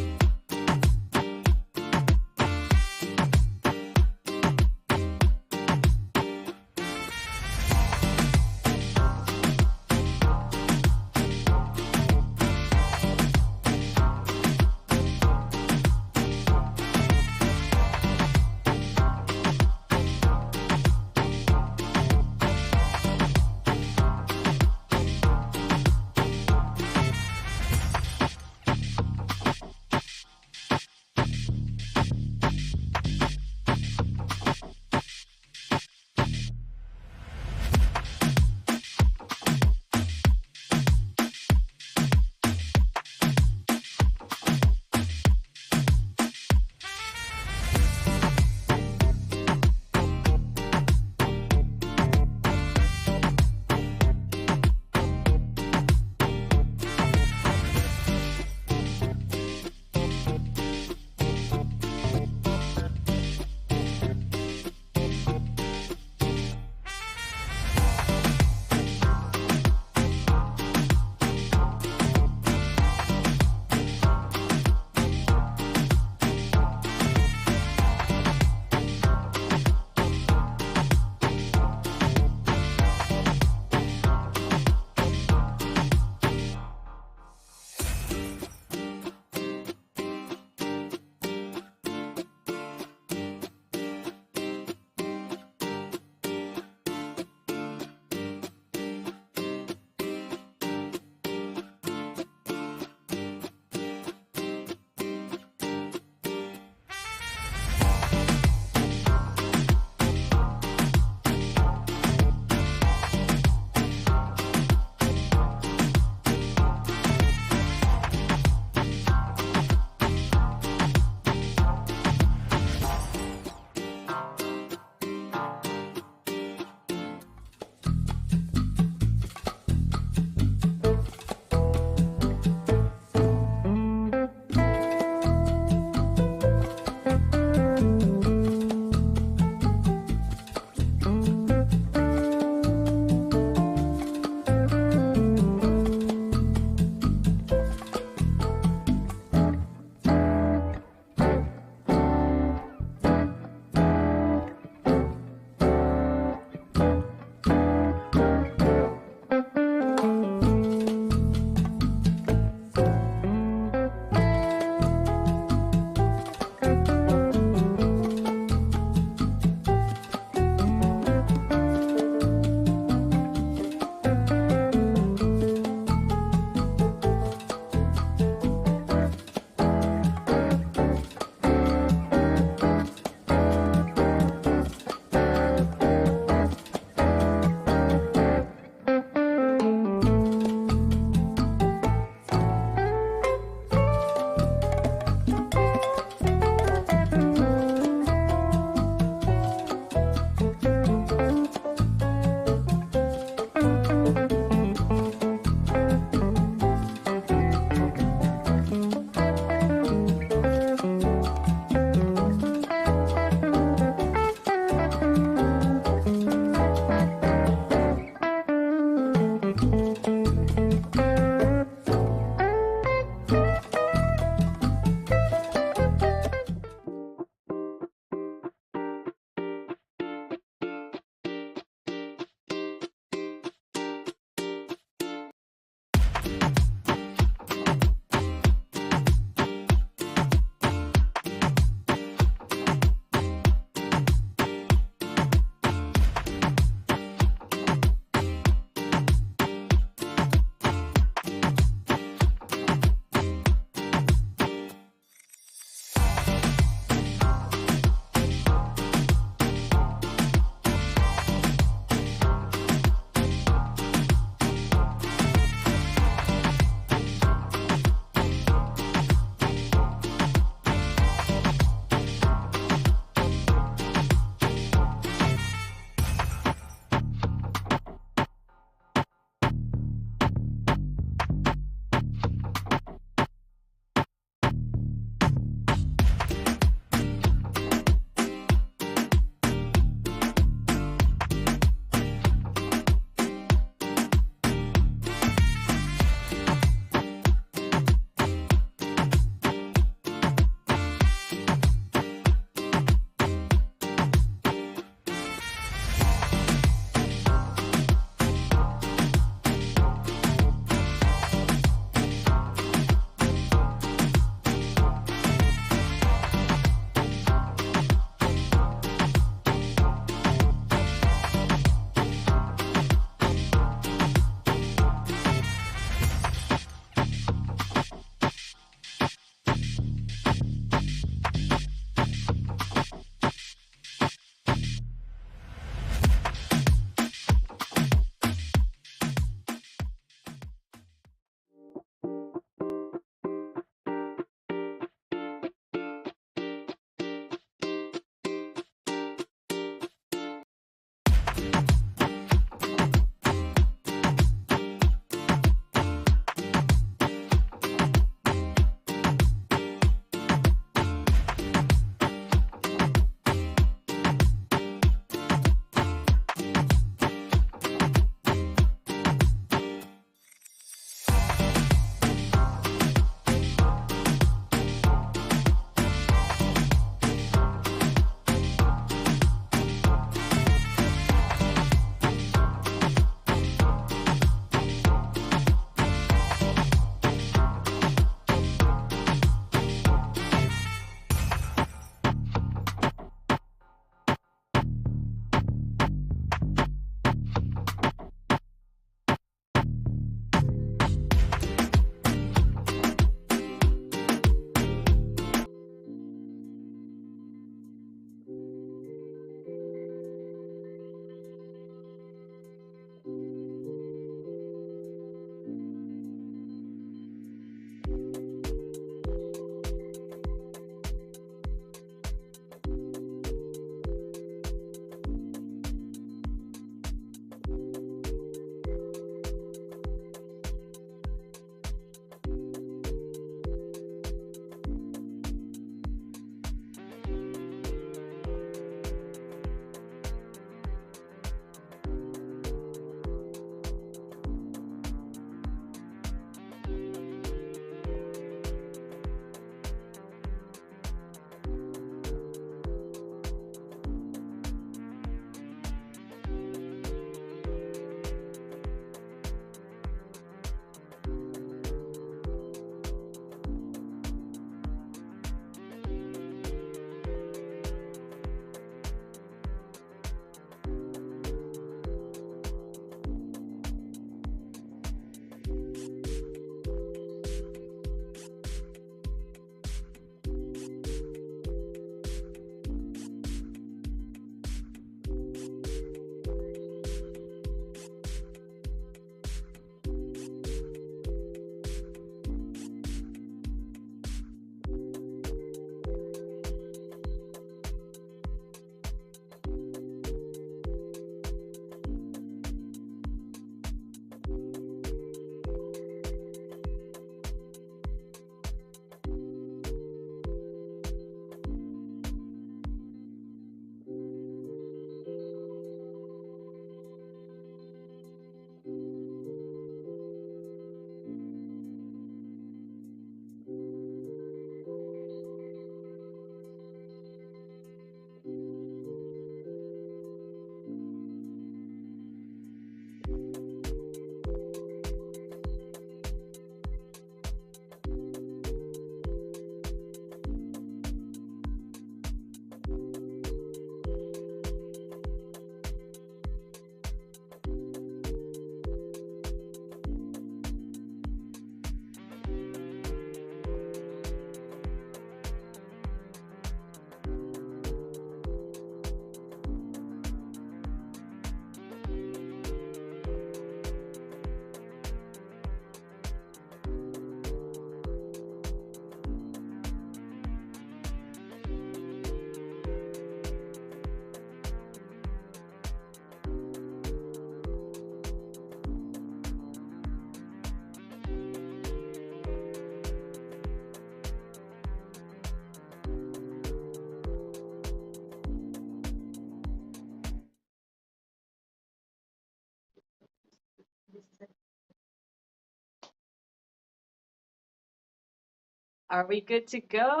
Are we good to go?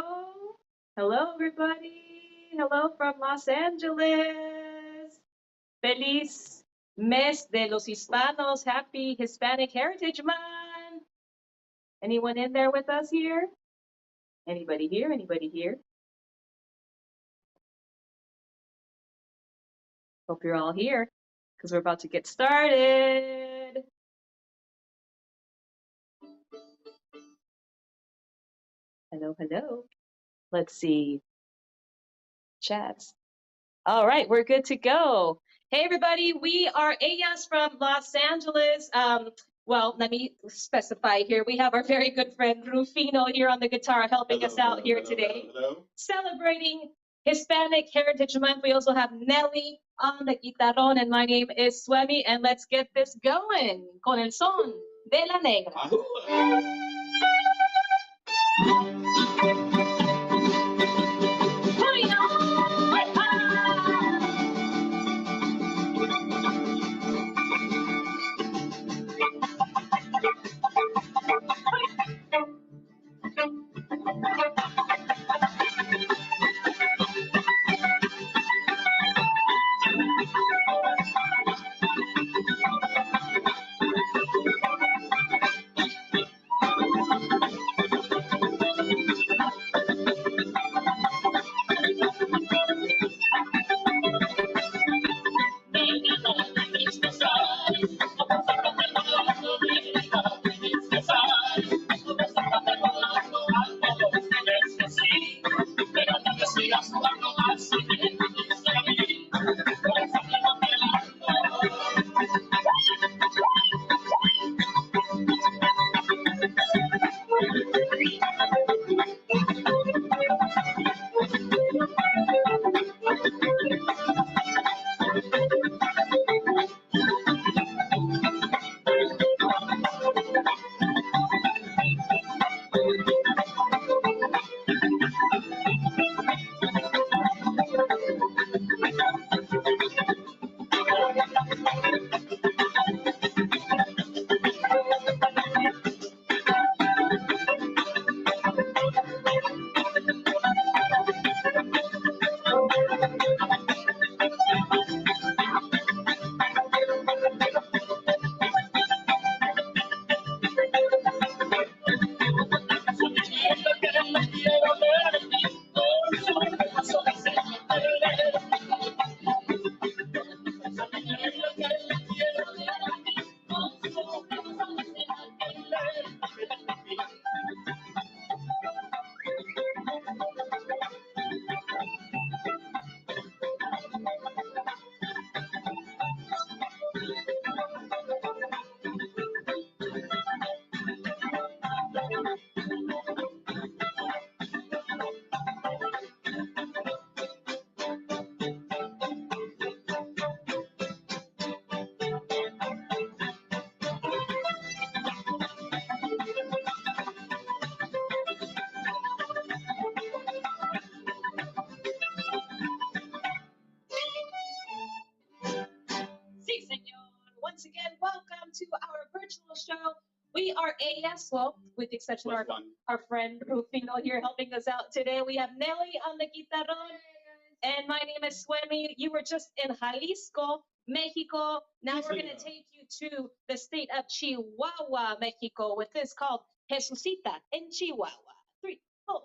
Hello, everybody. Hello from Los Angeles. Feliz Mes de los Hispanos. Happy Hispanic Heritage Month. Anyone in there with us here? Anybody here? Anybody here? Hope you're all here because we're about to get started. Hello, hello. Let's see. Chats. All right, we're good to go. Hey, everybody, we are Ellas from Los Angeles. Well, let me specify here. We have our very good friend Rufino here on the guitar helping us out here today. Celebrating Hispanic Heritage Month. We also have Nelly on the guitarrón, and my name is Swemi, and let's get this going con el son de la negra. Sí, señor. Once again, welcome to our virtual show. We are Ellas, well, with the exception of our friend Rufino here helping us out today. We have Nelly on the guitarrón, and my name is Swemi. You were just in Jalisco, Mexico. Now we're going to take you to the state of Chihuahua, Mexico, with this called Jesucita en Chihuahua. 3, 4.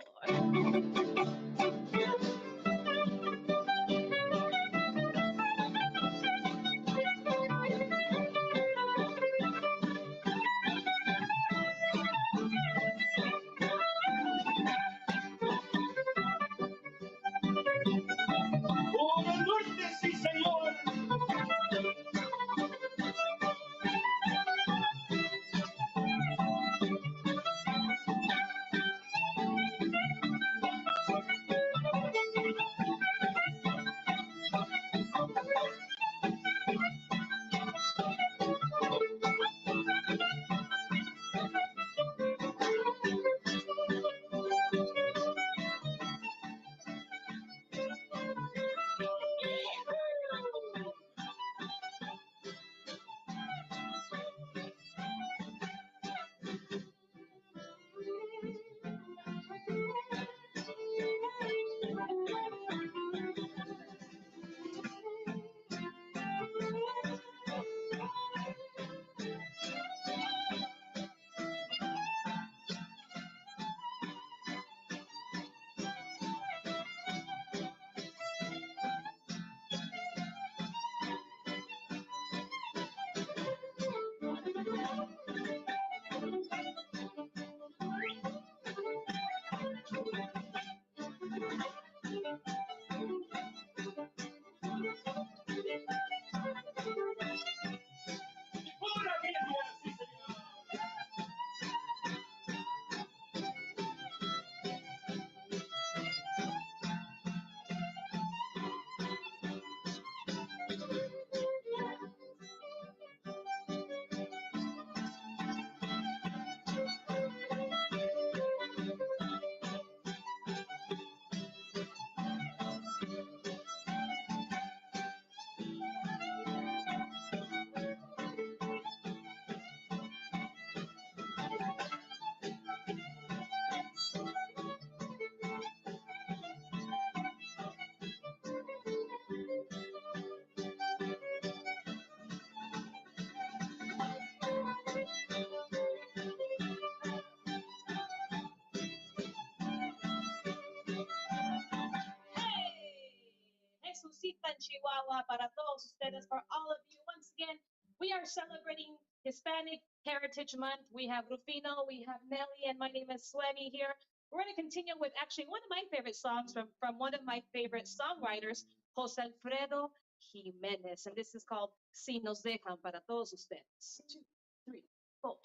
Rosita en Chihuahua, para todos ustedes, for all of you. Once again, we are celebrating Hispanic Heritage Month. We have Rufino, we have Nelly, and my name is Swemi here. We're going to continue with actually one of my favorite songs from one of my favorite songwriters, Jose Alfredo Jimenez. And this is called Si Nos Dejan, para todos ustedes. 2, 3, 4.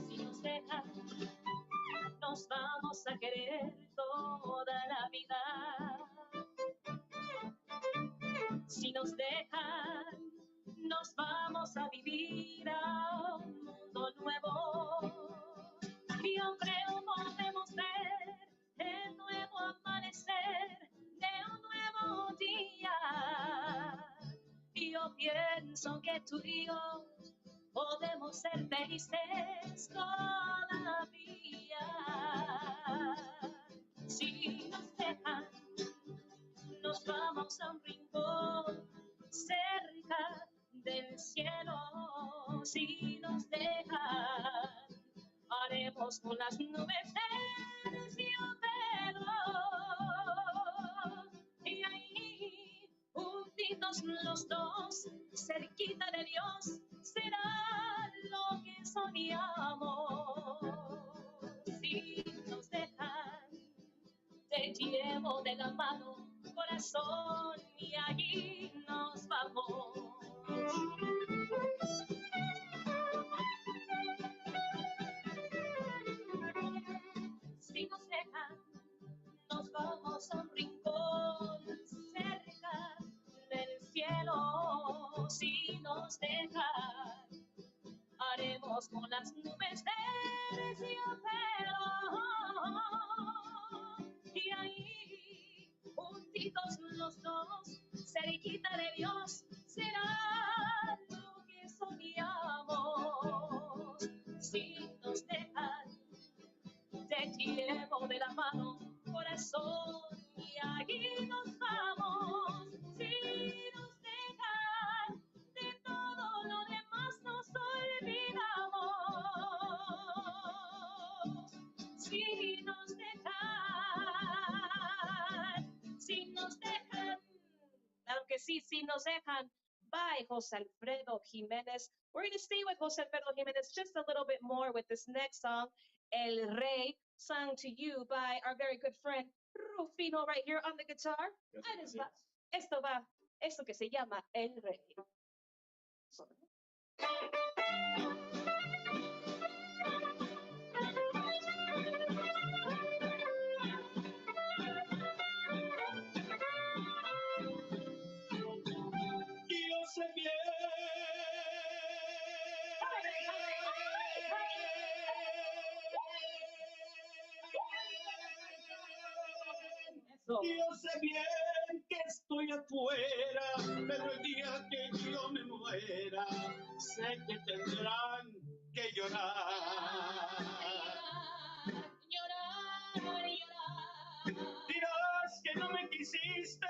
Si nos dejan, nos vamos a querer toda la vida. Si nos dejan, nos vamos a vivir a un mundo nuevo. Y yo creo podemos ver el nuevo amanecer de un nuevo día. Y yo pienso que tú y yo podemos ser felices todavía. Si nos dejan, nos vamos a un rincón cerca del cielo. Si nos dejan, haremos con las nubes del cielo. Y ahí, juntitos los dos, cerquita de Dios, será lo que soñamos. Si nos dejan, te llevo de la mano, corazón, y allí nos vamos. Si nos dejan, nos vamos a un rincón cerca del cielo. Si nos dejan, haremos con las nubes del cielo. Y ahí, juntitos los dos, cerquita de Dios, será lo que soñamos. Si nos dejan, te llevo de la mano, corazón, y allí nos vamos. Si nos dejan, de todo lo demás nos olvidamos. Si nos dejan, si nos dejan, claro que sí, si nos dejan. By Jose Alfredo Jimenez. We're going to stay with Jose Alfredo Jimenez just a little bit more with this next song, El Rey, sung to you by our very good friend Rufino right here on the guitar. Esto que se llama El Rey. Yo sé bien yo sé bien que estoy afuera, pero el día que yo me muera, sé que tendrán que llorar. Dirás que no me quisiste,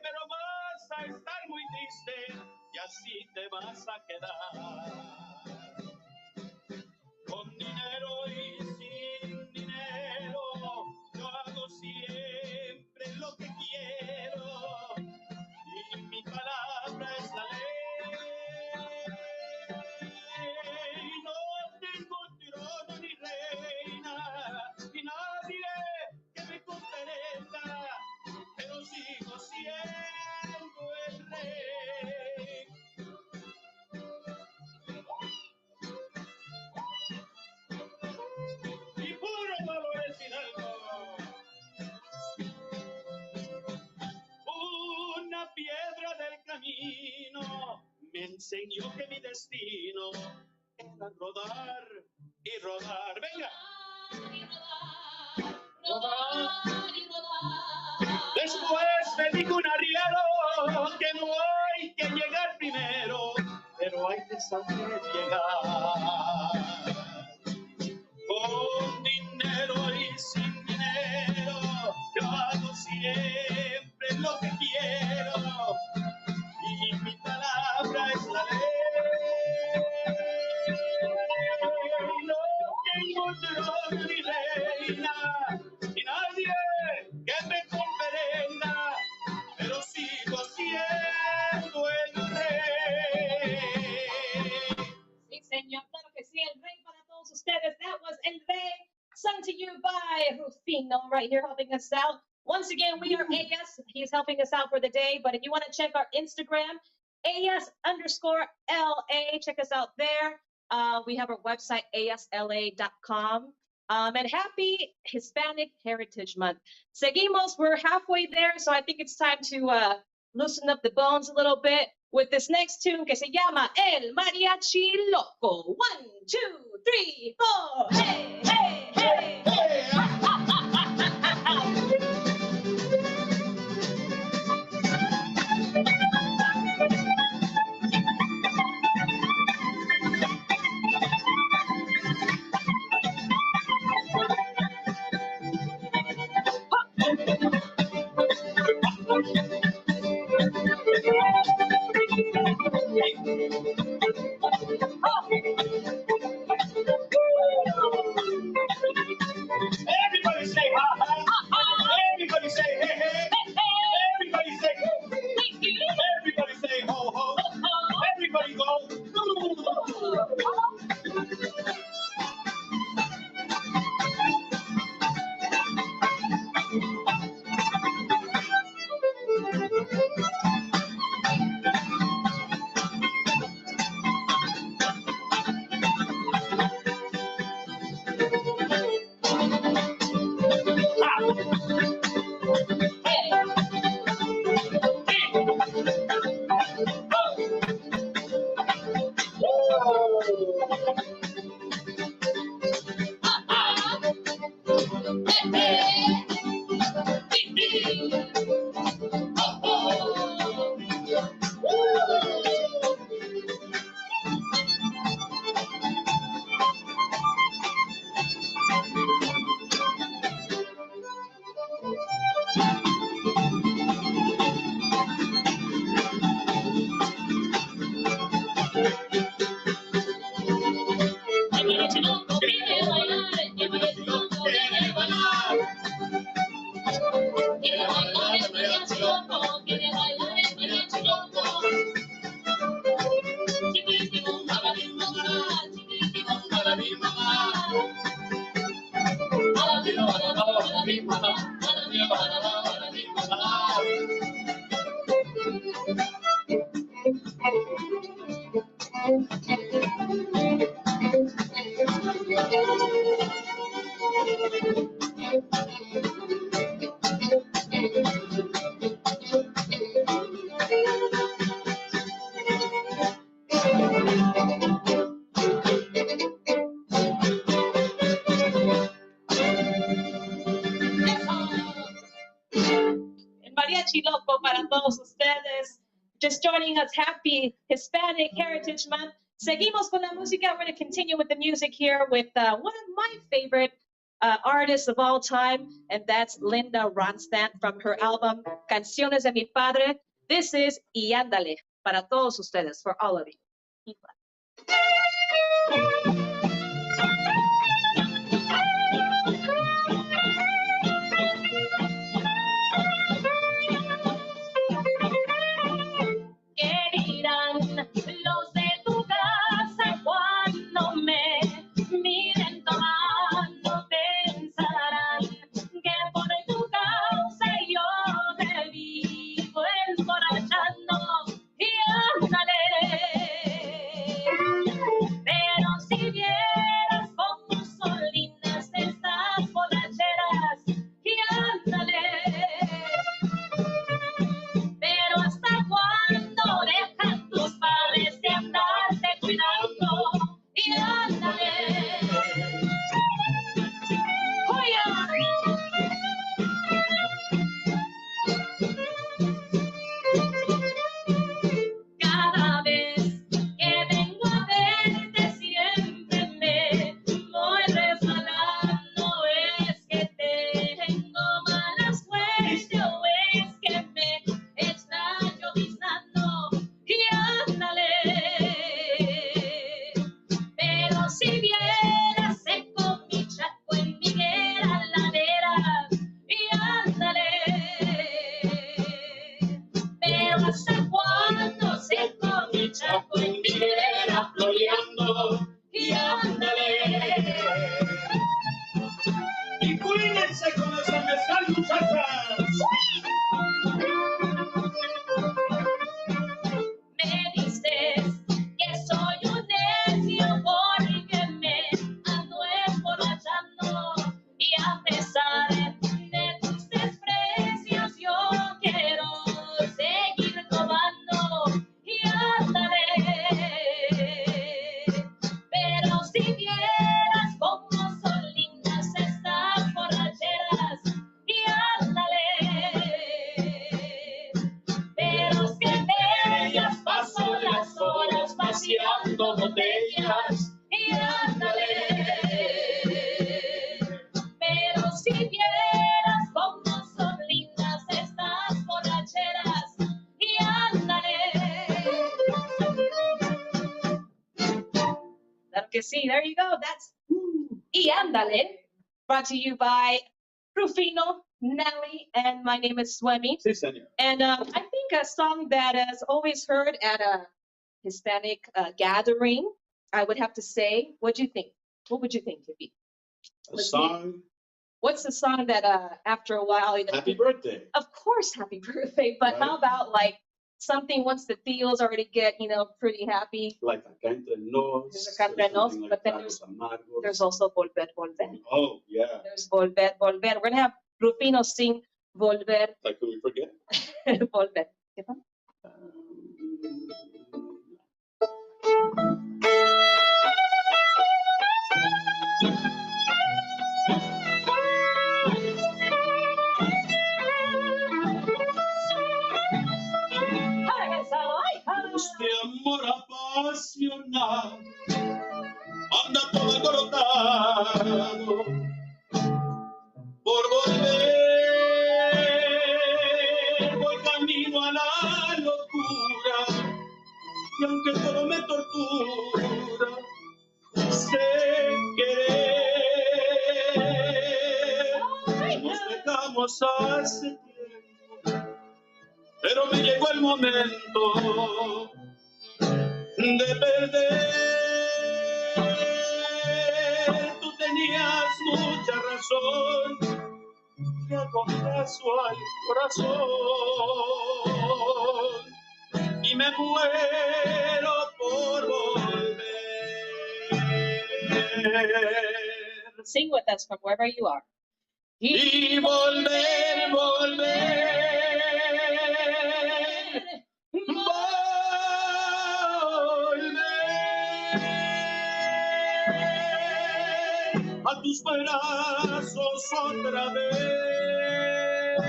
pero vas a estar muy triste y así te vas a quedar. Con dinero y sin dinero, yo hago siempre lo que quiero y mi palabra es la ley. No tengo trono ni reina ni nadie que me comprenda, pero sigo siendo el rey. Y puro valores hidalgo. Una piedra del camino me enseñó que mi destino era rodar y rodar. ¡Venga! Rodar y rodar. Después me dijo un arriero que no hay que llegar primero, pero hay que saber llegar. Con dinero y sin dinero, yo hago siempre lo que quiero y mi palabra es la ley. No reina y nadie que me comprenda, pero sigo siendo el rey. Sí, señor, claro que sí, el rey para todos ustedes. That was El Rey, sung to you by Rufino, right here helping us out. Once again, we are AS. He's helping us out for the day. But if you want to check our Instagram, AS_LA, check us out there. We have our website, asla.com. And happy Hispanic Heritage Month. Seguimos, we're halfway there, so I think it's time to loosen up the bones a little bit with this next tune que se llama El Mariachi Loco. 1, 2, 3, 4. Hey, hey, hey, hey. Everybody say ha ha. Everybody say hey hey. Everybody say everybody say ho ho. Everybody go. El Mariachi Loco para todos ustedes. Just joining us, happy Hispanic Heritage Month. Seguimos con la música. We're going to continue with the music here with one of my favorite artists of all time, and that's Linda Ronstadt from her album Canciones de mi Padre. This is Y Ándale para todos ustedes, for all of you. ¿Qué dirán los de tu casa cuando me miren tomando? Pensarán que por tu causa yo te vivo emborrachando y ándale. Pero si Acuídense con los empezar, muchachas. Me dices que soy un necio porque me ando emborrachando y a pesar de tus desprecios yo quiero seguir tomando y andaré. Pero si vieras cómo son lindas estas borracheras y ándale. Pero es que bellas paso las horas vaciando botellas y ándale. Pero si vieras cómo son lindas estas borracheras y ándale. Claro que sí. There you go. That's Y Ándale, brought to you by Rufino, Nelly, and my name is Swemi. Sí, señor. And I think a song that is always heard at a Hispanic gathering, I would have to say, what do you think? What would you think, Tippy? A song, What's the song that after a while, you know, Happy Birthday. of course, happy birthday, but how about like something once the tíos already get, you know, pretty happy? Like Acá Entre Nos. There's Acá Entre Nos, something but then Tragos Amargos. There's also Volver, Volver. Oh, yeah. There's Volver, Volver. We're gonna have Rufino sing Volver, Like, could we forget? Volver. ¿Qué pasa? Este amor apasionado anda todo alborotado por volver. Voy camino a la locura y aunque todo me tortura, sé querer. Nos dejamos hace tiempo, pero me llegó el momento de perder. Tú tenías mucha razón, te hago caso al corazón y me muero por volver. Sing with us from wherever you are. Y volver, volver. A tus brazos otra vez.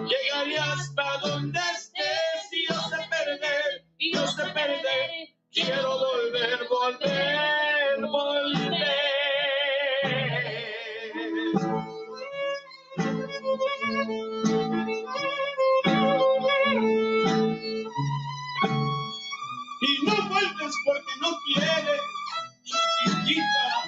Llegaré hasta donde estés y yo sé perder, y yo sé perder. Quiero volver, volver, volver. Y no vuelves porque no quieres, chiquitita.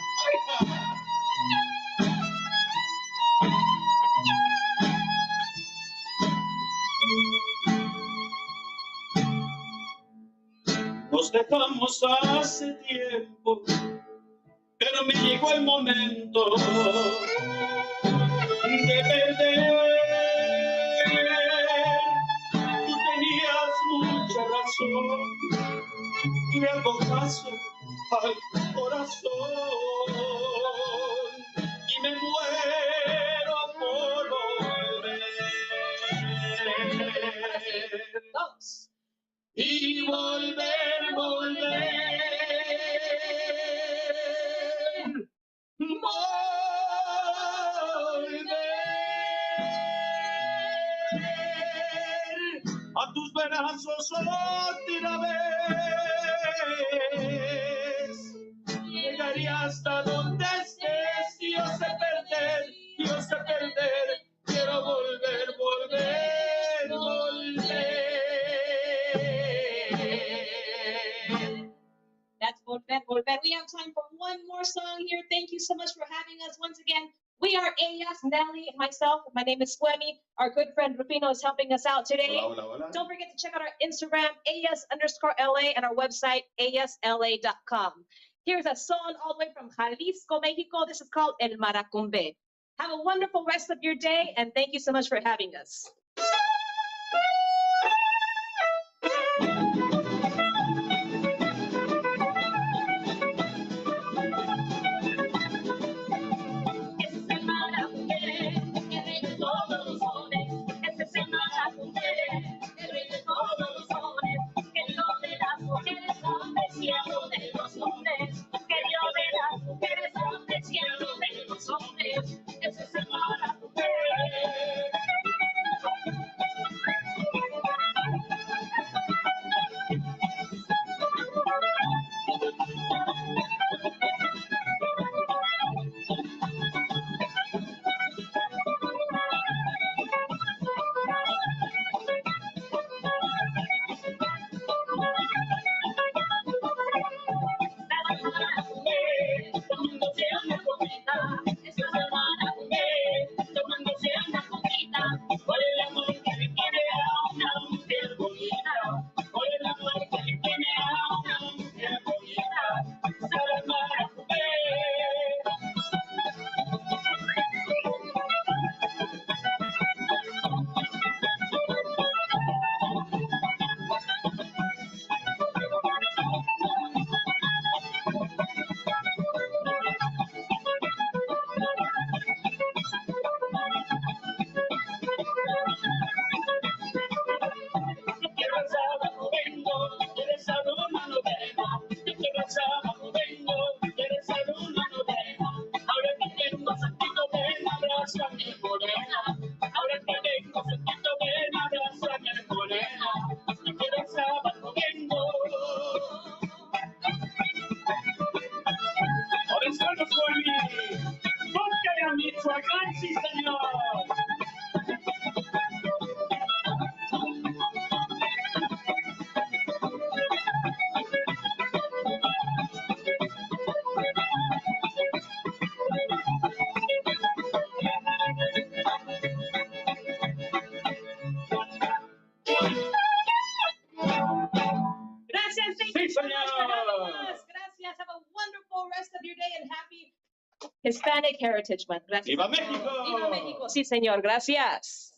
Nos dejamos hace tiempo, pero me llegó el momento de perder. Tú tenías mucha razón y hago caso al corazón y me muero por volver. Dos. Y volver, volver. Volver a tus brazos otra vez. Llegaría hasta donde estés y yo sé perder, yo sé perder. Quiero volver, volver, volver. That's Volver, Volver. We have time for one more song here. Thank you so much for having us once again. We are Ellas, Nelly, myself. My name is Swemi. Our good friend Rufino is helping us out today. Hola, hola, hola. Don't forget to check out our Instagram, AS_LA, and our website, ASLA.com. Here's a song all the way from Jalisco, Mexico. This is called El Maracumbe. Have a wonderful rest of your day, and thank you so much for having us. Sí, señor. Gracias, thank you so much for having us. Gracias. Have a wonderful rest of your day and happy Hispanic Heritage Month. Gracias. ¡Viva México! ¡Viva México! Sí, señor. Gracias.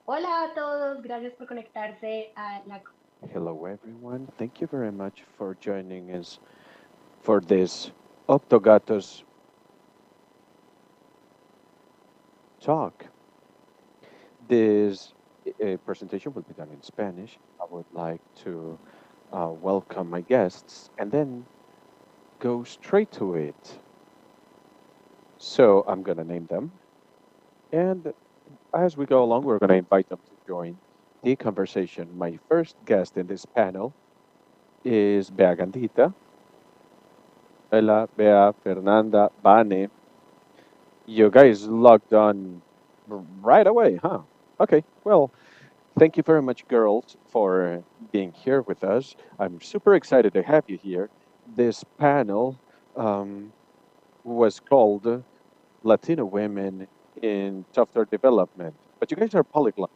Hola a todos, gracias por conectarse a la... Hello, everyone. Thank you very much for joining us for this Octogatos talk. This presentation will be done in Spanish. I would like to welcome my guests and then go straight to it. So I'm going to name them. And as we go along, we're going to invite them to join the conversation. My first guest in this panel is Bea Gandita. Hola, Bea, Fernanda, Vane. You guys logged on right away, huh? Okay, well, thank you very much, girls, for being here with us. I'm super excited to have you here. This panel was called Latino Women in Software Development, but you guys are polyglot,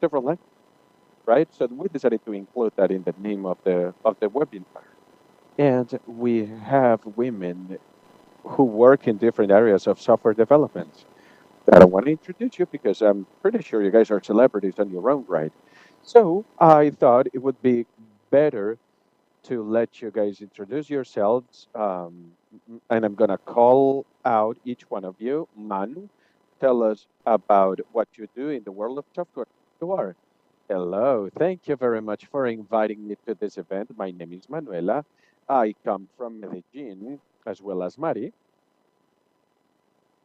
several languages, right? So we decided to include that in the name of the webinar. And we have women who work in different areas of software development that I want to introduce you because I'm pretty sure you guys are celebrities on your own right. So I thought it would be better to let you guys introduce yourselves. And I'm going to call out each one of you. Manu, tell us about what you do in the world of software. You are. Hello. Thank you very much for inviting me to this event. My name is Manuela. I come from Medellin, as well as Mari.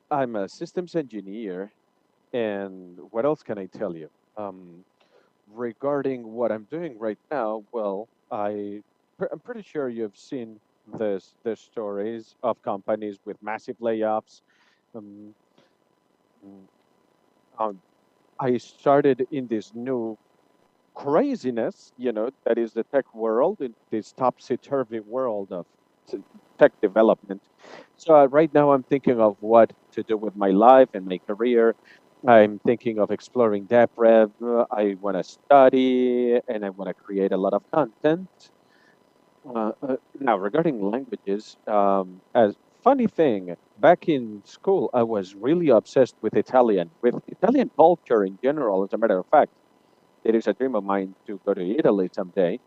I'm a systems engineer. And what else can I tell you? Regarding what I'm doing right now, well, I'm pretty sure you've seen the stories of companies with massive layoffs. Um, mm, I started in this new craziness, that is the tech world, in this topsy-turvy world of tech development. So right now I'm thinking of what to do with my life and my career. I'm thinking of exploring DevRev. I want to study and I want to create a lot of content. Now, regarding languages, as funny thing, back in school, I was really obsessed with Italian culture in general. As a matter of fact, it is a dream of mine to go to Italy someday.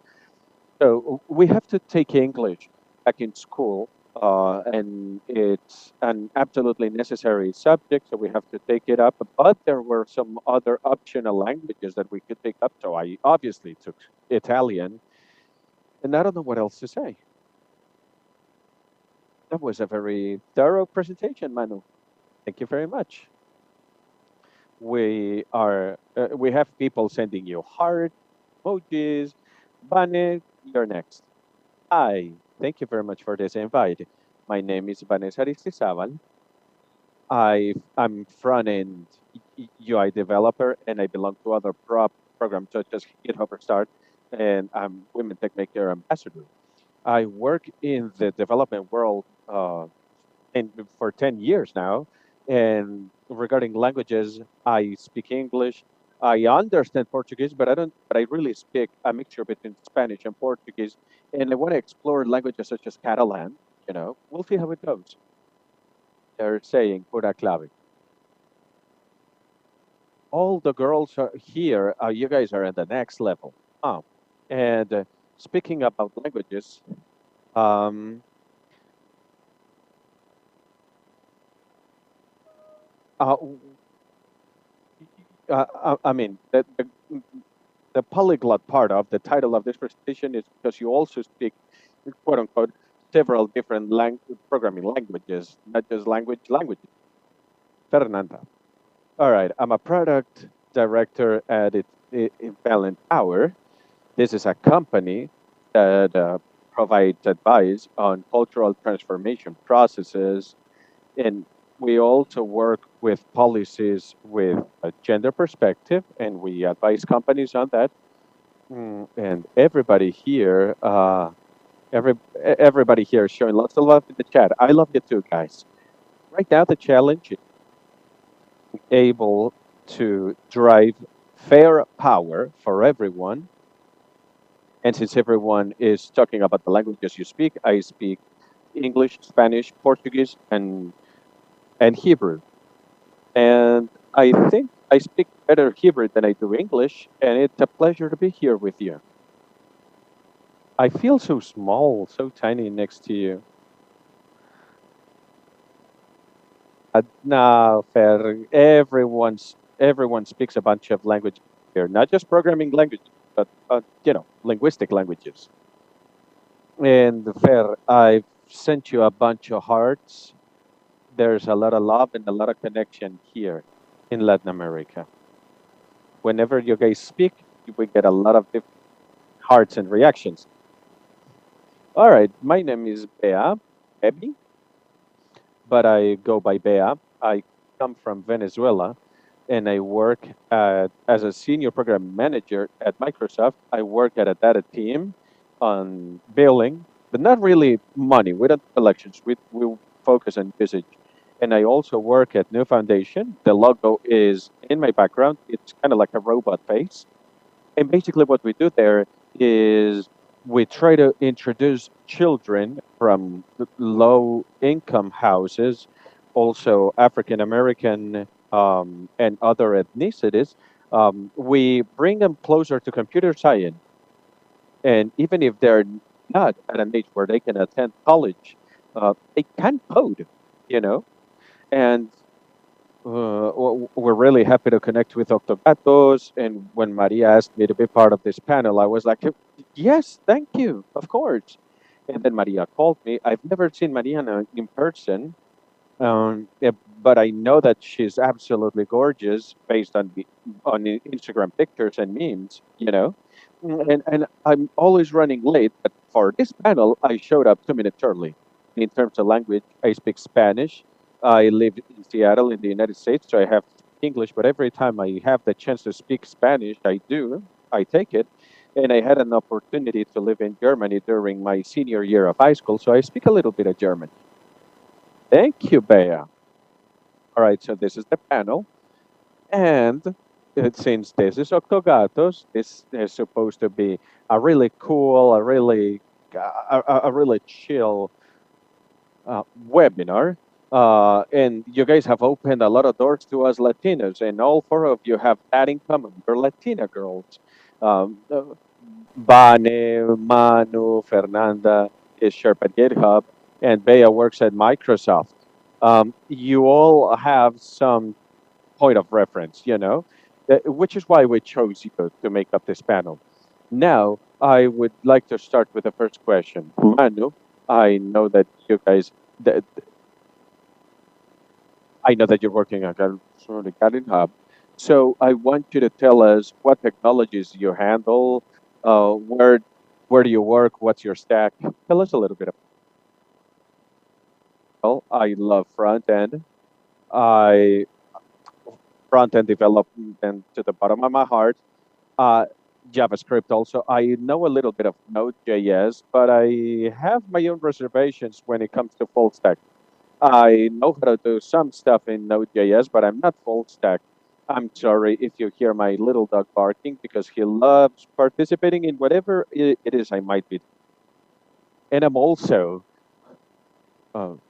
So we have to take English back in school, and it's an absolutely necessary subject, so we have to take it up. But there were some other optional languages that we could pick up, so I obviously took Italian, and I don't know what else to say. That was a very thorough presentation, Manu. Thank you very much. We have people sending you heart emojis. Bane, you're next. Hi, thank you very much for this invite. My name is Vanessa Aristizábal. I'm front-end UI developer, and I belong to other programs such as GitHub or Start, and I'm Women Tech Maker Ambassador. I work in the development world for 10 years now, and regarding languages, I speak English. I understand Portuguese, but I really speak a mixture between Spanish and Portuguese, and I want to explore languages such as Catalan. We'll see how it goes. They're saying pura clave. All the girls are here. You guys are at the next level. And speaking about languages, um, uh, I mean, the polyglot part of the title of this presentation is because you also speak, quote unquote, several different programming languages, not just languages. Fernanda. All right, I'm a product director at Balance Power. This is a company that provides advice on cultural transformation processes, and we also work with policies with a gender perspective, and we advise companies on that. And everybody here, everybody here is showing lots of love in the chat. I love you too, guys. Right now, the challenge is able to drive fair power for everyone. And since everyone is talking about the languages you speak, I speak English, Spanish, Portuguese, and Hebrew. And I think I speak better Hebrew than I do English, and it's a pleasure to be here with you. I feel so small, so tiny next to you. No, fair. Everyone speaks a bunch of languages here, not just programming languages, but linguistic languages. And fair, I've sent you a bunch of hearts. There's a lot of love and a lot of connection here in Latin America. Whenever you guys speak, we get a lot of different hearts and reactions. All right, my name is Bea, but I go by Bea. I come from Venezuela, and I work as a senior program manager at Microsoft. I work at a data team on billing, but not really money. We don't do elections. We focus on usage. And I also work at New Foundation. The logo is in my background. It's kind of like a robot face. And basically what we do there is we try to introduce children from low income houses, also African American and other ethnicities. We bring them closer to computer science. And even if they're not at an age where they can attend college, they can code, you know? And we're really happy to connect with Octogatos. And when Maria asked me to be part of this panel, I was like, yes, thank you, of course. And then Maria called me. I've never seen Maria in person, but I know that she's absolutely gorgeous based on the Instagram pictures and memes, you know. And I'm always running late, but for this panel, I showed up 2 minutes early. In terms of language, I speak Spanish. I live in Seattle in the United States, so I have English, but every time I have the chance to speak Spanish, I do. I take it. And I had an opportunity to live in Germany during my senior year of high school, so I speak a little bit of German. Thank you, Bea. All right, so this is the panel. And since this is Octogatos, this is supposed to be a really cool, a really chill webinar. And you guys have opened a lot of doors to us Latinos, and all four of you have that in common. You're Latina girls. Bane, Manu, Fernanda is Sherp at GitHub, and Bea works at Microsoft. You all have some point of reference, which is why we chose you to make up this panel. Now, I would like to start with the first question. Manu, I know that you guys, I know that you're working on GitHub. So I want you to tell us what technologies you handle, where do you work, what's your stack? Tell us a little bit. Well, I love front end. Front end development to the bottom of my heart. JavaScript also. I know a little bit of Node.js, but I have my own reservations when it comes to full stack. I know how to do some stuff in Node.js, but I'm not full stack. I'm sorry if you hear my little dog barking because he loves participating in whatever it is I might be. And I'm also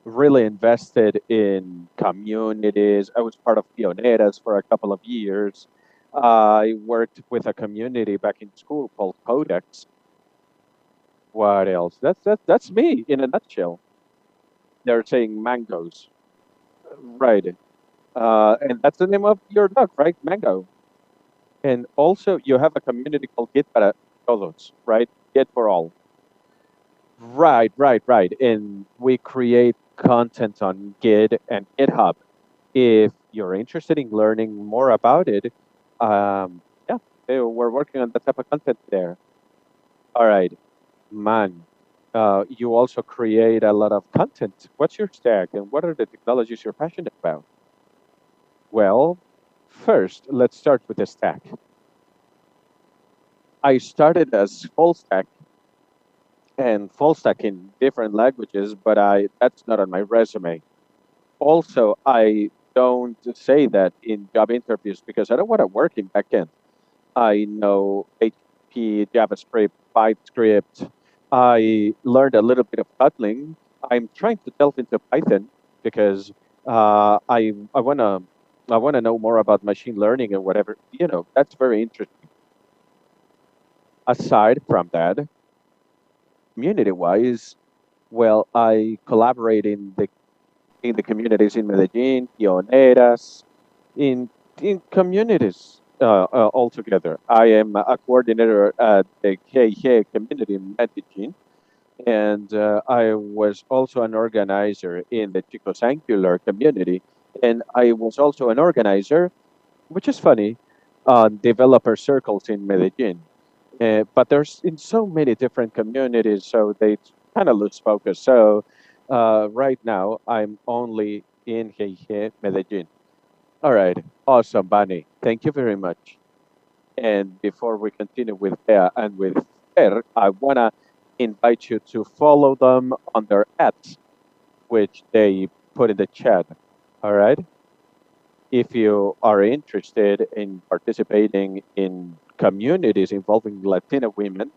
really invested in communities. I was part of Pioneras for a couple of years. I worked with a community back in school called Codex. What else? That's me in a nutshell. They're saying mangoes, right? And that's the name of your dog, right? Mango. And also, you have a community called Git para Todos, right? Git for all. Right. And we create content on Git and GitHub. If you're interested in learning more about it, we're working on that type of content there. All right, man. You also create a lot of content. What's your stack and what are the technologies you're passionate about? Well, first, let's start with the stack. I started as full stack and full stack in different languages, but that's not on my resume. Also, I don't say that in job interviews because I don't want to work in backend. I know HP, JavaScript, TypeScript. I learned a little bit of Kotlin. I'm trying to delve into Python because I want to I want to know more about machine learning and whatever. That's very interesting. Aside from that, community-wise, well, I collaborate in the communities in Medellin, Pioneras, in communities altogether. I am a coordinator at the KH community in Medellin, and I was also an organizer in the Chicos Angular community, and I was also an organizer, which is funny, on developer circles in Medellin. But there's in so many different communities, so they kind of lose focus. So right now, I'm only in Jeje, Medellin. All right, awesome, Bunny. Thank you very much. And before we continue with Bea and with Fer, I want to invite you to follow them on their ads, which they put in the chat. All right. If you are interested in participating in communities involving Latina women,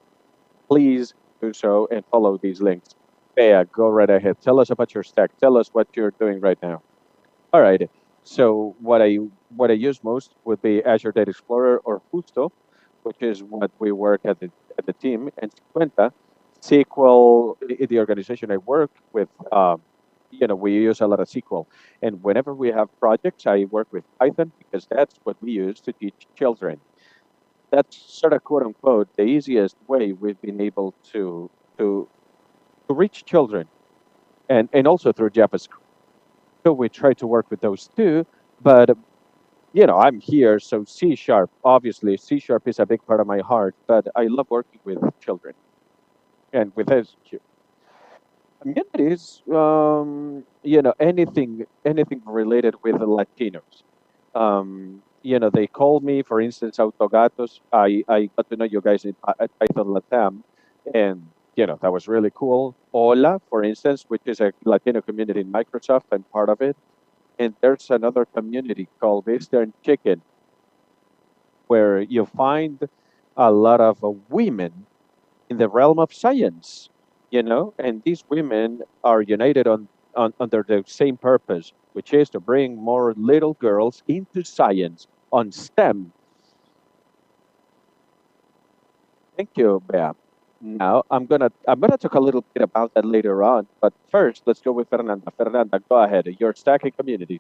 please do so and follow these links. Bea, go right ahead. Tell us about your stack. Tell us what you're doing right now. All right. So what I use most would be Azure Data Explorer or Justo, which is what we work at the team, and Cuenta. SQL, the organization I work with, we use a lot of SQL. And whenever we have projects, I work with Python because that's what we use to teach children. That's sort of quote unquote the easiest way we've been able to reach children, and also through JavaScript. So we try to work with those two, but I'm here, so C sharp. Obviously, C sharp is a big part of my heart, but I love working with children and with SQ. Communities, anything related with the Latinos. They called me, for instance, Autogatos. I got to know you guys at Python Latam, and that was really cool. Hola, for instance, which is a Latino community in Microsoft. I'm part of it. And there's another community called Eastern Chicken, where you find a lot of women in the realm of science, and these women are united under the same purpose, which is to bring more little girls into science on STEM. Thank you, Bea. Now I'm gonna talk a little bit about that later on, but first let's go with Fernanda. Fernanda, go ahead. Your stacking community.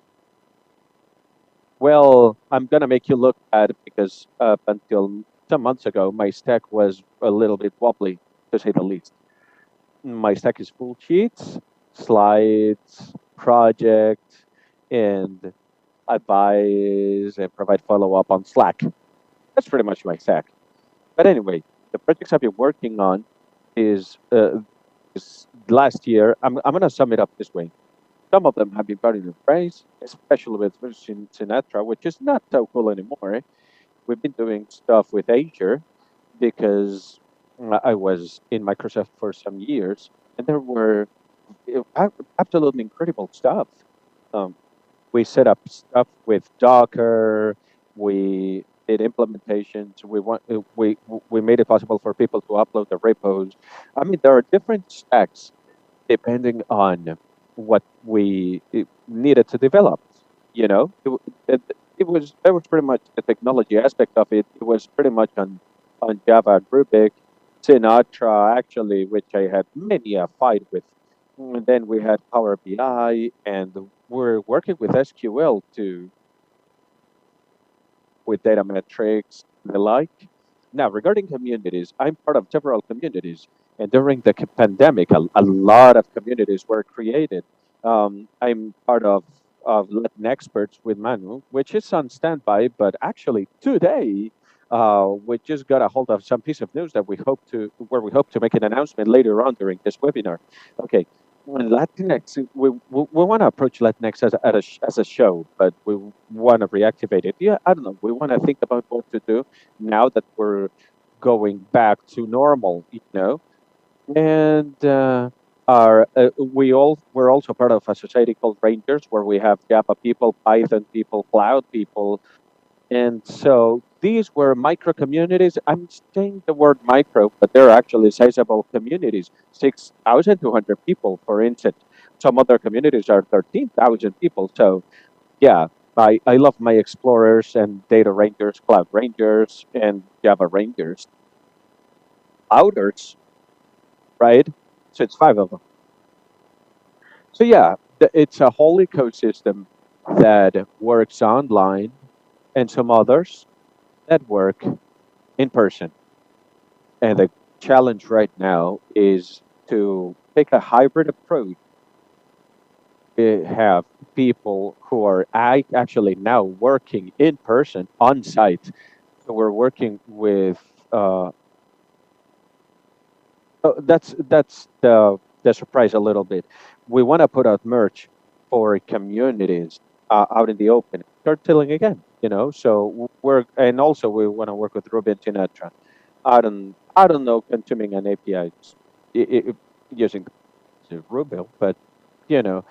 Well, I'm gonna make you look bad because up until some months ago, my stack was a little bit wobbly, to say the least. My stack is full sheets, slides, project, and advise and provide follow-up on Slack. That's pretty much my stack. But anyway, the projects I've been working on is last year. I'm gonna sum it up this way. Some of them have been very praise, especially with Sinatra, which is not so cool anymore. We've been doing stuff with Azure because I was in Microsoft for some years, and there were absolutely incredible stuff. We set up stuff with Docker. We did implementations. We made it possible for people to upload the repos. I mean, there are different stacks depending on what we needed to develop. It was that was pretty much the technology aspect of it. It was pretty much on Java, Rubik, Sinatra, actually, which I had many a fight with. And then we had Power BI, and we're working with SQL with data metrics and the like. Now, regarding communities, I'm part of several communities, and during the pandemic, a lot of communities were created. I'm part of Latin Experts with Manu, which is on standby, but actually today, we just got a hold of some piece of news that we hope to make an announcement later on during this webinar. Okay, when Latinx, we want to approach Latinx as a show, but we want to reactivate it. Yeah, I don't know. We want to think about what to do now that we're going back to normal, And we're also part of a society called Rangers, where we have Java people, Python people, cloud people, and so these were micro communities. I'm saying the word micro, but they're actually sizable communities. 6,200 people, for instance. Some other communities are 13,000 people. So, yeah, I love my explorers and data rangers, cloud rangers, and Java rangers. Clouders, right? So it's 5 of them. So yeah, it's a whole ecosystem that works online, and some others that work in person. And the challenge right now is to take a hybrid approach. We have people who are actually now working in person on site. So we're working with that's the surprise a little bit. We want to put out merch for communities out in the open. Start tilling again, So we're and also we want to work with Ruby and Sinatra. I don't know consuming an API using Ruby, but you know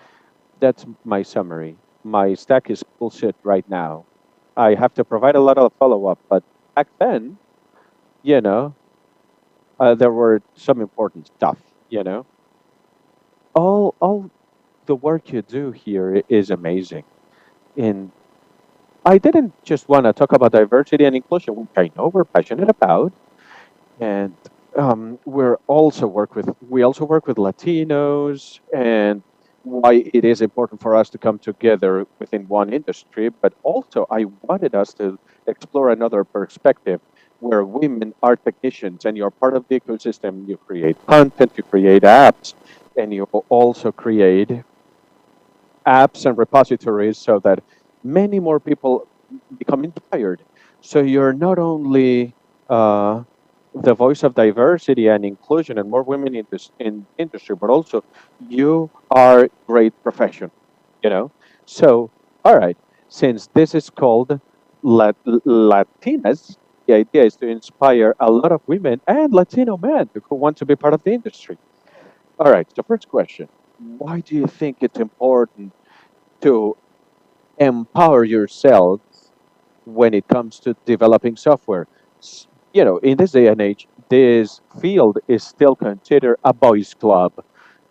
that's my summary. My stack is bullshit right now. I have to provide a lot of follow up, but back then, you know, there were some important stuff. You know, all the work you do here is amazing. And I didn't just want to talk about diversity and inclusion, which I know we're passionate about, and we also work with Latinos, and why it is important for us to come together within one industry. But also, I wanted us to explore another perspective where women are technicians, and you're part of the ecosystem. You create content, you create apps, and you also create apps and repositories so that many more people become inspired. So you're not only the voice of diversity and inclusion and more women in this in industry, but also you are great professional. You know. So all right, since this is called Latinas, the idea is to inspire a lot of women and Latino men who want to be part of the industry. All right. So first question: why do you think it's important to empower yourself when it comes to developing software? In this day and age, this field is still considered a boys' club.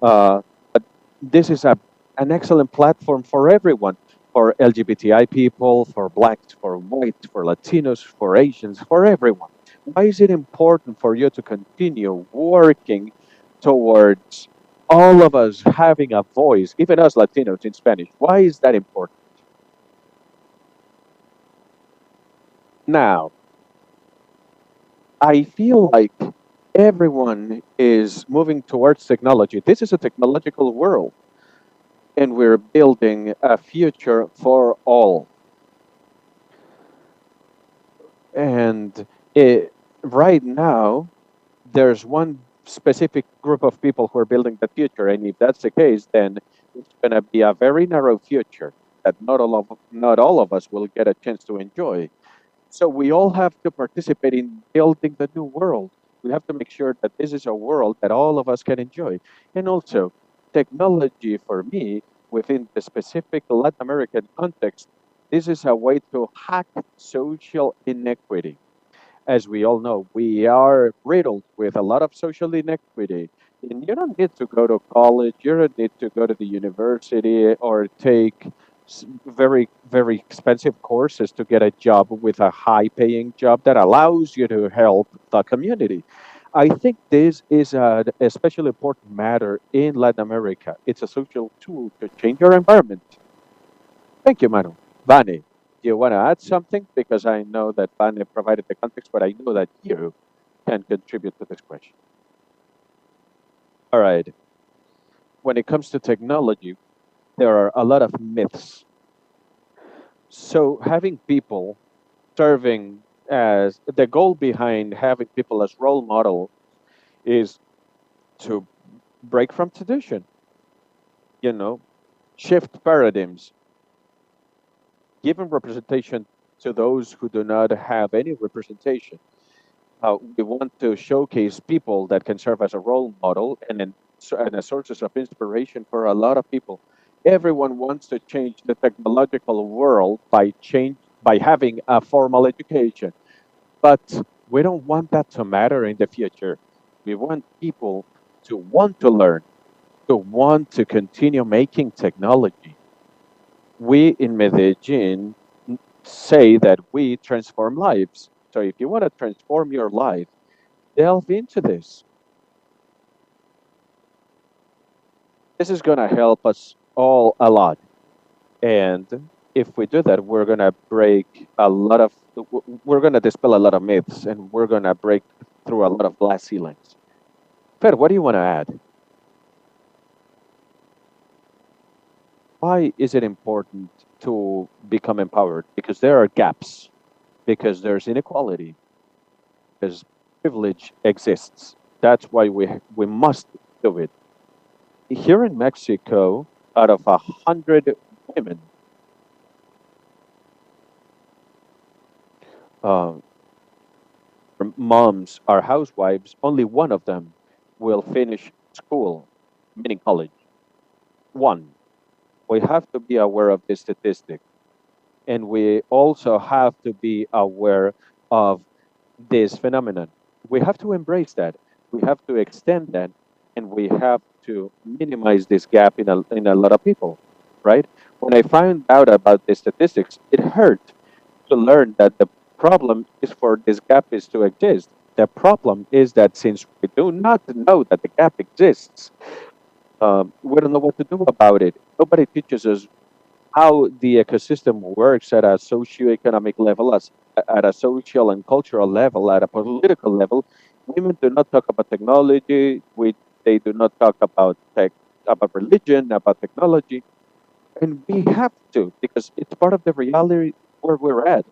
Uh, but this is an excellent platform for everyone, for LGBTI people, for blacks, for whites, for Latinos, for Asians, for everyone. Why is it important for you to continue working towards all of us having a voice, even us Latinos in Spanish? Why is that important? Now, I feel like everyone is moving towards technology. This is a technological world, and we're building a future for all. And right now, there's one specific group of people who are building the future, and if that's the case, then it's going to be a very narrow future that not all of us will get a chance to enjoy. So we all have to participate in building the new world. We have to make sure that this is a world that all of us can enjoy. And also, technology for me, within the specific Latin American context, this is a way to hack social inequity. As we all know, we are riddled with a lot of social inequity. And you don't need to go to college, you don't need to go to the university or take very, very expensive courses to get a job with a high paying job that allows you to help the community. I think this is an especially important matter in Latin America. It's a social tool to change your environment. Thank you, Manu. Vani, do you want to add something? Because I know that Vani provided the context, but I know that you can contribute to this question. All right. When it comes to technology, there are a lot of myths. So having people serving as the goal behind having people as role model is to break from tradition, shift paradigms, giving representation to those who do not have any representation. We want to showcase people that can serve as a role model and a sources of inspiration for a lot of people. Everyone wants to change the technological world by having a formal education, but we don't want that to matter in the future. We want people to want to learn, to want to continue making technology. We in Medellin say that we transform lives. So if you want to transform your life, delve into this. This is going to help us all a lot. And if we do that, we're going to break a lot of, we're going to dispel a lot of myths, and we're going to break through a lot of glass ceilings. Fer, what do you want to add? Why is it important to become empowered? Because there are gaps, because there's inequality, because privilege exists. That's why we must do it. Here in Mexico, out of 100 women, uh, moms are housewives, only one of them will finish school, meaning college. One. We have to be aware of this statistic. And we also have to be aware of this phenomenon. We have to embrace that. We have to extend that. And we have to minimize this gap in a lot of people, right? When I found out about the statistics, it hurt to learn that the problem is for this gap is to exist. The problem is that since we do not know that the gap exists, we don't know what to do about it. Nobody teaches us how the ecosystem works at a socioeconomic level, as at a social and cultural level, at a political level. Women do not talk about technology. They do not talk about about religion, about technology, and we have to because it's part of the reality where we're at.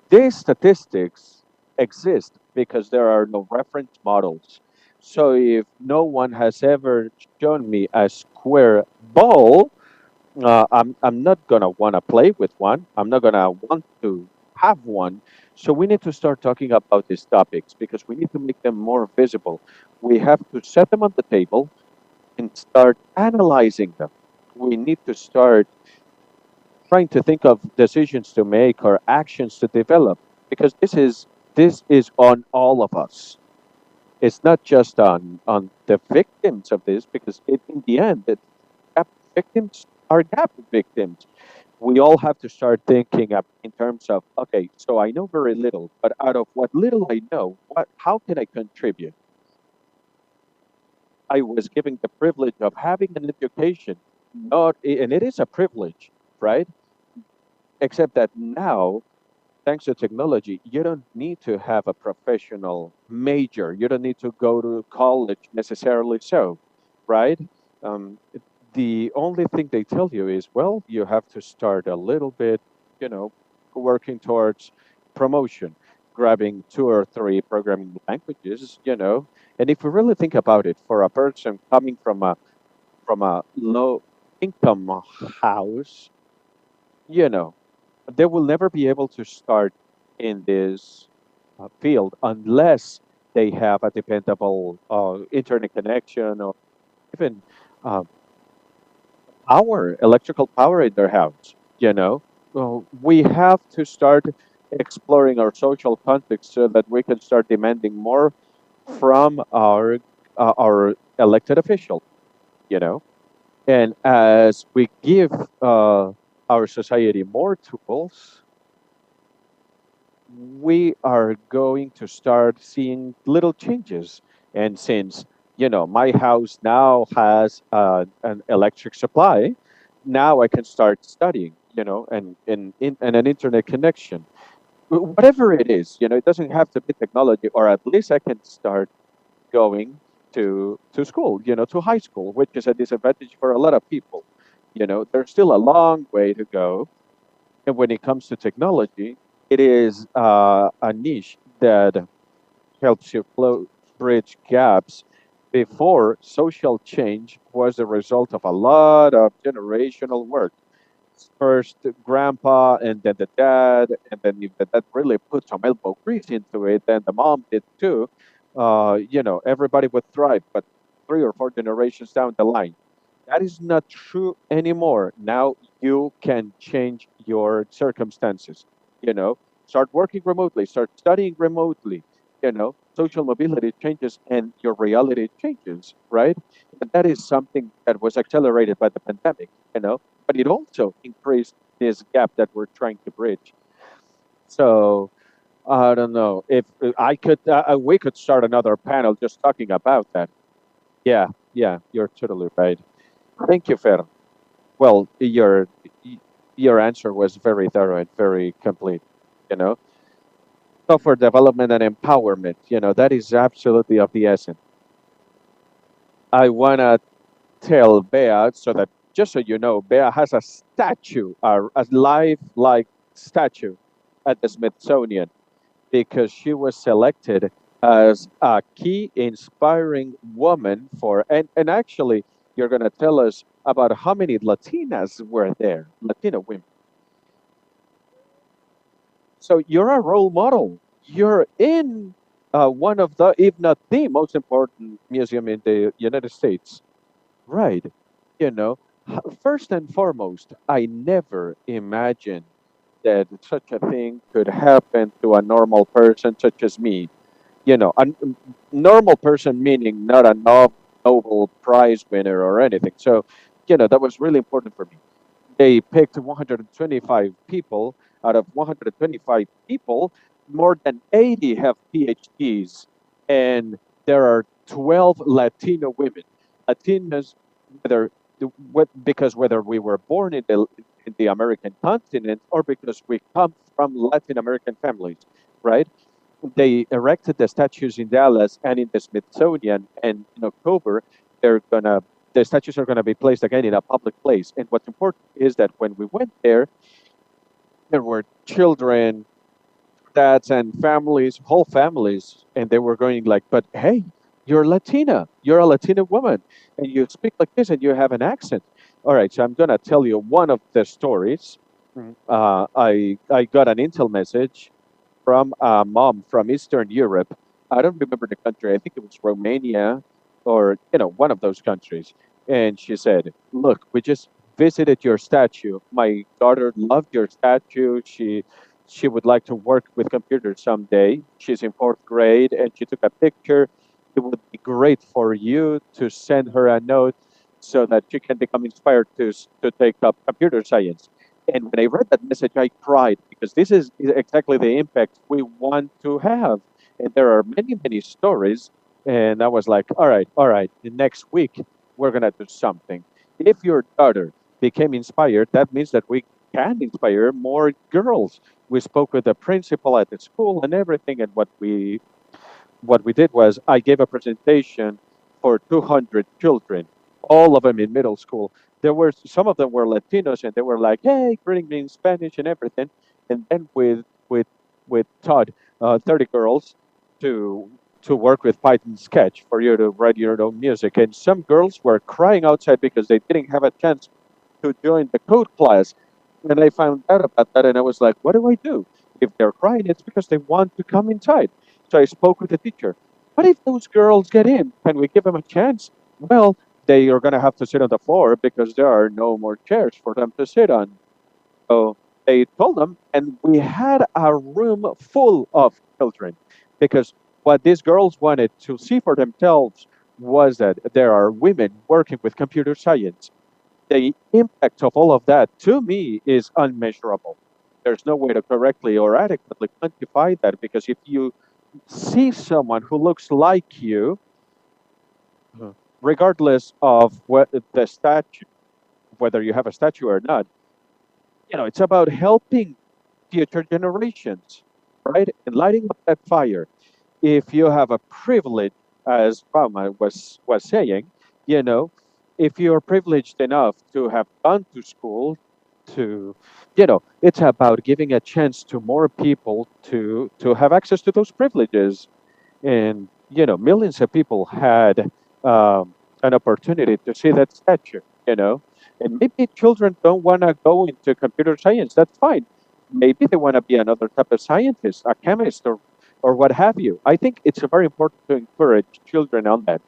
These statistics exist because there are no reference models. So if no one has ever shown me a square ball, I'm not gonna want to play with one. I'm not gonna want to have one. So we need to start talking about these topics because we need to make them more visible. We have to set them on the table and start analyzing them. We need to start trying to think of decisions to make or actions to develop because this is on all of us. It's not just on the victims of this because in the end gap victims are gap victims. We all have to start thinking up in terms of okay, so I know very little, but out of what little I know, how can I contribute? I was given the privilege of having an education, not and it is a privilege, right? Except that now, thanks to technology, you don't need to have a professional major. You don't need to go to college necessarily so, right? Um, the only thing they tell you is, well, you have to start a little bit, you know, working towards promotion, grabbing 2 or 3 programming languages, And if we really think about it, for a person coming from a low income house, you know, they will never be able to start in this field unless they have a dependable internet connection or even uh, electrical power in their house. Well, we have to start exploring our social context so that we can start demanding more from our elected official. You know, and as we give our society more tools, we are going to start seeing little changes. And since, my house now has an electric supply, now I can start studying, and an internet connection. Whatever it is, it doesn't have to be technology, or at least I can start going to school, to high school, which is a disadvantage for a lot of people. There's still a long way to go, and when it comes to technology, it is a niche that helps you bridge gaps. Before, social change was the result of a lot of generational work. First, grandpa, and then the dad, and then if the dad really put some elbow grease into it, then the mom did too. Everybody would thrive, but 3 or 4 generations down the line, that is not true anymore. Now you can change your circumstances. You know, start working remotely, start studying remotely. social mobility changes and your reality changes, right? And that is something that was accelerated by the pandemic, but it also increased this gap that we're trying to bridge. So I don't know if I could, we could start another panel just talking about that. Yeah, yeah, you're totally right. Thank you, Fer. Well, your answer was very thorough and very complete. You know, software development and empowerment. That is absolutely of the essence. I wanna tell Bea so that just so you know, Bea has a statue, a life-like statue at the Smithsonian because she was selected as a key inspiring woman for, and actually, you're gonna tell us about how many Latinas were there, Latina women. So you're a role model. You're in one of the, if not the most important museum in the United States. Right. You know, first and foremost, I never imagined that such a thing could happen to a normal person such as me. A normal person meaning not a Nobel Prize winner or anything. So, that was really important for me. They picked 125 people. Out of 125 people, more than 80 have PhDs, and there are 12 Latino women. Latinas, because whether we were born in the American continent or because we come from Latin American families, right? They erected the statues in Dallas and in the Smithsonian, and in October, the statues are gonna be placed again in a public place. And what's important is that when we went there were children, dads, and families, whole families, and they were going like, "But hey, you're Latina, you're a Latina woman, and you speak like this, and you have an accent." All right, so I'm gonna tell you one of the stories. I got an intel message from a mom from Eastern Europe. I don't remember the country. I think it was Romania or, one of those countries. And she said, "Look, we just visited your statue. My daughter loved your statue. She would like to work with computers someday. She's in fourth grade and she took a picture. It would be great for you to send her a note so that she can become inspired to take up computer science." And when I read that message, I cried because this is exactly the impact we want to have. And there are many, many stories. And I was like, all right, the next week, we're going to do something. If your daughter became inspired, that means that we can inspire more girls. We spoke with the principal at the school and everything. And what we did was I gave a presentation for 200 children, all of them in middle school. There were some of them were Latinos, and they were like, "Hey, greeting me in Spanish and everything." And then with Todd, 30 girls to work with Python Sketch for you to write your own music. And some girls were crying outside because they didn't have a chance to join the code class. And I found out about that, and I was like, "What do I do? If they're crying, it's because they want to come inside." So I spoke with the teacher. What if those girls get in? Can we give them a chance? Well, they are going to have to sit on the floor because there are no more chairs for them to sit on. So they told them, and we had a room full of children because what these girls wanted to see for themselves was that there are women working with computer science. The impact of all of that to me is unmeasurable. There's no way to correctly or adequately quantify that because if you see someone who looks like you, regardless of what the statue, whether you have a statue or not, it's about helping future generations, right? And lighting up that fire. If you have a privilege, as Rama was saying, if you're privileged enough to have gone to school, it's about giving a chance to more people to have access to those privileges. And millions of people had an opportunity to see that statue. And maybe children don't want to go into computer science. That's fine. Maybe they want to be another type of scientist, a chemist, or what have you. I think it's very important to encourage children on that.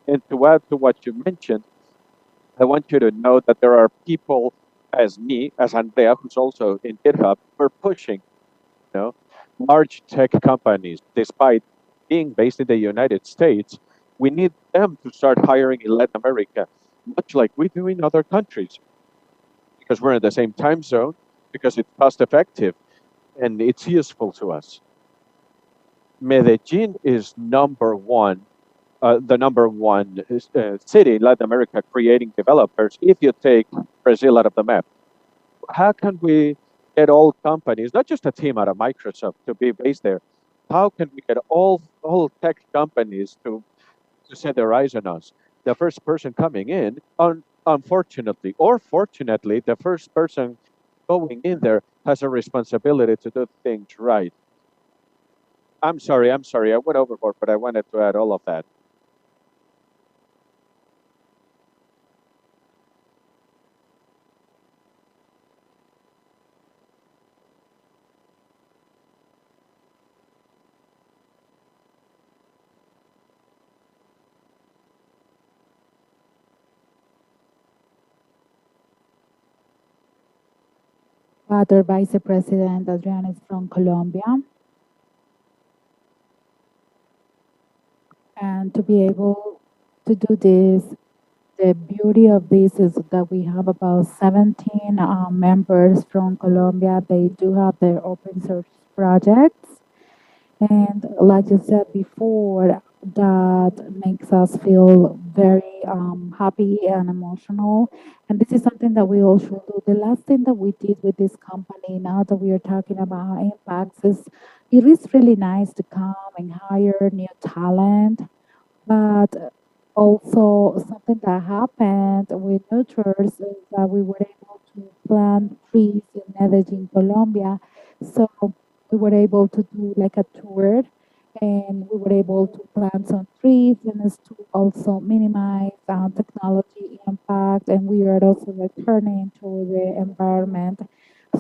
And to add to what you mentioned, I want you to know that there are people as me, as Andrea, who's also in GitHub, we're pushing, large tech companies, despite being based in the United States, we need them to start hiring in Latin America, much like we do in other countries, because we're in the same time zone, because it's cost effective, and it's useful to us. Medellin is number one, the number one city in Latin America creating developers if you take Brazil out of the map. How can we get all companies, not just a team out of Microsoft, to be based there? How can we get all tech companies to set their eyes on us? The first person coming in, unfortunately or fortunately, the first person going in there has a responsibility to do things right. I'm sorry, I went overboard, but I wanted to add all of that. Other Vice President Adrian is from Colombia. And to be able to do this, the beauty of this is that we have about 17 members from Colombia. They do have their open source projects. And like you said before, that makes us feel very happy and emotional. And this is something that we all should do. The last thing that we did with this company, now that we are talking about impacts, is it is really nice to come and hire new talent, but also something that happened with Nurtures is that we were able to plant trees in Medellin, Colombia. So we were able to do like a tour, and we were able to plant some trees, and it's to also minimize technology impact, and we are also returning to the environment.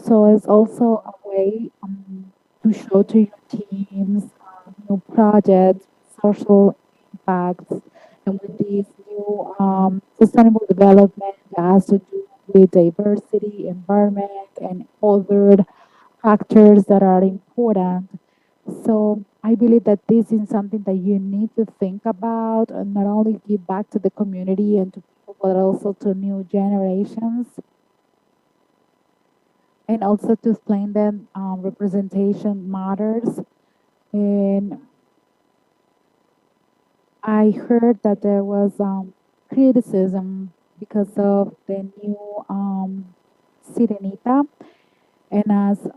So it's also a way to show to your teams new projects, social impacts, and with this new sustainable development that has to do with diversity, environment, and other factors that are important. So I believe that this is something that you need to think about and not only give back to the community and to people, but also to new generations. And also to explain them representation matters. And I heard that there was criticism because of the new Sirenita. And as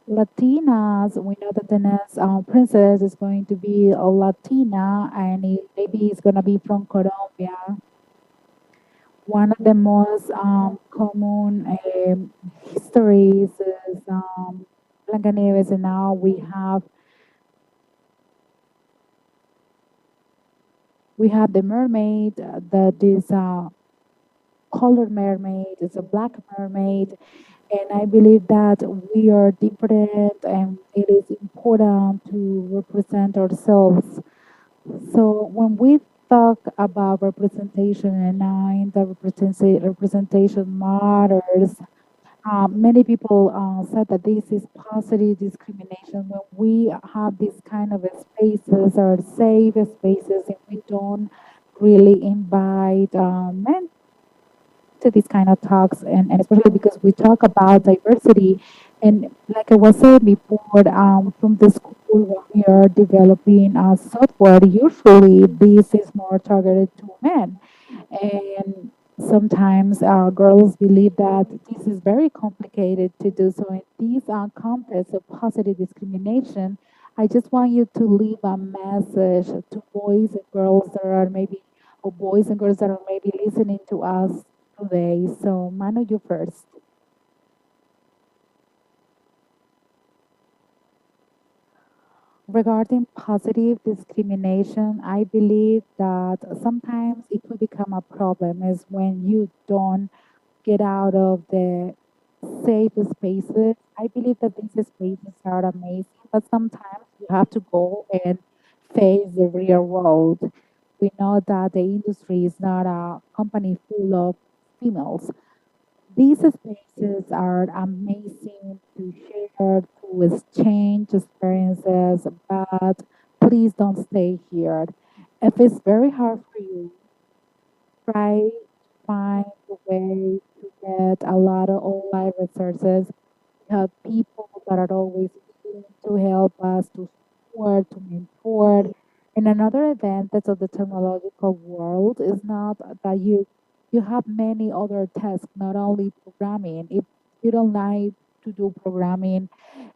Latinas, we know that the next princess is going to be a Latina, and maybe it's going to be from Colombia. One of the most common histories is Blancanieves, and now we have the mermaid that is a colored mermaid, it's a black mermaid, and I believe that we are different and it is important to represent ourselves. So when we talk about representation and knowing that representation matters, many people said that this is positive discrimination when we have these kind of spaces or safe spaces and we don't really invite men to these kind of talks, and especially because we talk about diversity. And like I was saying before, from the school when we are developing software, usually this is more targeted to men. And sometimes girls believe that this is very complicated to do. So in these context of positive discrimination, I just want you to leave a message to boys and girls that are maybe, or boys and girls that are maybe listening to us today. So Manu, you first. Regarding positive discrimination, I believe that sometimes it could become a problem is when you don't get out of the safe spaces. I believe that these spaces are amazing, but sometimes you have to go and face the real world. We know that the industry is not a company full of females. These spaces are amazing to share, to exchange experiences, but please don't stay here. If it's very hard for you, try to find a way to get a lot of online resources. We have people that are always willing to help us, to support, to mentor. And another advantage of the technological world is not that you have many other tasks, not only programming. If you don't like to do programming,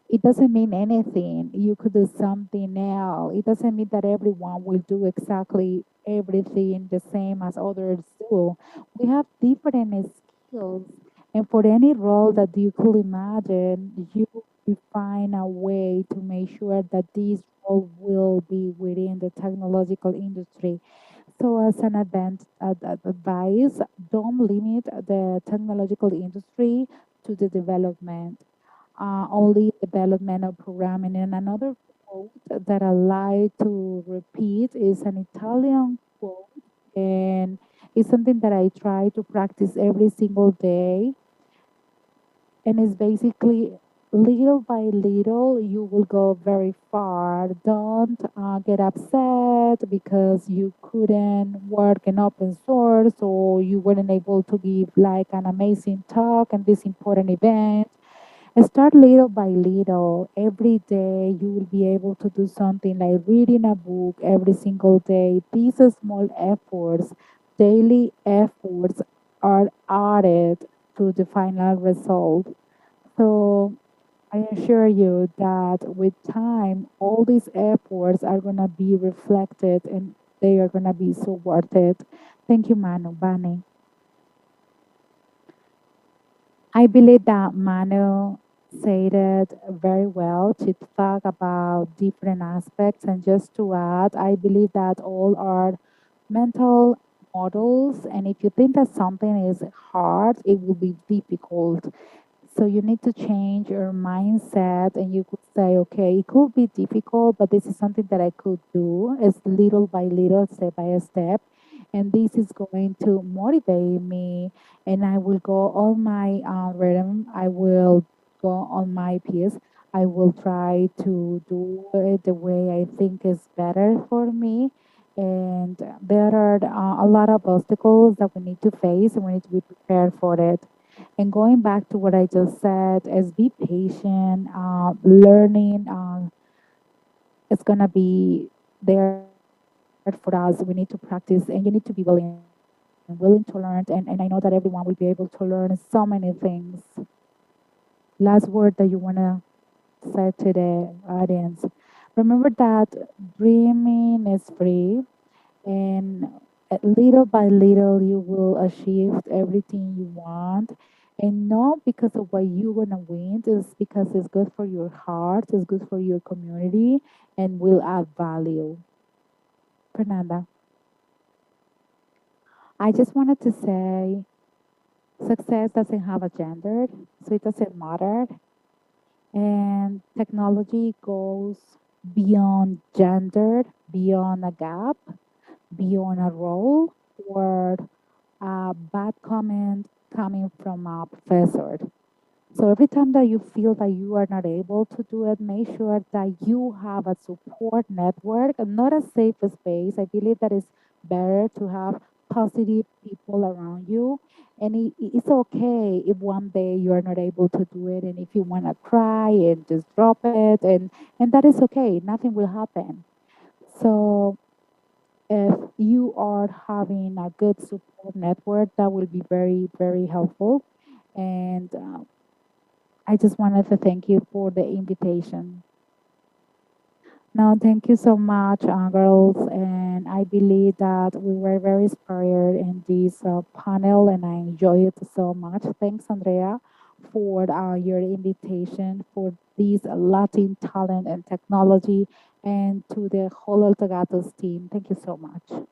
it doesn't mean anything. You could do something else. It doesn't mean that everyone will do exactly everything the same as others do. We have different skills, and for any role that you could imagine, you will find a way to make sure that this role will be within the technological industry. So, as an advice, don't limit the technological industry to the development, only development of programming. And another quote that I like to repeat is an Italian quote, and it's something that I try to practice every single day. And it's basically little by little, you will go very far. Don't get upset because you couldn't work in open source or you weren't able to give like an amazing talk in this important event. Start little by little. Every day you will be able to do something like reading a book every single day. These small efforts, daily efforts, are added to the final result. So I assure you that with time, all these efforts are going to be reflected and they are going to be so worth it. Thank you, Manu. Bani. I believe that Manu said it very well to talk about different aspects. And just to add, I believe that all are mental models. And if you think that something is hard, it will be difficult. So you need to change your mindset and you could say, okay, it could be difficult, but this is something that I could do. It's little by little, step by step. And this is going to motivate me. And I will go on my rhythm. I will go on my pace. I will try to do it the way I think is better for me. And there are a lot of obstacles that we need to face and we need to be prepared for it. And going back to what I just said, is be patient, learning. It's gonna be there for us. We need to practice, and you need to be willing to learn. And I know that everyone will be able to learn so many things. Last word that you wanna say to the audience. Remember that dreaming is free, and little by little you will achieve everything you want, and not because of what you want to win, it's because it's good for your heart, it's good for your community, and will add value. Fernanda, I just wanted to say success doesn't have a gender, so it doesn't matter, and technology goes beyond gender, beyond a gap, beyond a role, or a bad comment coming from a professor. So every time that you feel that you are not able to do it, make sure that you have a support network and not a safe space. I believe that it's better to have positive people around you. And it's okay if one day you are not able to do it. And if you want to cry and just drop it, and that is okay, nothing will happen. So if you are having a good support network, that will be very, very helpful. And I just wanted to thank you for the invitation. No, thank you so much, girls. And I believe that we were very inspired in this panel, and I enjoyed it so much. Thanks, Andrea, for your invitation, for this Latin talent and technology, and to the whole Altogatos team. Thank you so much.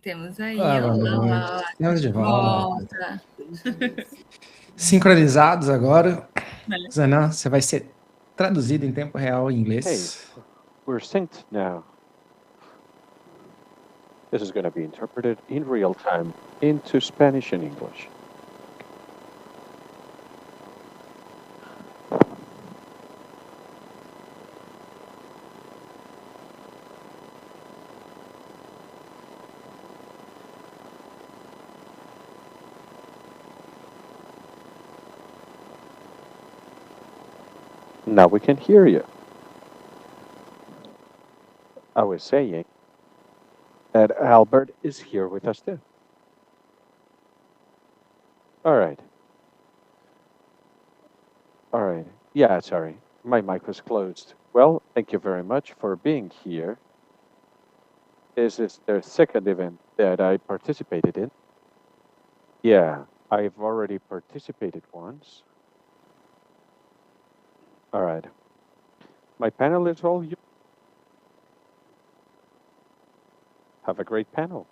Temos aí, Ah, ó. boa noite. Estamos de volta. Volta. Sincronizados agora. Né? Zanan, você vai ser traduzido em tempo real em Hey, inglês. we're synced now. This is going to be interpreted in real time into Spanish and English. Now we can hear you. I was saying that Albert is here with us too. All right. All right. Yeah, sorry. My mic was closed. Well, thank you very much for being here. This is the second event that I participated in. Yeah, I've already participated once. All right. My panel is all you. Have a great panel.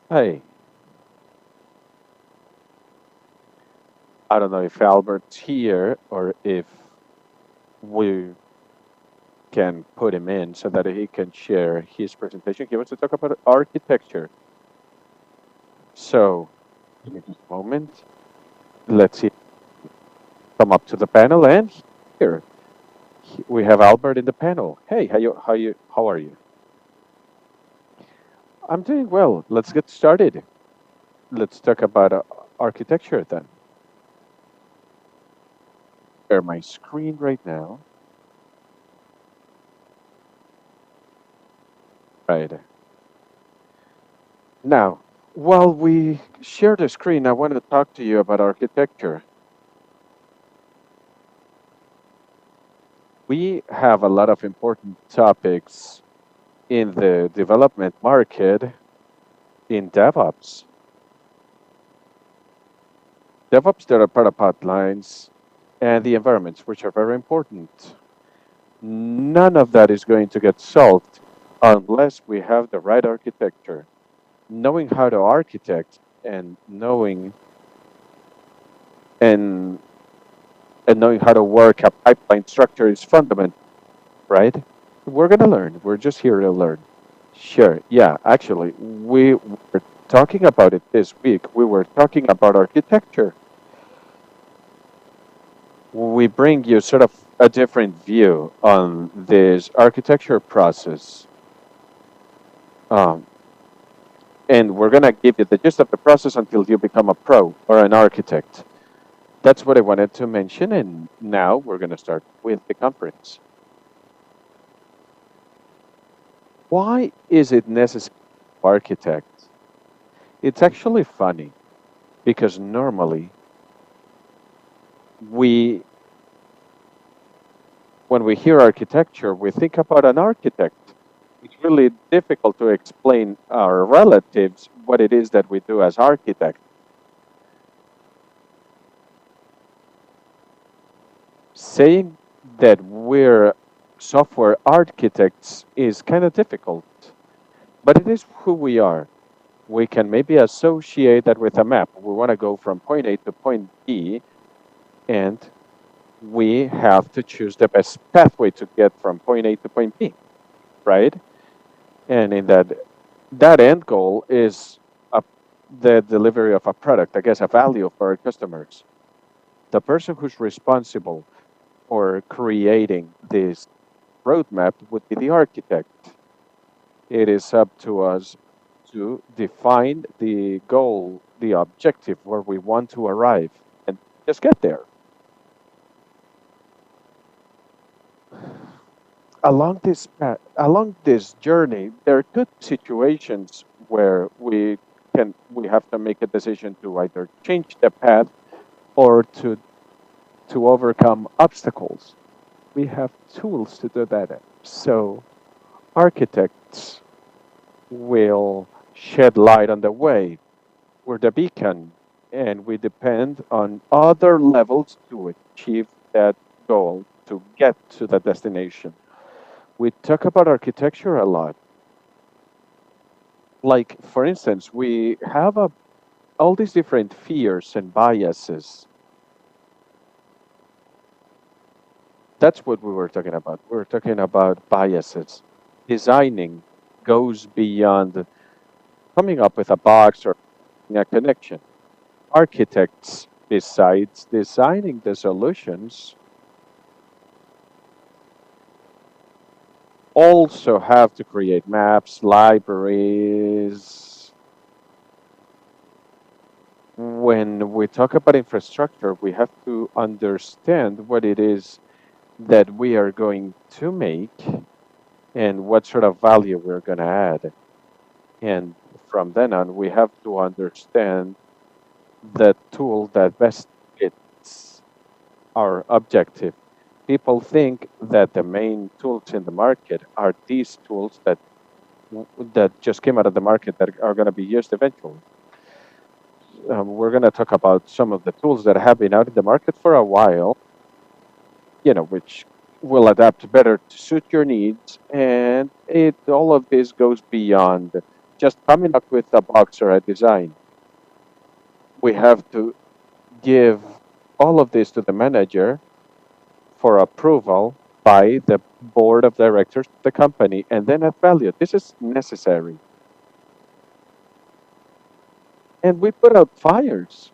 Hey. I don't know if Albert's here or if we can put him in so that he can share his presentation. He wants to talk about architecture. So, in just a moment, let's see. Come up to the panel, and here we have Albert in the panel. Hey, how are you? I'm doing well. Let's get started. Let's talk about architecture then. Share my screen right now. Right. Now, while we share the screen, I want to talk to you about architecture. We have a lot of important topics in the development market in DevOps. DevOps data pipelines and the environments, which are very important. None of that is going to get solved unless we have the right architecture. Knowing how to architect and knowing how to work a pipeline structure is fundamental, right? We're going to learn. We're just here to learn. Sure. Yeah, actually, we were talking about it this week. We were talking about architecture. We bring you sort of a different view on this architecture process. And we're going to give you the gist of the process until you become a pro or an architect. That's what I wanted to mention, and now we're going to start with the conference. Why is it necessary to architect? It's actually funny, because normally when we hear architecture, we think about an architect. It's really difficult to explain our relatives what it is that we do as architects. Saying that we're software architects is kind of difficult, but it is who we are. We can maybe associate that with a map. We want to go from point A to point B, and we have to choose the best pathway to get from point A to point B, right? And in that end goal is the delivery of a product, I guess, a value for our customers. The person who's responsible for creating this roadmap would be the architect. It is up to us to define the goal, the objective where we want to arrive, and just get there. Along this journey, there are good situations where we have to make a decision to either change the path or to overcome obstacles. We have tools to do that. So architects will shed light on the way. We're the beacon, and we depend on other levels to achieve that goal, to get to the destination. We talk about architecture a lot. Like, for instance, we have all these different fears and biases. That's what we were talking about. We were talking about biases. Designing goes beyond coming up with a box or a connection. Architects, besides designing the solutions, also have to create maps, libraries. When we talk about infrastructure, we have to understand what it is that we are going to make and what sort of value we're going to add. And from then on, we have to understand the tool that best fits our objective. People think that the main tools in the market are these tools that just came out of the market that are going to be used eventually. We're going to talk about some of the tools that have been out in the market for a while, which will adapt better to suit your needs. And all of this goes beyond just coming up with a box or a design. We have to give all of this to the manager for approval by the board of directors of the company, and then add value. This is necessary. And we put out fires,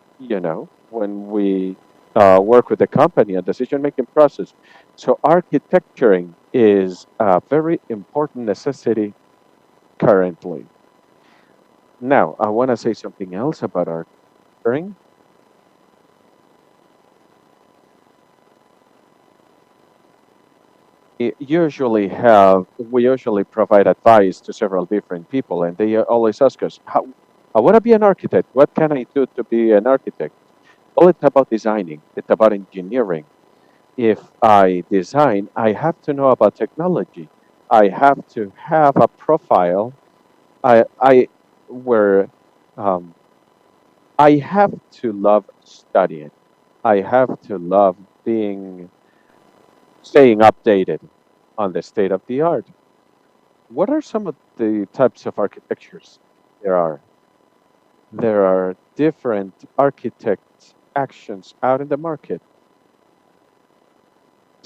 when we work with the company and decision-making process. So architecturing is a very important necessity currently. Now, I want to say something else about architecturing. We usually provide advice to several different people, and they always ask us, I want to be an architect. What can I do to be an architect? Well, it's about designing. It's about engineering. If I design, I have to know about technology. I have to have a profile. Where I have to love studying. I have to love staying updated on the state of the art. What are some of the types of architectures there are? There are different architect actions out in the market.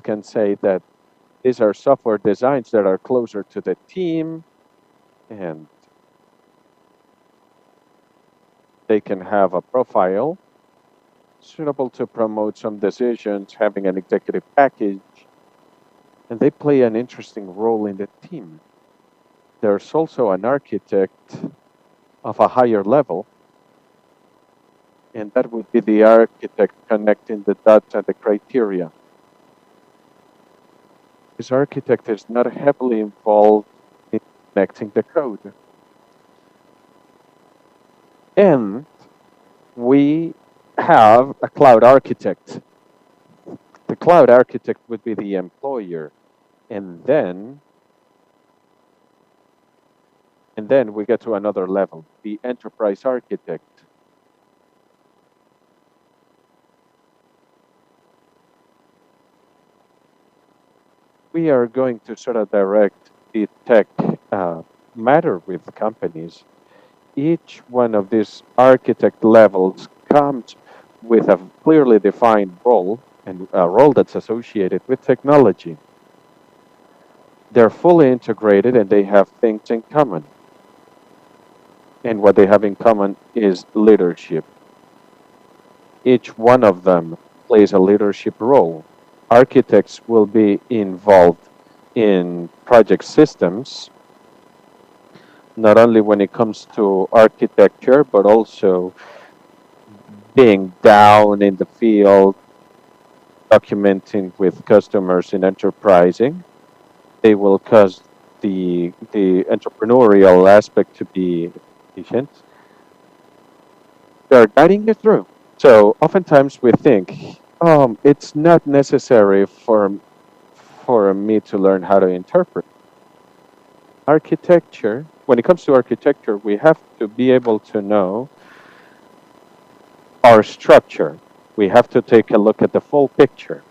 Can say that these are software designs that are closer to the team, and they can have a profile suitable to promote some decisions, having an executive package, and they play an interesting role in the team. There's also an architect of a higher level, and that would be the architect connecting the dots and the criteria. This architect is not heavily involved in connecting the code. And we have a cloud architect. The cloud architect would be the employer. And then we get to another level, the enterprise architect. We are going to sort of direct the tech matter with companies. Each one of these architect levels comes with a clearly defined role, and a role that's associated with technology. They're fully integrated and they have things in common. And what they have in common is leadership. Each one of them plays a leadership role. Architects will be involved in project systems, not only when it comes to architecture, but also being down in the field, documenting with customers in enterprising. They will cause the entrepreneurial aspect to be efficient. They're guiding you through. So oftentimes we think, it's not necessary for me to learn how to interpret. Architecture, when it comes to architecture, we have to be able to know our structure. We have to take a look at the full picture.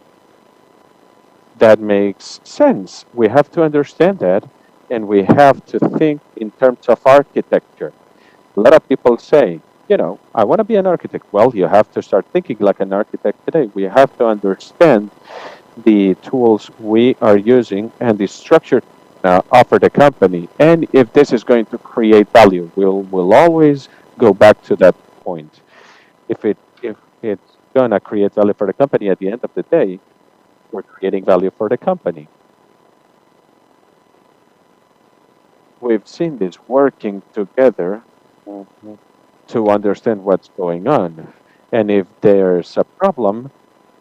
that makes sense. We have to understand that, and we have to think in terms of architecture. A lot of people say, I want to be an architect. Well, you have to start thinking like an architect today. We have to understand the tools we are using and the structure offer the company. And if this is going to create value, we'll always go back to that point. If it's gonna create value for the company at the end of the day, we're creating value for the company. We've seen this working together to understand what's going on. And if there's a problem,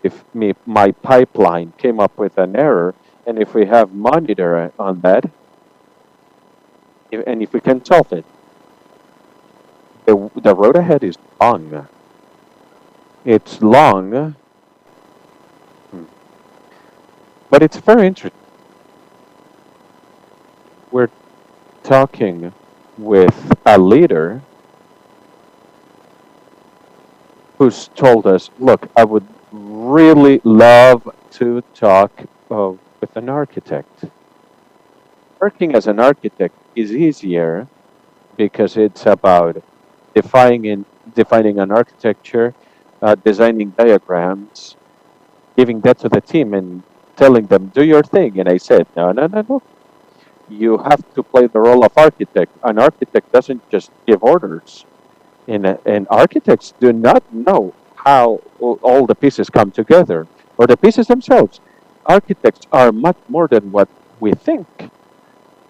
if my pipeline came up with an error, and if we have monitor on that, and if we can solve it, the road ahead is long. It's long, but it's very interesting. We're talking with a leader who's told us, look, I would really love to talk with an architect. Working as an architect is easier because it's about defining an architecture, designing diagrams, giving that to the team and telling them, do your thing. And I said, no. You have to play the role of architect. An architect doesn't just give orders. And architects do not know how all the pieces come together, or the pieces themselves. Architects are much more than what we think.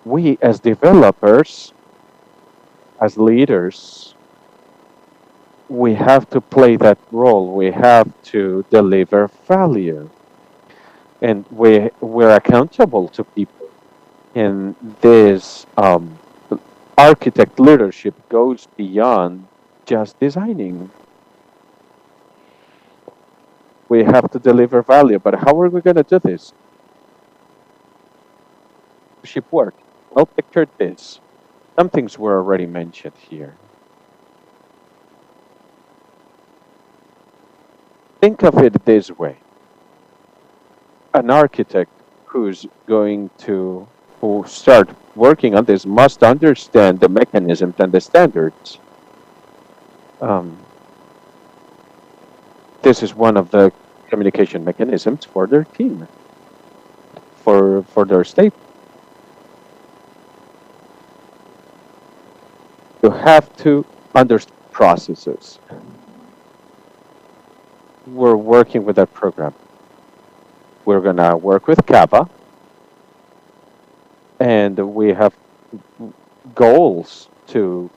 We, as developers, as leaders, we have to play that role. We have to deliver value. And we're accountable to people. And this architect leadership goes beyond just designing. We have to deliver value, but how are we going to do this? Leadership work. Well, picture this. Some things were already mentioned here. Think of it this way. An architect who start working on this must understand the mechanisms and the standards. This is one of the communication mechanisms for their team, for their state. You have to understand processes. We're working with that program. We're going to work with Kappa, and we have goals to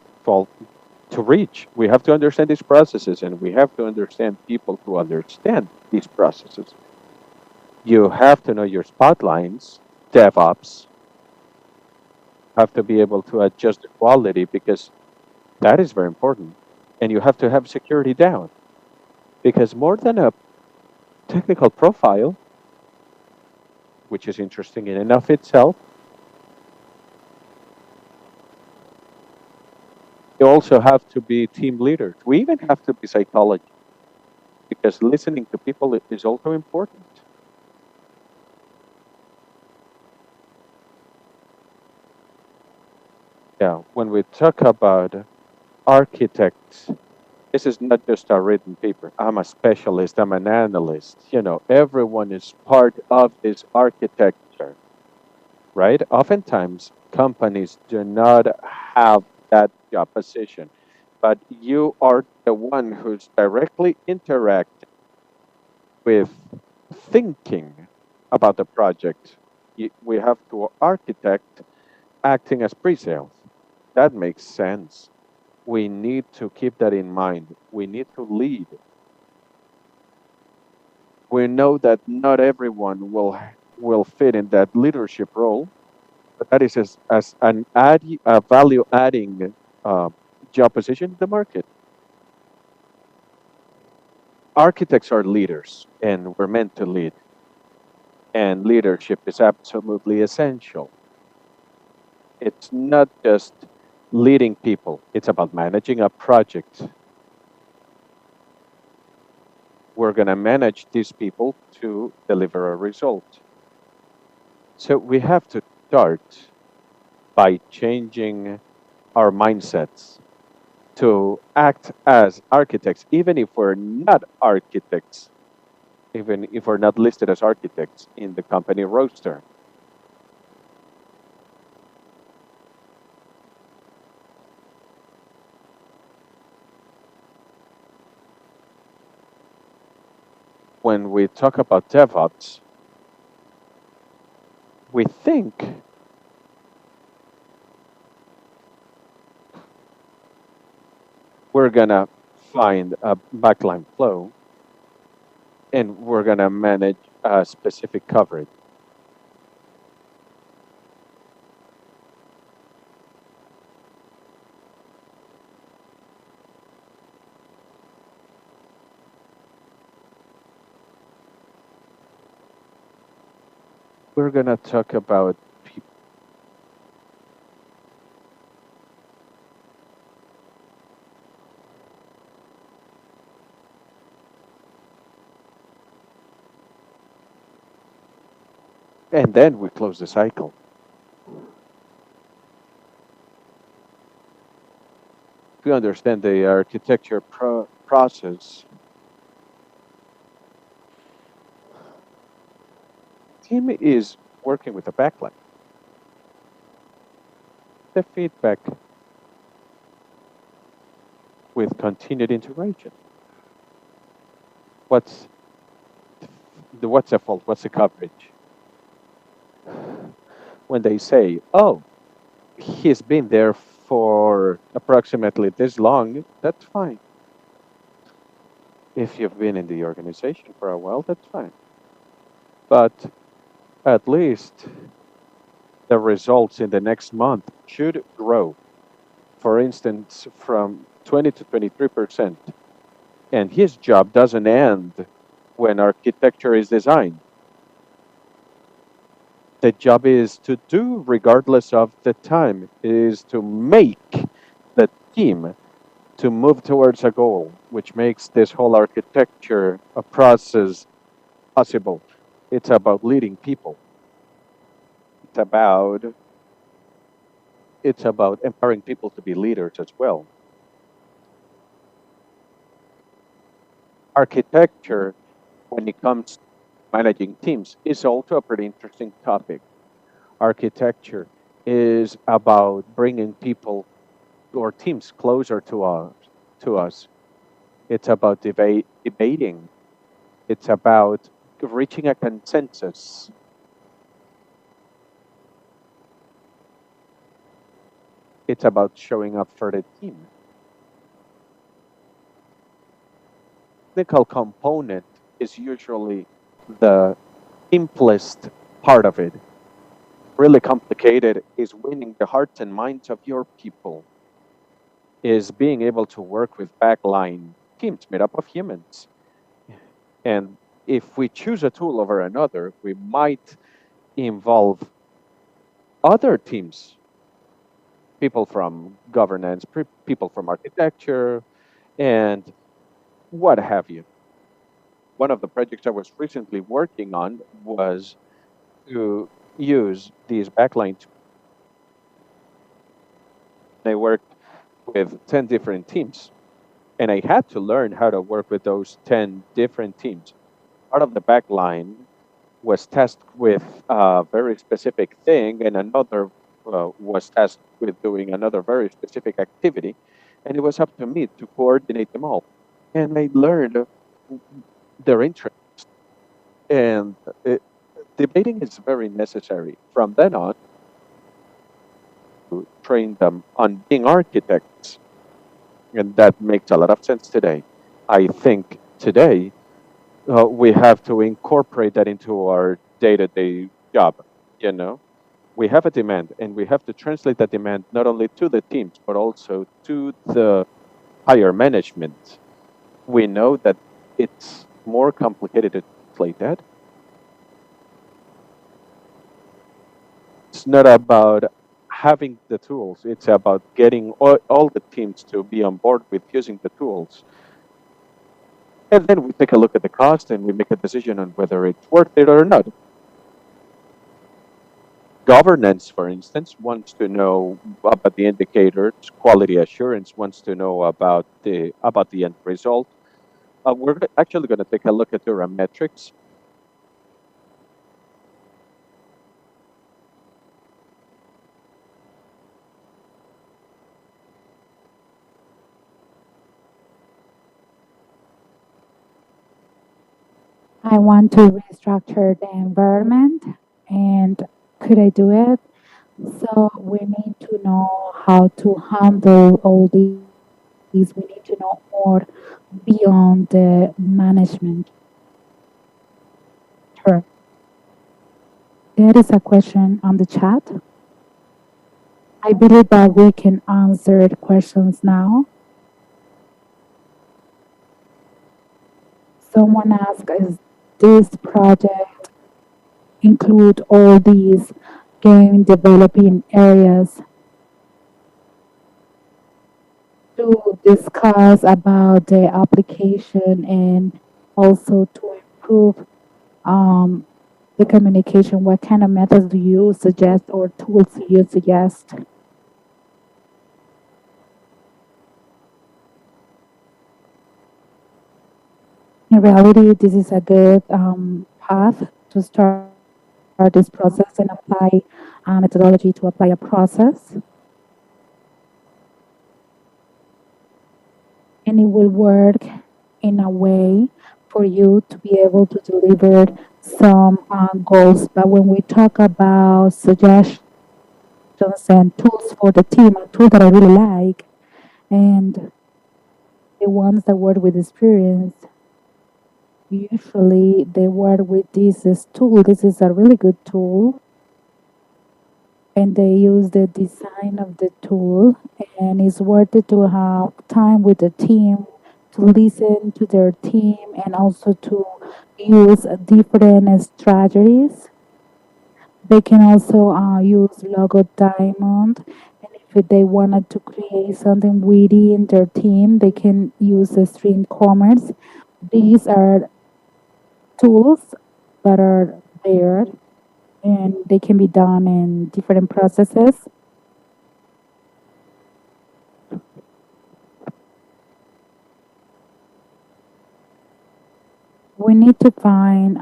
reach. We have to understand these processes, and we have to understand people who understand these processes. You have to know your spotlines, DevOps, have to be able to adjust the quality because that is very important. And you have to have security down because more than a technical profile, which is interesting in and of itself, you also have to be team leaders. We even have to be psychologists because listening to people is also important. Yeah, when we talk about architects, this is not just a written paper. I'm a specialist, I'm an analyst. Everyone is part of this architecture, right? Oftentimes, companies do not have that job position, but you are the one who's directly interacting with thinking about the project. We have to architect acting as pre-sales. That makes sense. We need to keep that in mind. We need to lead. We know that not everyone will fit in that leadership role, but that is as a value-adding job position in the market. Architects are leaders, and we're meant to lead. And leadership is absolutely essential. It's not just leading people. It's about managing a project. We're going to manage these people to deliver a result. So we have to start by changing our mindsets to act as architects, even if we're not architects, even if we're not listed as architects in the company roster. When we talk about DevOps, we think we're gonna find a backline flow and we're gonna manage a specific coverage. We're gonna talk about people. And then we close the cycle. If we understand the architecture process, team is working with a backline. The feedback with continued integration. What's the fault? What's the coverage? When they say, "Oh, he's been there for approximately this long," that's fine. If you've been in the organization for a while, that's fine. But at least the results in the next month should grow. For instance, from 20 to 23%. And his job doesn't end when architecture is designed. The job is to do regardless of the time, is to make the team to move towards a goal, which makes this whole architecture a process possible. It's about leading people. It's about empowering people to be leaders as well. Architecture, when it comes to managing teams, is also a pretty interesting topic. Architecture is about bringing people or teams closer to us. It's about debating. It's about reaching a consensus. It's about showing up for the team. Technical component is usually the simplest part of it. Really complicated is winning the hearts and minds of your people, is being able to work with backline teams made up of humans. And if we choose a tool over another, we might involve other teams, people from governance, people from architecture, and what have you. One of the projects I was recently working on was to use these backline tools. I worked with 10 different teams, and I had to learn how to work with those 10 different teams. Part of the backline was tasked with a very specific thing, and another was tasked with doing another very specific activity, and it was up to me to coordinate them all. And I learned their interests, and debating is very necessary. From then on, to train them on being architects, and that makes a lot of sense today. I think today we have to incorporate that into our day-to-day job. You know, we have a demand, and we have to translate that demand not only to the teams but also to the higher management. We know that it's more complicated to translate that. It's not about having the tools; it's about getting all the teams to be on board with using the tools. And then we take a look at the cost and we make a decision on whether it's worth it or not. governance, for instance, wants to know about the indicators. Quality assurance wants to know about the end result. We're actually going to take a look at metrics. I want to restructure the environment, and could I do it? So we need to know how to handle all these. We need to know more beyond the management term. There is a question on the chat. I believe that we can answer the questions now. Someone asked, is this project include all these game developing areas to discuss about the application and also to improve the communication? What kind of methods do you suggest or tools do you suggest? In reality, this is a good path to start this process and apply methodology to apply a process. And it will work in a way for you to be able to deliver some goals. But when we talk about suggestions and tools for the team, a tool that I really like, and the ones that work with experience, usually they work with this tool. This is a really good tool. And they use the design of the tool, and it's worth it to have time with the team, to listen to their team, and also to use different strategies. They can also use logo diamond, and if they wanted to create something within their team, they can use the stream commerce. These are tools that are there, and they can be done in different processes. We need to find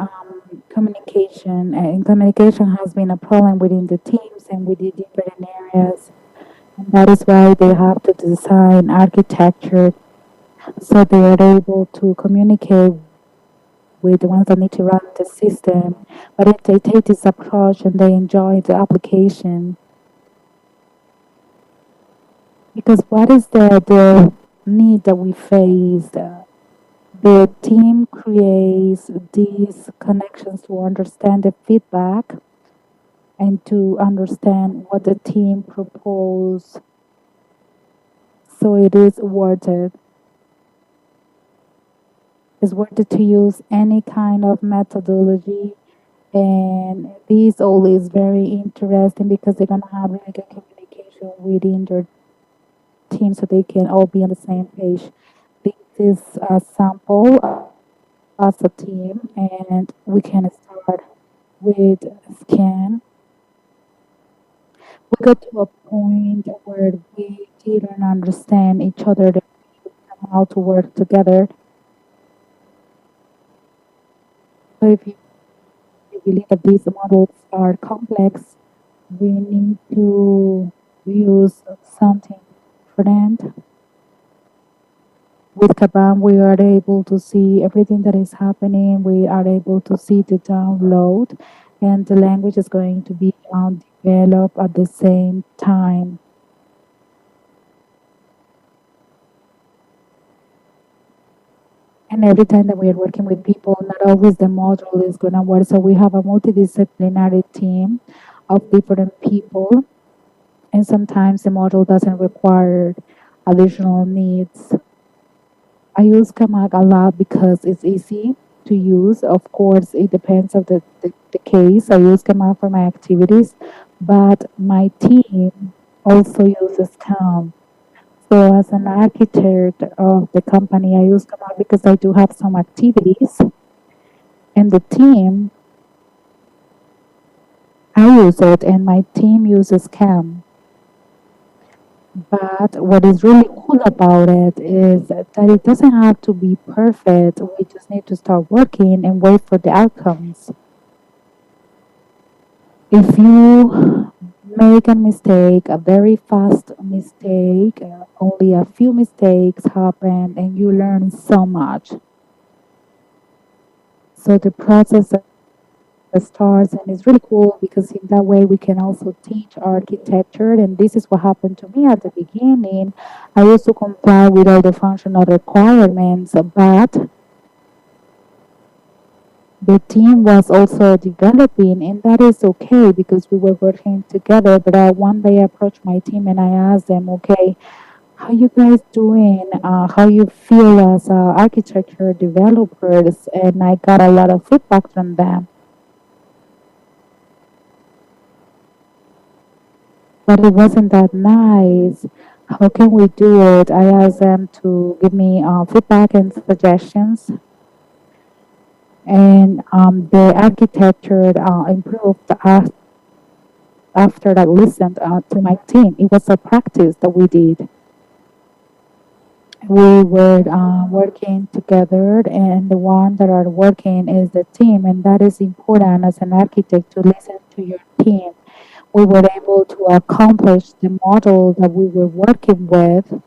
communication, and communication has been a problem within the teams and within different areas. And that is why they have to design architecture so they are able to communicate with the ones that need to run the system. But if they take this approach and they enjoy the application, because what is the need that we face? The team creates these connections to understand the feedback and to understand what the team proposes. So it is worth it. It's worth it to use any kind of methodology. And this all is very interesting because they're going to have really good communication within their team so they can all be on the same page. This is a sample as a team, and we can start with scan. We got to a point where we didn't understand each other, how to work together. So if you believe that these models are complex, we need to use something different. With Kaban, we are able to see everything that is happening. We are able to see the download, and the language is going to be developed at the same time. And every time that we are working with people, not always the module is going to work. So we have a multidisciplinary team of different people. And sometimes the module doesn't require additional needs. I use Kamak a lot because it's easy to use. Of course, it depends on the case. I use Kamak for my activities, but my team also uses Calm. So as an architect of the company, I use Kamak because I do have some activities. And the team I use it and my team uses Cam. But what is really cool about it is that it doesn't have to be perfect. We just need to start working and wait for the outcomes. If you make a mistake, a very fast mistake, only a few mistakes happen and you learn so much. So the process starts and it's really cool because in that way we can also teach architecture, and this is what happened to me at the beginning. I used to comply with all the functional requirements, but the team was also developing, and that is okay because we were working together. But one day I approached my team and I asked them, okay, how you guys doing? How you feel as architecture developers? And I got a lot of feedback from them. But it wasn't that nice. How can we do it? I asked them to give me feedback and suggestions, and the architecture improved after I listened to my team. It was a practice that we did. We were working together, and the one that are working is the team, and that is important as an architect to listen to your team. We were able to accomplish the model that we were working with.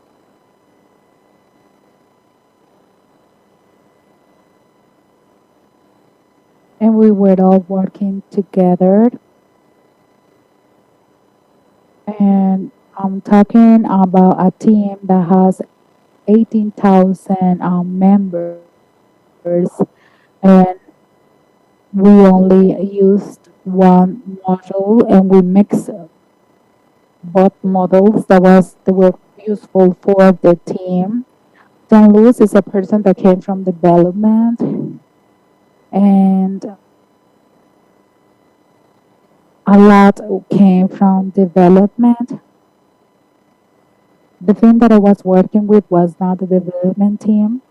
And we were all working together. And I'm talking about a team that has 18,000 members, and we only used one module, and we mixed both models that were useful for the team. John Lewis is a person that came from development, and a lot came from development. The thing that I was working with was not the development team.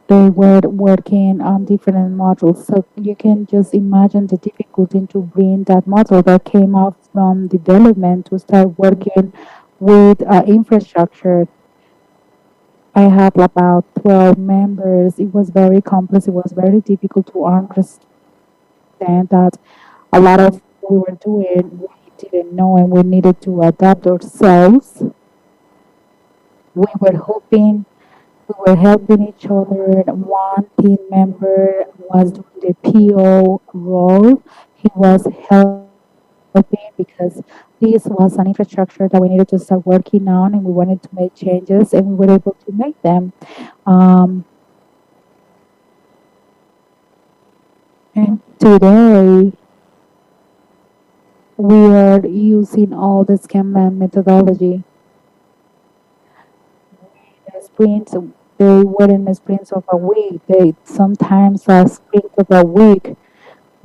They were working on different modules. So you can just imagine the difficulty to bring that model that came out from development to start working with infrastructure. I had about 12 members. It was very complex. It was very difficult to understand that a lot of what we were doing, we didn't know, and we needed to adapt ourselves. We were hoping we were helping each other. One team member was doing the PO role. He was helping because this was an infrastructure that we needed to start working on, and we wanted to make changes, and we were able to make them. And today, we are using all the Scamland methodology. Sprints, they weren't sprints of a week. They sometimes a sprint of a week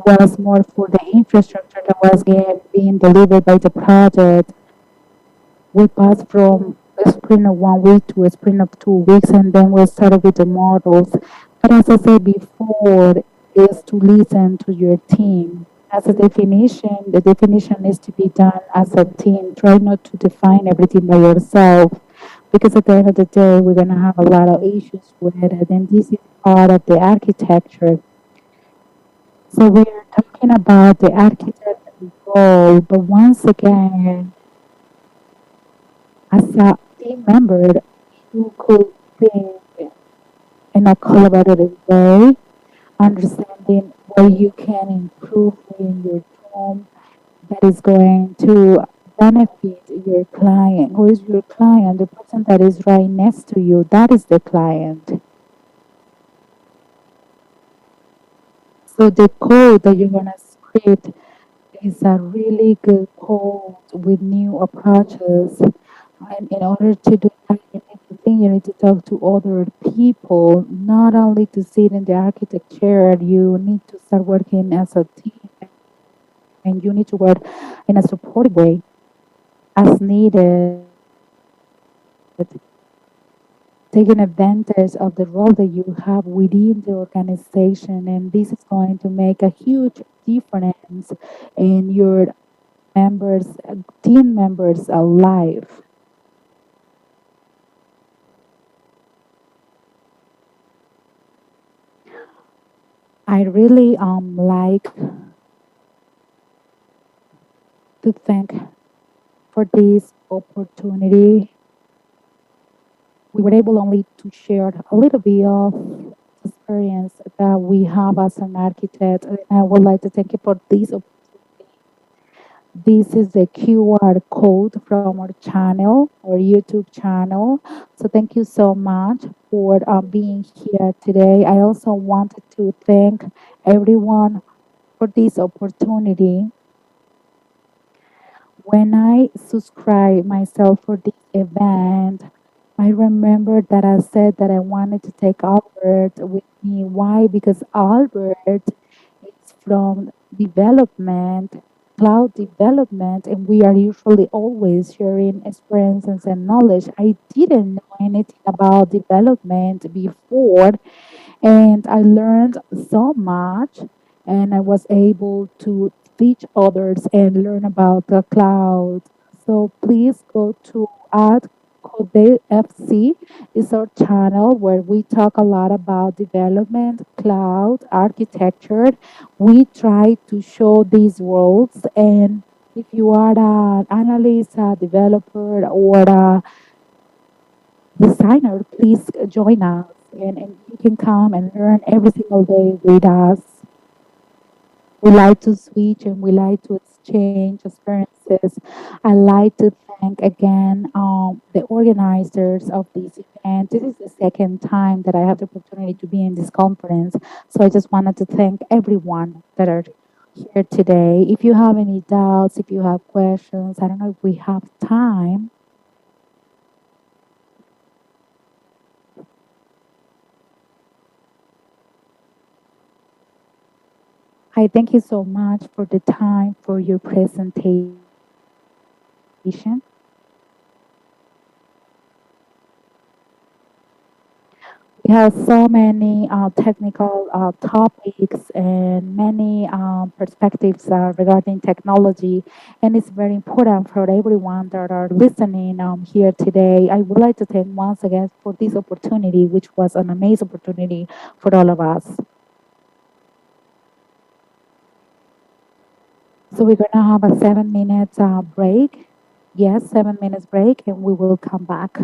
was more for the infrastructure that was being delivered by the project. We passed from a sprint of 1 week to a sprint of 2 weeks, and then we started with the models. But as I said before, is to listen to your team. As a definition, the definition needs to be done as a team. Try not to define everything by yourself, because at the end of the day, we're going to have a lot of issues with it, and this is part of the architecture. So we are talking about the architect role, but once again, as a team member, you could think in a collaborative way, understanding where you can improve in your team that is going to benefit your client. Who is your client? The person that is right next to you, that is the client. So the code that you're going to script is a really good code with new approaches. And in order to do that, you need to talk to other people, not only to sit in the architect chair. You need to start working as a team, and you need to work in a supportive way as needed. taking advantage of the role that you have within the organization. And this is going to make a huge difference in your members, team members' life. I really like to thank for this opportunity. We were able only to share a little bit of experience that we have as an architect. And I would like to thank you for this opportunity. This is the QR code from our channel, our YouTube channel. So thank you so much for being here today. I also wanted to thank everyone for this opportunity. When I subscribed myself for this event, I remember that I said that I wanted to take Albert with me. Why? Because Albert is from development, cloud development, and we are usually always sharing experiences and knowledge. I didn't know anything about development before, and I learned so much, and I was able to teach others and learn about the cloud. So please go to at Code FC is our channel where we talk a lot about development, cloud, architecture. We try to show these roles, and if you are an analyst, a developer, or a designer, please join us, and you can come and learn every single day with us. We like to switch and we like to exchange experiences. I like to thank again the organizers of this event. This is the second time that I have the opportunity to be in this conference. So I just wanted to thank everyone that are here today. If you have any doubts, if you have questions, I don't know if we have time. I thank you so much for the time for your presentation. We have so many technical topics and many perspectives regarding technology, and it's very important for everyone that are listening here today. I would like to thank once again for this opportunity, which was an amazing opportunity for all of us. So we're gonna have a 7 minutes break. Yes, 7 minutes break, and we will come back.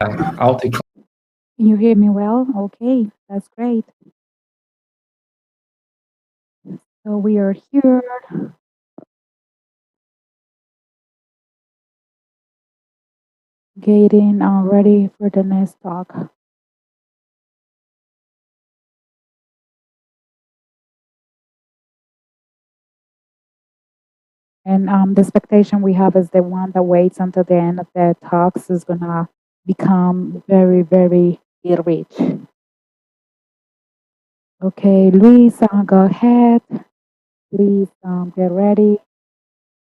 Auto. You hear me well? Okay, that's great. So we are here. Getting ready for the next talk. And the expectation we have is the one that waits until the end of the talks is gonna become very, very rich. Okay, Luis, go ahead. Please get ready.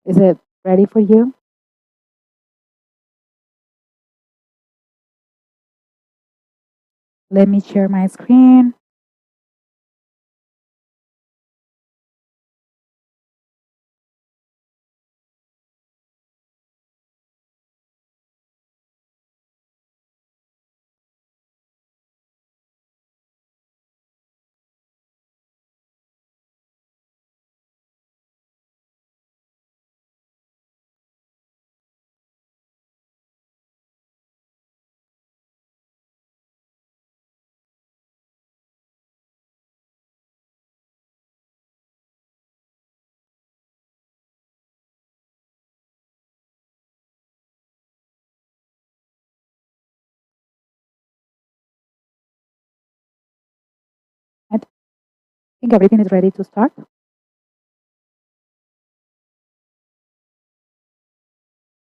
Is it ready for you? Let me share my screen. I think everything is ready to start.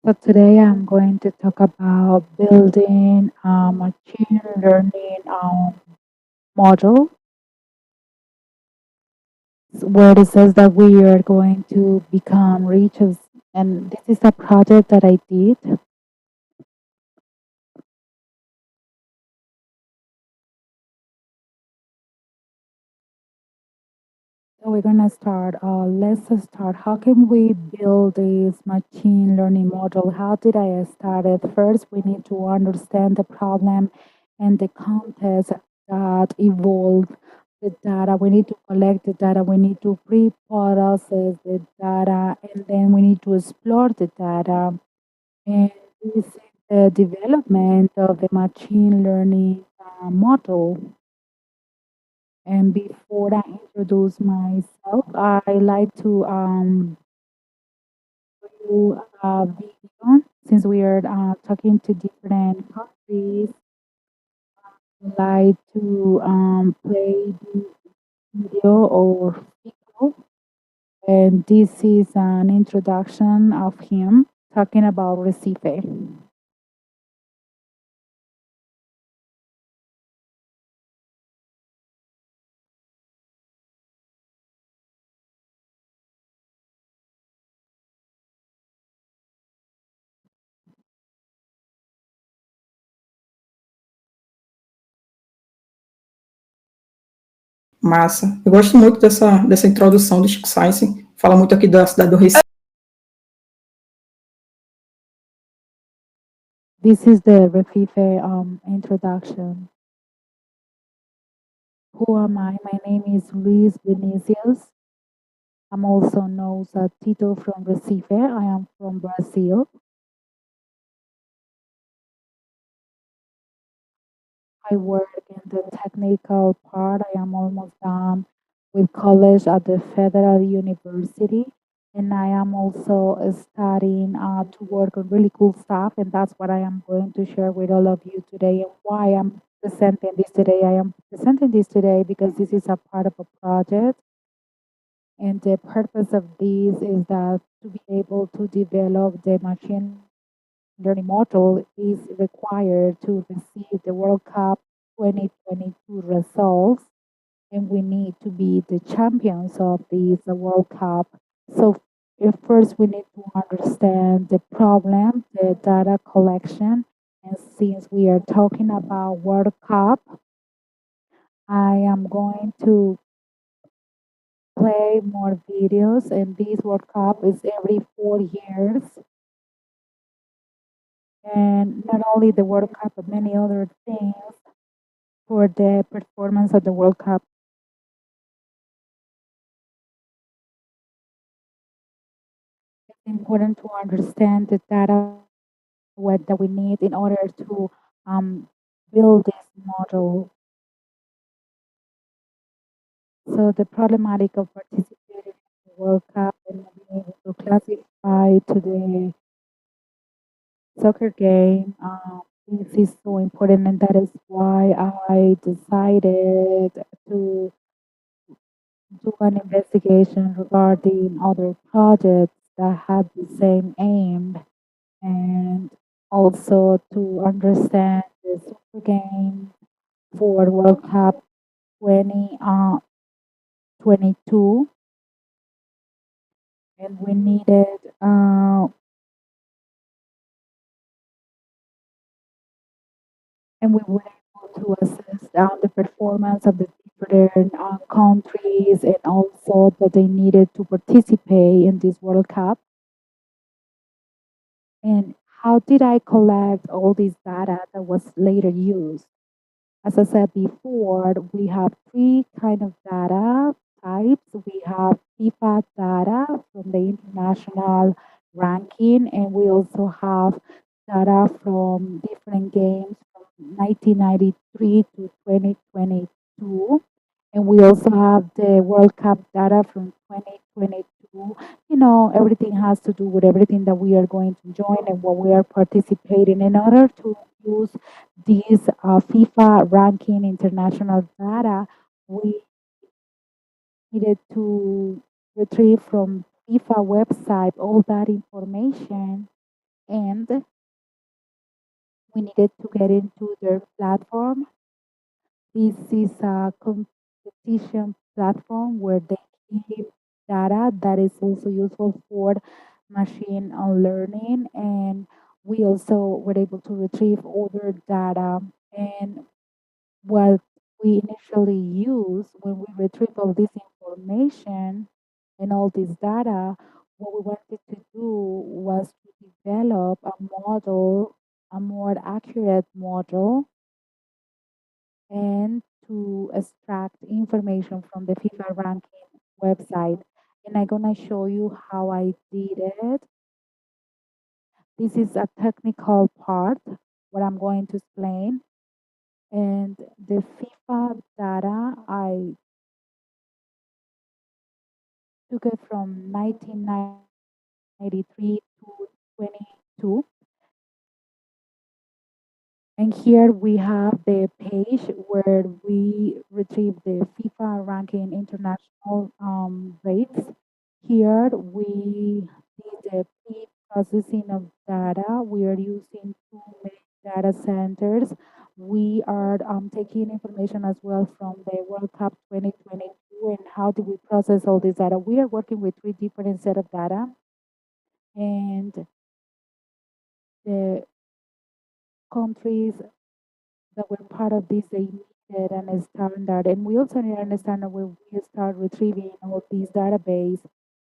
So today I'm going to talk about building a machine learning model where it says that we are going to become rich. And this is a project that I did. So we're gonna start. Let's start. How can we build this machine learning model? How did I start it? First, we need to understand the problem and the context that evolved the data. We need to collect the data. We need to pre-process the data, and then we need to explore the data. And this is the development of the machine learning model. And before I introduce myself, I like to do a video since we are talking to different countries. I like to play this video or video, and this is an introduction of him talking about Recife. Massa. Eu gosto muito dessa introdução do Chico Science. Fala muito aqui da cidade do Recife. This is the Recife introduction. Who am I? My name is Luis Vinicius. I'm also known as Tito from Recife. I am from Brazil. I work in the technical part. I am almost done with college at the Federal University. And I am also studying to work on really cool stuff. And that's what I am going to share with all of you today and why I'm presenting this today. I am presenting this today because this is a part of a project. And the purpose of this is that to be able to develop the machine learning model is required to receive the World Cup 2022 results, and we need to be the champions of this World Cup. So first we need to understand the problem, the data collection, and since we are talking about World Cup, I am going to play more videos, and this World Cup is every 4 years. And not only the World Cup, but many other things for the performance of the World Cup. It's important to understand the data what that we need in order to build this model. So the problematic of participating in the World Cup and not being able to classify to the soccer game, this is so important, and that is why I decided to do an investigation regarding other projects that had the same aim, and also to understand the soccer game for World Cup 2022, and we needed and we were able to assess the performance of the different countries, and also that they needed to participate in this World Cup. And how did I collect all this data that was later used? As I said before, we have three kind of data types. We have FIFA data from the international ranking, and we also have data from different games from 1993 to 2022. And we also have the World Cup data from 2022. You know, everything has to do with everything that we are going to join and what we are participating in order to use these FIFA ranking international data. We needed to retrieve from FIFA website all that information, and we needed to get into their platform. This is a competition platform where they give data that is also useful for machine learning, and we also were able to retrieve other data. And what we initially used when we retrieve all this information and all this data, what we wanted to do was to develop a model, a more accurate model, and to extract information from the FIFA ranking website. And I'm gonna show you how I did it. This is a technical part, what I'm going to explain. And the FIFA data, I took it from 1993 to 22. And here we have the page where we retrieve the FIFA ranking international rates. Here we did the pre-processing of data. We are using two main data centers. We are taking information as well from the World Cup 2022. And how do we process all this data? We are working with three different set of data. And the countries that were part of this, they needed an standard. And we also need an standard when we start retrieving all these database.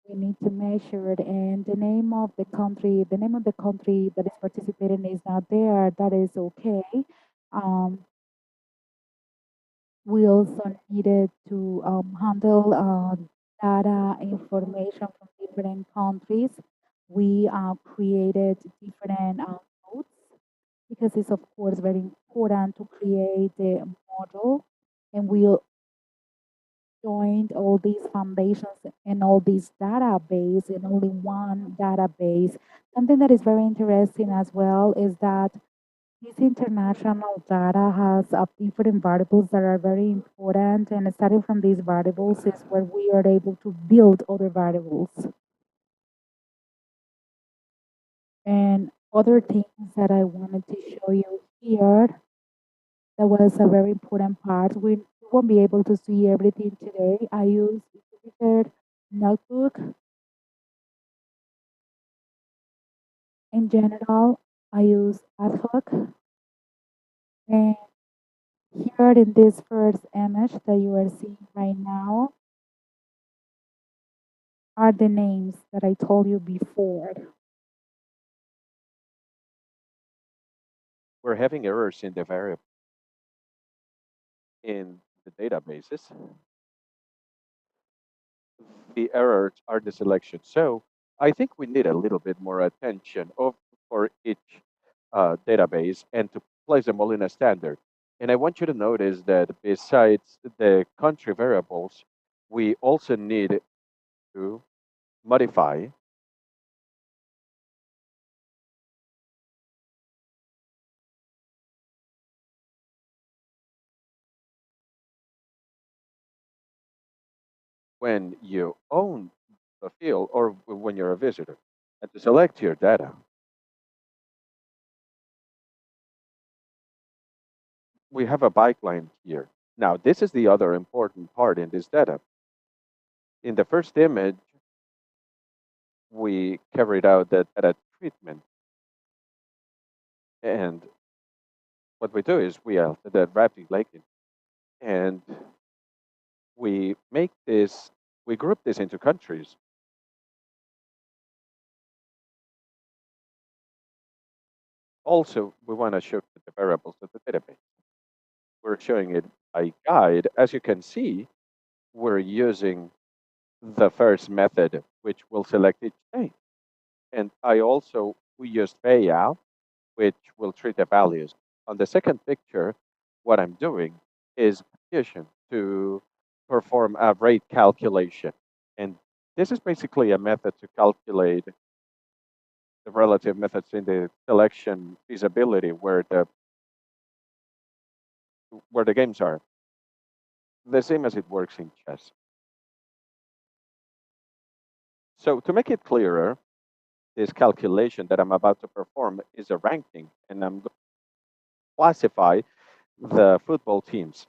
We need to measure it, and the name of the country that is participating is not there. That is okay. We also needed to handle data information from different countries. We created different nodes, because it's of course very important to create the model, and we joined all these foundations and all these database in only one database. Something that is very interesting as well is that this international data has different variables that are very important, and starting from these variables is where we are able to build other variables. And other things that I wanted to show you here, that was a very important part. We won't be able to see everything today. I use Jupyter Notebook. In general, I use ad hoc. And here in this first image that you are seeing right now are the names that I told you before. We're having errors in the variable in the databases. The errors are the selection. So I think we need a little bit more attention for each database, and to place them all in a standard. And I want you to notice that besides the country variables, we also need to modify when you own the field or when you're a visitor. And to select your data, we have a pipeline here. Now, this is the other important part in this data. In the first image, we carried out the data treatment. And what we do is we add the wrapping linking, and we make this, we group this into countries. Also, we want to show the variables of the database. We're showing it by guide. As you can see, we're using the first method, which will select each day. And we used payout, which will treat the values. On the second picture, what I'm doing is partition to perform a rate calculation. And this is basically a method to calculate the relative methods in the selection feasibility where the games are. The same as it works in chess. So to make it clearer, this calculation that I'm about to perform is a ranking, and I'm going to classify the football teams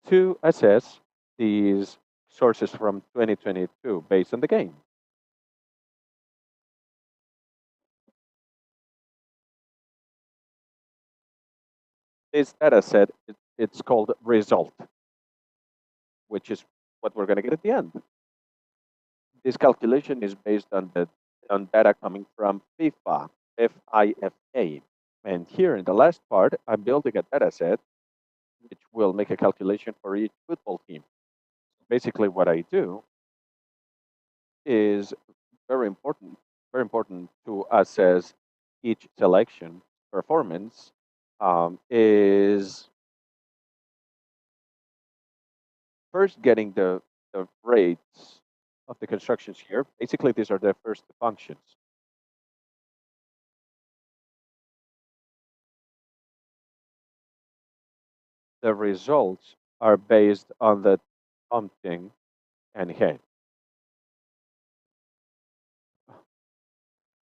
to assess these sources from 2022 based on the game. This data set, it's called result, which is what we're going to get at the end. This calculation is based on data coming from FIFA, FIFA. And here in the last part, I'm building a data set which will make a calculation for each football team. Basically, what I do is very important to assess each selection performance is first getting the rates of the constructions here. Basically, these are the first functions. The results are based on the prompting and head.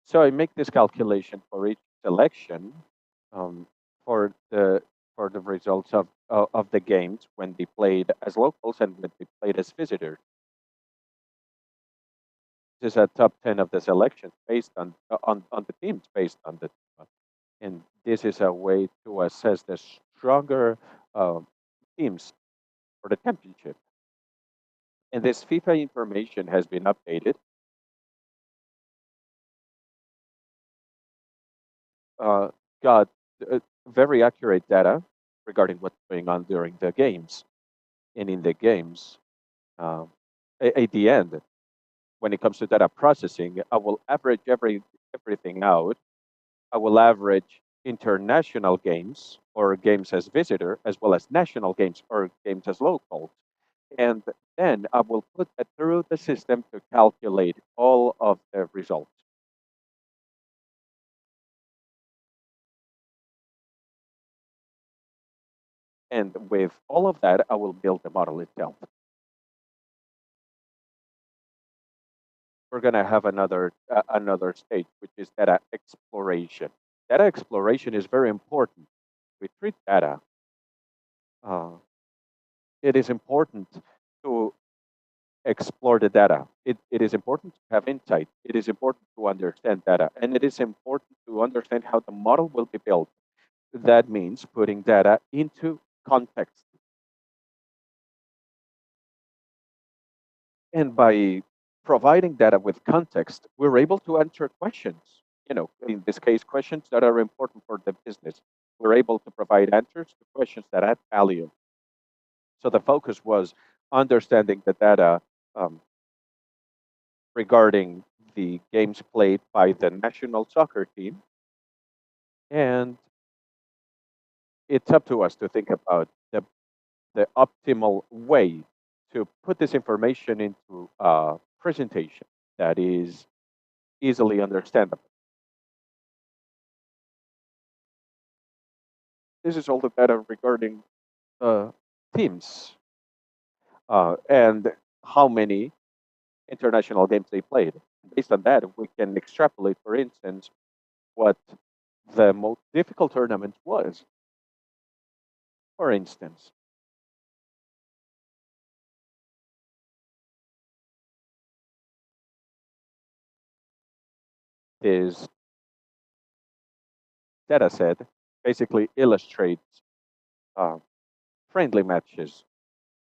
So I make this calculation for each selection for the results of the games when they played as locals and when they played as visitors. This is a top 10 of the selections based on the teams based on the and this is a way to assess the stronger teams for the championship. And this FIFA information has been updated. Got very accurate data regarding what's going on during the games. And in the games, at the end, when it comes to data processing, I will average everything out. I will average international games or games as visitor, as well as national games or games as local. And then I will put it through the system to calculate all of the results. And with all of that, I will build the model itself. We're going to have another stage, which is data exploration. Data exploration is very important. We treat data. It is important to explore the data. It is important to have insight. It is important to understand data. And it is important to understand how the model will be built. That means putting data into context. And by providing data with context, we're able to answer questions. In this case, questions that are important for the business. We're able to provide answers to questions that add value. So the focus was understanding the data regarding the games played by the national soccer team and it's up to us to think about the optimal way to put this information into a presentation that is easily understandable. This is all the data regarding teams and how many international games they played. Based on that, we can extrapolate, for instance, what the most difficult tournament was. For instance, this data set basically illustrates uh, friendly matches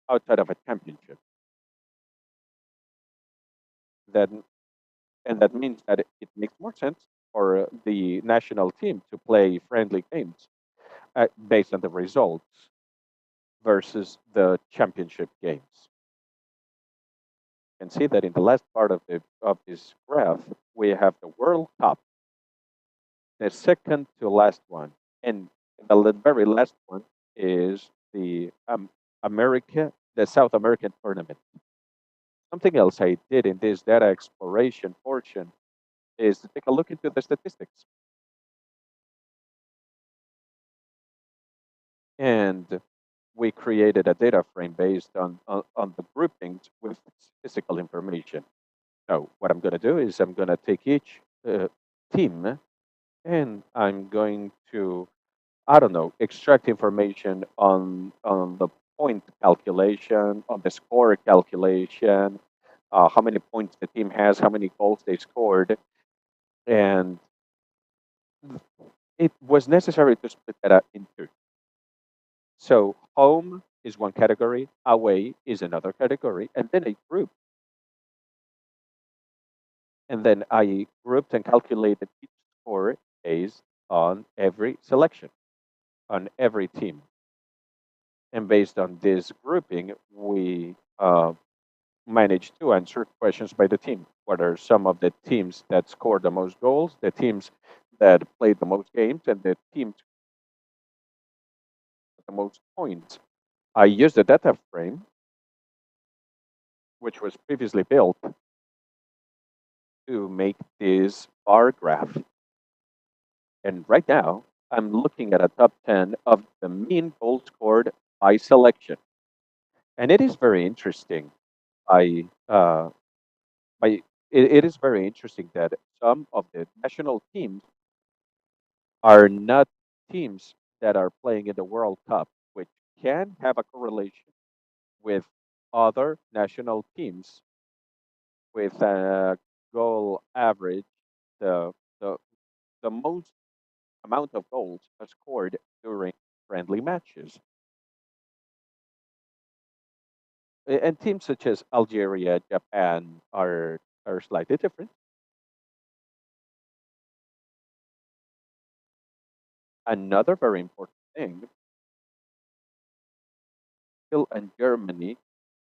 outside of a championship. That and that means that it makes more sense for the national team to play friendly games based on the results versus the championship games. You can see that in the last part of this graph, we have the World Cup, the second to last one, and the very last one is the the South American tournament. Something else I did in this data exploration portion is to take a look into the statistics. And we created a data frame based on the groupings with statistical information. So what I'm going to do is I'm going to take each team and I'm going to, I don't know, extract information on the point calculation, on the score calculation, how many points the team has, how many goals they scored, and it was necessary to split that up in two. So home is one category, away is another category, and then a group. And then I grouped and calculated each score based on every selection, on every team. And based on this grouping, we managed to answer questions by the team. What are some of the teams that scored the most goals, the teams that played the most games, and the teams with the most points? I used a data frame, which was previously built to make this bar graph. And right now, I'm looking at a top 10 of the mean goals scored by selection. And it is very interesting. It is very interesting that some of the national teams are not teams that are playing in the World Cup, which can have a correlation with other national teams with a goal average, the the the most amount of goals are scored during friendly matches. And teams such as Algeria, Japan are slightly different. Another very important thing, Brazil and Germany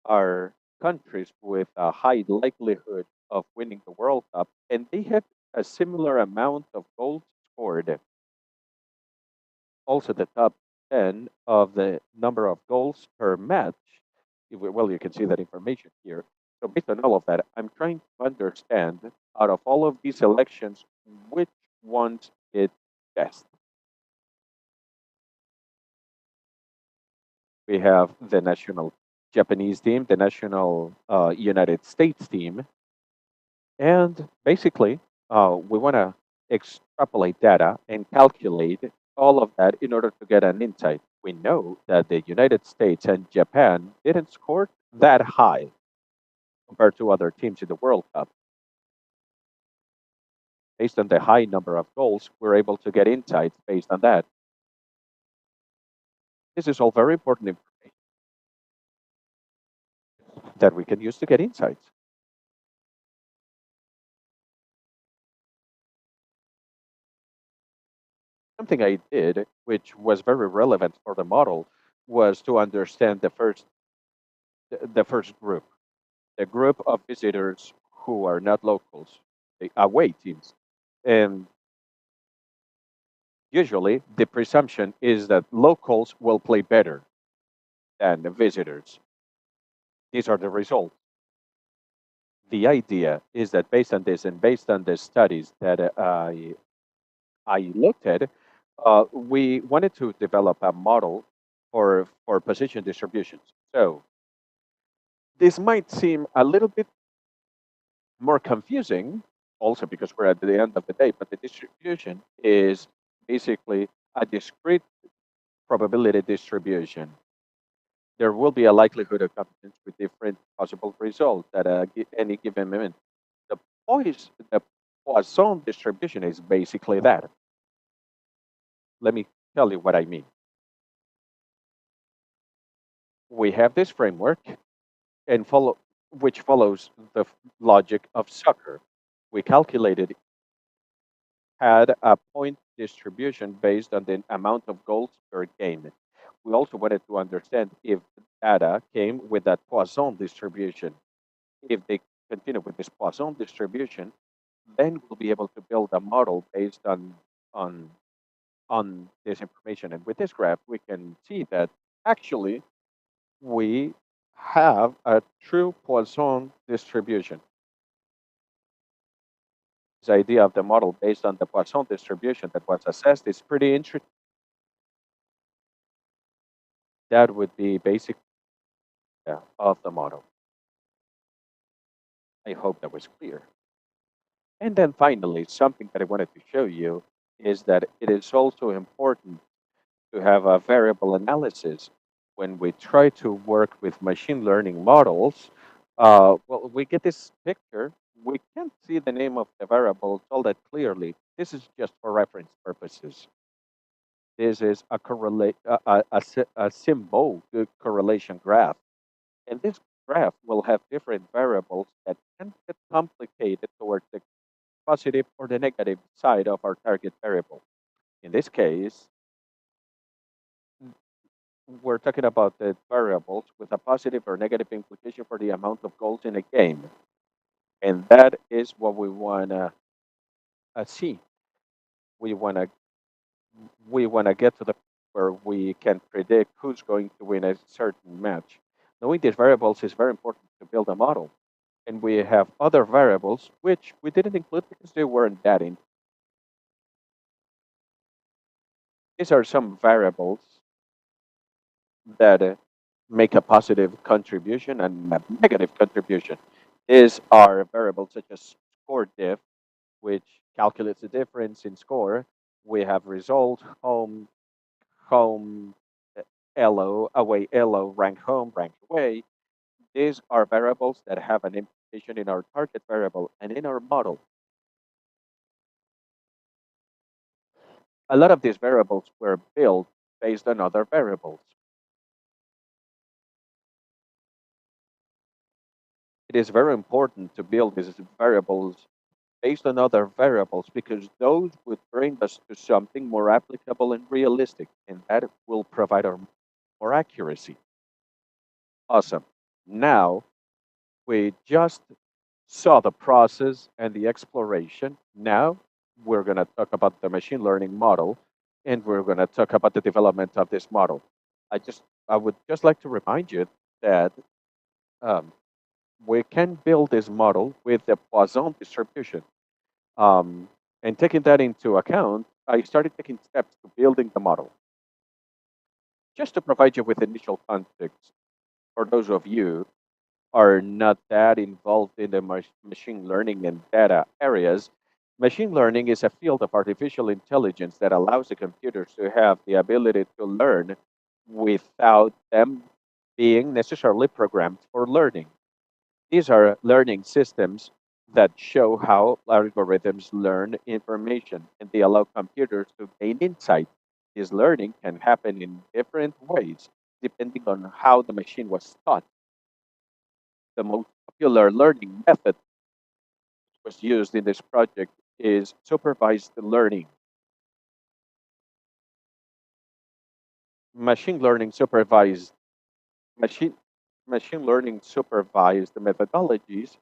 are countries with a high likelihood of winning the World Cup, and they have a similar amount of goals scored. Also, the top 10 of the number of goals per match. Well, you can see that information here. So, based on all of that, I'm trying to understand out of all of these elections, which ones did best. We have the national Japanese team, the national United States team, and basically, we want to extrapolate data and calculate all of that in order to get an insight. We know that the United States and Japan didn't score that high compared to other teams in the World Cup. Based on the high number of goals, we're able to get insights based on that. This is all very important information that we can use to get insights. Something I did, which was very relevant for the model, was to understand the first group, the group of visitors who are not locals, the away teams. And Usually, the presumption is that locals will play better than the visitors. These are the results. The idea is that based on this and based on the studies that I looked at, we wanted to develop a model for position distributions. So this might seem a little bit more confusing, also because we're at the end of the day, but the distribution is basically a discrete probability distribution. There will be a likelihood of competence with different possible results at any given moment. The Poisson distribution is basically that. Let me tell you what I mean. We have this framework and which follows the logic of soccer. We calculated had a point distribution based on the amount of goals per game. We also wanted to understand if data came with that Poisson distribution. If they continue with this Poisson distribution, then we'll be able to build a model based on on this information. And with this graph, we can see that actually we have a true Poisson distribution. This idea of the model based on the Poisson distribution that was assessed is pretty interesting. That would be basic of the model. I hope that was clear. And then finally, something that I wanted to show you is that it is also important to have a variable analysis when we try to work with machine learning models. Well, we get this picture. We can't see the name of the variables all that clearly. This is just for reference purposes. This is a symbol correlation graph. And this graph will have different variables that can get complicated towards the positive or the negative side of our target variable. In this case, we're talking about the variables with a positive or negative implication for the amount of goals in a game. And that is what we want to see. We want to get to the where we can predict who's going to win a certain match. Knowing these variables is very important to build a model. And we have other variables which we didn't include because they weren't that in. These are some variables that make a positive contribution and a negative contribution. These are variables such as score diff, which calculates the difference in score. We have result, home, LO, away, LO, rank home, rank away. These are variables that have an implication in our target variable and in our model. A lot of these variables were built based on other variables. It is very important to build these variables based on other variables because those would bring us to something more applicable and realistic, and that will provide our more accuracy. Awesome. Now, we just saw the process and the exploration. Now, we're going to talk about the machine learning model, and we're going to talk about the development of this model. I would just like to remind you that we can build this model with the Poisson distribution. And taking that into account, I started taking steps to building the model. Just to provide you with initial context, for those of you are not that involved in the machine learning and data areas, machine learning is a field of artificial intelligence that allows the computers to have the ability to learn without them being necessarily programmed for learning. These are learning systems that show how algorithms learn information and they allow computers to gain insight. This learning can happen in different ways depending on how the machine was taught. The most popular learning method was used in this project is supervised learning. Machine learning supervised machine machine learning supervised methodologies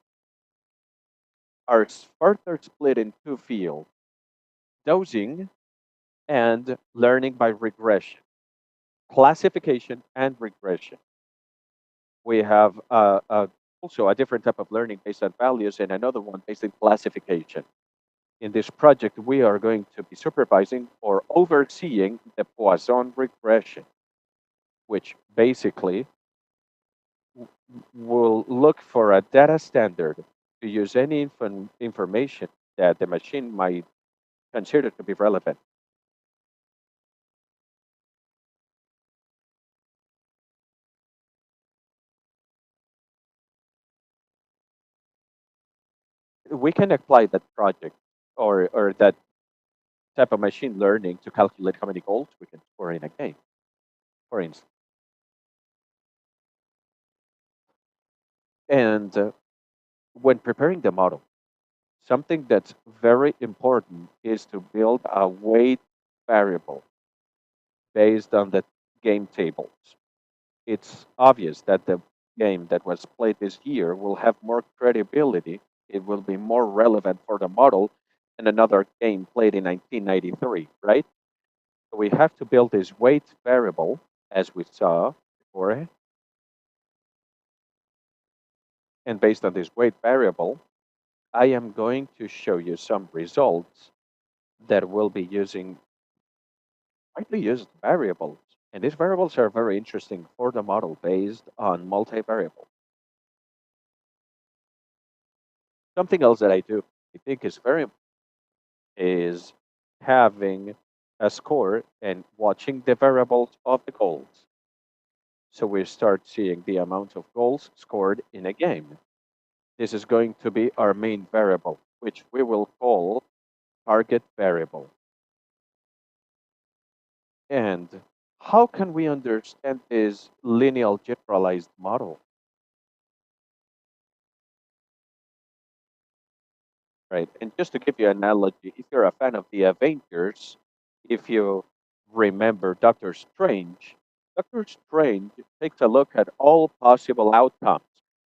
are further split in two fields: dosing and learning by regression, classification and regression. We have also a different type of learning based on values and another one based on classification. In this project, we are going to be supervising or overseeing the Poisson regression, which basically will look for a data standard to use any information that the machine might consider to be relevant. We can apply that project or that type of machine learning to calculate how many goals we can score in a game, for instance. And when preparing the model, something that's very important is to build a weight variable based on the game tables. It's obvious that the game that was played this year will have more credibility. It will be more relevant for the model than another game played in 1993, right? So we have to build this weight variable, as we saw before. And based on this weight variable, I am going to show you some results that will be using widely used variables. And these variables are very interesting for the model based on multivariable. Something else that I do, I think is very important, is having a score and watching the variables of the goals. So we start seeing the amount of goals scored in a game. This is going to be our main variable, which we will call target variable. And how can we understand this linear generalized model? Right. And just to give you an analogy, if you're a fan of the Avengers, if you remember Doctor Strange takes a look at all possible outcomes.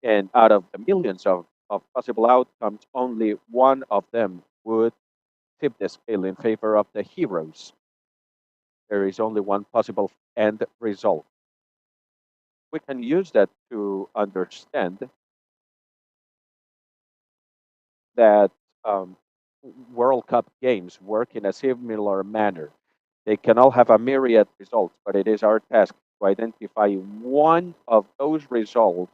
And out of the millions of possible outcomes, only one of them would tip the scale in favor of the heroes. There is only one possible end result. We can use that to understand that um, World Cup games work in a similar manner. They can all have a myriad results, but it is our task to identify one of those results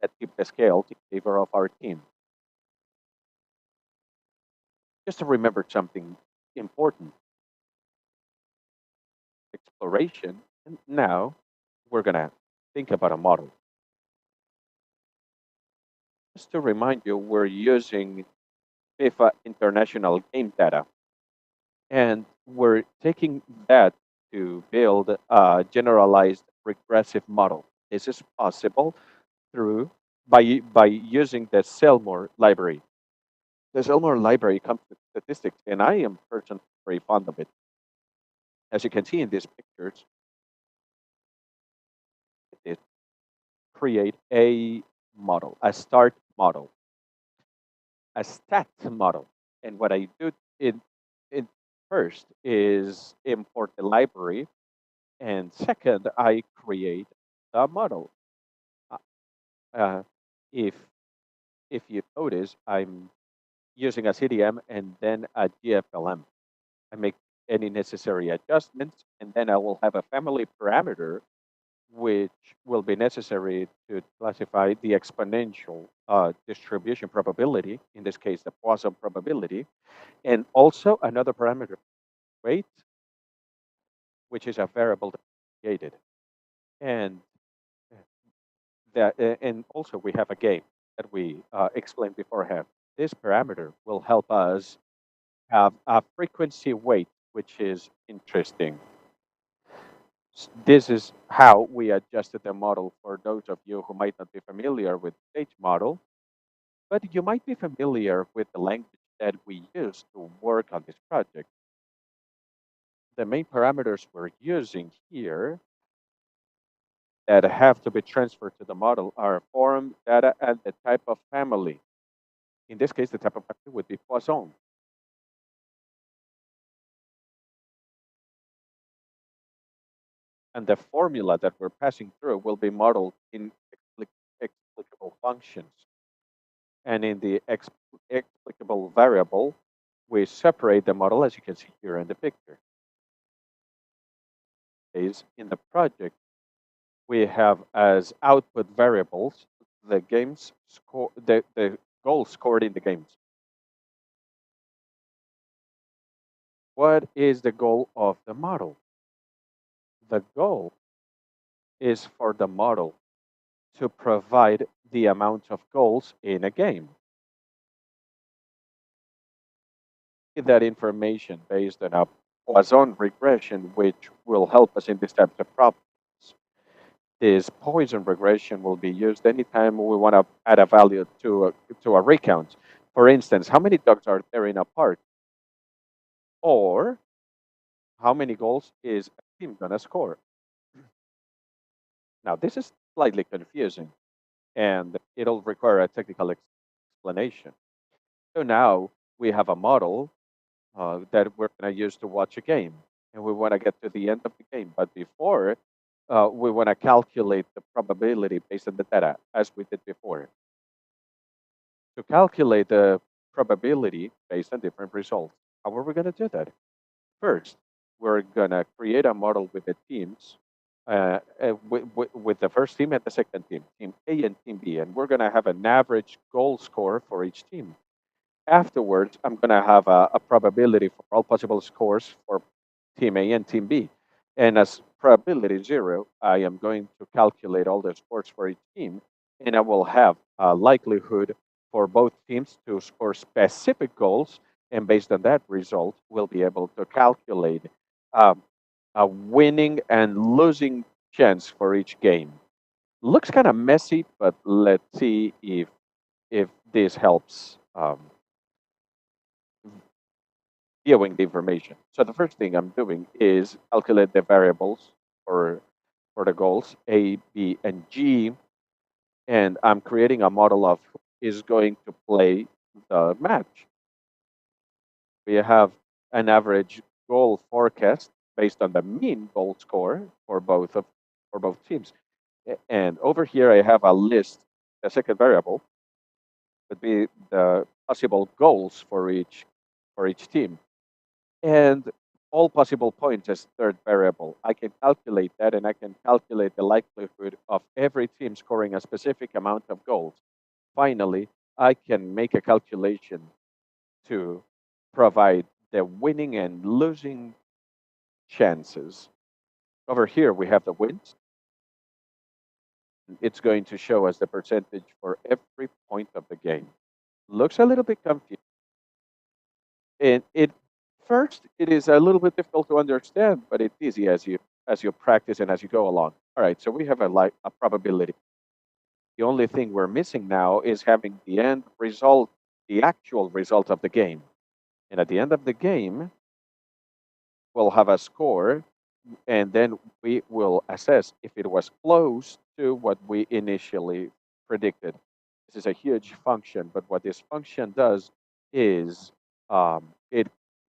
that tip the scale in favor of our team. Just to remember something important, exploration. And now we're going to think about a model. Just to remind you, we're using FIFA international game data. And we're taking that to build a generalized regressive model. This is possible through by using the Selmore library. The Selmore library comes with statistics, and I am personally very fond of it. As you can see in these pictures, it create a model, a start model, a stat model. And what I do in first is import the library, and second, I create the model. Uh, uh, if if you notice, I'm using a CDM and then a GFLM. I make any necessary adjustments, and then I will have a family parameter which will be necessary to classify the exponential distribution probability, in this case, the Poisson probability, and also another parameter, weight, which is a variable that we created. And and also we have a game that we explained beforehand. This parameter will help us have a frequency weight, which is interesting. This is how we adjusted the model for those of you who might not be familiar with stage model, but you might be familiar with the language that we use to work on this project. The main parameters we're using here that have to be transferred to the model are form, data, and the type of family. In this case, the type of family would be Poisson. And the formula that we're passing through will be modeled in explicable functions. And in the explicable variable, we separate the model, as you can see here in the picture. Is in the project, we have as output variables the games score, the goals scored in the games. What is the goal of the model? The goal is for the model to provide the amount of goals in a game. That information based on a Poisson regression, which will help us in these types of problems. This Poisson regression will be used anytime we want to add a value to a recount. For instance, how many dogs are there in a park? Or how many goals is a team going to score? Now, this is slightly confusing, and it'll require a technical explanation. So now we have a model that we're going to use to watch a game, and we want to get to the end of the game. But before, we want to calculate the probability based on the data, as we did before. To calculate the probability based on different results, how are we going to do that? First, we're going to create a model with the teams, with the first team and the second team, Team A and Team B, and we're going to have an average goal score for each team. Afterwards, I'm going to have a probability for all possible scores for Team A and Team B. And as probability 0, I am going to calculate all the scores for each team, and I will have a likelihood for both teams to score specific goals. And based on that result, we'll be able to calculate a winning and losing chance for each game. Looks kind of messy, but let's see if this helps viewing the information. So the first thing I'm doing is calculate the variables for the goals A, B, and G, and I'm creating a model of who is going to play the match. We have an average goal forecast based on the mean goal score for both teams. And over here I have a list. The second variable would be the possible goals for each team. And all possible points as third variable. I can calculate that, and I can calculate the likelihood of every team scoring a specific amount of goals. Finally, I can make a calculation to provide the winning and losing chances. Over here, we have the wins. It's going to show us the percentage for every point of the game. Looks a little bit confusing. And first, it is a little bit difficult to understand, but it's easy as you practice and as you go along. All right, so we have a probability. The only thing we're missing now is having the end result, the actual result of the game. And at the end of the game, we'll have a score, and then we will assess if it was close to what we initially predicted. This is a huge function, but what this function does is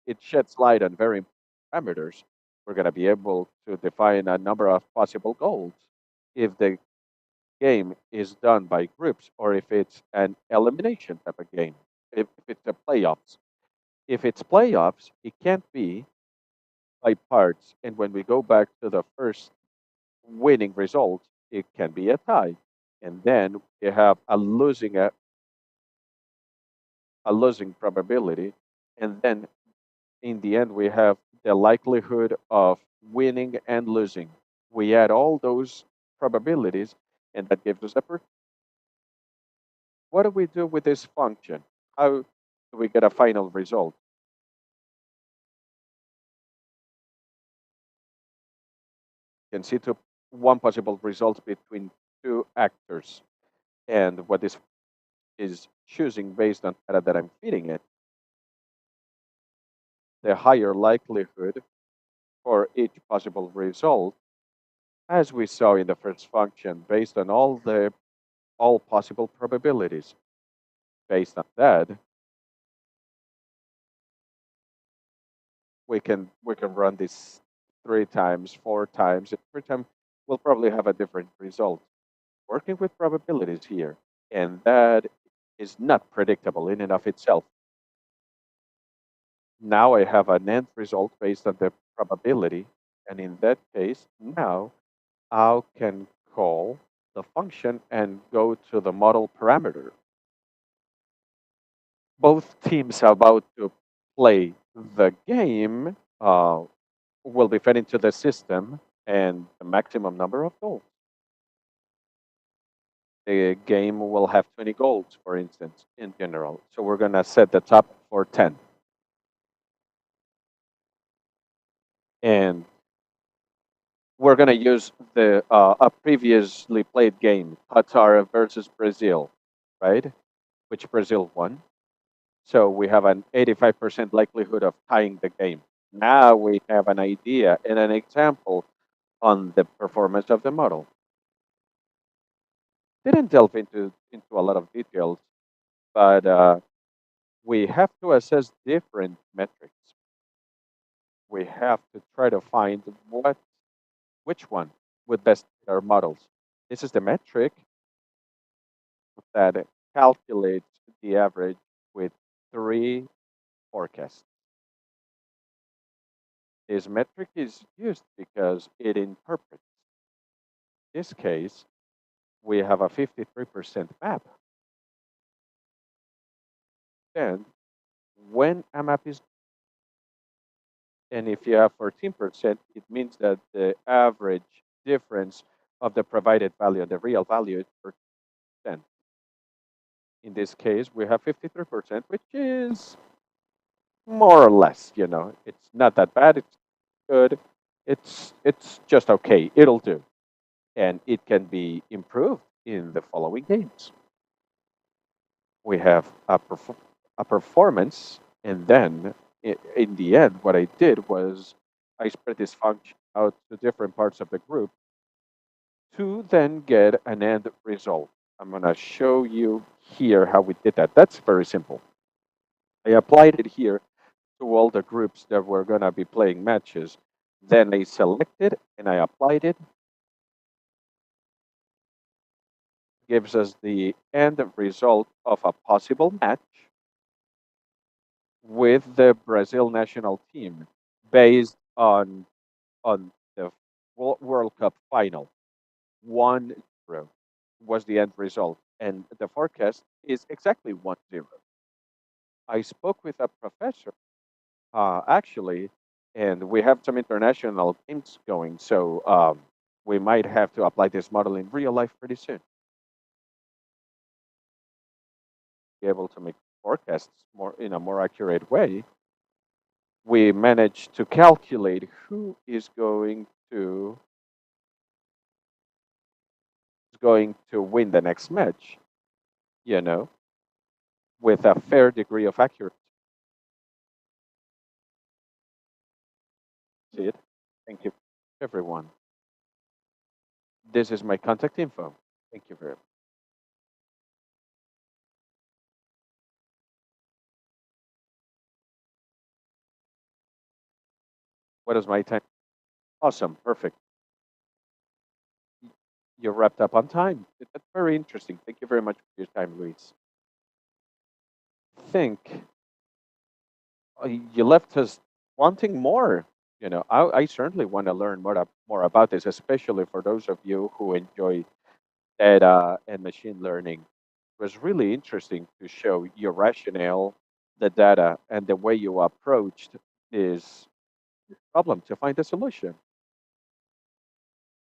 it sheds light on very important parameters. We're going to be able to define a number of possible goals if the game is done by groups or if it's an elimination type of game, if it's a playoffs. If it's playoffs, it can't be by parts. And when we go back to the first winning result, it can be a tie. And then you have a losing probability. And then in the end, we have the likelihood of winning and losing. We add all those probabilities, and that gives us a percentage. What do we do with this function? How do we get a final result? You can see one possible result between two actors. And what this is choosing based on data that I'm feeding it, the higher likelihood for each possible result, as we saw in the first function, based on all possible probabilities. Based on that, we can run this 3 times, 4 times. Every time we'll probably have a different result. Working with probabilities here, and that is not predictable in and of itself. Now I have an end result based on the probability, and in that case, now I can call the function and go to the model parameter. Both teams are about to play the game will be fed into the system and the maximum number of goals. The game will have 20 goals, for instance, in general. So we're going to set the top for 10. And we're going to use the a previously played game, Qatar versus Brazil, right? Which Brazil won. So we have an 85% likelihood of tying the game. Now we have an idea and an example on the performance of the model. Didn't delve into a lot of details, but we have to assess different metrics. We have to try to find which one would best fit our models. This is the metric that calculates the average with 3 forecasts. This metric is used because it interprets. In this case, we have a 53% map. And when a map is, and if you have 14%, it means that the average difference of the provided value and the real value is 4%. In this case, we have 53%, which is more or less, it's not that bad. It's good. It's just okay. It'll do. And it can be improved in the following games. We have a performance, and then in the end, what I did was I spread this function out to different parts of the group to then get an end result. I'm going to show you here how we did that. That's very simple. I applied it here to all the groups that were going to be playing matches. Then I selected and I applied it. Gives us the end result of a possible match with the Brazil national team based on the World Cup final. 1-0 was the end result, and the forecast is exactly 1-0. I spoke with a professor, actually, and we have some international games going, so we might have to apply this model in real life pretty soon. Be able to make forecasts in a more accurate way. We managed to calculate who is going to win the next match, with a fair degree of accuracy. See it? Thank you, everyone. This is my contact info. Thank you very much. What is my time? Awesome, perfect. You're wrapped up on time. That's very interesting. Thank you very much for your time, Luis. Think you left us wanting more. I certainly want to learn more about this, especially for those of you who enjoy data and machine learning. It was really interesting to show your rationale, the data, and the way you approached this problem to find a solution.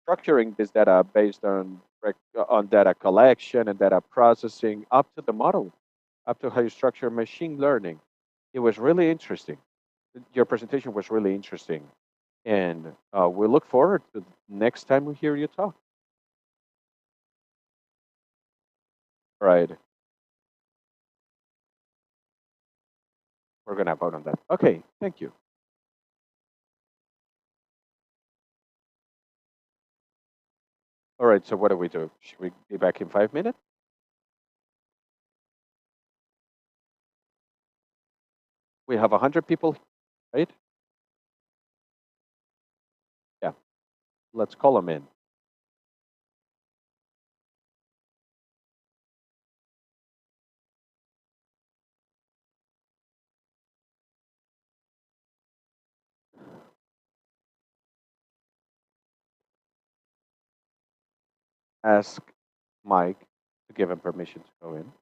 Structuring this data based on data collection and data processing up to the model, up to how you structure machine learning. It was really interesting. Your presentation was really interesting. And we look forward to next time we hear you talk. Right. We're going to vote on that. Okay, thank you. All right, so what do we do? Should we be back in 5 minutes? We have 100 people, right? let's call them in. Ask Mike to give him permission to go in.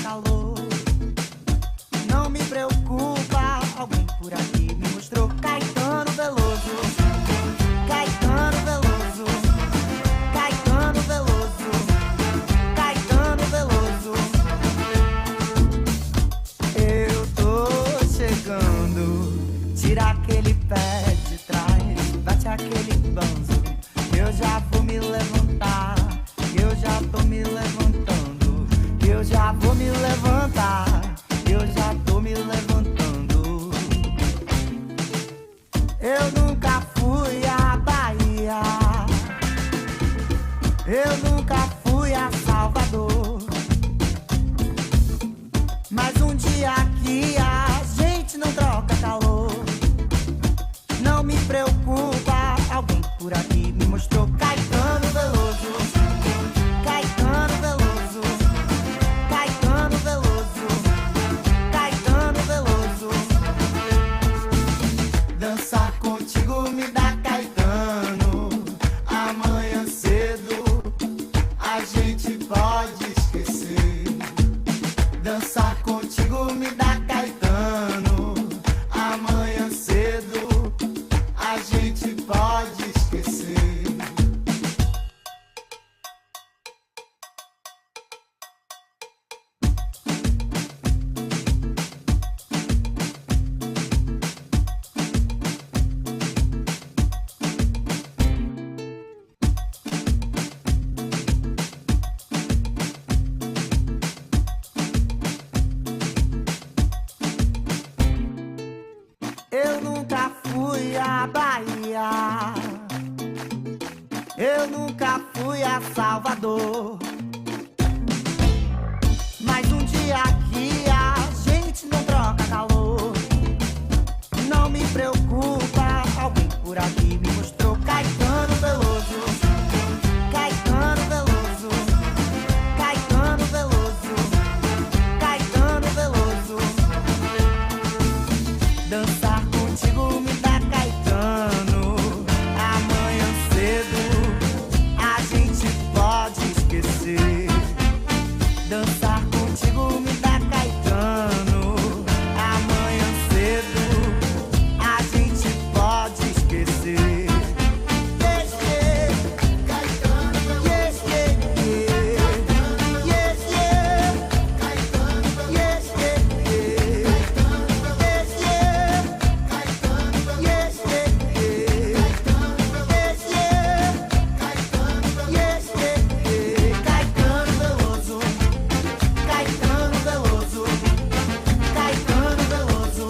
calor. Não me preocupa, alguém por aqui me mostrou Caetano Veloso. Caetano Veloso. Caetano Veloso. Caetano Veloso. Eu tô chegando. Tira aquele pé de trás, bate aquele banzo. Eu já vou me levantar. Eu já tô me levantando. Eu já vou me levantar. Eu já tô me levantando. Eu nunca fui à Bahia. Eu nunca fui a Salvador. Mas um dia aqui a gente não troca calor. Não me preocupa, alguém por aqui me mostrou Caetano Veloso. Caetano Veloso. Caetano Veloso. Caetano Veloso. Dançar contigo me dá Caetano. Amanhã cedo a gente pode esquecer. Dançar contigo me dá Caetano. Amanhã cedo a gente pode esquecer. Eu nunca fui à Bahia. Eu nunca fui a Salvador. Mas um dia aqui a gente não troca calor. Não me preocupa, alguém por aqui me mostrou Caetano Veloso. Caetano Veloso. Caetano Veloso. Caetano Veloso. Dançar contigo me dá Caetano. Amanhã cedo a gente pode esquecer. Dançar contigo me dá Caetano. Amanhã cedo a gente pode esquecer. Yes, yeah. Caetano Veloso. Yes, yeah. Yes, yeah. Caetano Veloso. Yes, yeah. Yes, yeah. Caetano Veloso. Yes, yeah. Yes, yeah. Caetano Veloso. Yes, yeah. Caetano Veloso. Caetano Veloso. Caetano Veloso.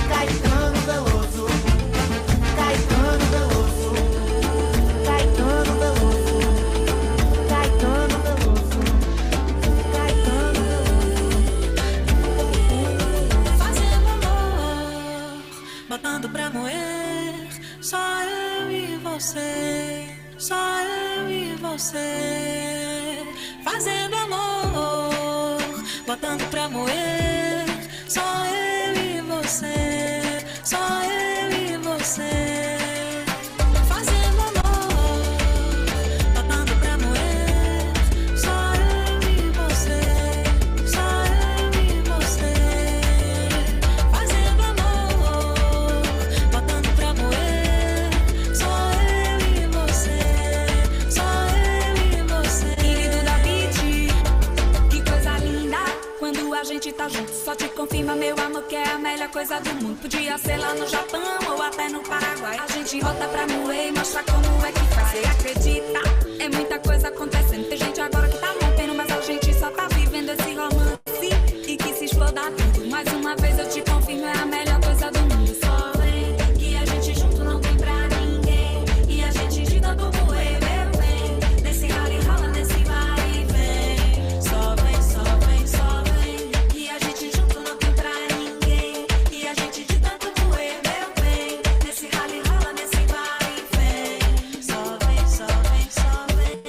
Caetano Veloso. Caetano Veloso. Caetano Veloso. Caetano Veloso. Caetano Veloso. Fazendo amor, botando pra moer, só eu e você, só eu e você. Fazendo amor, botando pra moer, só eu e você, só eu e você. Fazendo amor, botando pra moer, só eu e você, só eu e você. Fazendo amor, botando pra moer, só eu e você, só eu e você. Querido David, que coisa linda, quando a gente tá junto, só te confirma, meu amor, que é a melhor coisa do mundo. Podia ser lá no Japão ou até no Paraguai. A gente volta pra moer e mostra como é que faz. Você acredita? É muita coisa acontecendo. Tem gente agora que tá rompendo, mas a gente só tá vivendo esse romance. E que se exploda tudo. Mais uma vez eu te confirmo, é a melhor coisa do mundo. Só vem, que a gente junto não tem pra ninguém. E a gente de todo moer, meu bem. Nesse rally rola, nesse vai e vem. Só vem, só vem, só vem. Que a gente junto não tem pra ninguém. E a gente de tanto moer, meu bem. Nesse rally rola, nesse vai e vem. Só vem, só vem, só vem.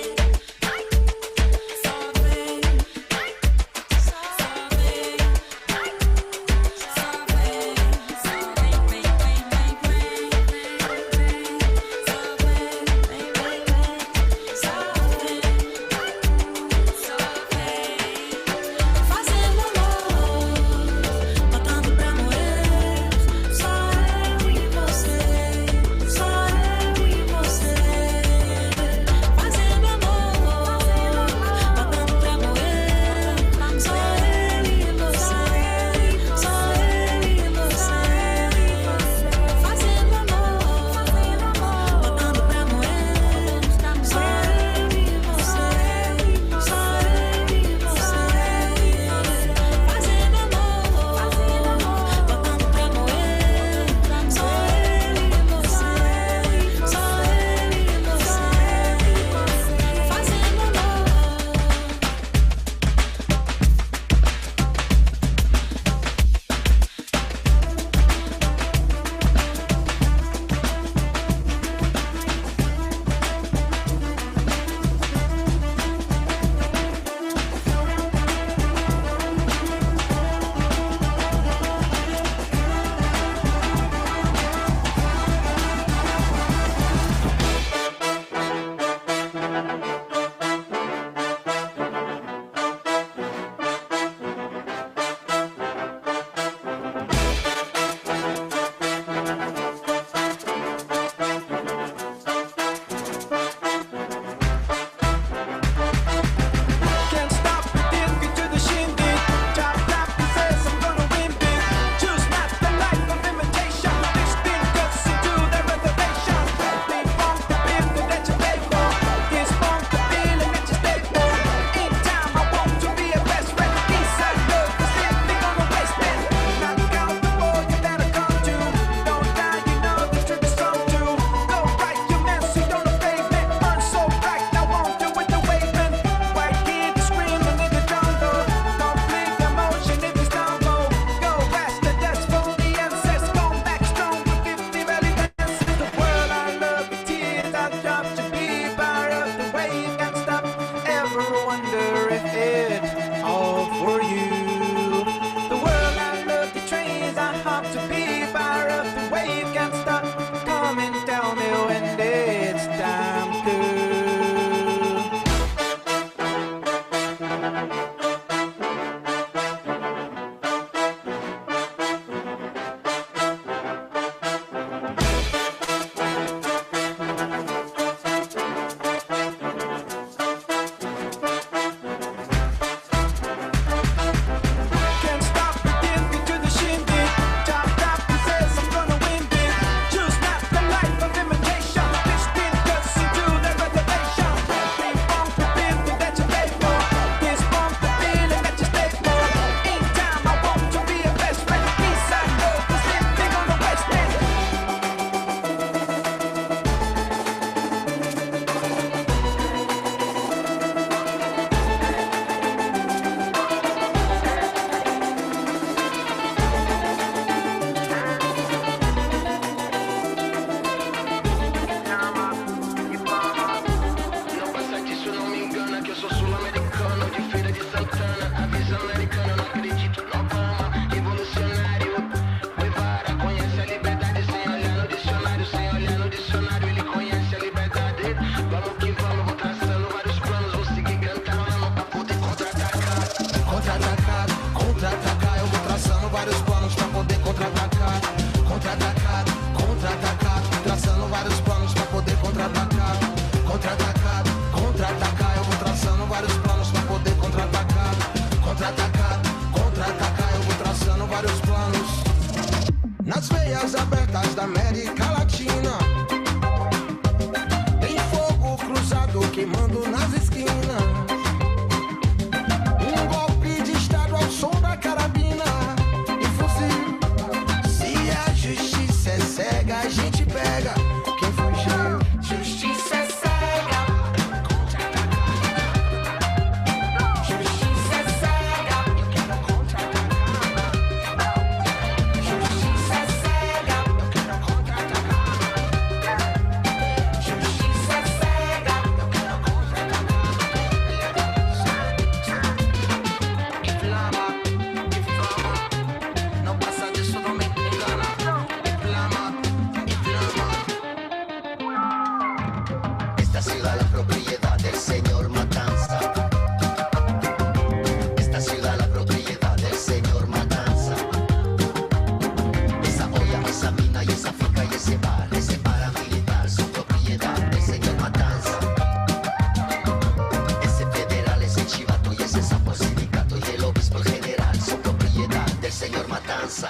matanza.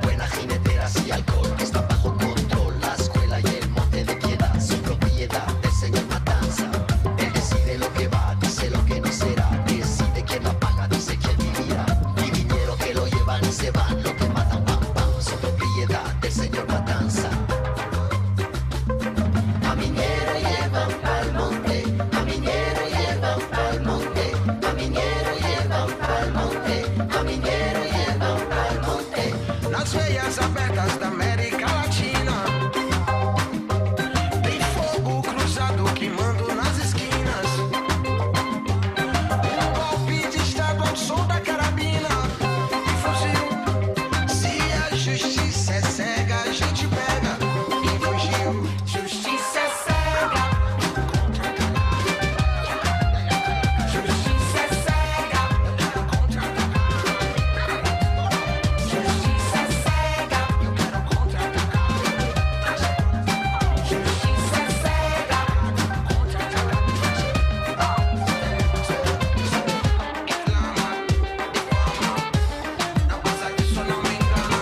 Buenas jineteras y alcohol están bajo control. La escuela y el monte de piedad son propiedad del señor Matanza. Él decide lo que va, dice lo que no será. Decide quién la paga, dice quién vivirá. Y vinieron que lo llevan y se van. Lo que matan, pam, pam, son propiedad del señor Matanza. A minero llevan pa'l monte, a minero llevan pa'l monte, a minero llevan pa'l monte, a minero llevan pa'l monte. Nas veias abertas da América Latina tem fogo cruzado queimando nas esquinas. Golpe de estado ao som da carabina e fuzil. Se a justiça é cega, a gente pega e fugiu. Justiça é cega. Justiça é cega. Justiça é cega. Eu quero contra-atacar. Justiça é cega. Não passa disso, não me engana.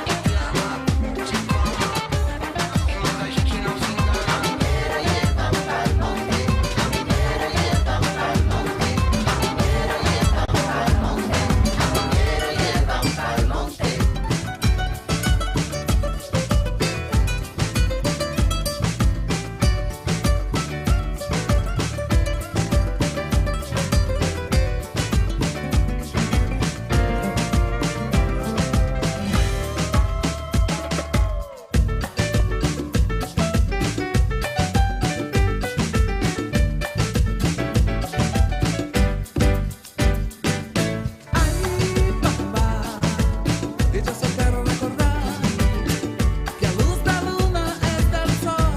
Reclama, difama, mas a gente não se engana. A minero llevan pa'l monte, a minero llevan pa'l monte, a minero llevan pa'l monte, a minero llevan pa'l monte. Eu só quero recordar que a luz da luna é del sol.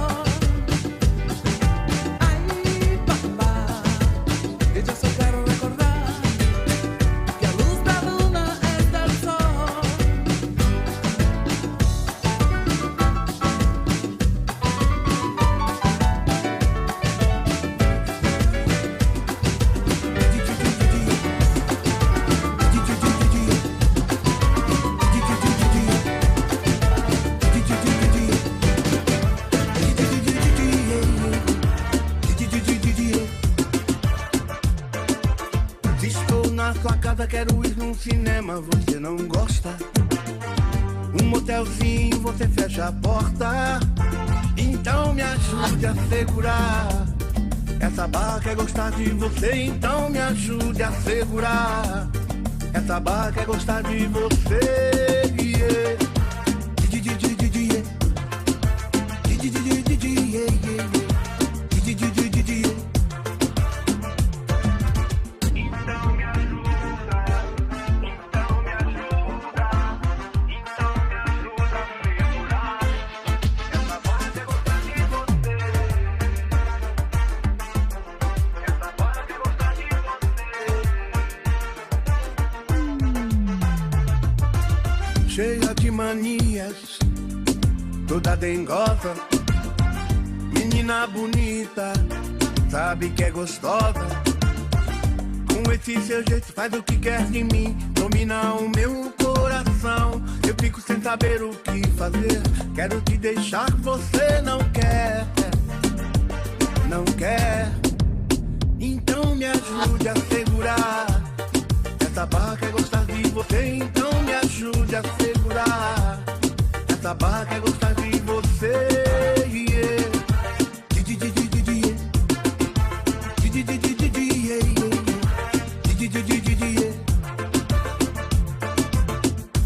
Ai, papá, eu só quero recordar que a luz da luna é del sol. Se estou na sua casa, quero ir num cinema, você não gosta? Um motelzinho, você fecha a porta. Então me ajude a segurar. Essa barra quer gostar de você, então me ajude a segurar. Essa barra quer gostar de você. Yeah. Cheia de manias, toda dengosa, menina bonita, sabe que é gostosa. Com esse seu jeito faz o que quer de mim, domina o meu coração. Eu fico sem saber o que fazer, quero te deixar, você não quer, não quer. Então me ajude a segurar. Essa barra quer gostar de você, então me ajude a segurar. Essa barra quer gostar de você. Yeah.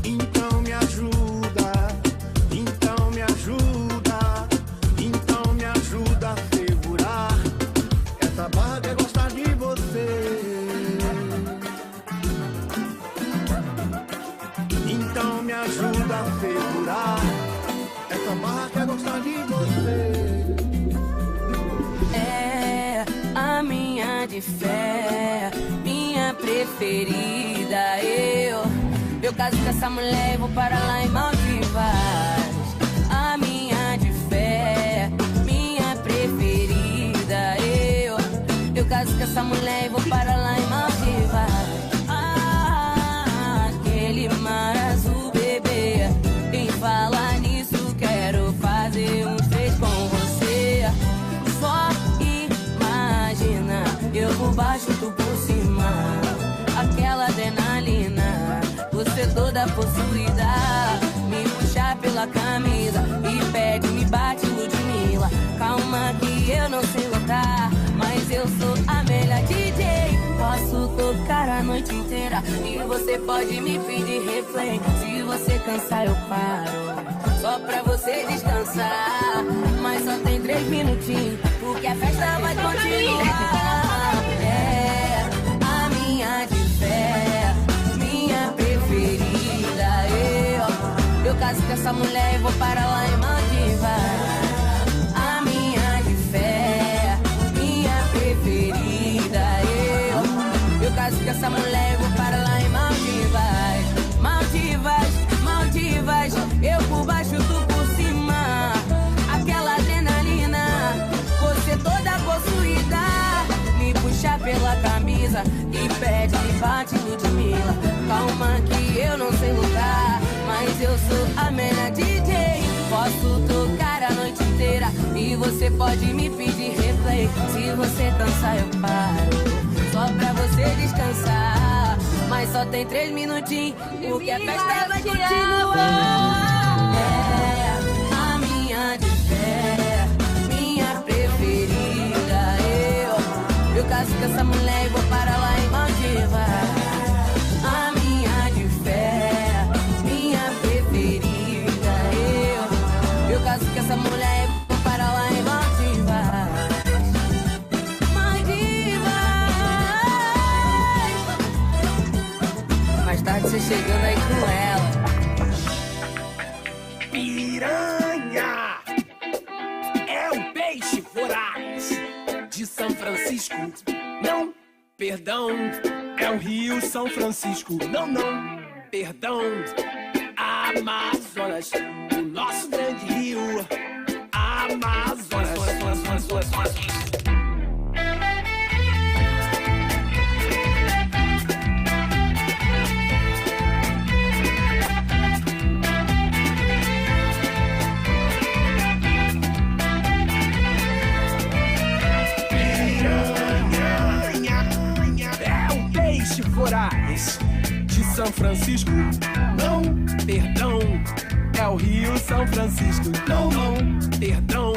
Então me ajuda, então me ajuda, então me ajuda a segurar. Essa barra quer gostar de você. Então me ajuda a segurar. Essa barra quer gostar de você. É a minha de fé, minha preferida. Eu caso com essa mulher e vou para lá em Maldivas. A minha de fé, minha preferida. Eu caso com essa mulher e vou para lá em Maldivas. Aquele mar toda possuída. Me puxa pela camisa e pede, me bate, Ludmilla. Calma que eu não sei lutar, mas eu sou a melhor DJ. Posso tocar a noite inteira e você pode me pedir replay. Se você cansar eu paro, só pra você descansar. Mas só tem 3 minutinhos, porque a festa vai continuar. É a minha de fé, minha preferida. Eu caso com essa mulher e vou para lá em Maldivas. A minha de fé, minha preferida. Eu caso com essa mulher e vou para lá em Maldivas. Maldivas, Maldivas, eu por baixo, tu por cima. Aquela adrenalina, você toda possuída. Me puxa pela camisa e pede, me bate, Ludmilla. Calma que eu não sei lutar, mas eu sou a melhor DJ. Posso tocar a noite inteira e você pode me pedir replay. Se você cansar eu paro, só pra você descansar. Mas só tem 3 minutinhos, porque a festa vai continuar. É a minha de fé, minha preferida. Eu caso com essa mulher e vou para lá em Maldivas. A minha de fé, minha preferida. Eu caso com essa mulher e vou para lá em Maldivas. Mais tarde você chegando aí com ela. Piranha é um peixe voraz de São Francisco. Não, perdão, é o Rio São Francisco. Não, não, perdão, Amazonas, o nosso grande rio. Amazonas. Voraz de São Francisco. Não, perdão, é o Rio São Francisco. Não, não, perdão,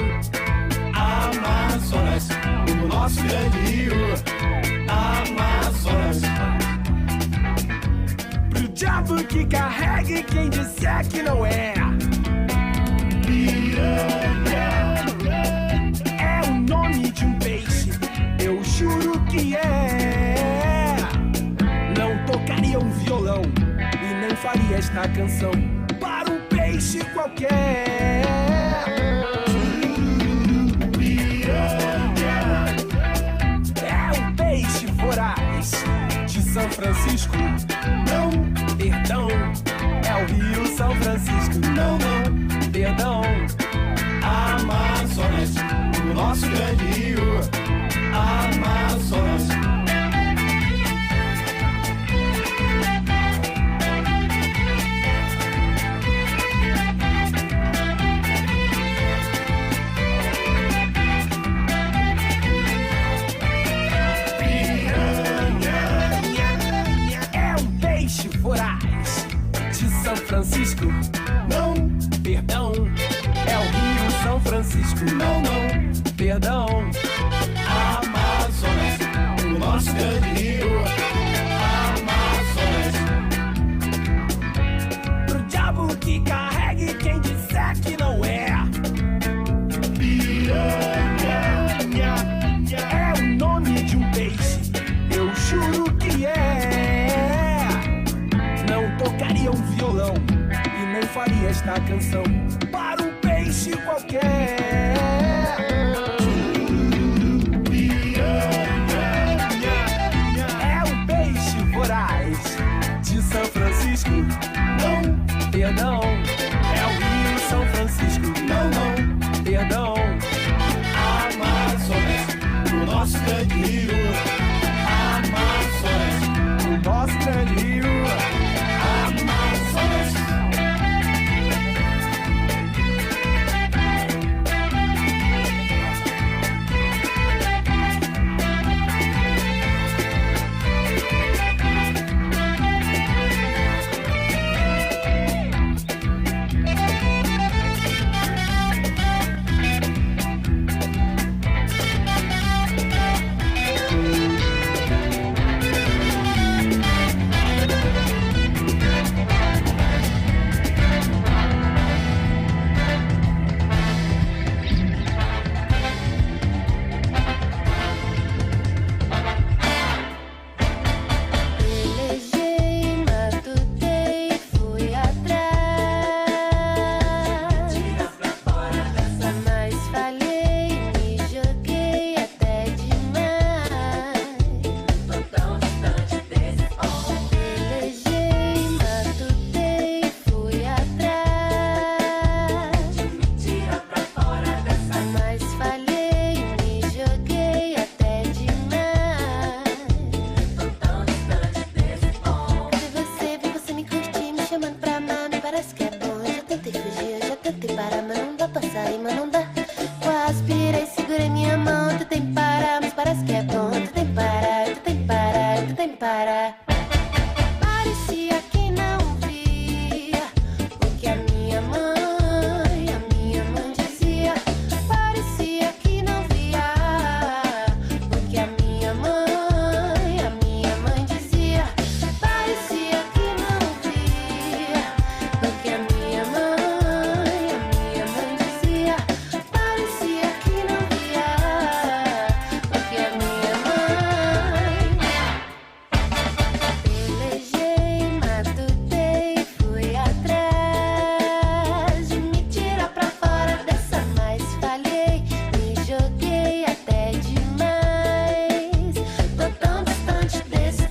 Amazonas, o nosso grande rio. Amazonas. Pro diabo que carregue quem disser que não é. Piranha é o nome de um peixe, eu juro que é. Tocaria um violão e nem faria esta canção para um peixe qualquer. É um peixe voraz de São Francisco. Não, perdão, é o Rio São Francisco. Não, não, perdão, Amazonas, o nosso grande rio. Amazonas. Voraz de São Francisco. Não, perdão, é o Rio São Francisco. Não, não, perdão, Amazonas, o nosso grande rio. Amazonas. Pro diabo que carregue quem disser que não é. Piranha é o nome de um peixe, eu juro que é. Tocaria um violão e nem faria esta canção para um peixe qualquer. Piranha é um peixe voraz de São Francisco. Não, perdão, é o Rio São Francisco. Não, não, perdão, Amazonas, o nosso grande rio. Amazonas, o nosso grande rio. parar. Parecia que não via o que a minha mãe dizia. Parecia que não via o que a minha mãe dizia. Parecia que não via o que a minha mãe dizia. Parecia que não via o que a minha mãe. Pelejei, matutei, fui atrás de me tirar pra fora dessa, mas falhei, me joguei até demais. Tô tão distante desse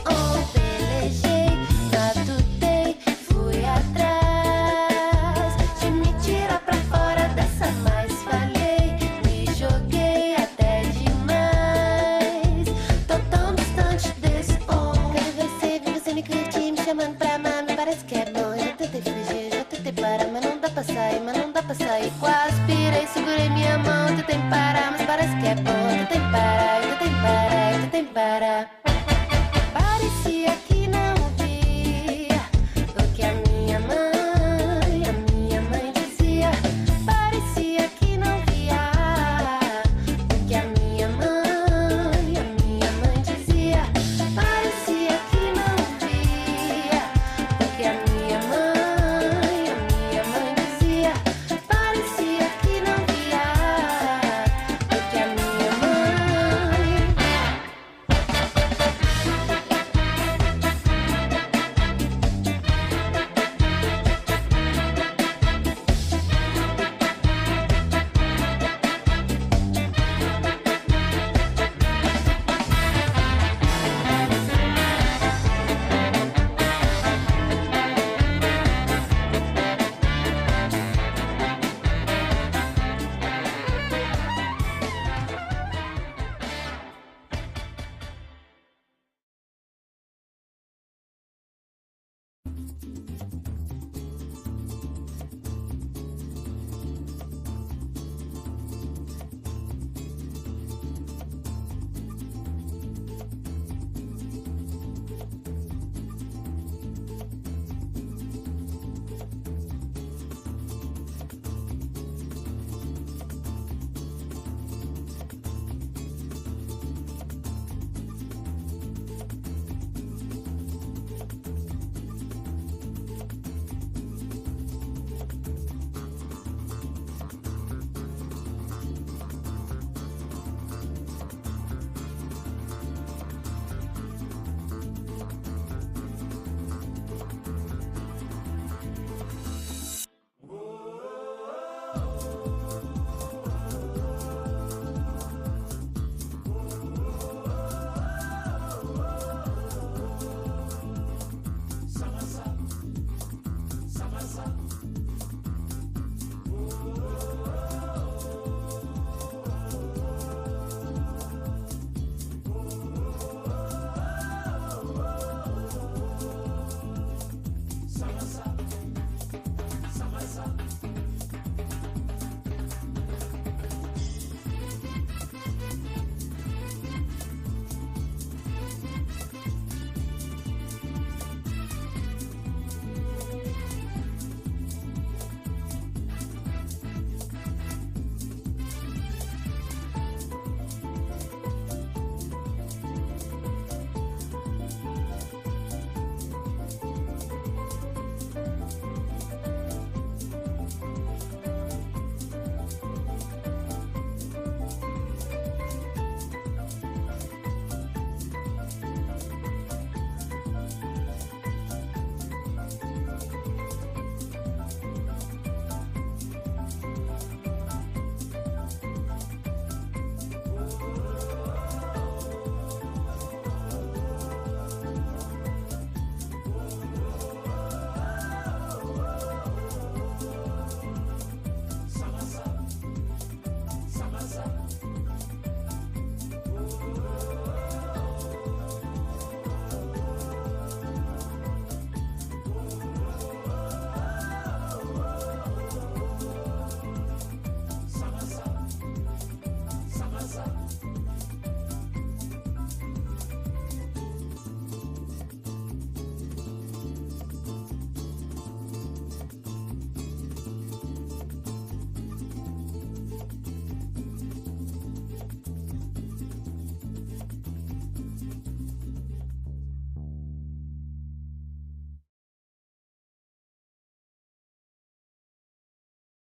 pelejei, matutei, fui atrás de me tirar pra fora dessa, mas falhei, me joguei até demais. Tô tão distante desse quero vencer, vi você me curtir, me chamando pra amar, me parece que é bom. Já tentei fugir, já tentei parar, mas não dá pra sair, quase pirei, segurei minha mão, tentei parar, mas parece que é bom. Tentei parar, tentei parar, tentei parar. Parecia que não via o que a minha mãe dizia. Parecia que não via o que a minha mãe dizia. Parecia que não via o que a minha mãe dizia. Parecia que não via o que a minha mãe.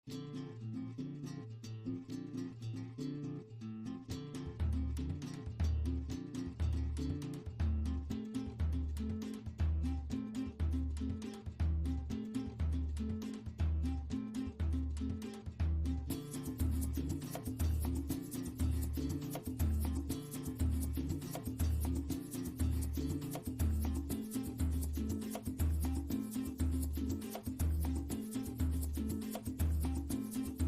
Thank